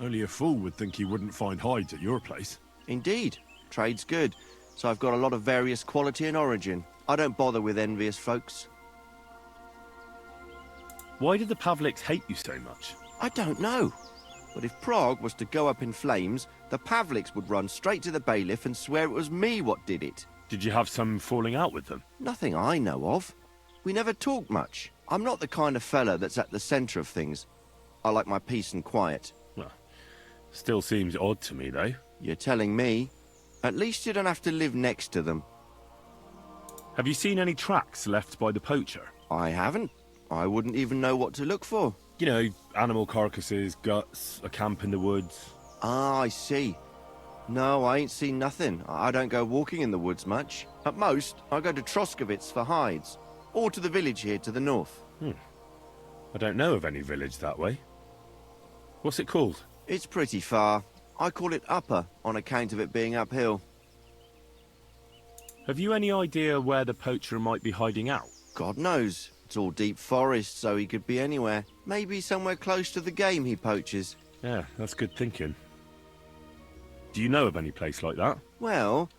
Speaker 4: Only a fool would think he wouldn't find hides at your place.
Speaker 12: Indeed. Trade's good. So I've got a lot of various quality and origin. I don't bother with envious folks.
Speaker 13: Why did the Pavliks hate you so much?
Speaker 12: I don't know. But if Prague was to go up in flames, the Pavliks would run straight to the bailiff and swear it was me what did it.
Speaker 13: Did you have some falling out with them?
Speaker 12: Nothing I know of. We never talk much. I'm not the kind of fella that's at the centre of things. I like my peace and quiet.
Speaker 13: Well, still seems odd to me, though.
Speaker 12: You're telling me. At least you don't have to live next to them.
Speaker 13: Have you seen any tracks left by the poacher?
Speaker 12: I haven't. I wouldn't even know what to look for.
Speaker 13: You know, animal carcasses, guts, a camp in the woods.
Speaker 12: Ah, I see. No, I ain't seen nothing. I don't go walking in the woods much. At most, I go to Troskovitz for hides. Or to the village here to the north.
Speaker 13: I don't know of any village that way. What's it called?
Speaker 12: It's pretty far. I call it Upper, on account of it being uphill.
Speaker 13: Have you any idea where the poacher might be hiding out?
Speaker 12: God knows. It's all deep forest, so he could be anywhere. Maybe somewhere close to the game he poaches.
Speaker 13: Yeah, that's good thinking. Do you know of any place like that?
Speaker 12: Well,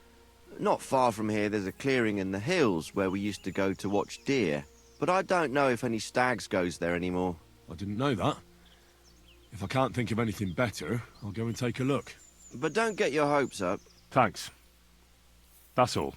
Speaker 12: not far from here there's a clearing in the hills where we used to go to watch deer. But I don't know if any stags goes there anymore.
Speaker 13: I didn't know that. If I can't think of anything better, I'll go and take a look.
Speaker 12: But don't get your hopes up.
Speaker 13: Thanks. That's all.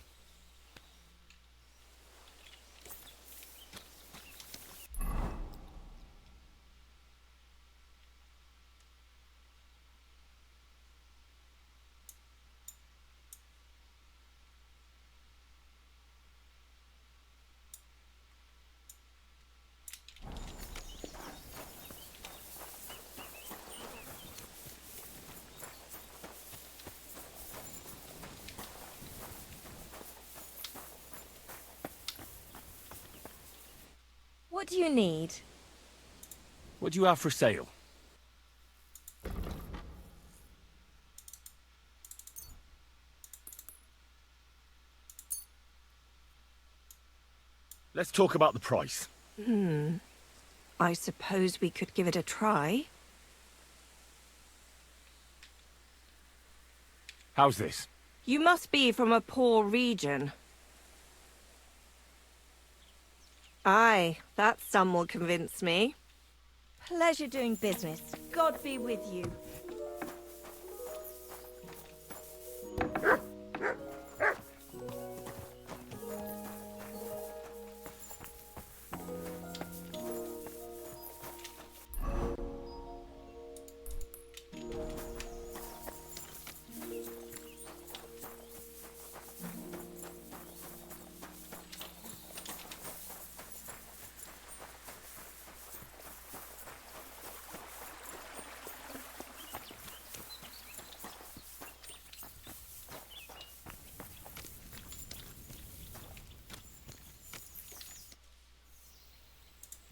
Speaker 20: What do you need?
Speaker 13: What do you have for sale? Let's talk about the price.
Speaker 20: I suppose we could give it a try.
Speaker 13: How's this?
Speaker 20: You must be from a poor region. Aye, that sum will convince me. Pleasure doing business. God be with you.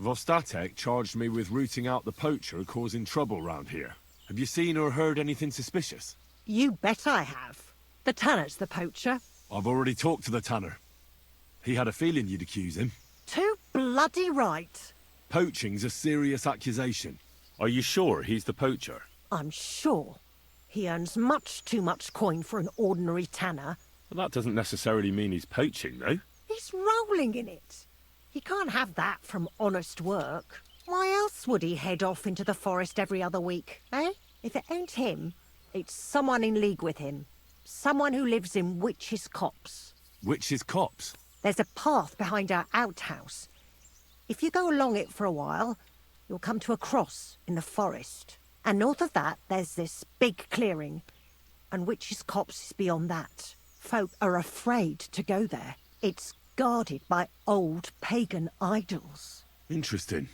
Speaker 13: Vostatek charged me with rooting out the poacher causing trouble round here. Have you seen or heard anything suspicious?
Speaker 15: You bet I have. The Tanner's the poacher.
Speaker 13: I've already talked to the tanner. He had a feeling you'd accuse him.
Speaker 15: Too bloody right.
Speaker 13: Poaching's a serious accusation. Are you sure he's the poacher?
Speaker 15: I'm sure. He earns much too much coin for an ordinary tanner.
Speaker 13: Well, that doesn't necessarily mean he's poaching, though.
Speaker 15: He's rolling in it. He can't have that from honest work. Why else would he head off into the forest every other week, eh? If it ain't him, it's someone in league with him. Someone who lives in Witch's Copse.
Speaker 13: Witch's Copse?
Speaker 15: There's a path behind our outhouse. If you go along it for a while, you'll come to a cross in the forest. And north of that, there's this big clearing. And Witch's Copse is beyond that. Folk are afraid to go there. It's guarded by old pagan idols.
Speaker 13: Interesting.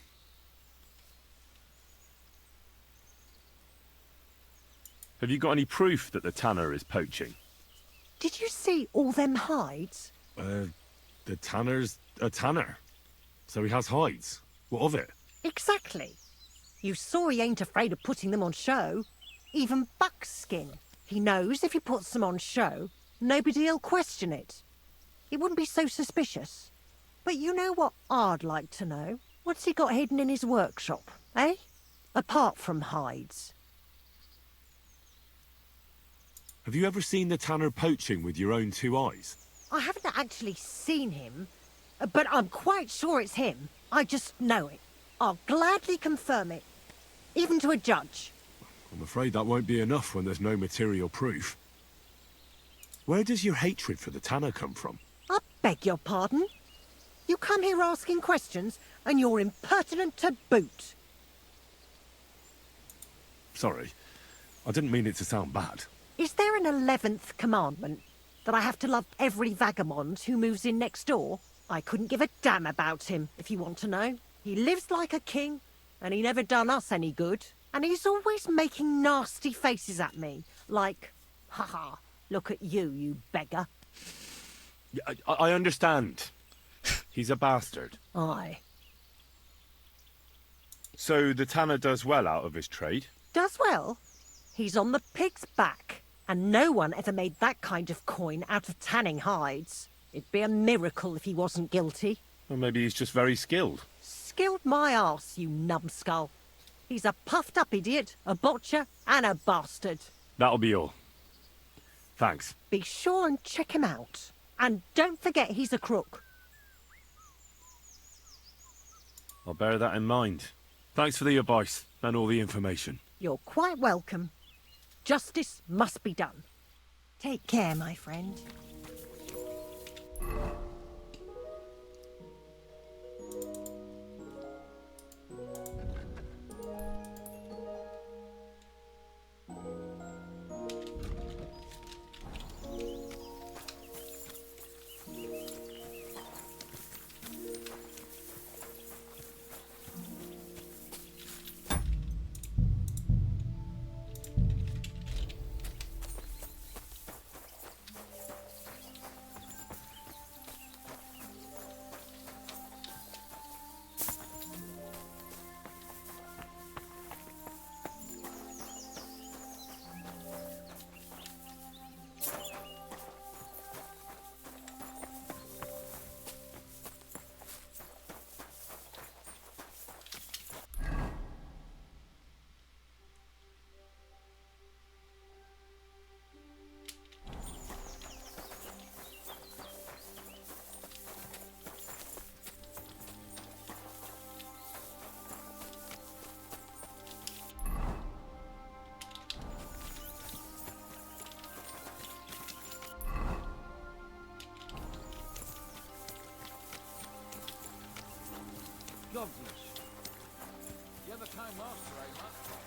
Speaker 13: Have you got any proof that the tanner is poaching?
Speaker 15: Did you see all them hides?
Speaker 13: The tanner's a tanner. So he has hides. What of it?
Speaker 15: Exactly. You saw he ain't afraid of putting them on show. Even buckskin. He knows if he puts them on show, nobody'll question it. He wouldn't be so suspicious. But you know what I'd like to know? What's he got hidden in his workshop, eh? Apart from hides.
Speaker 13: Have you ever seen the tanner poaching with your own two eyes?
Speaker 15: I haven't actually seen him, but I'm quite sure it's him. I just know it. I'll gladly confirm it, even to a judge.
Speaker 13: I'm afraid that won't be enough when there's no material proof. Where does your hatred for the tanner come from?
Speaker 15: I beg your pardon? You come here asking questions, and you're impertinent to boot.
Speaker 13: Sorry, I didn't mean it to sound bad.
Speaker 15: Is there an 11th commandment? That I have to love every vagabond who moves in next door? I couldn't give a damn about him, if you want to know. He lives like a king, and he never done us any good. And he's always making nasty faces at me, like, haha, look at you, you beggar.
Speaker 13: Yeah, I understand. He's a bastard.
Speaker 15: Aye.
Speaker 13: So the tanner does well out of his trade?
Speaker 15: Does well. He's on the pig's back, and no one ever made that kind of coin out of tanning hides. It'd be a miracle if he wasn't guilty.
Speaker 13: Or maybe he's just very skilled.
Speaker 15: Skilled my arse, you numbskull. He's a puffed-up idiot, a botcher, and a bastard.
Speaker 13: That'll be all. Thanks.
Speaker 15: Be sure and check him out. And don't forget he's a crook.
Speaker 13: I'll bear that in mind. Thanks for the advice and all the information.
Speaker 15: You're quite welcome. Justice must be done. Take care, my friend.
Speaker 21: Douglas. You're the kind master, eh, man?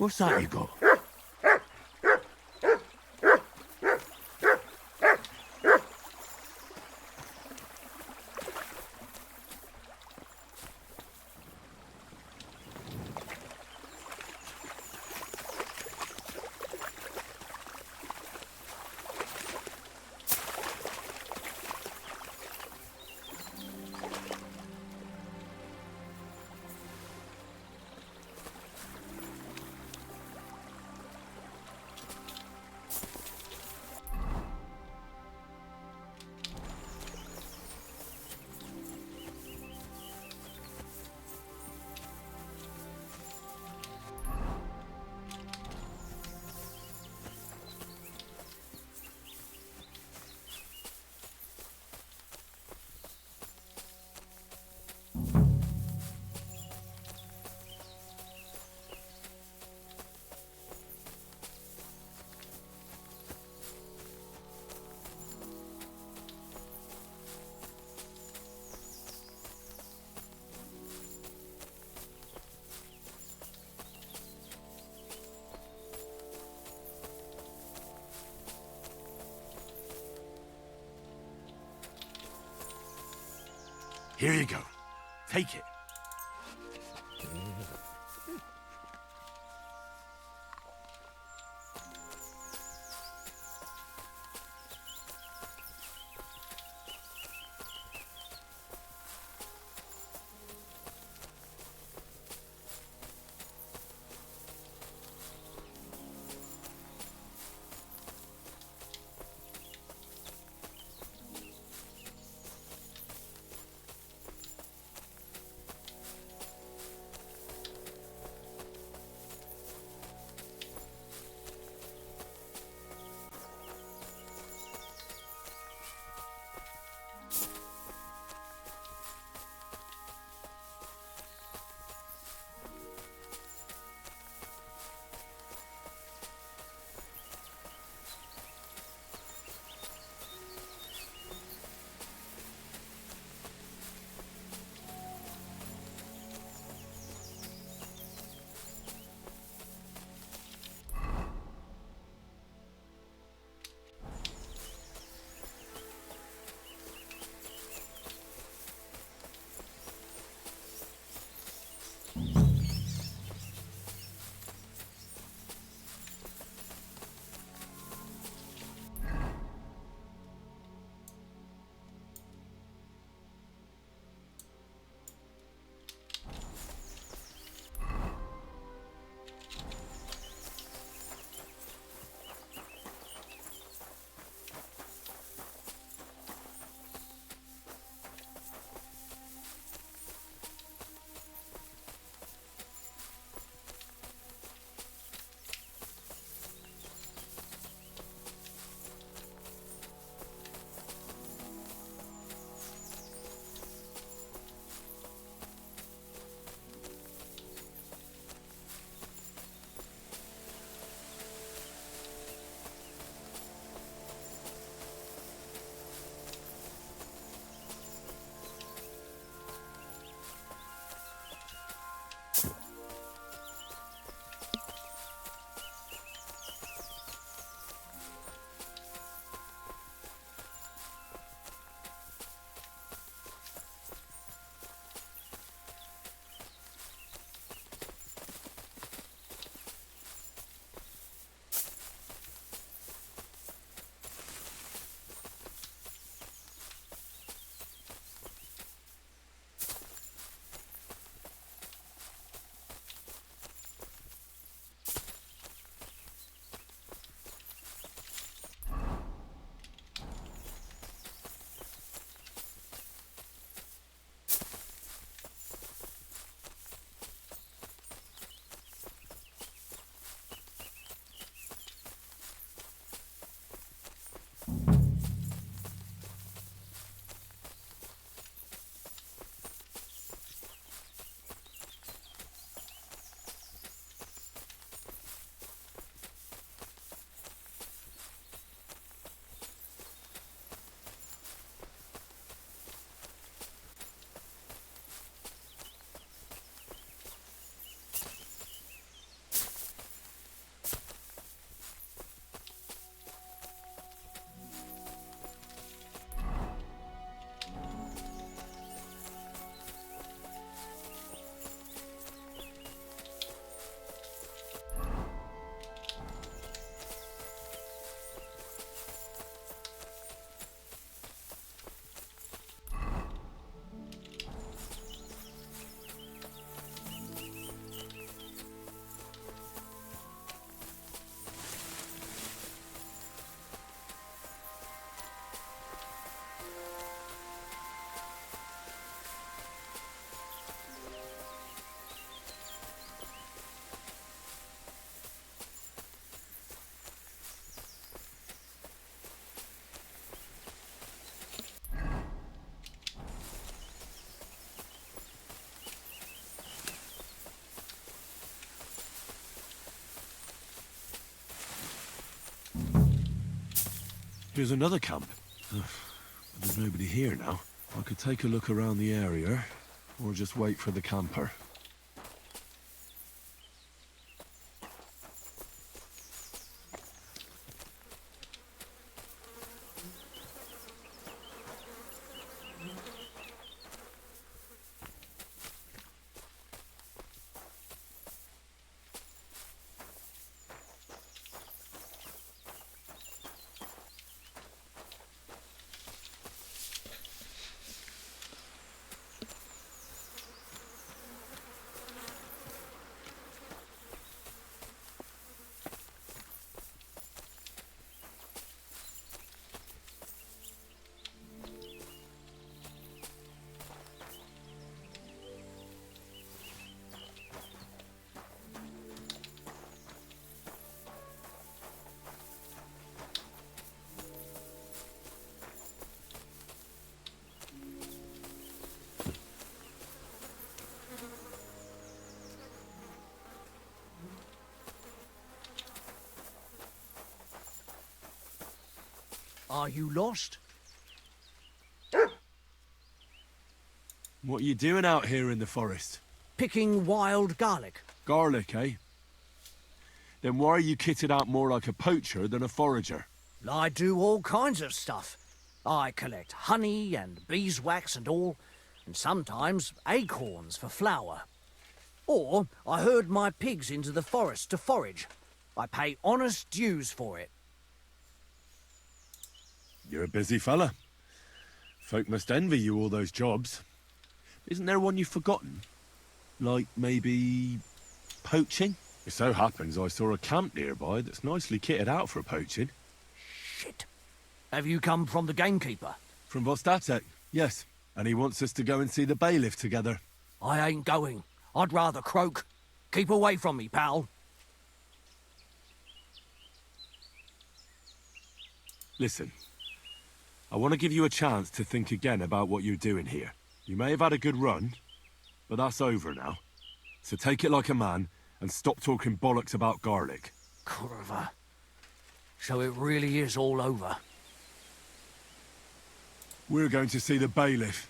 Speaker 22: What's that you got?
Speaker 6: Here you go.
Speaker 4: Take it. Here's another camp. But there's nobody here now. I could take a look around the area, or just wait for the camper.
Speaker 11: Are you lost?
Speaker 13: What are you doing out here in the forest?
Speaker 11: Picking wild garlic.
Speaker 13: Garlic, eh? Then why are you kitted out more like a poacher than a forager?
Speaker 11: I do all kinds of stuff. I collect honey and beeswax and all, and sometimes acorns for flour. Or I herd my pigs into the forest to forage. I pay honest dues for it.
Speaker 13: You're a busy fella. Folk must envy you all those jobs. Isn't there one you've forgotten? Like, maybe... poaching? It so happens I saw a camp nearby that's nicely kitted out for poaching.
Speaker 11: Shit. Have you come from the gamekeeper?
Speaker 13: From Vostatek, yes. And he wants us to go and see the bailiff together.
Speaker 11: I ain't going. I'd rather croak. Keep away from me, pal.
Speaker 13: Listen. I want to give you a chance to think again about what you're doing here. You may have had a good run, but that's over now. So take it like a man, and stop talking bollocks about garlic.
Speaker 11: Curva. So it really is all over.
Speaker 13: We're going to see the bailiff.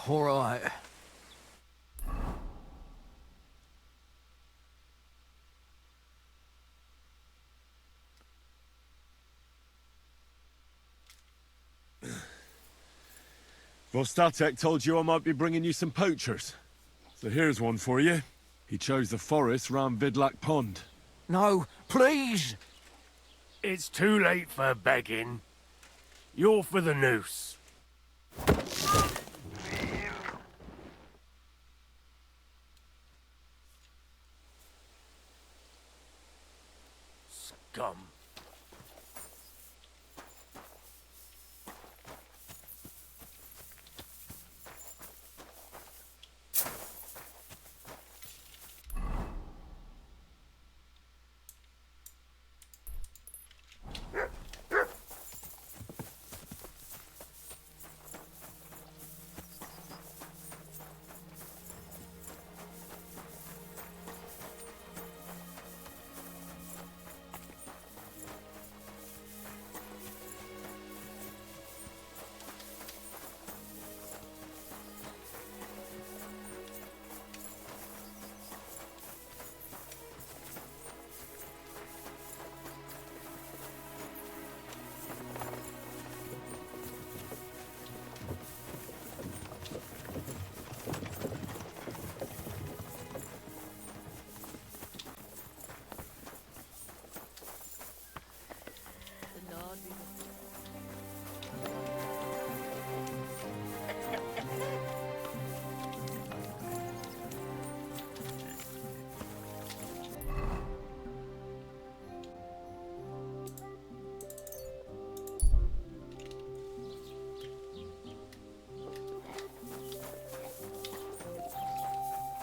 Speaker 11: All right.
Speaker 13: Vostatek told you I might be bringing you some poachers. So here's one for you. He chose the forest round Vidlak Pond.
Speaker 11: No, please!
Speaker 8: It's too late for begging. You're for the noose. Scum.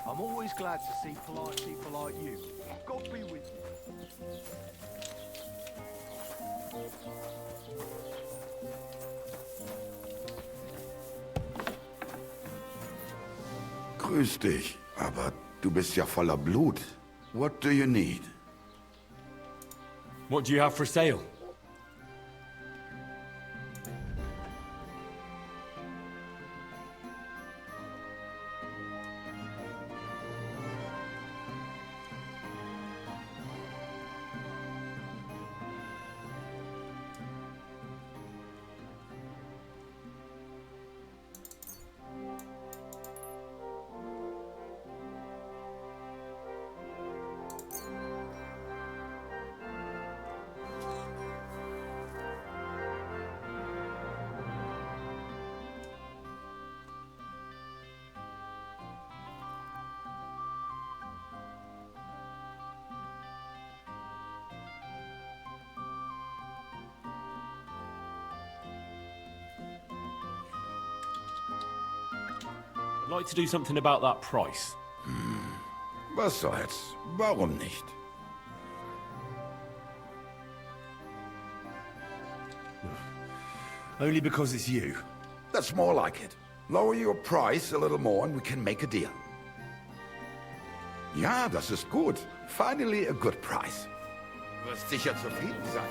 Speaker 21: I'm always glad to see polite people like you. God be with you.
Speaker 6: Grüß dich, aber du bist ja voller Blut. What do you need?
Speaker 13: What do you have for sale? I'd like to do something about that price.
Speaker 6: Was soll's? Warum nicht?
Speaker 13: Only because it's you.
Speaker 6: That's more like it. Lower your price a little more and we can make a deal. Ja, das ist gut. Finally a good price. Du wirst sicher zufrieden sein.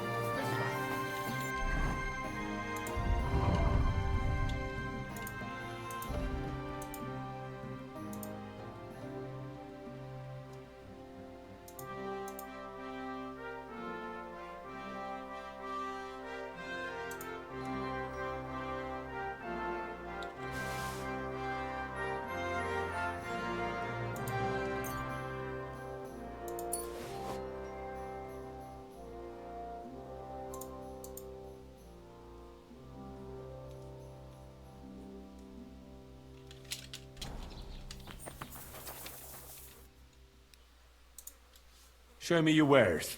Speaker 13: Show me your wares.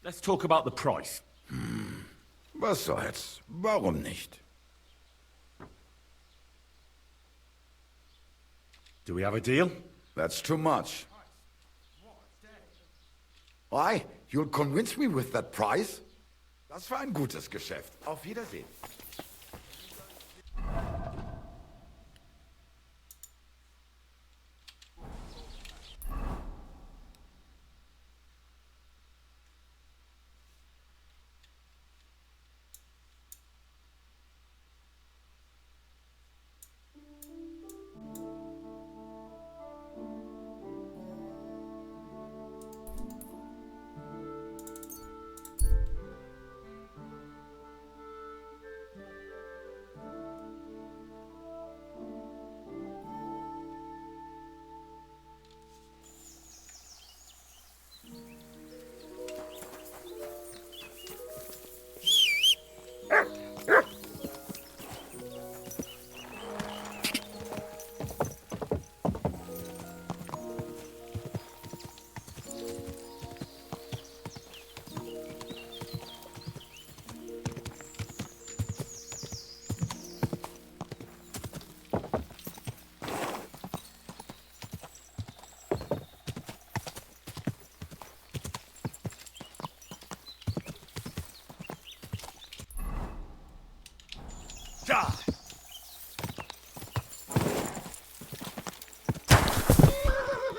Speaker 13: Let's talk about the price.
Speaker 16: Was soll's? Warum nicht?
Speaker 13: Do we have a deal?
Speaker 16: That's too much. Why? You'll convince me with that price? Das war ein gutes Geschäft. Auf Wiedersehen.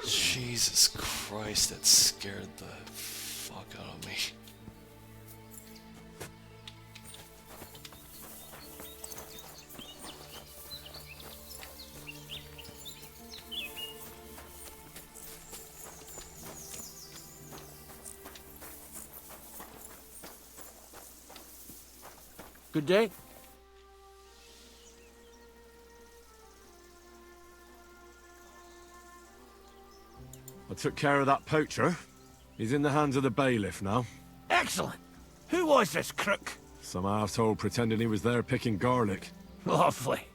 Speaker 2: Jesus Christ, that scared the fuck out of me.
Speaker 11: Good day.
Speaker 13: I took care of that poacher. He's in the hands of the bailiff now.
Speaker 11: Excellent. Who was this crook?
Speaker 13: Some arsehole pretending he was there picking garlic.
Speaker 11: Lovely.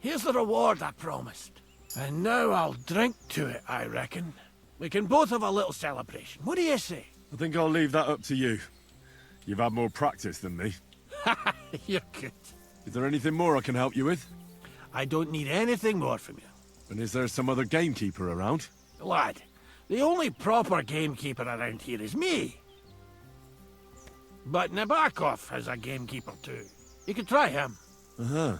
Speaker 11: Here's the reward I promised. And now I'll drink to it, I reckon. We can both have a little celebration. What do you say?
Speaker 13: I think I'll leave that up to you. You've had more practice than me.
Speaker 11: You're good.
Speaker 13: Is there anything more I can help you with?
Speaker 11: I don't need anything more from you.
Speaker 13: And is there some other gamekeeper around?
Speaker 11: Lad, the only proper gamekeeper around here is me. But Nabokov has a gamekeeper too. You could try him.
Speaker 13: Uh-huh.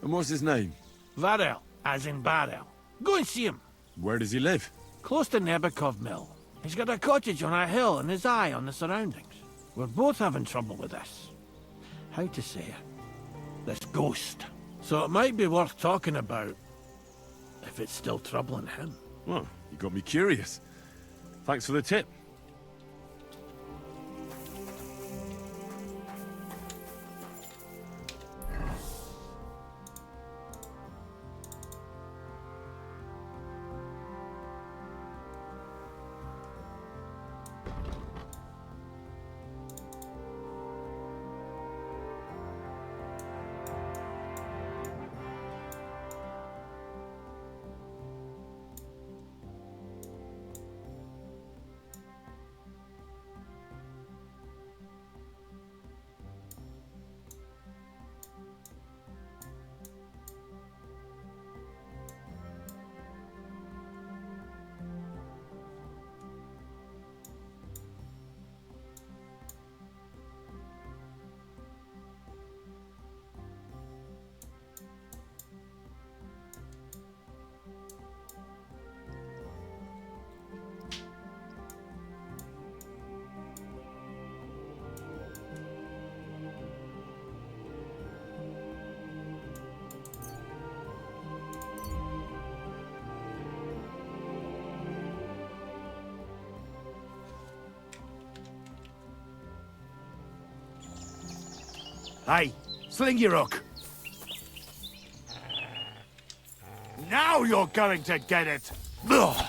Speaker 13: And what's his name?
Speaker 11: Varel, as in barrel. Go and see him.
Speaker 13: Where does he live?
Speaker 11: Close to Nabokov Mill. He's got a cottage on a hill and his eye on the surroundings. We're both having trouble with this. How to say it? This ghost. So it might be worth talking about if it's still troubling him.
Speaker 13: Well, you got me curious. Thanks for the tip.
Speaker 6: Hey, sling your hook. Now you're going to get it! Ugh.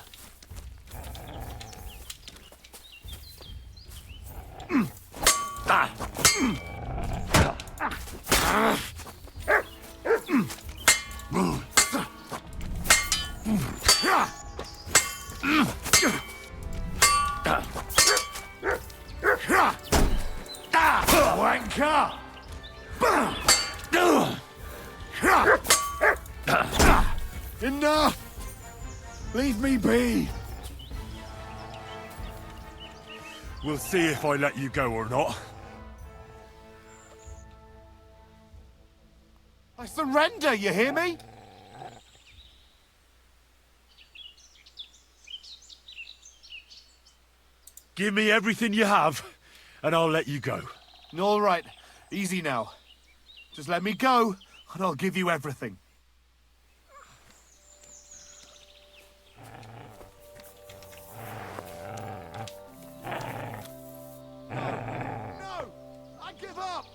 Speaker 6: Wanker! Enough! Leave me be! We'll see if I let you go or not. I surrender, you hear me? Give me everything you have, and I'll let you go.
Speaker 10: All right. Easy now. Just let me go, and I'll give you everything.
Speaker 6: No! I give up!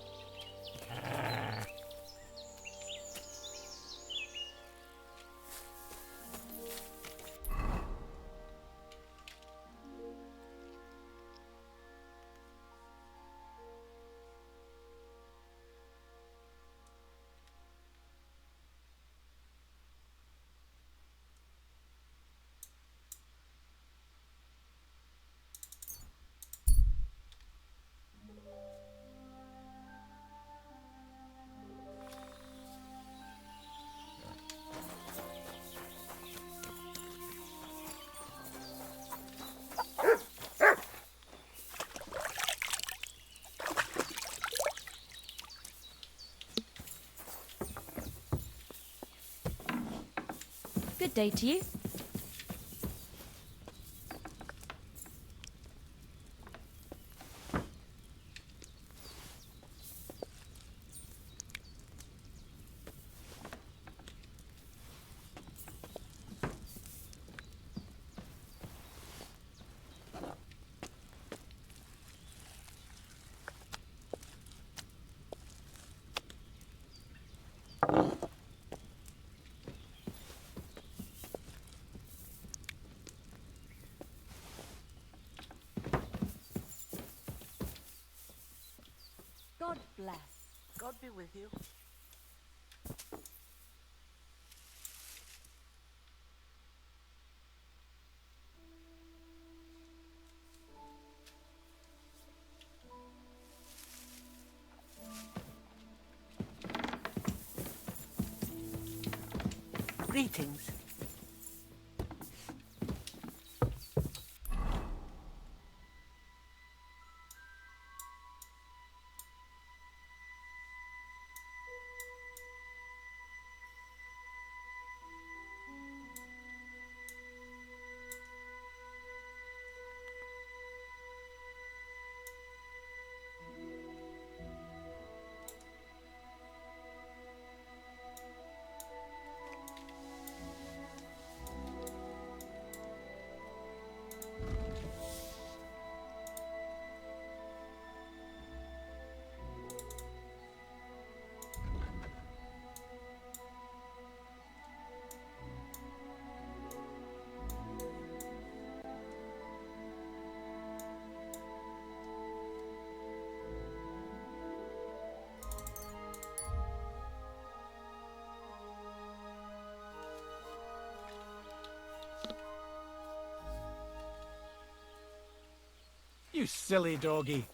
Speaker 7: Good day to you.
Speaker 5: God bless. God be with you. Greetings.
Speaker 10: You silly doggy.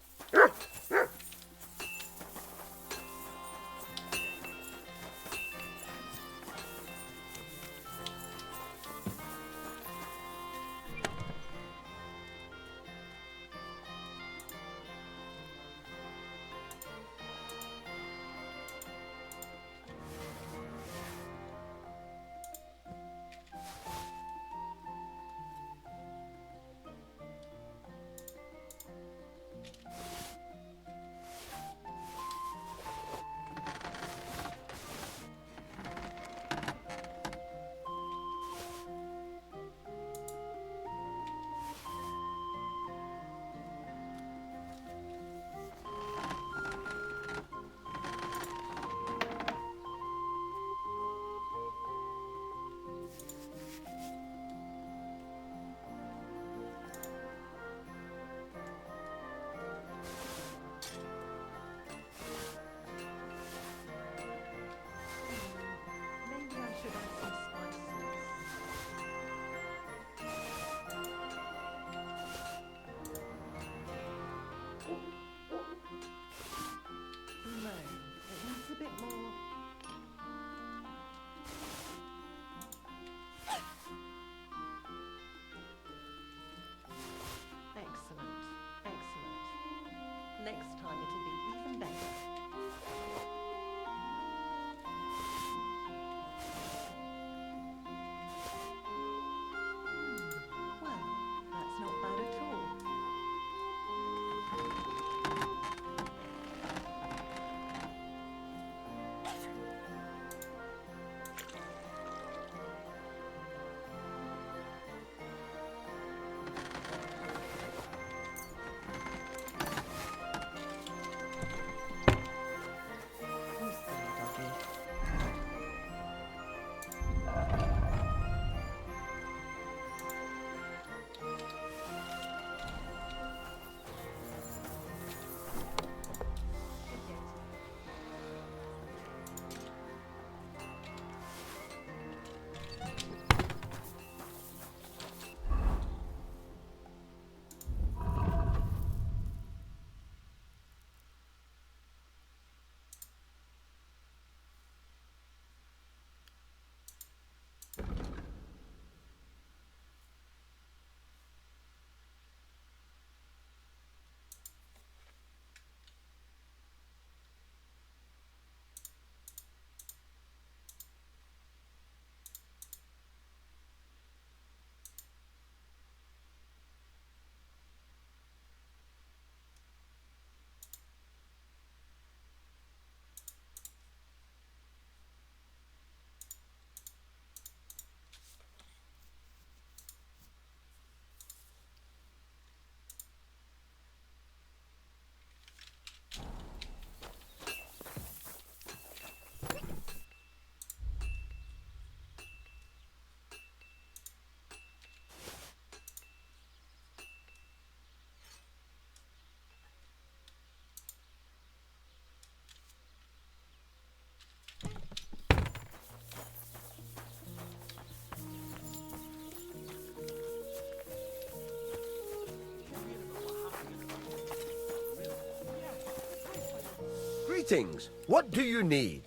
Speaker 17: Greetings. What do you need?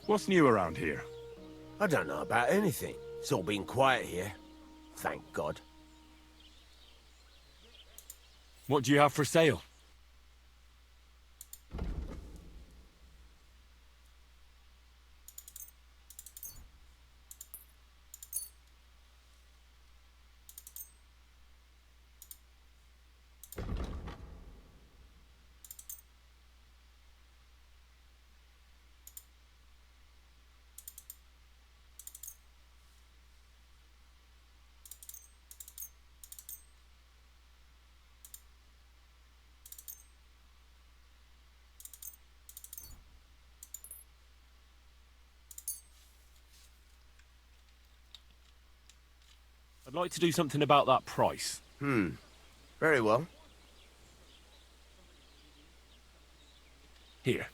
Speaker 4: What's new around here?
Speaker 17: I don't know about anything. It's all been quiet here. Thank God.
Speaker 13: What do you have for sale? I'd like to do something about that price.
Speaker 17: Very well.
Speaker 13: Here.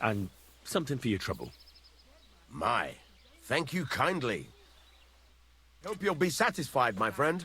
Speaker 13: And something for your trouble.
Speaker 17: My, thank you kindly. Hope you'll be satisfied, my friend.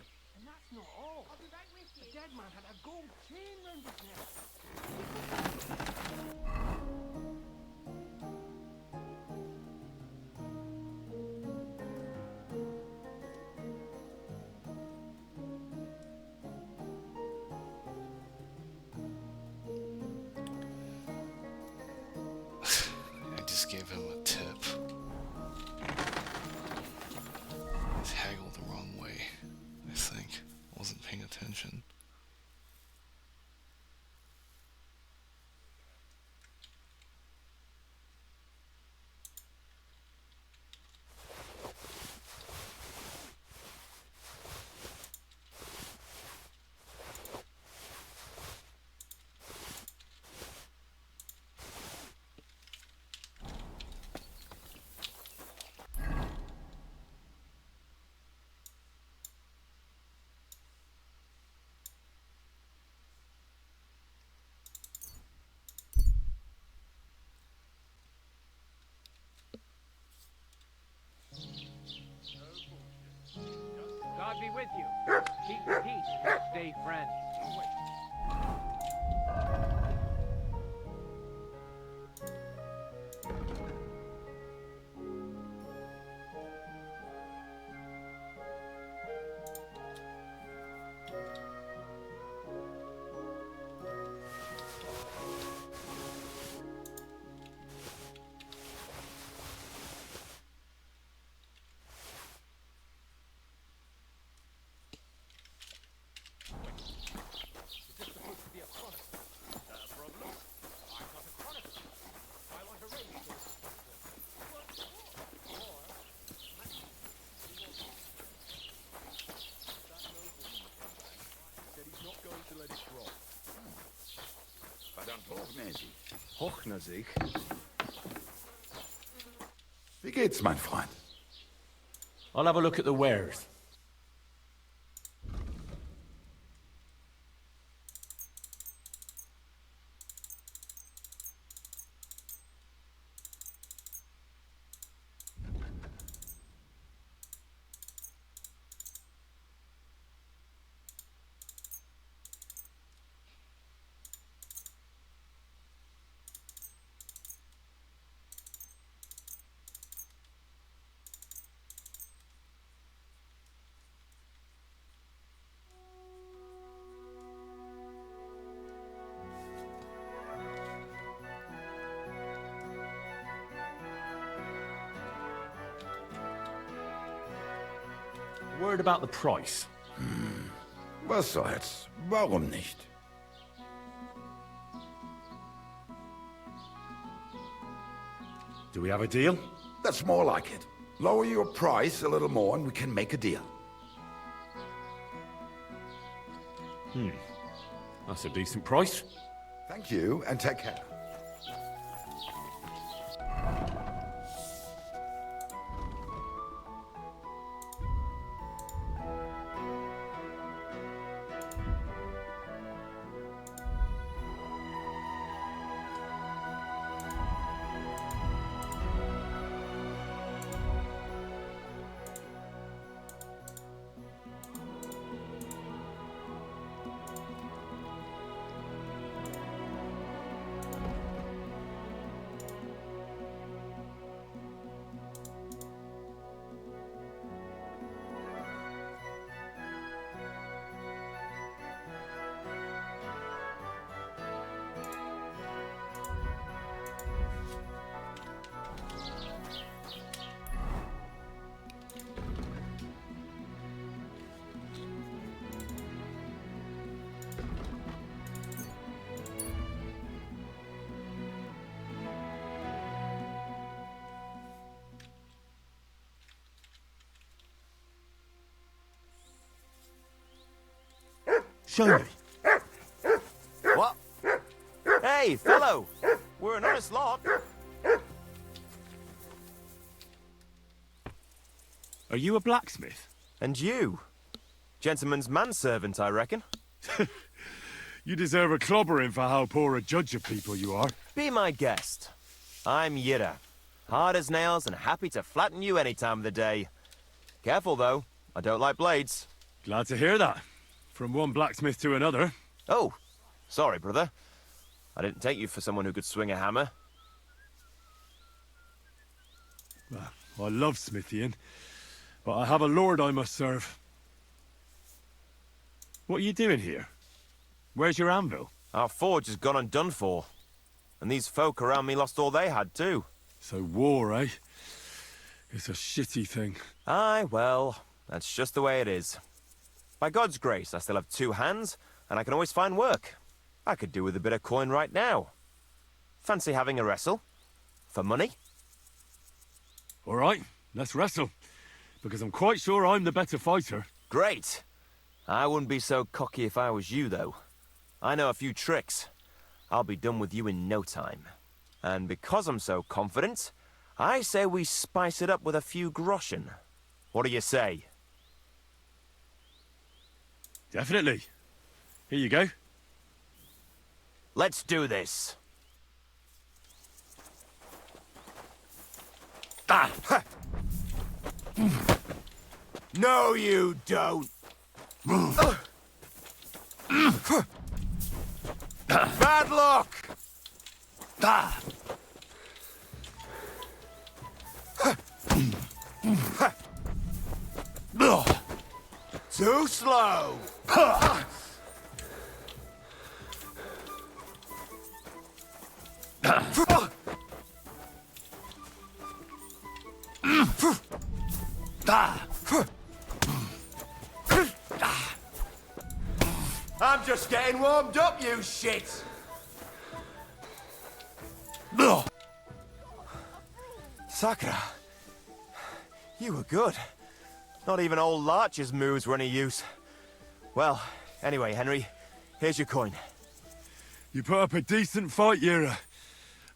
Speaker 2: I just gave him a tip. He's haggled the wrong way, I think. Wasn't paying attention.
Speaker 1: God be with you. Keep peace and stay friends.
Speaker 16: Verdammt hochnäsig.
Speaker 23: Hochnäsig?
Speaker 16: Wie geht's, mein Freund?
Speaker 13: I'll have a look at the wares. Word about the price.
Speaker 16: Was soll's? Warum nicht?
Speaker 4: Do we have a deal?
Speaker 16: That's more like it. Lower your price a little more and we can make a deal.
Speaker 13: That's a decent price.
Speaker 16: Thank you, and take care.
Speaker 13: Show me.
Speaker 3: What? Hey, fellow! We're an honest lot.
Speaker 13: Are you a blacksmith?
Speaker 3: And you? Gentleman's manservant, I reckon.
Speaker 4: You deserve a clobbering for how poor a judge of people you are.
Speaker 3: Be my guest. I'm Yira. Hard as nails and happy to flatten you any time of the day. Careful, though. I don't like blades.
Speaker 4: Glad to hear that. From one blacksmith to another.
Speaker 3: Oh, sorry, brother. I didn't take you for someone who could swing a hammer.
Speaker 4: Well, I love smithying, but I have a lord I must serve. What are you doing here? Where's your anvil?
Speaker 3: Our forge has gone undone for. And these folk around me lost all they had, too.
Speaker 4: So war, eh? It's a shitty thing.
Speaker 3: Aye, well, that's just the way it is. By God's grace, I still have 2 hands, and I can always find work. I could do with a bit of coin right now. Fancy having a wrestle? For money?
Speaker 4: All right, let's wrestle. Because I'm quite sure I'm the better fighter.
Speaker 3: Great! I wouldn't be so cocky if I was you, though. I know a few tricks. I'll be done with you in no time. And because I'm so confident, I say we spice it up with a few groschen. What do you say?
Speaker 4: Definitely. Here you go.
Speaker 3: Let's do this.
Speaker 17: Ah! Ha! No, you don't. Bad luck. Ah! Too slow. I'm just getting warmed up, you shit.
Speaker 3: Sakura, you were good. Not even old Larcher's moves were any use. Well, anyway, Henry, here's your coin.
Speaker 4: You put up a decent fight, Yira.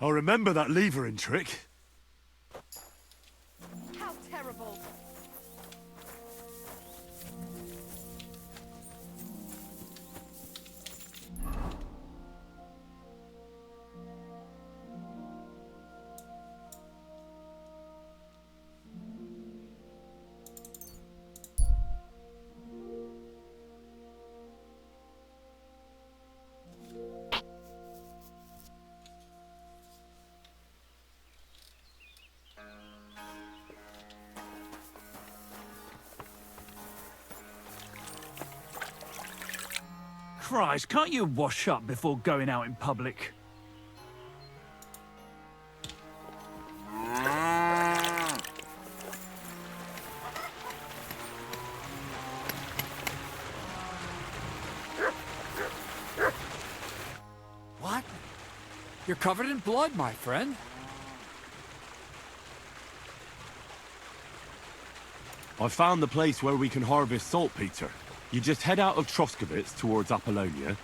Speaker 4: I'll remember that levering trick.
Speaker 20: How terrible.
Speaker 14: Christ, can't you wash up before going out in public?
Speaker 1: What? You're covered in blood, my friend.
Speaker 13: I found the place where we can harvest saltpeter. You just head out of Troskovitz towards Apollonia,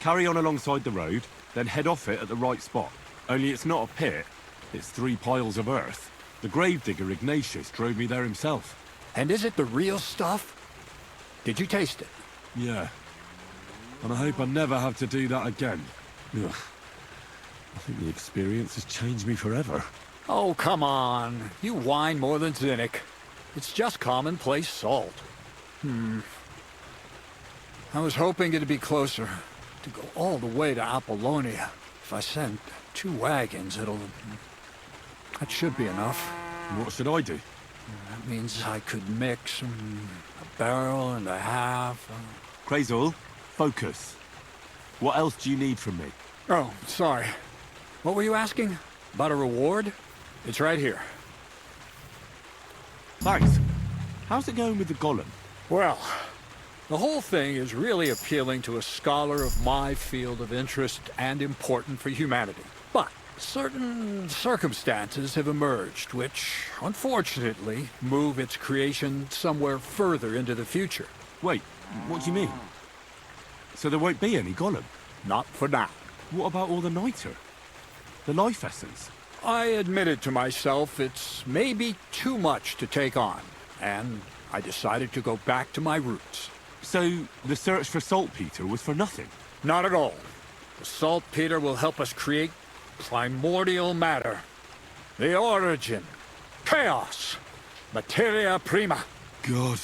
Speaker 13: carry on alongside the road, then head off it at the right spot. Only it's not a pit, it's 3 piles of earth. The gravedigger Ignatius drove me there himself.
Speaker 1: And is it the real stuff? Did you taste it?
Speaker 13: Yeah. And I hope I never have to do that again. Ugh. I think the experience has changed me forever.
Speaker 1: Oh, come on. You whine more than Zinnik. It's just commonplace salt. I was hoping it'd be closer. To go all the way to Apollonia. If I send 2 wagons, that should be enough.
Speaker 13: What should I do?
Speaker 1: That means I could mix a barrel and a half.
Speaker 13: Krazel, focus. What else do you need from me?
Speaker 1: Oh, sorry. What were you asking? About a reward? It's right here.
Speaker 13: Thanks. How's it going with the golem?
Speaker 1: Well, the whole thing is really appealing to a scholar of my field of interest and important for humanity. But certain circumstances have emerged which, unfortunately, move its creation somewhere further into the future.
Speaker 13: Wait, what do you mean? So there won't be any Gollum?
Speaker 1: Not for now.
Speaker 13: What about all the niter? The life essence?
Speaker 1: I admitted to myself it's maybe too much to take on, and I decided to go back to my roots.
Speaker 13: So the search for saltpeter was for nothing?
Speaker 1: Not at all. The saltpeter will help us create primordial matter. The origin. Chaos. Materia prima.
Speaker 13: God.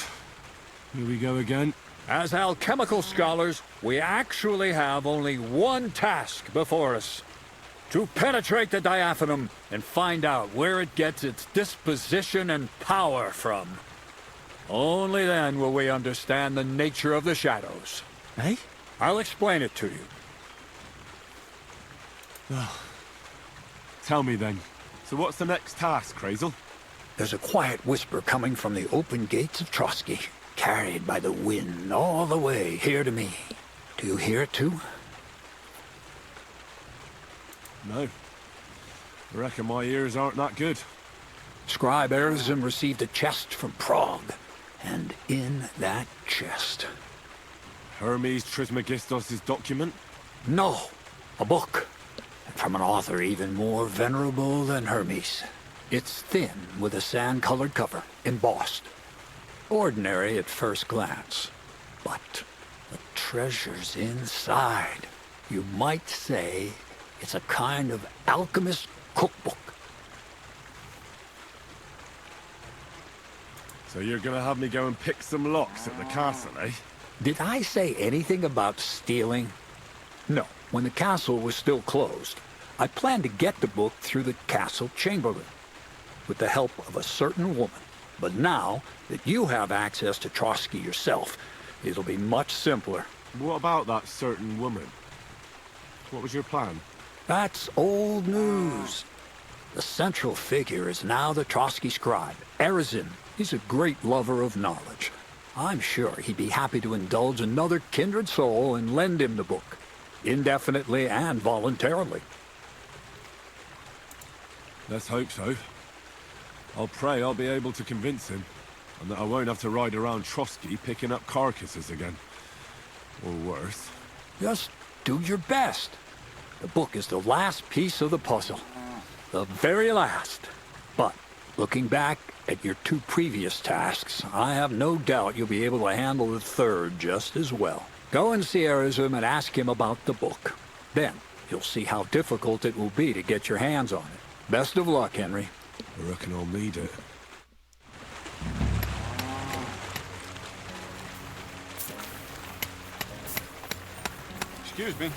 Speaker 13: Here we go again.
Speaker 1: As alchemical scholars, we actually have only one task before us. To penetrate the diaphanum and find out where it gets its disposition and power from. Only then will we understand the nature of the shadows.
Speaker 13: Eh?
Speaker 1: I'll explain it to you.
Speaker 13: Tell me then. So what's the next task, Krazel?
Speaker 1: There's a quiet whisper coming from the open gates of Trotsky, carried by the wind all the way here to me. Do you hear it too?
Speaker 13: No. I reckon my ears aren't that good.
Speaker 1: Scribe Erzim received a chest from Prague, and in that chest...
Speaker 13: Hermes Trismegistos' document?
Speaker 1: No, a book. From an author even more venerable than Hermes. It's thin, with a sand-colored cover, embossed. Ordinary at first glance. But the treasure's inside. You might say it's a kind of alchemist cookbook.
Speaker 13: So you're gonna have me go and pick some locks at the castle, eh?
Speaker 1: Did I say anything about stealing? No. When the castle was still closed, I planned to get the book through the castle chamberlain, with the help of a certain woman. But now that you have access to Trotsky yourself, it'll be much simpler.
Speaker 13: What about that certain woman? What was your plan?
Speaker 1: That's old news. The central figure is now the Trotsky scribe, Erzin. He's a great lover of knowledge. I'm sure he'd be happy to indulge another kindred soul and lend him the book, indefinitely and voluntarily.
Speaker 13: Let's hope so. I'll pray I'll be able to convince him, and that I won't have to ride around Trotsky picking up carcasses again. Or worse.
Speaker 1: Just do your best. The book is the last piece of the puzzle. The very last. But, looking back at your two previous tasks, I have no doubt you'll be able to handle the third just as well. Go and see Erzim and ask him about the book. Then, you'll see how difficult it will be to get your hands on it. Best of luck, Henry.
Speaker 13: I reckon I'll need it.
Speaker 10: Excuse me.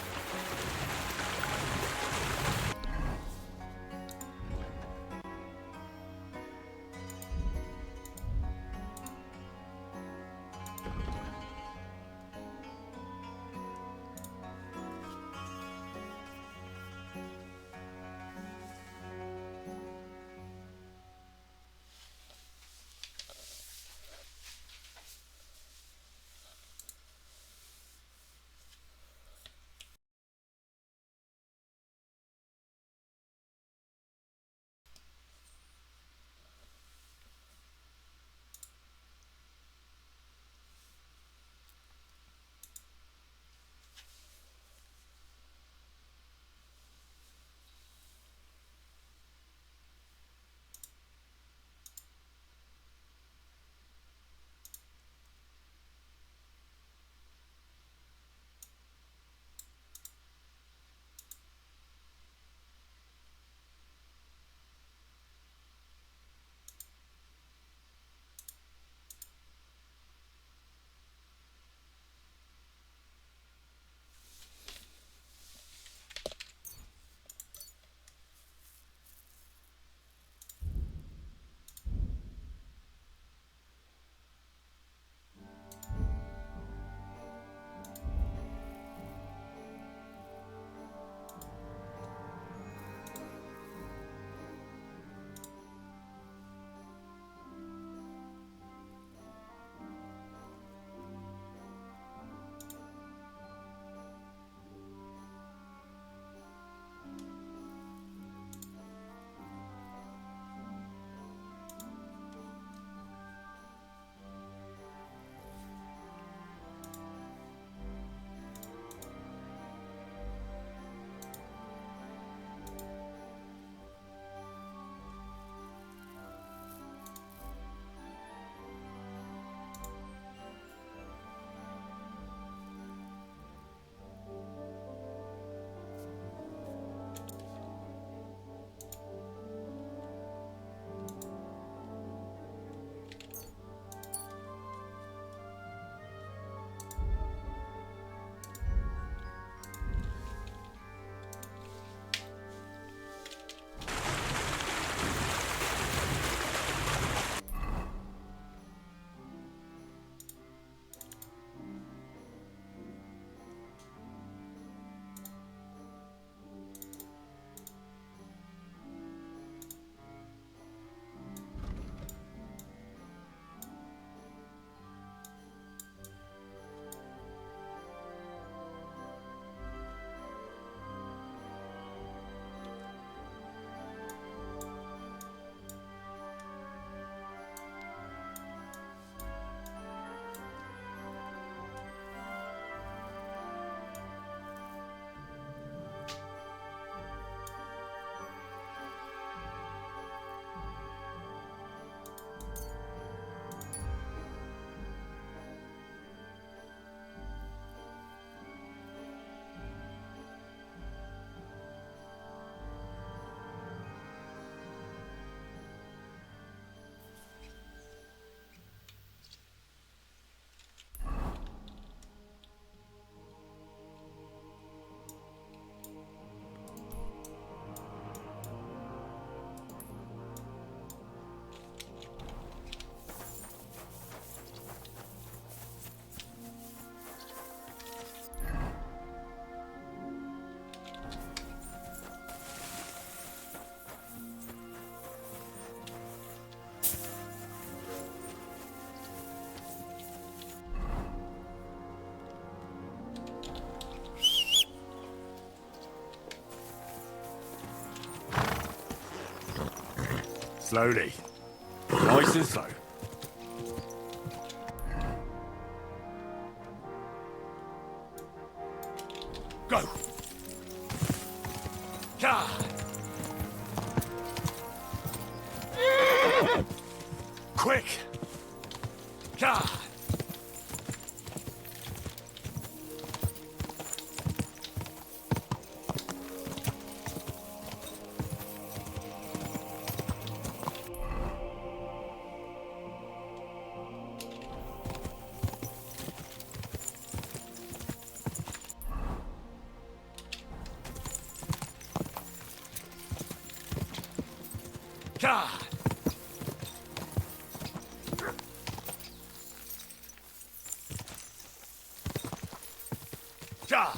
Speaker 4: Slowly. Nice and slow. Go! Yeah! Quick! Yeah! Yeah! Yeah!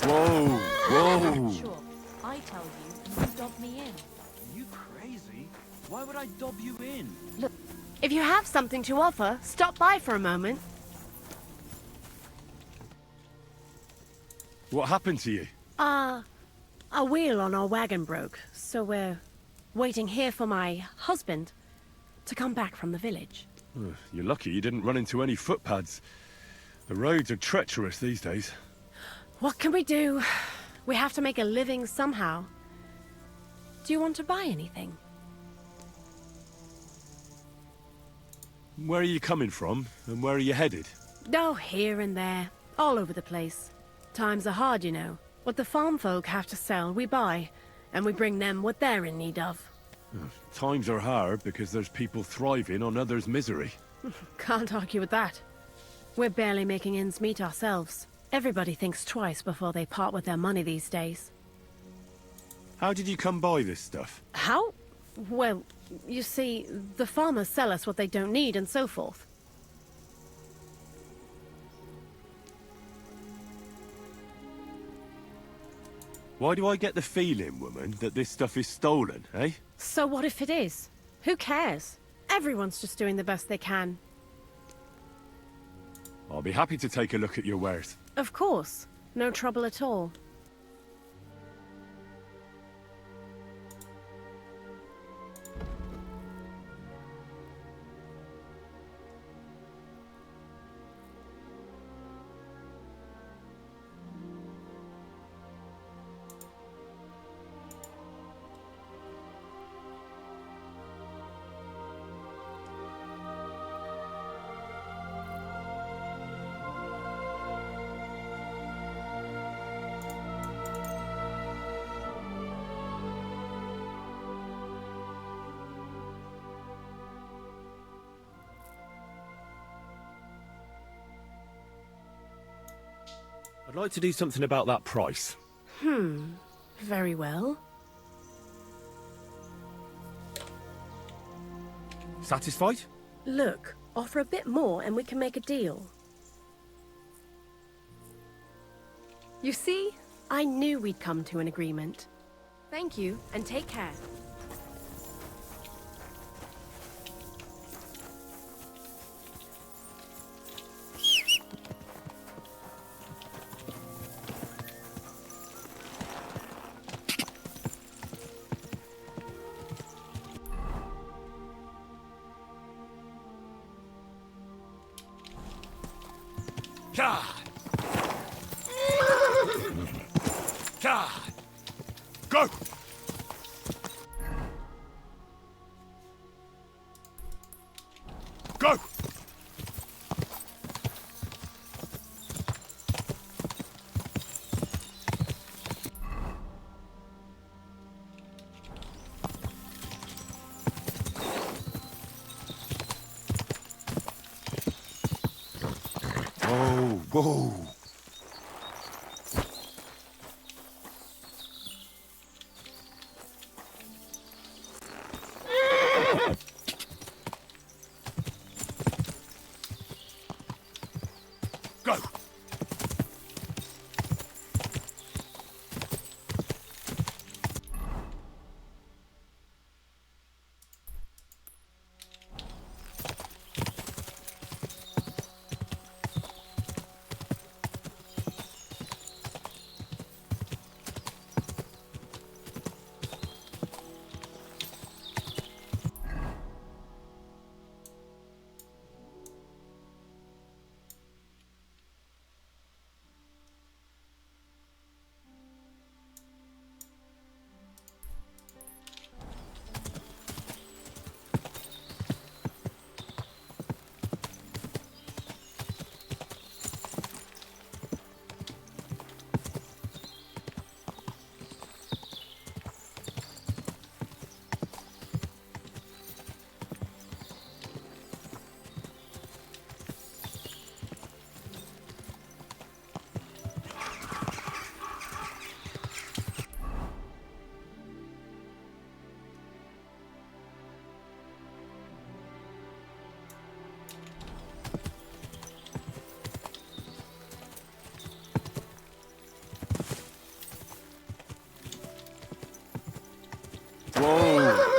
Speaker 13: Whoa, whoa.
Speaker 7: Sure. I tell you, and you dob me in.
Speaker 14: Are you crazy? Why would I dob you in?
Speaker 9: Look, if you have something to offer, stop by for a moment.
Speaker 13: What happened to you?
Speaker 9: A wheel on our wagon broke, so we're waiting here for my husband to come back from the village.
Speaker 13: You're lucky you didn't run into any footpads. The roads are treacherous these days.
Speaker 9: What can we do? We have to make a living somehow. Do you want to buy anything?
Speaker 13: Where are you coming from, and where are you headed?
Speaker 9: Oh, here and there, all over the place. Times are hard, you know. What the farm folk have to sell, we buy, and we bring them what they're in need of.
Speaker 13: Times are hard because there's people thriving on others' misery.
Speaker 9: Can't argue with that. We're barely making ends meet ourselves. Everybody thinks twice before they part with their money these days.
Speaker 13: How did you come by this stuff?
Speaker 9: How? Well, you see, the farmers sell us what they don't need and so forth.
Speaker 13: Why do I get the feeling, woman, that this stuff is stolen, eh?
Speaker 9: So what if it is? Who cares? Everyone's just doing the best they can.
Speaker 13: I'll be happy to take a look at your wares.
Speaker 9: Of course. No trouble at all.
Speaker 13: I'd like to do something about that price.
Speaker 9: Very well.
Speaker 13: Satisfied?
Speaker 9: Look, offer a bit more and we can make a deal. You see? I knew we'd come to an agreement. Thank you, and take care.
Speaker 1: God! God! Go! Go!
Speaker 17: Whoa!
Speaker 1: Go!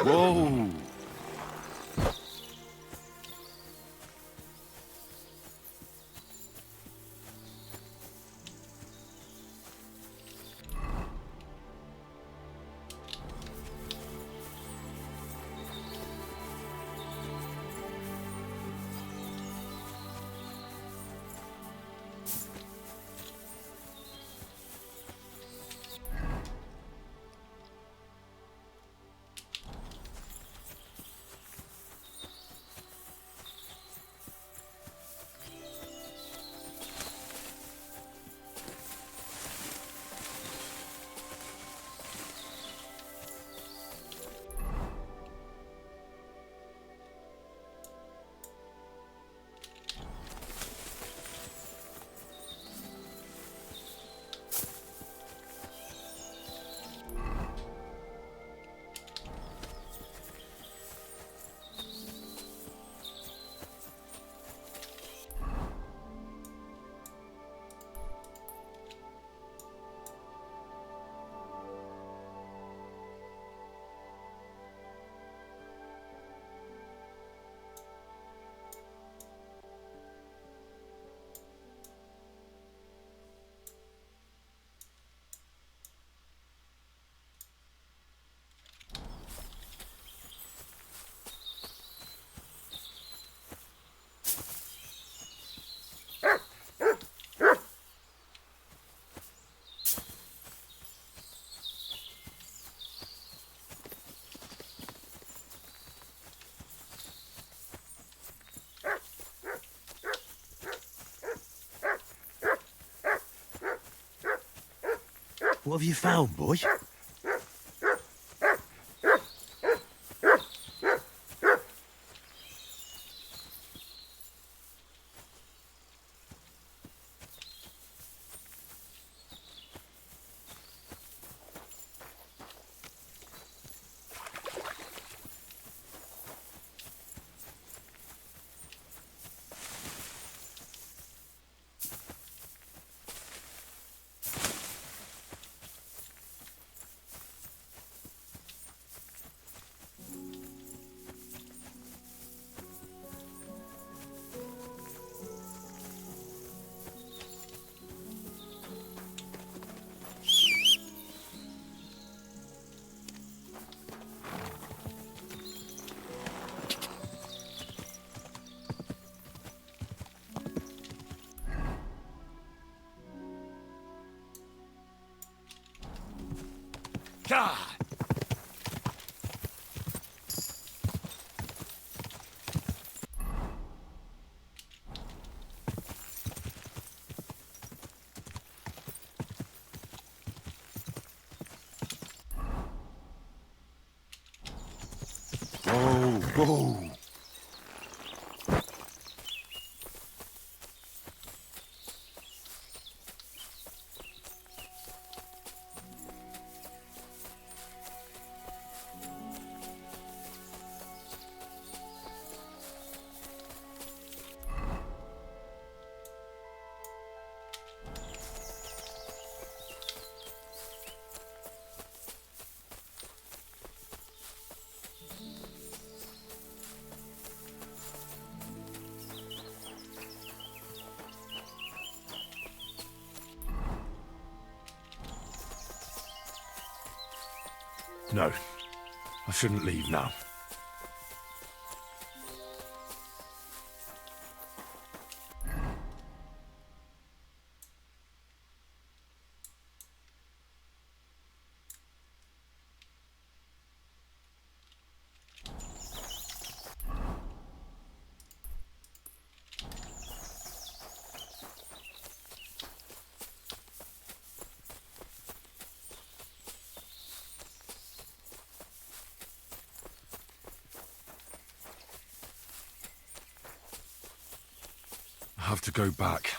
Speaker 13: Whoa!
Speaker 22: What have you found, boy?
Speaker 1: God!
Speaker 13: Whoa, whoa!
Speaker 4: No, I shouldn't leave now. I have to go back.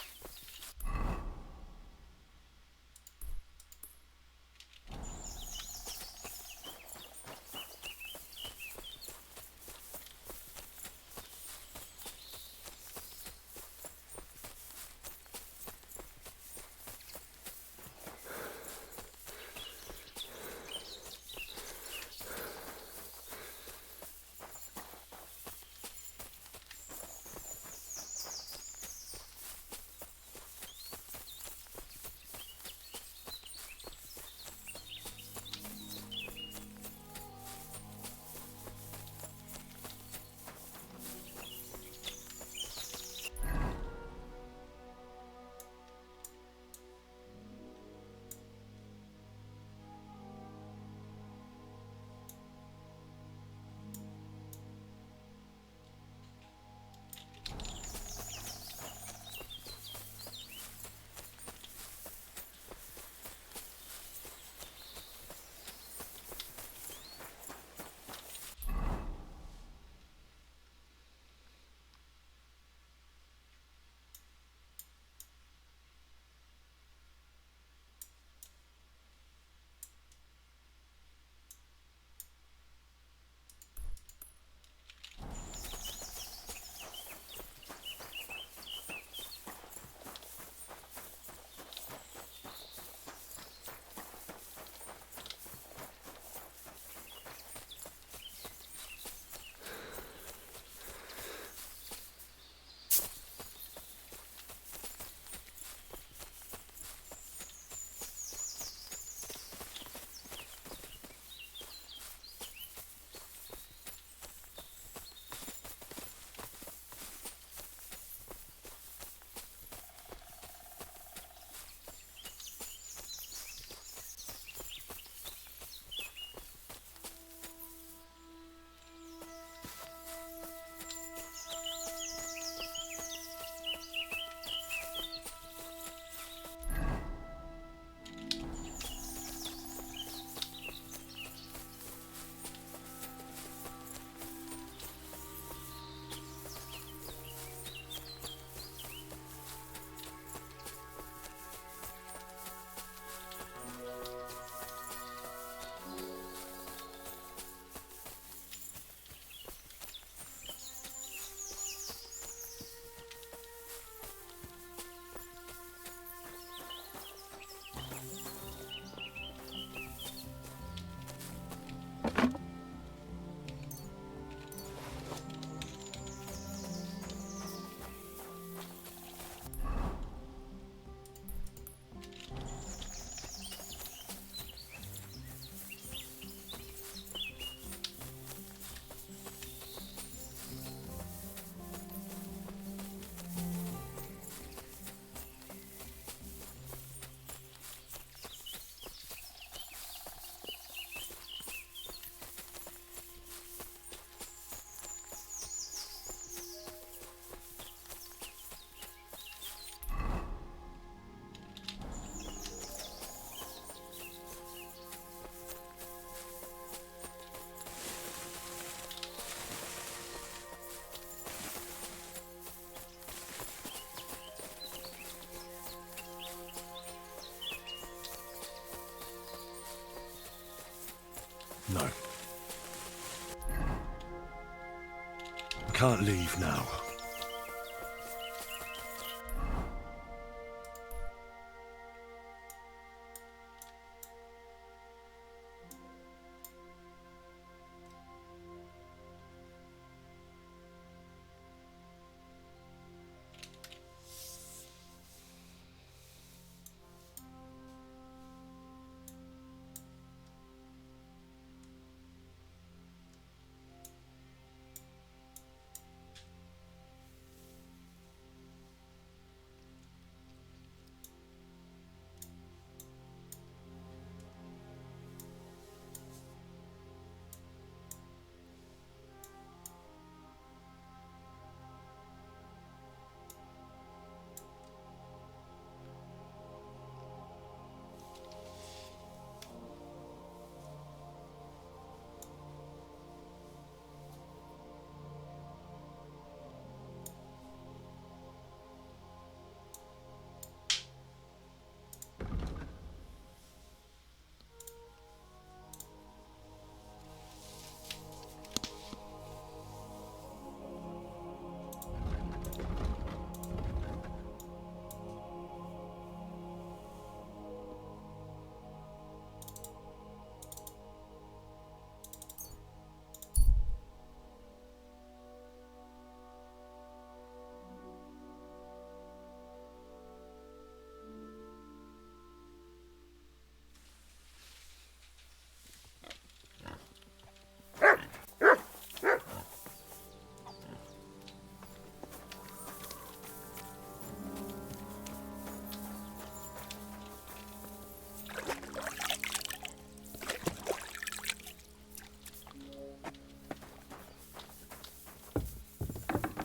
Speaker 13: No. I can't leave now.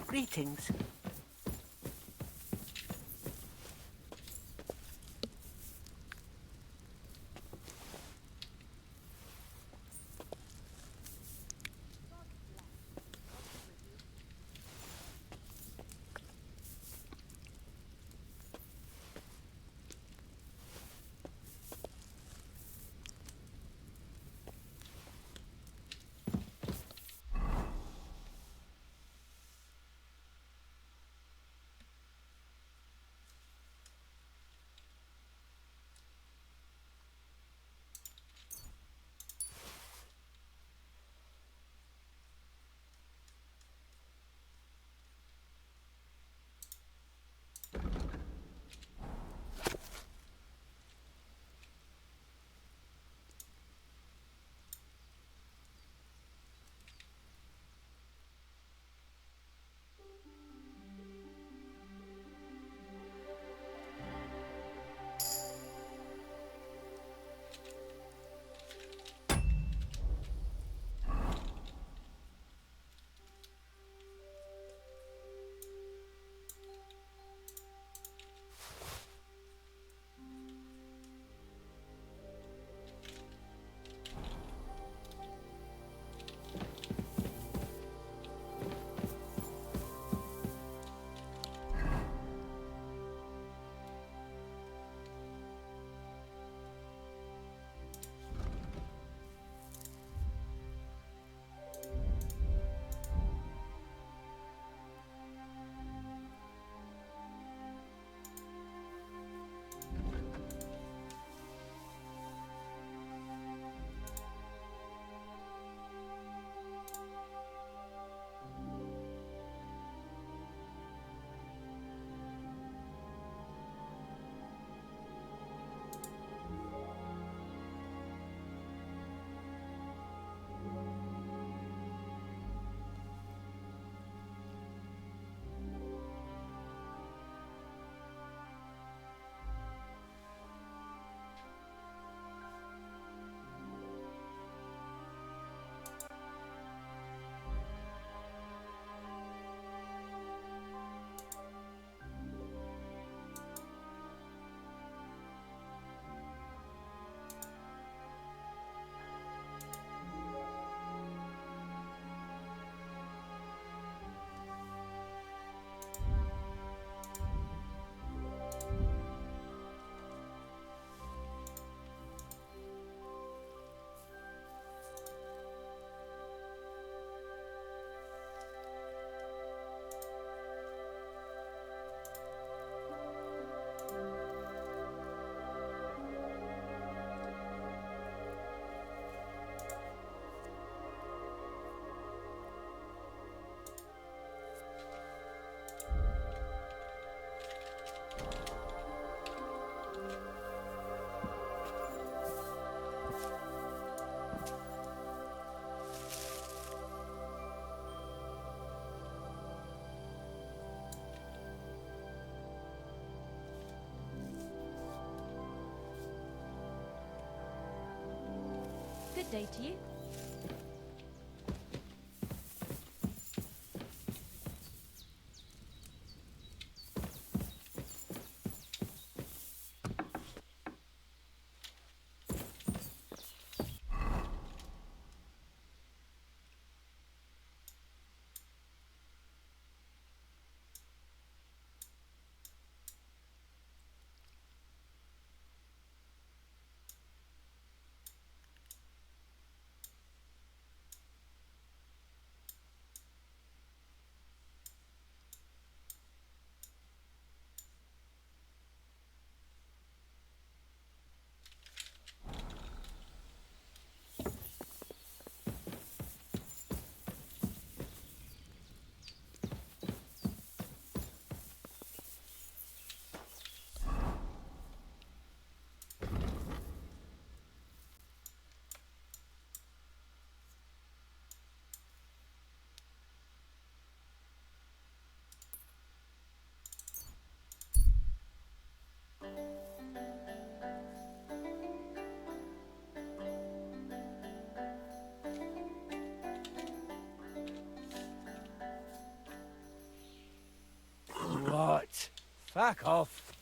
Speaker 15: Greetings.
Speaker 7: Good day to you.
Speaker 12: What? Fuck off.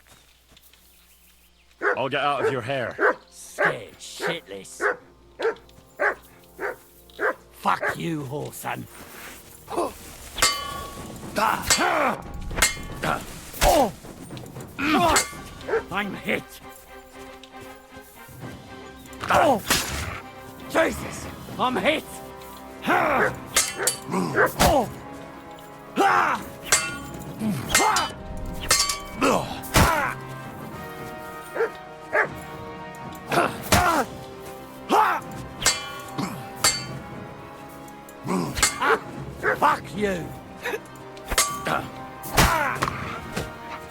Speaker 13: I'll get out of your hair.
Speaker 12: Scared shitless. Fuck you, whoreson. I'm hit. Oh! Jesus! I'm hit! Oh! Fuck you!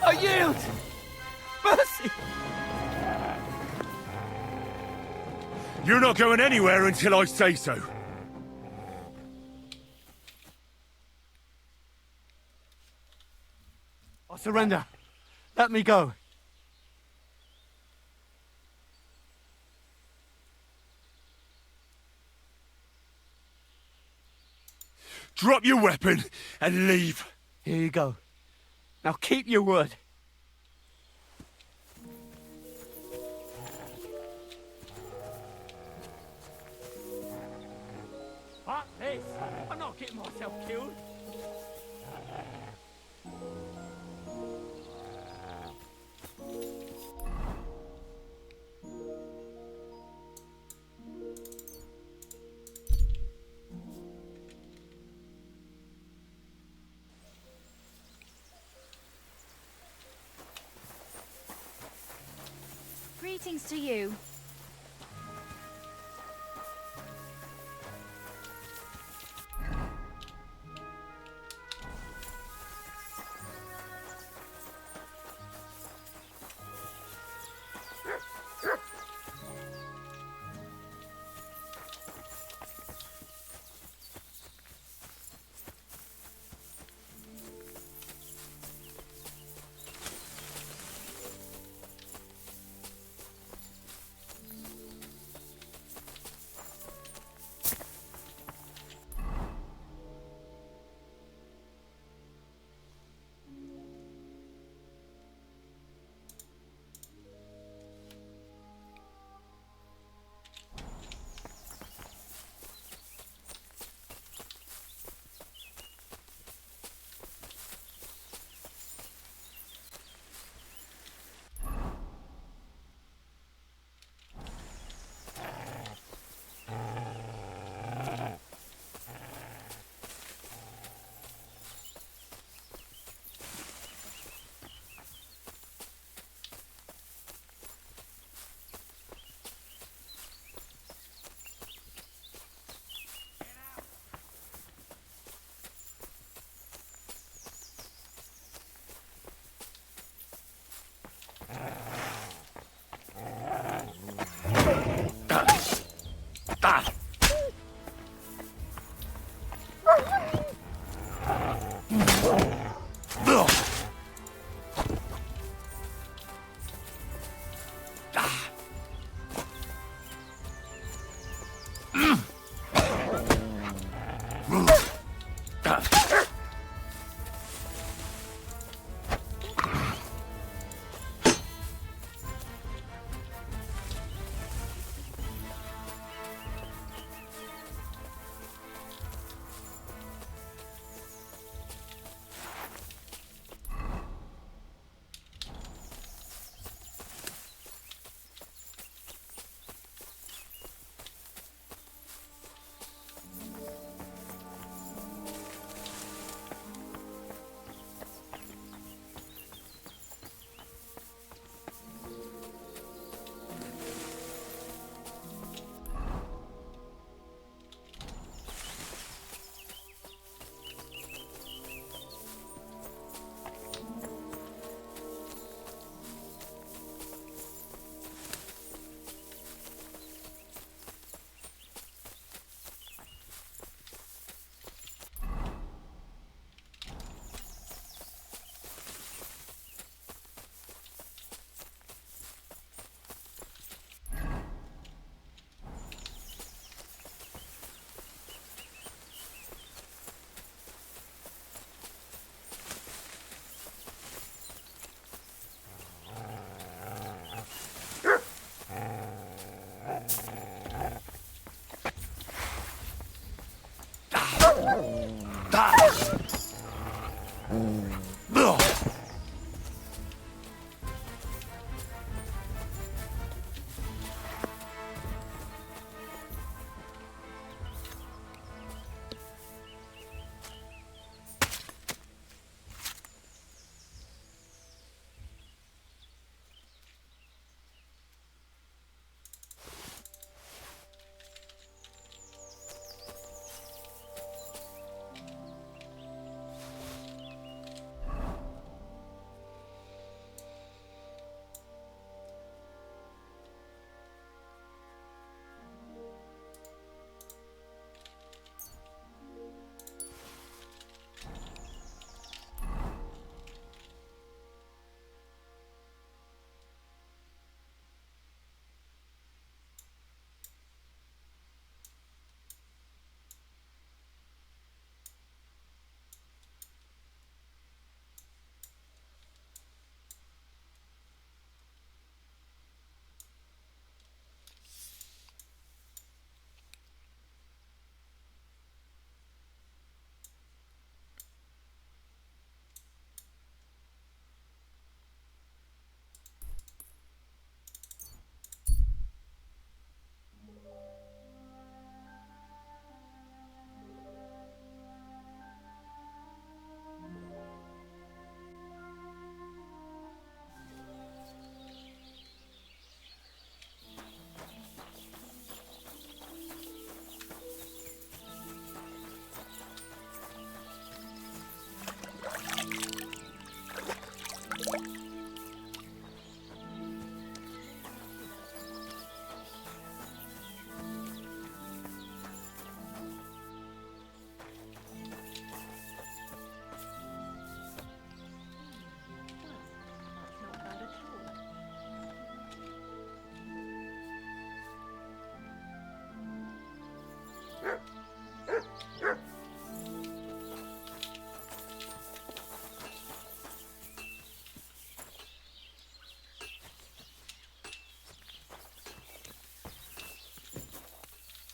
Speaker 12: I yield! Mercy!
Speaker 4: You're not going anywhere until I say so.
Speaker 23: I surrender. Let me go.
Speaker 4: Drop your weapon and leave.
Speaker 23: Here you go. Now keep your word.
Speaker 12: Fuck this! I'm not getting myself killed!
Speaker 7: Greetings to you.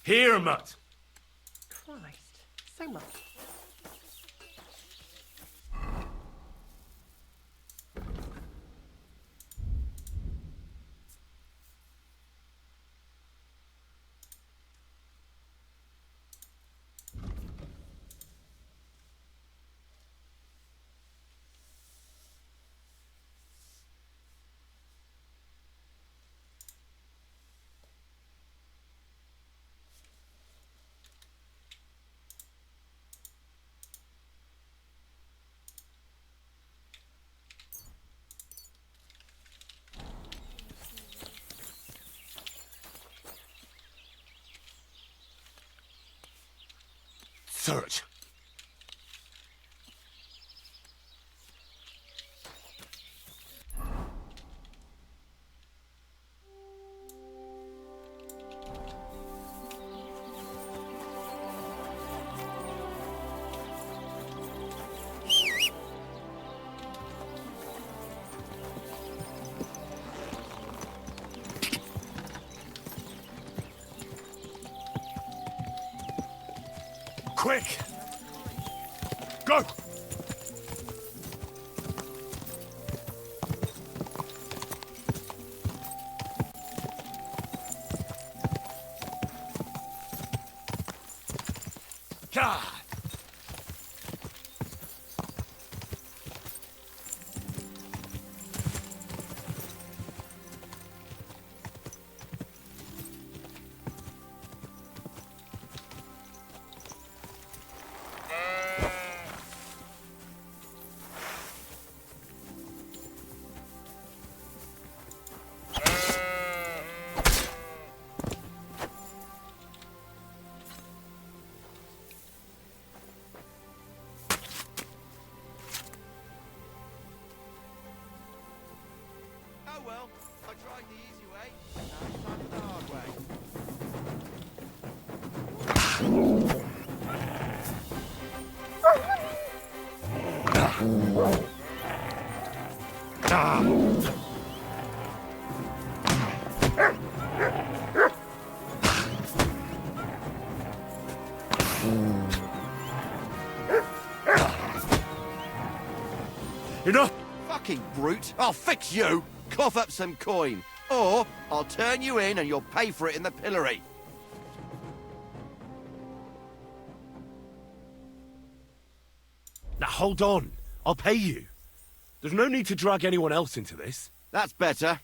Speaker 13: Here, Mutt.
Speaker 15: Christ, so much.
Speaker 13: Search. Quick! Go! God!
Speaker 3: Oh well, I tried the easy way, and now it's time for the hard way.
Speaker 4: Enough!
Speaker 17: Fucking brute. I'll fix you. Cough up some coin. Or I'll turn you in and you'll pay for it in the pillory.
Speaker 13: Now hold on. I'll pay you. There's no need to drag anyone else into this.
Speaker 17: That's better.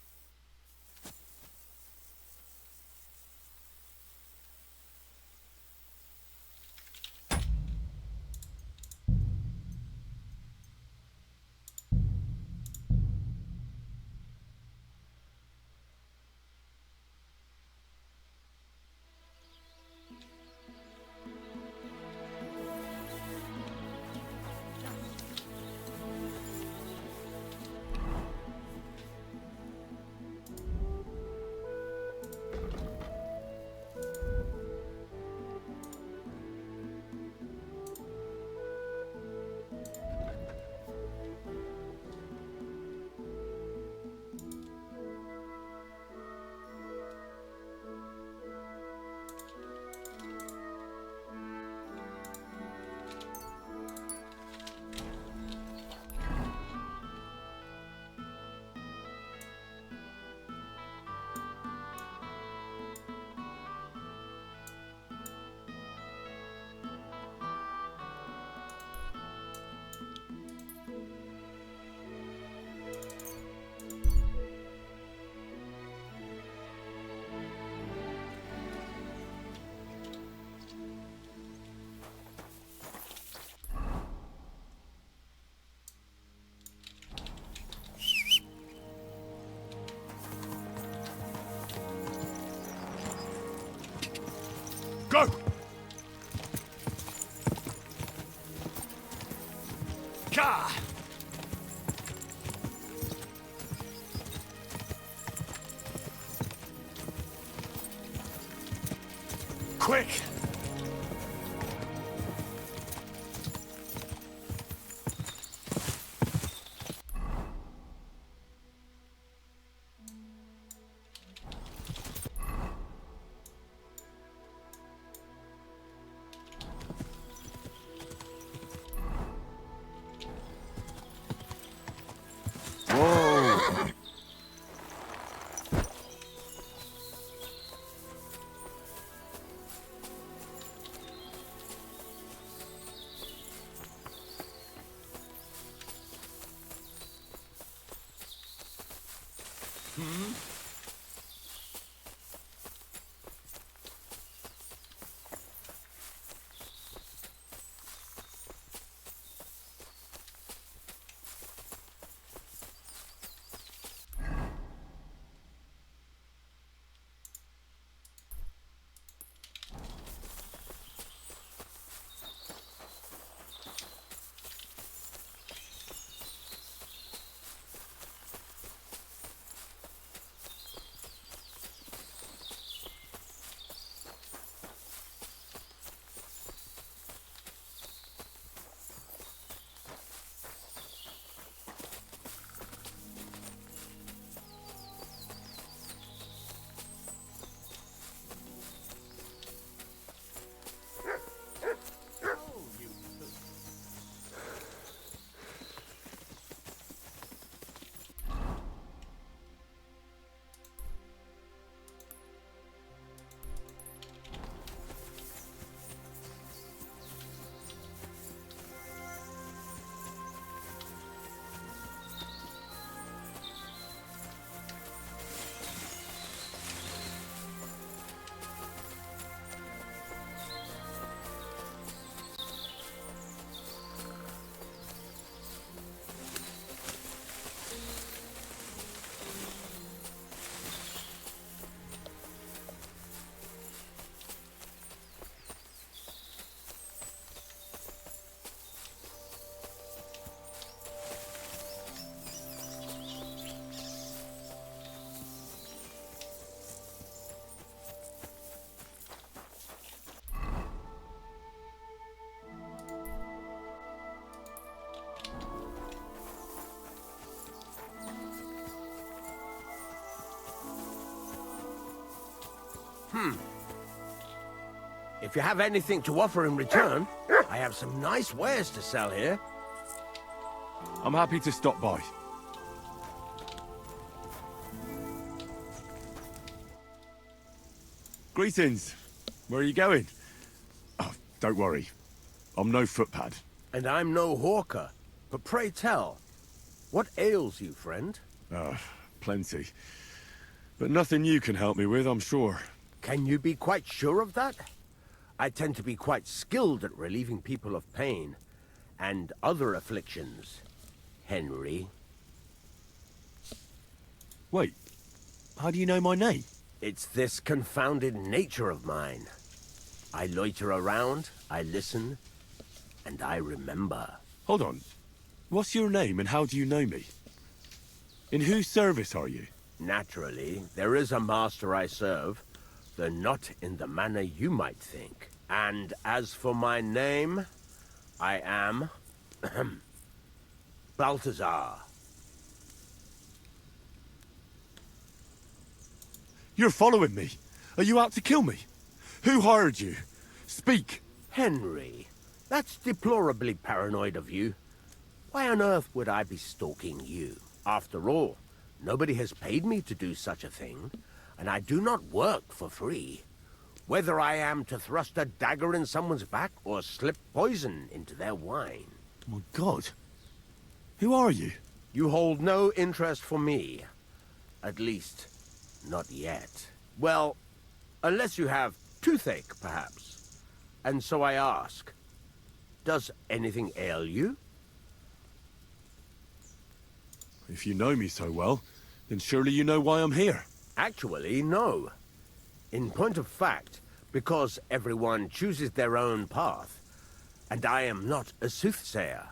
Speaker 4: Go! Ka! Quick!
Speaker 17: If you have anything to offer in return, I have some nice wares to sell here.
Speaker 13: I'm happy to stop by. Greetings. Where are you going? Oh, don't worry. I'm no footpad.
Speaker 17: And I'm no hawker. But pray tell, what ails you, friend?
Speaker 13: Plenty. But nothing you can help me with, I'm sure.
Speaker 17: Can you be quite sure of that? I tend to be quite skilled at relieving people of pain and other afflictions, Henry.
Speaker 13: Wait, how do you know my name?
Speaker 17: It's this confounded nature of mine. I loiter around, I listen, and I remember.
Speaker 13: Hold on. What's your name and how do you know me? In whose service are you?
Speaker 17: Naturally, there is a master I serve, though not in the manner you might think. And as for my name, I am... Balthazar.
Speaker 13: You're following me. Are you out to kill me? Who hired you? Speak.
Speaker 17: Henry, that's deplorably paranoid of you. Why on earth would I be stalking you? After all, nobody has paid me to do such a thing, and I do not work for free. Whether I am to thrust a dagger in someone's back or slip poison into their wine.
Speaker 13: My God. Who are you?
Speaker 17: You hold no interest for me. At least, not yet. Well, unless you have toothache, perhaps. And so I ask, does anything ail you?
Speaker 13: If you know me so well, then surely you know why I'm here.
Speaker 17: Actually, no. In point of fact, because everyone chooses their own path, and I am not a soothsayer,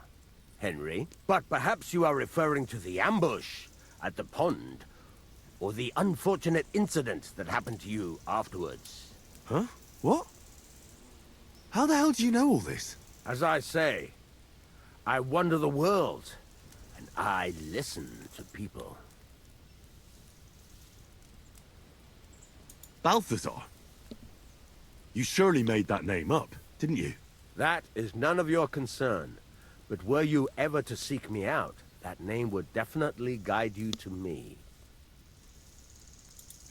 Speaker 17: Henry. But perhaps you are referring to the ambush at the pond, or the unfortunate incident that happened to you afterwards.
Speaker 13: Huh? What? How the hell do you know all this?
Speaker 17: As I say, I wander the world, and I listen to people.
Speaker 13: Balthazar? You surely made that name up, didn't you?
Speaker 17: That is none of your concern. But were you ever to seek me out, that name would definitely guide you to me.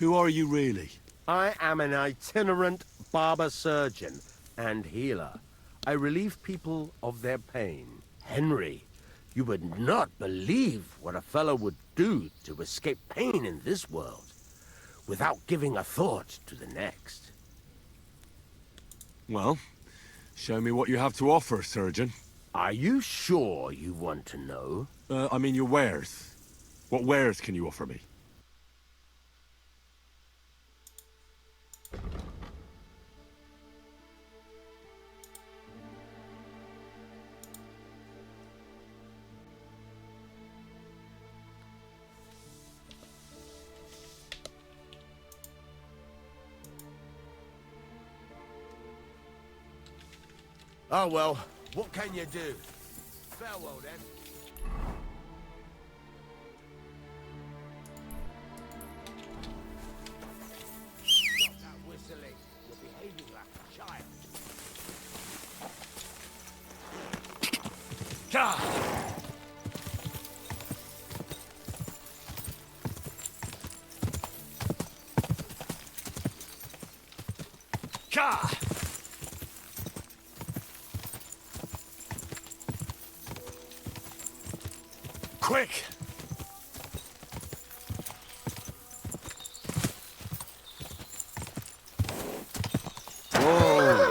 Speaker 13: Who are you really?
Speaker 17: I am an itinerant barber surgeon and healer. I relieve people of their pain. Henry, you would not believe what a fellow would do to escape pain in this world, without giving a thought to the next.
Speaker 13: Well, show me what you have to offer, surgeon.
Speaker 17: Are you sure you want to know?
Speaker 13: I mean your wares. What wares can you offer me?
Speaker 17: Oh well, what can you do? Farewell then. Stop that whistling. You're behaving like a child.
Speaker 1: God! God! Quick!
Speaker 13: Whoa!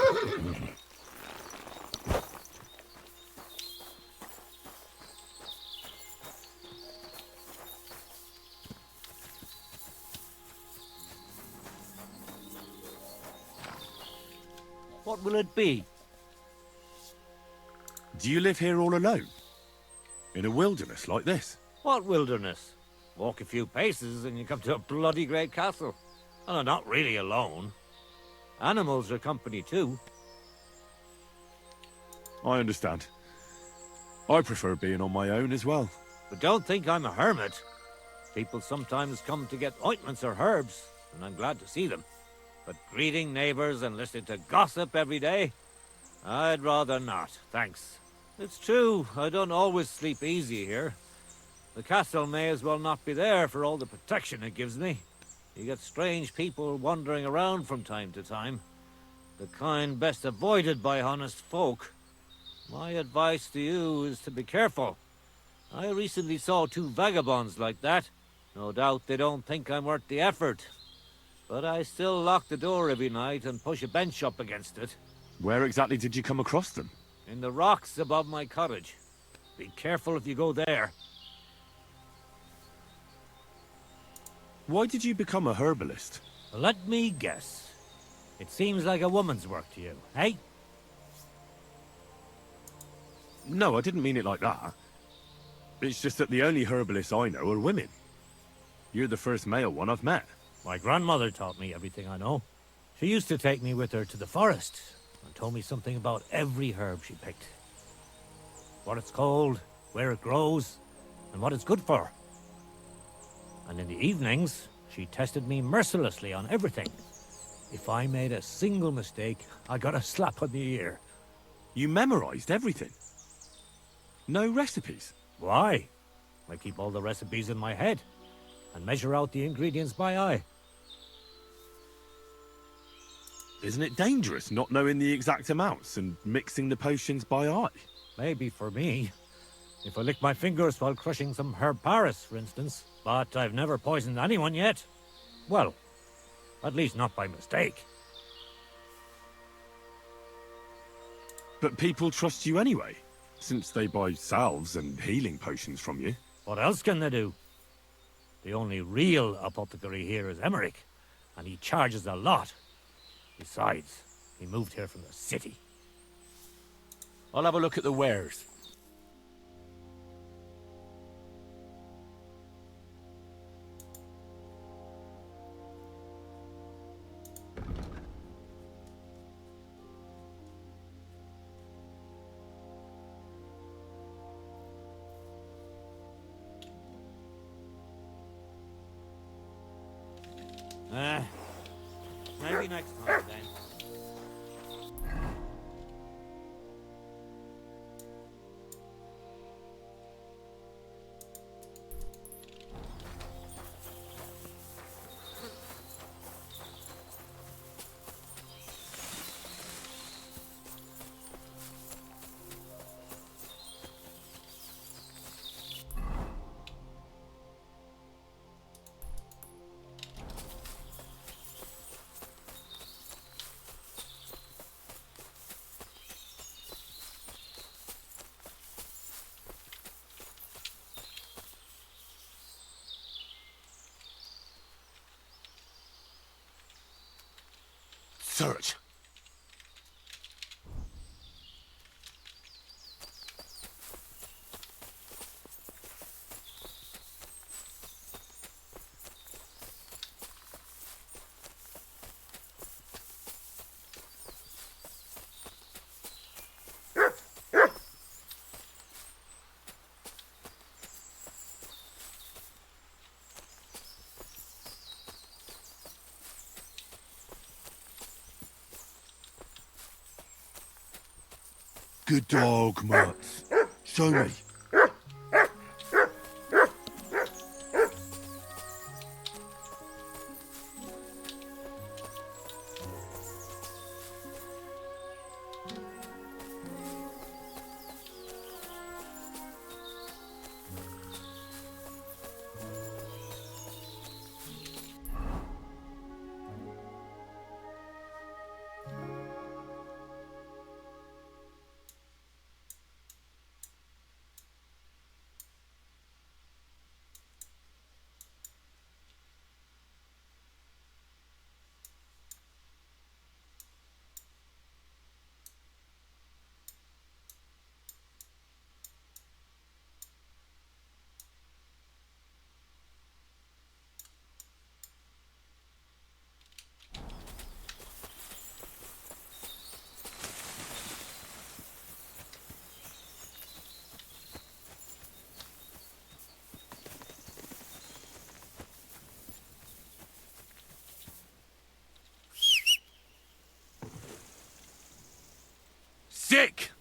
Speaker 12: What will it be?
Speaker 13: Do you live here all alone? In a wilderness like this?
Speaker 12: What wilderness? Walk a few paces and you come to a bloody great castle. And I'm not really alone. Animals are company too.
Speaker 13: I understand. I prefer being on my own as well.
Speaker 12: But don't think I'm a hermit. People sometimes come to get ointments or herbs, and I'm glad to see them. But greeting neighbors and listening to gossip every day? I'd rather not, thanks. It's true, I don't always sleep easy here. The castle may as well not be there for all the protection it gives me. You get strange people wandering around from time to time. The kind best avoided by honest folk. My advice to you is to be careful. I recently saw 2 vagabonds like that. No doubt they don't think I'm worth the effort. But I still lock the door every night and push a bench up against it.
Speaker 13: Where exactly did you come across them?
Speaker 12: In the rocks above my cottage. Be careful if you go there.
Speaker 13: Why did you become a herbalist?
Speaker 11: Let me guess. It seems like a woman's work to you, eh?
Speaker 13: No, I didn't mean it like that. It's just that the only herbalists I know are women. You're the first male one I've met.
Speaker 11: My grandmother taught me everything I know. She used to take me with her to the forest and told me something about every herb she picked. What it's called, where it grows, and what it's good for. And in the evenings, she tested me mercilessly on everything. If I made a single mistake, I got a slap on the ear.
Speaker 13: You memorized everything? No recipes?
Speaker 11: Why? I keep all the recipes in my head and measure out the ingredients by eye.
Speaker 13: Isn't it dangerous not knowing the exact amounts and mixing the potions by eye?
Speaker 11: Maybe for me. If I lick my fingers while crushing some herb Paris, for instance. But I've never poisoned anyone yet. Well, at least not by mistake.
Speaker 13: But people trust you anyway, since they buy salves and healing potions from you.
Speaker 11: What else can they do? The only real apothecary here is Emmerich, and he charges a lot. Besides, he moved here from the city.
Speaker 13: I'll have a look at the wares.
Speaker 11: Maybe next time then.
Speaker 13: Search.
Speaker 6: Good dog, Mutz. Show me.
Speaker 13: Sick!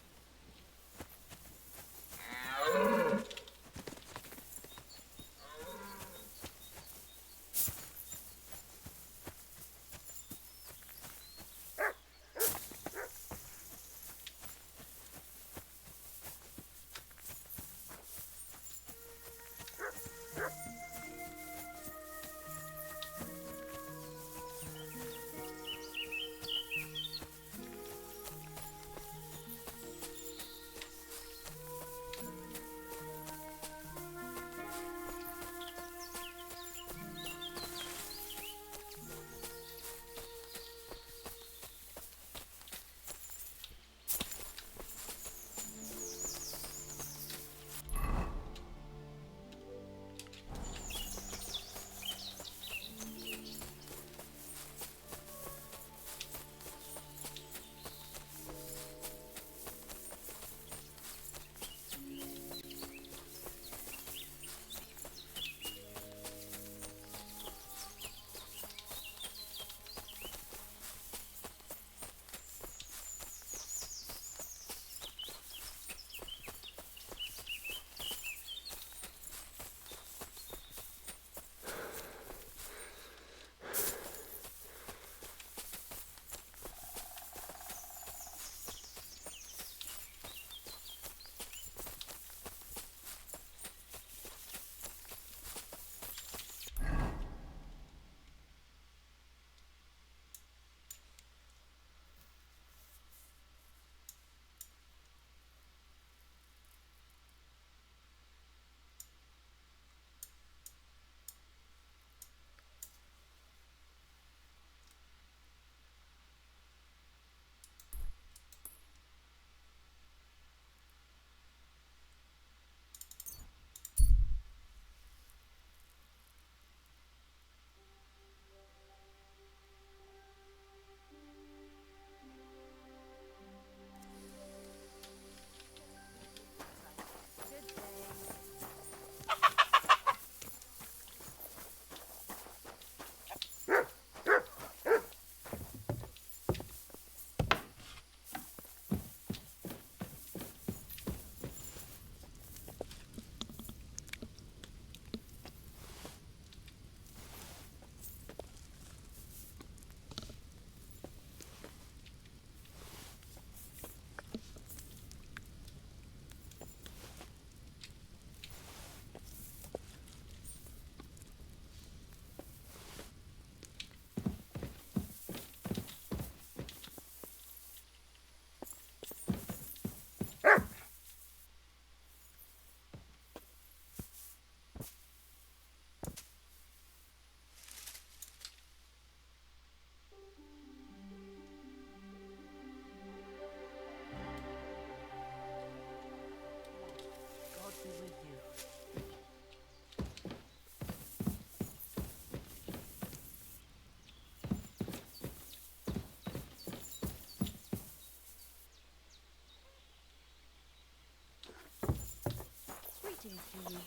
Speaker 8: waiting for you.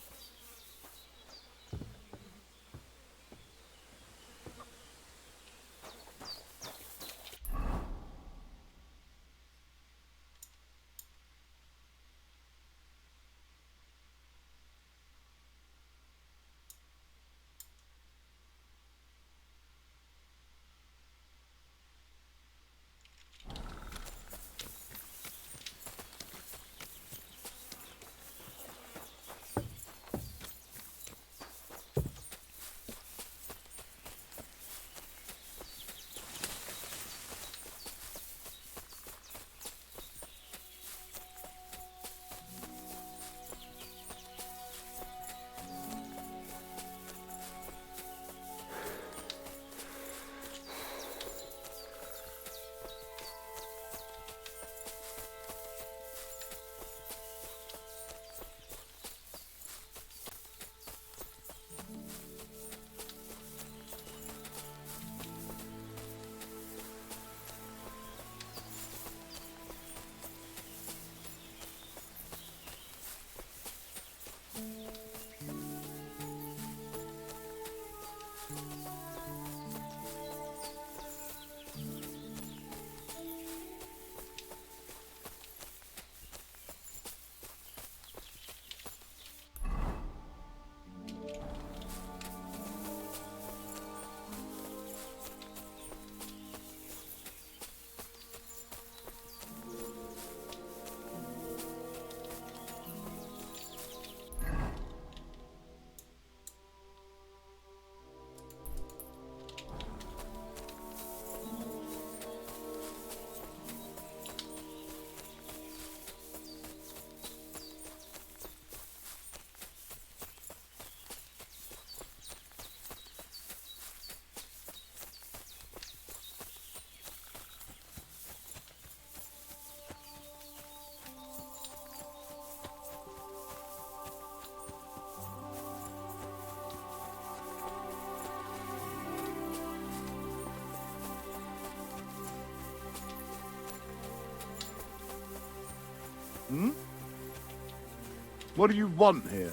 Speaker 10: Hmm? What do you want here?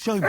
Speaker 22: Show me.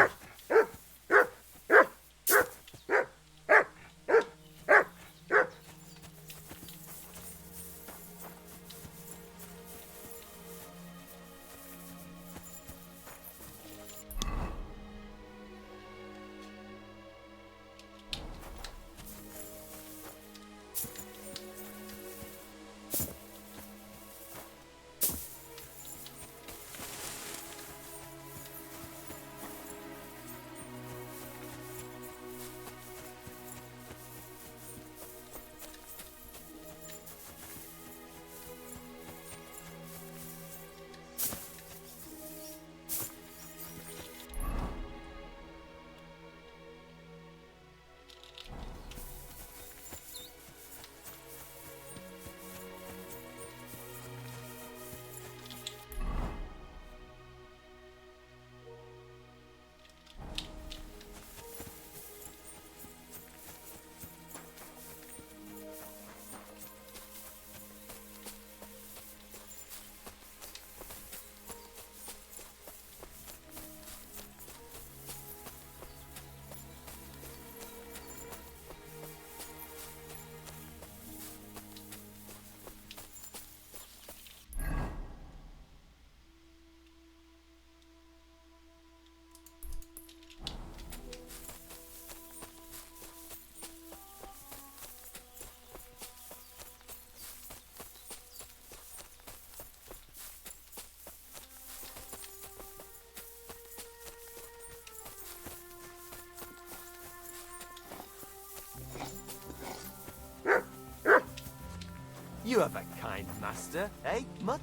Speaker 3: You have a kind master, eh, Mutt?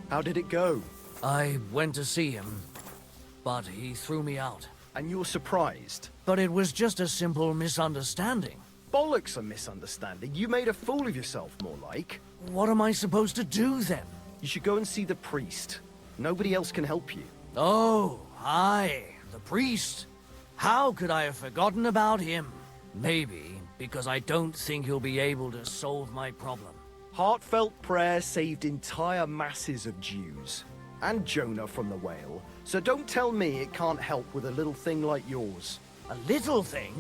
Speaker 14: How did it go?
Speaker 11: I went to see him, but he threw me out.
Speaker 14: And you were surprised?
Speaker 11: But it was just a simple misunderstanding.
Speaker 14: Bollocks a misunderstanding. You made a fool of yourself, more like.
Speaker 11: What am I supposed to do then?
Speaker 14: You should go and see the priest. Nobody else can help you.
Speaker 11: Oh, aye, the priest. How could I have forgotten about him? Maybe because I don't think he'll be able to solve my problem.
Speaker 14: Heartfelt prayer saved entire masses of Jews. And Jonah from the whale. So don't tell me it can't help with a little thing like yours.
Speaker 11: A little thing?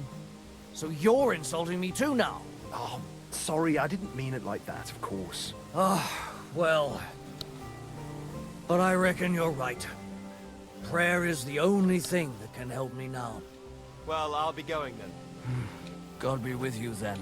Speaker 11: So you're insulting me too now?
Speaker 14: Oh, sorry, I didn't mean it like that, of course.
Speaker 11: Well... But I reckon you're right. Prayer is the only thing that can help me now.
Speaker 3: Well, I'll be going then.
Speaker 11: God be with you then.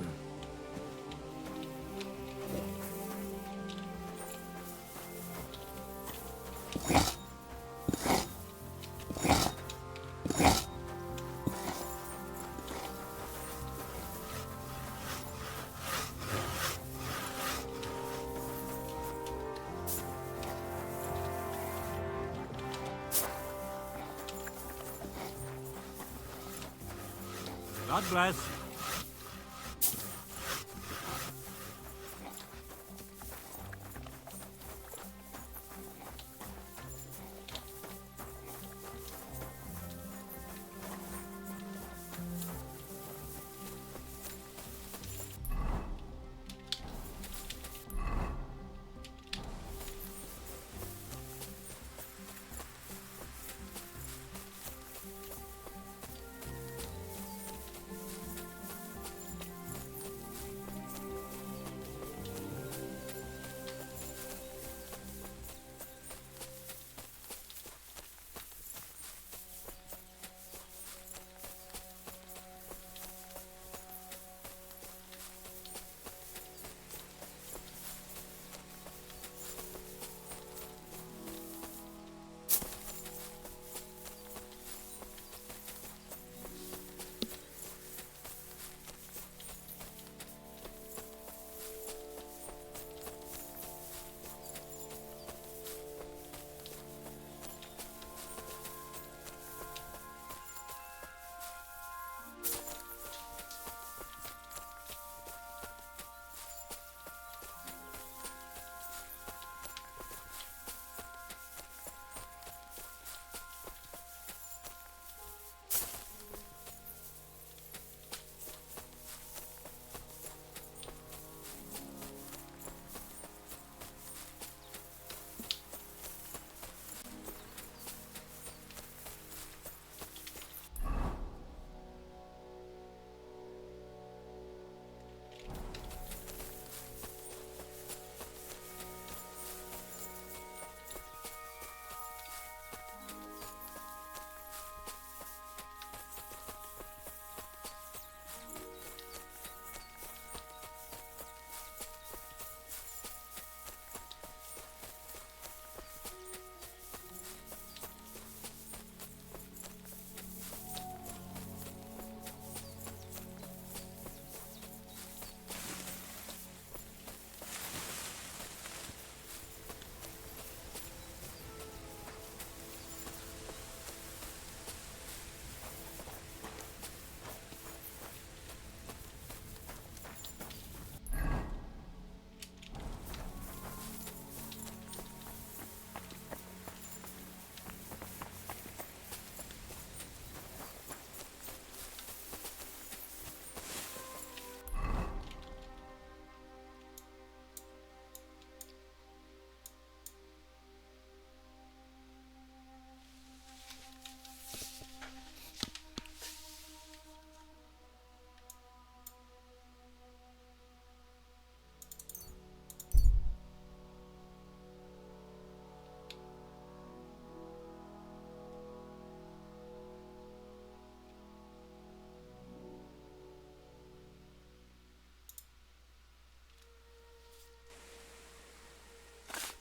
Speaker 12: God bless.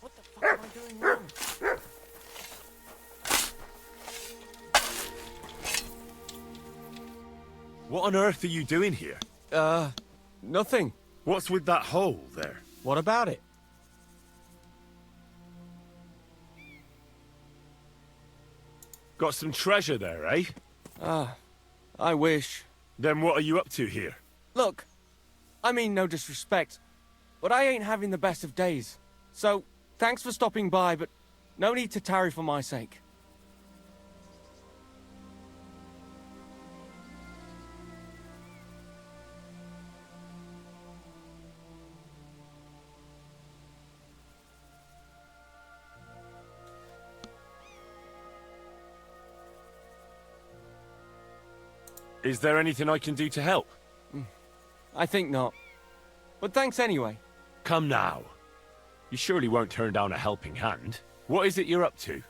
Speaker 3: What the fuck am I doing wrong?
Speaker 4: What on earth are you doing here?
Speaker 8: Nothing.
Speaker 4: What's with that hole there?
Speaker 8: What about it?
Speaker 4: Got some treasure there, eh?
Speaker 8: I wish.
Speaker 4: Then what are you up to here?
Speaker 8: Look, I mean no disrespect, but I ain't having the best of days. So, thanks for stopping by, but no need to tarry for my sake.
Speaker 4: Is there anything I can do to help?
Speaker 8: I think not. But thanks anyway.
Speaker 4: Come now. You surely won't turn down a helping hand. What is it you're up to?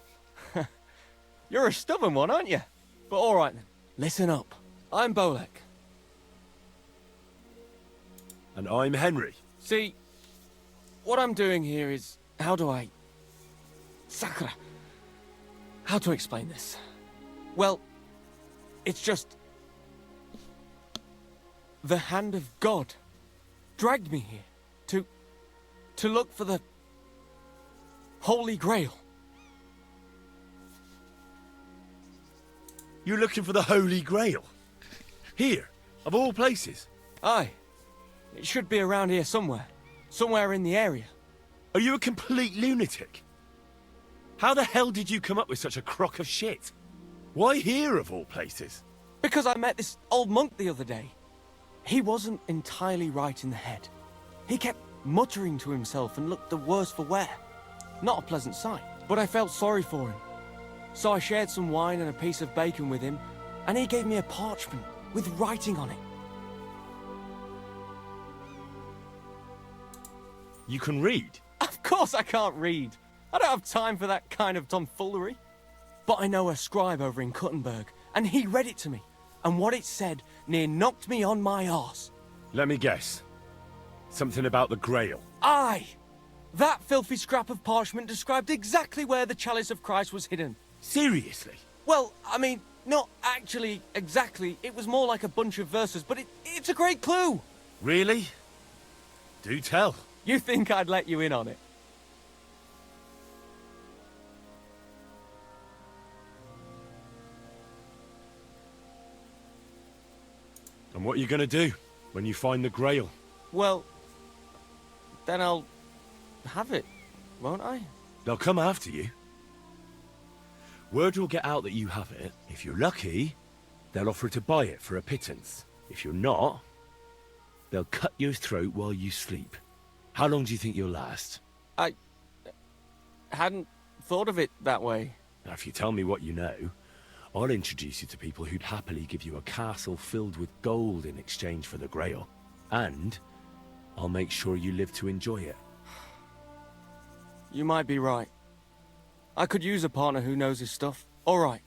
Speaker 8: You're a stubborn one, aren't you? But alright then. Listen up. I'm Bolek.
Speaker 4: And I'm Henry.
Speaker 8: See, what I'm doing here is... How do I... Sakura. How to explain this? Well, it's just... The hand of God dragged me here to look for the Holy Grail.
Speaker 4: You're looking for the Holy Grail? Here, of all places?
Speaker 8: Aye. It should be around here somewhere. Somewhere in the area.
Speaker 4: Are you a complete lunatic? How the hell did you come up with such a crock of shit? Why here, of all places?
Speaker 8: Because I met this old monk the other day. He wasn't entirely right in the head. He kept muttering to himself and looked the worse for wear. Not a pleasant sight, but I felt sorry for him. So I shared some wine and a piece of bacon with him, and he gave me a parchment with writing on it.
Speaker 4: You can read?
Speaker 8: Of course I can't read. I don't have time for that kind of tomfoolery. But I know a scribe over in Kuttenberg, and he read it to me. And what it said near knocked me on my arse.
Speaker 4: Let me guess. Something about the Grail.
Speaker 8: Aye! That filthy scrap of parchment described exactly where the chalice of Christ was hidden.
Speaker 4: Seriously?
Speaker 8: Well, I mean, not actually exactly. It was more like a bunch of verses, but it's a great clue.
Speaker 4: Really? Do tell.
Speaker 8: You think I'd let you in on it?
Speaker 4: And what are you going to do when you find the Grail?
Speaker 8: Well, then I'll have it, won't I?
Speaker 4: They'll come after you. Word will get out that you have it. If you're lucky, they'll offer to buy it for a pittance. If you're not, they'll cut your throat while you sleep. How long do you think you'll last?
Speaker 8: I hadn't thought of it that way.
Speaker 4: Now, if you tell me what you know, I'll introduce you to people who'd happily give you a castle filled with gold in exchange for the Grail. And I'll make sure you live to enjoy it.
Speaker 8: You might be right. I could use a partner who knows his stuff. All right,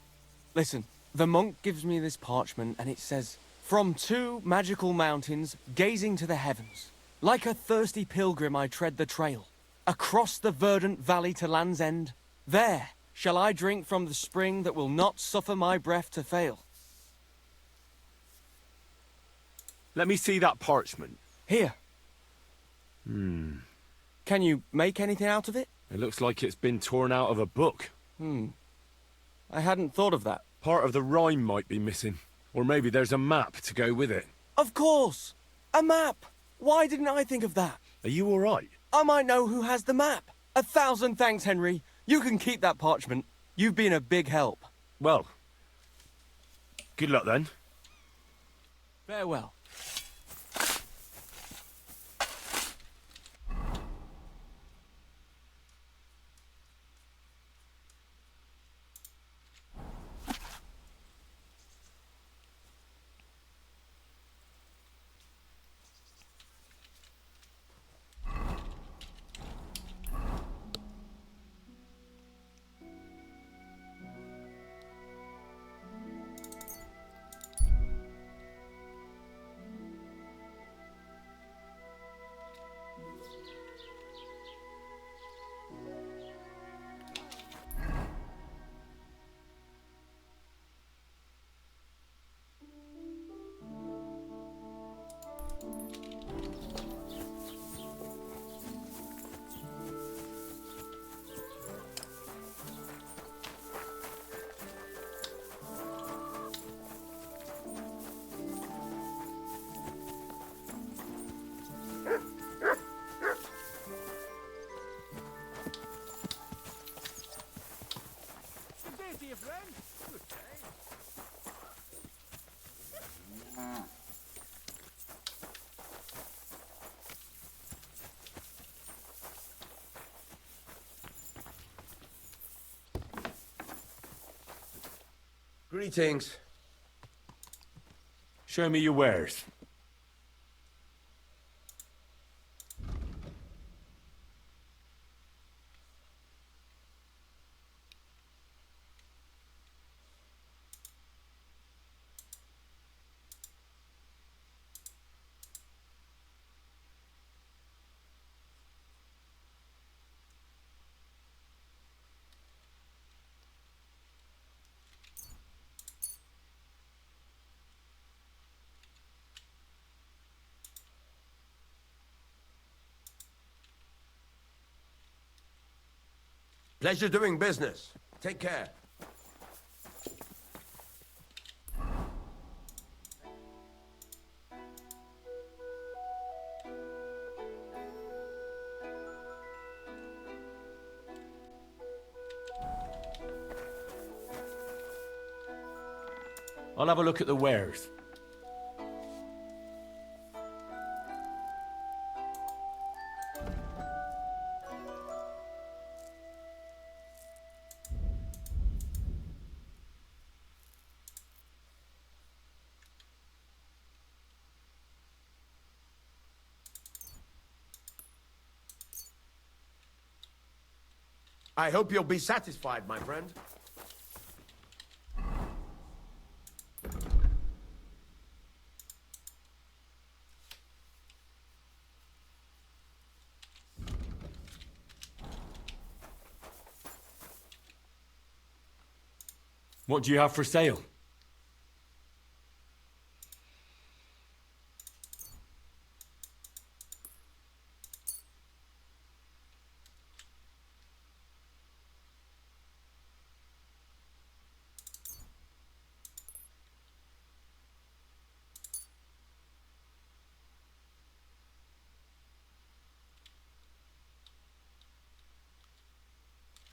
Speaker 8: listen. The monk gives me this parchment and it says, "From 2 magical mountains, gazing to the heavens. Like a thirsty pilgrim I tread the trail. Across the verdant valley to Land's End. There shall I drink from the spring that will not suffer my breath to fail."
Speaker 4: Let me see that parchment.
Speaker 8: Here.
Speaker 4: Hmm.
Speaker 8: Can you make anything out of it?
Speaker 4: It looks like it's been torn out of a book.
Speaker 8: I hadn't thought of that.
Speaker 4: Part of the rhyme might be missing. Or maybe there's a map to go with it.
Speaker 8: Of course! A map! Why didn't I think of that?
Speaker 4: Are you all right?
Speaker 8: I might know who has the map. 1,000 thanks, Henry. You can keep that parchment. You've been a big help.
Speaker 4: Well, good luck then.
Speaker 8: Farewell.
Speaker 17: Greetings.
Speaker 13: Show me your wares.
Speaker 17: Pleasure doing business. Take care.
Speaker 13: I'll have a look at the wares.
Speaker 17: I hope you'll be satisfied, my friend.
Speaker 13: What do you have for sale?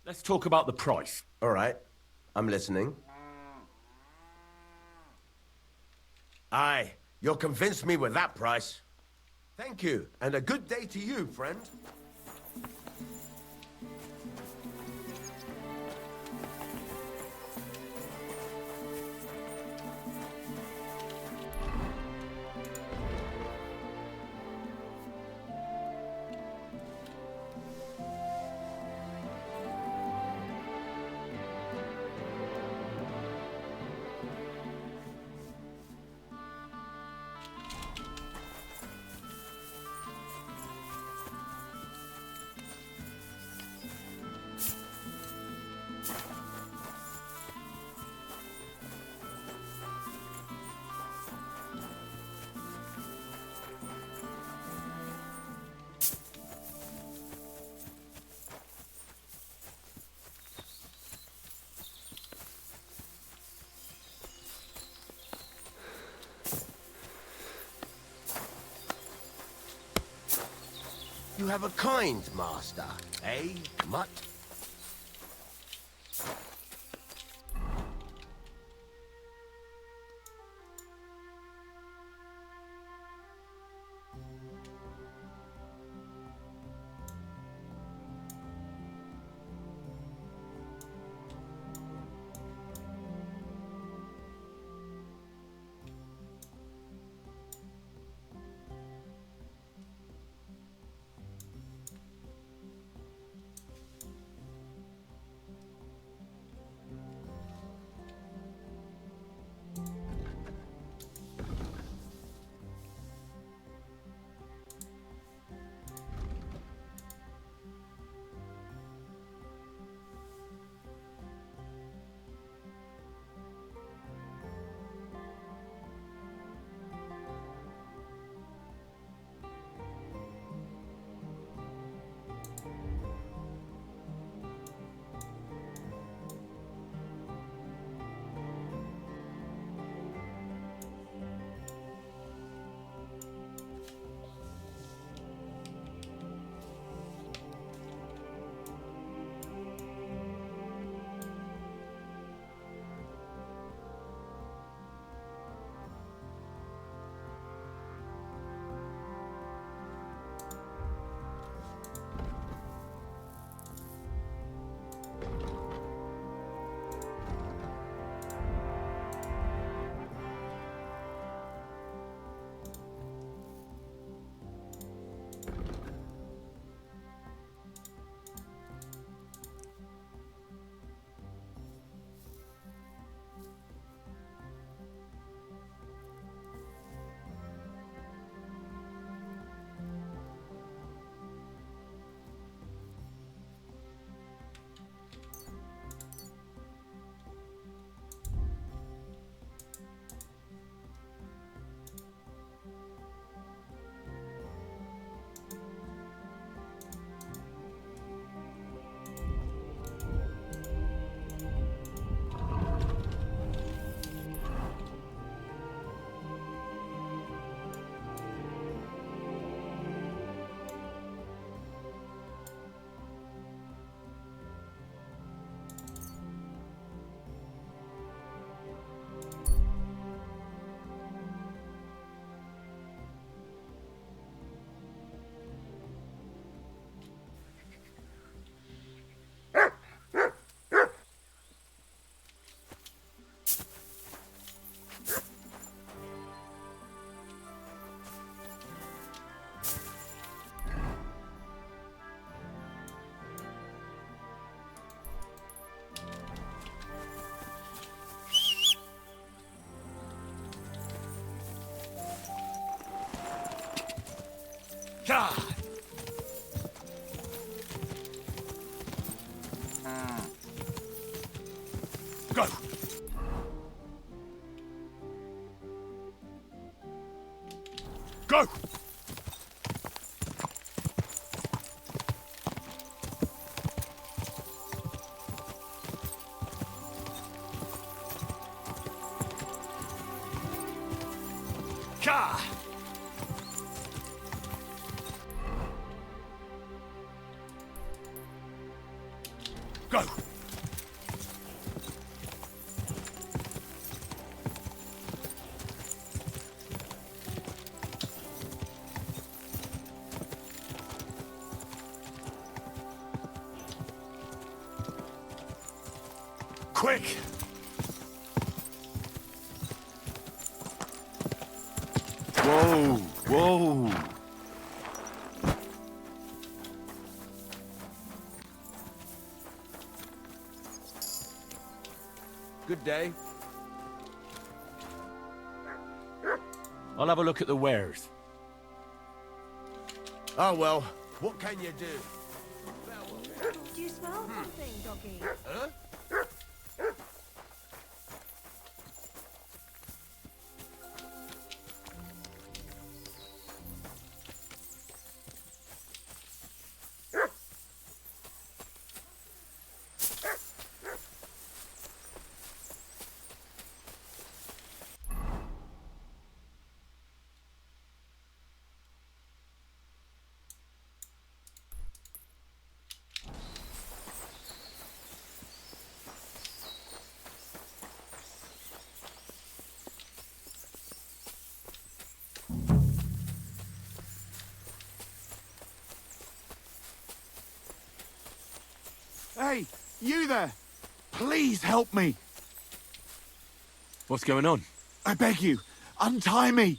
Speaker 13: Let's talk about the price.
Speaker 17: All right. I'm listening. Aye, you'll convince me with that price. Thank you, and a good day to you, friend. You have a kind master, eh, Mutt?
Speaker 10: Go! Go! Ka! Go! Quick!
Speaker 13: Whoa, whoa.
Speaker 17: Good day.
Speaker 13: I'll have a look at the wares.
Speaker 17: Oh well, what can you do?
Speaker 20: Do you smell something, doggy?
Speaker 17: Huh?
Speaker 10: Hey, you there! Please help me!
Speaker 13: What's going on?
Speaker 10: I beg you, untie me!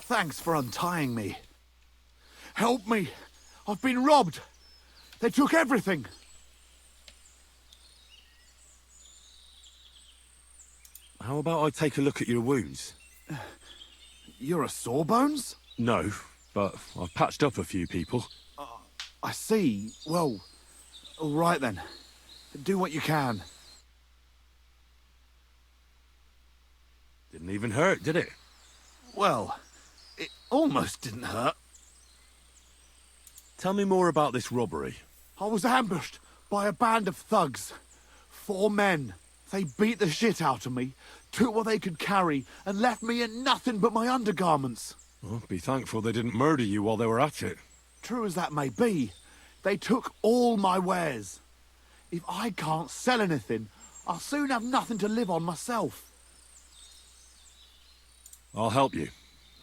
Speaker 10: Thanks for untying me. Help me! I've been robbed! They took everything!
Speaker 13: How about I take a look at your wounds?
Speaker 10: You're a sawbones?
Speaker 13: No, but I've patched up a few people.
Speaker 10: I see. Well, all right then. Do what you can.
Speaker 13: Didn't even hurt, did it?
Speaker 10: Well, it almost didn't hurt.
Speaker 13: Tell me more about this robbery.
Speaker 10: I was ambushed by a band of thugs. 4 men. They beat the shit out of me, took what they could carry, and left me in nothing but my undergarments.
Speaker 13: Well, be thankful they didn't murder you while they were at it.
Speaker 10: True as that may be, they took all my wares. If I can't sell anything, I'll soon have nothing to live on myself.
Speaker 13: I'll help you,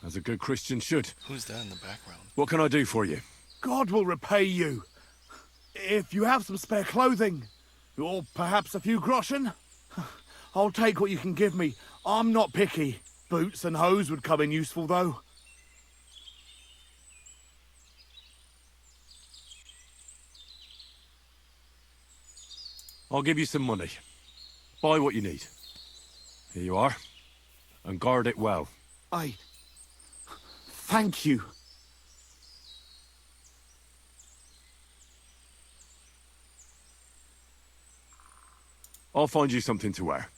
Speaker 13: as a good Christian should.
Speaker 2: Who's that in the background?
Speaker 13: What can I do for you?
Speaker 10: God will repay you. If you have some spare clothing, or perhaps a few groschen, I'll take what you can give me. I'm not picky. Boots and hose would come in useful, though.
Speaker 13: I'll give you some money. Buy what you need. Here you are. And guard it well.
Speaker 10: Thank you.
Speaker 13: I'll find you something to wear.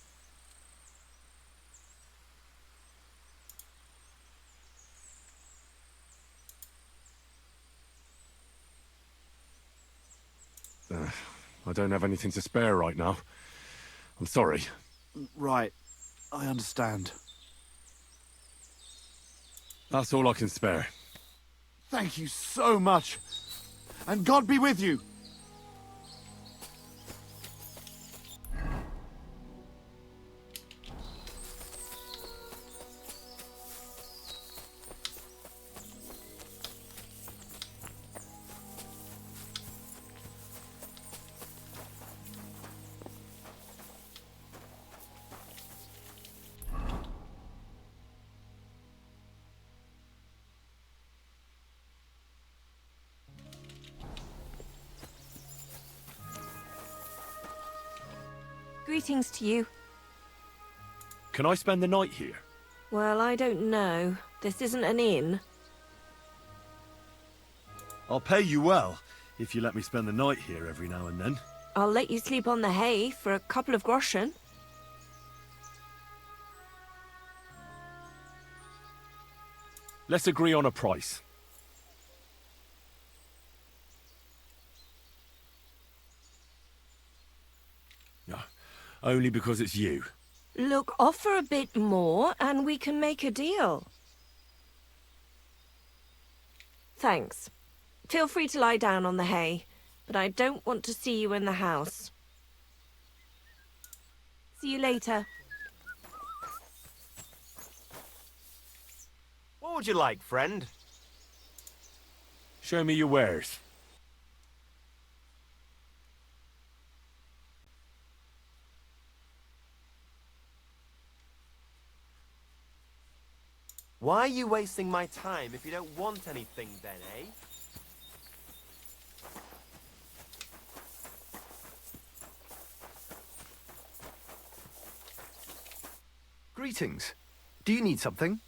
Speaker 13: I don't have anything to spare right now. I'm sorry.
Speaker 10: Right. I understand.
Speaker 13: That's all I can spare.
Speaker 10: Thank you so much. And God be with you.
Speaker 20: Greetings to you.
Speaker 13: Can I spend the night here?
Speaker 20: Well, I don't know. This isn't an inn.
Speaker 4: I'll pay you well if you let me spend the night here every now and then.
Speaker 20: I'll let you sleep on the hay for a couple of groschen.
Speaker 13: Let's agree on a price.
Speaker 4: No, only because it's you.
Speaker 20: Look, offer a bit more and we can make a deal. Thanks. Feel free to lie down on the hay, but I don't want to see you in the house. See you later.
Speaker 3: What would you like, friend?
Speaker 13: Show me your wares.
Speaker 3: Why are you wasting my time if you don't want anything then, eh?
Speaker 14: Greetings. Do you need something?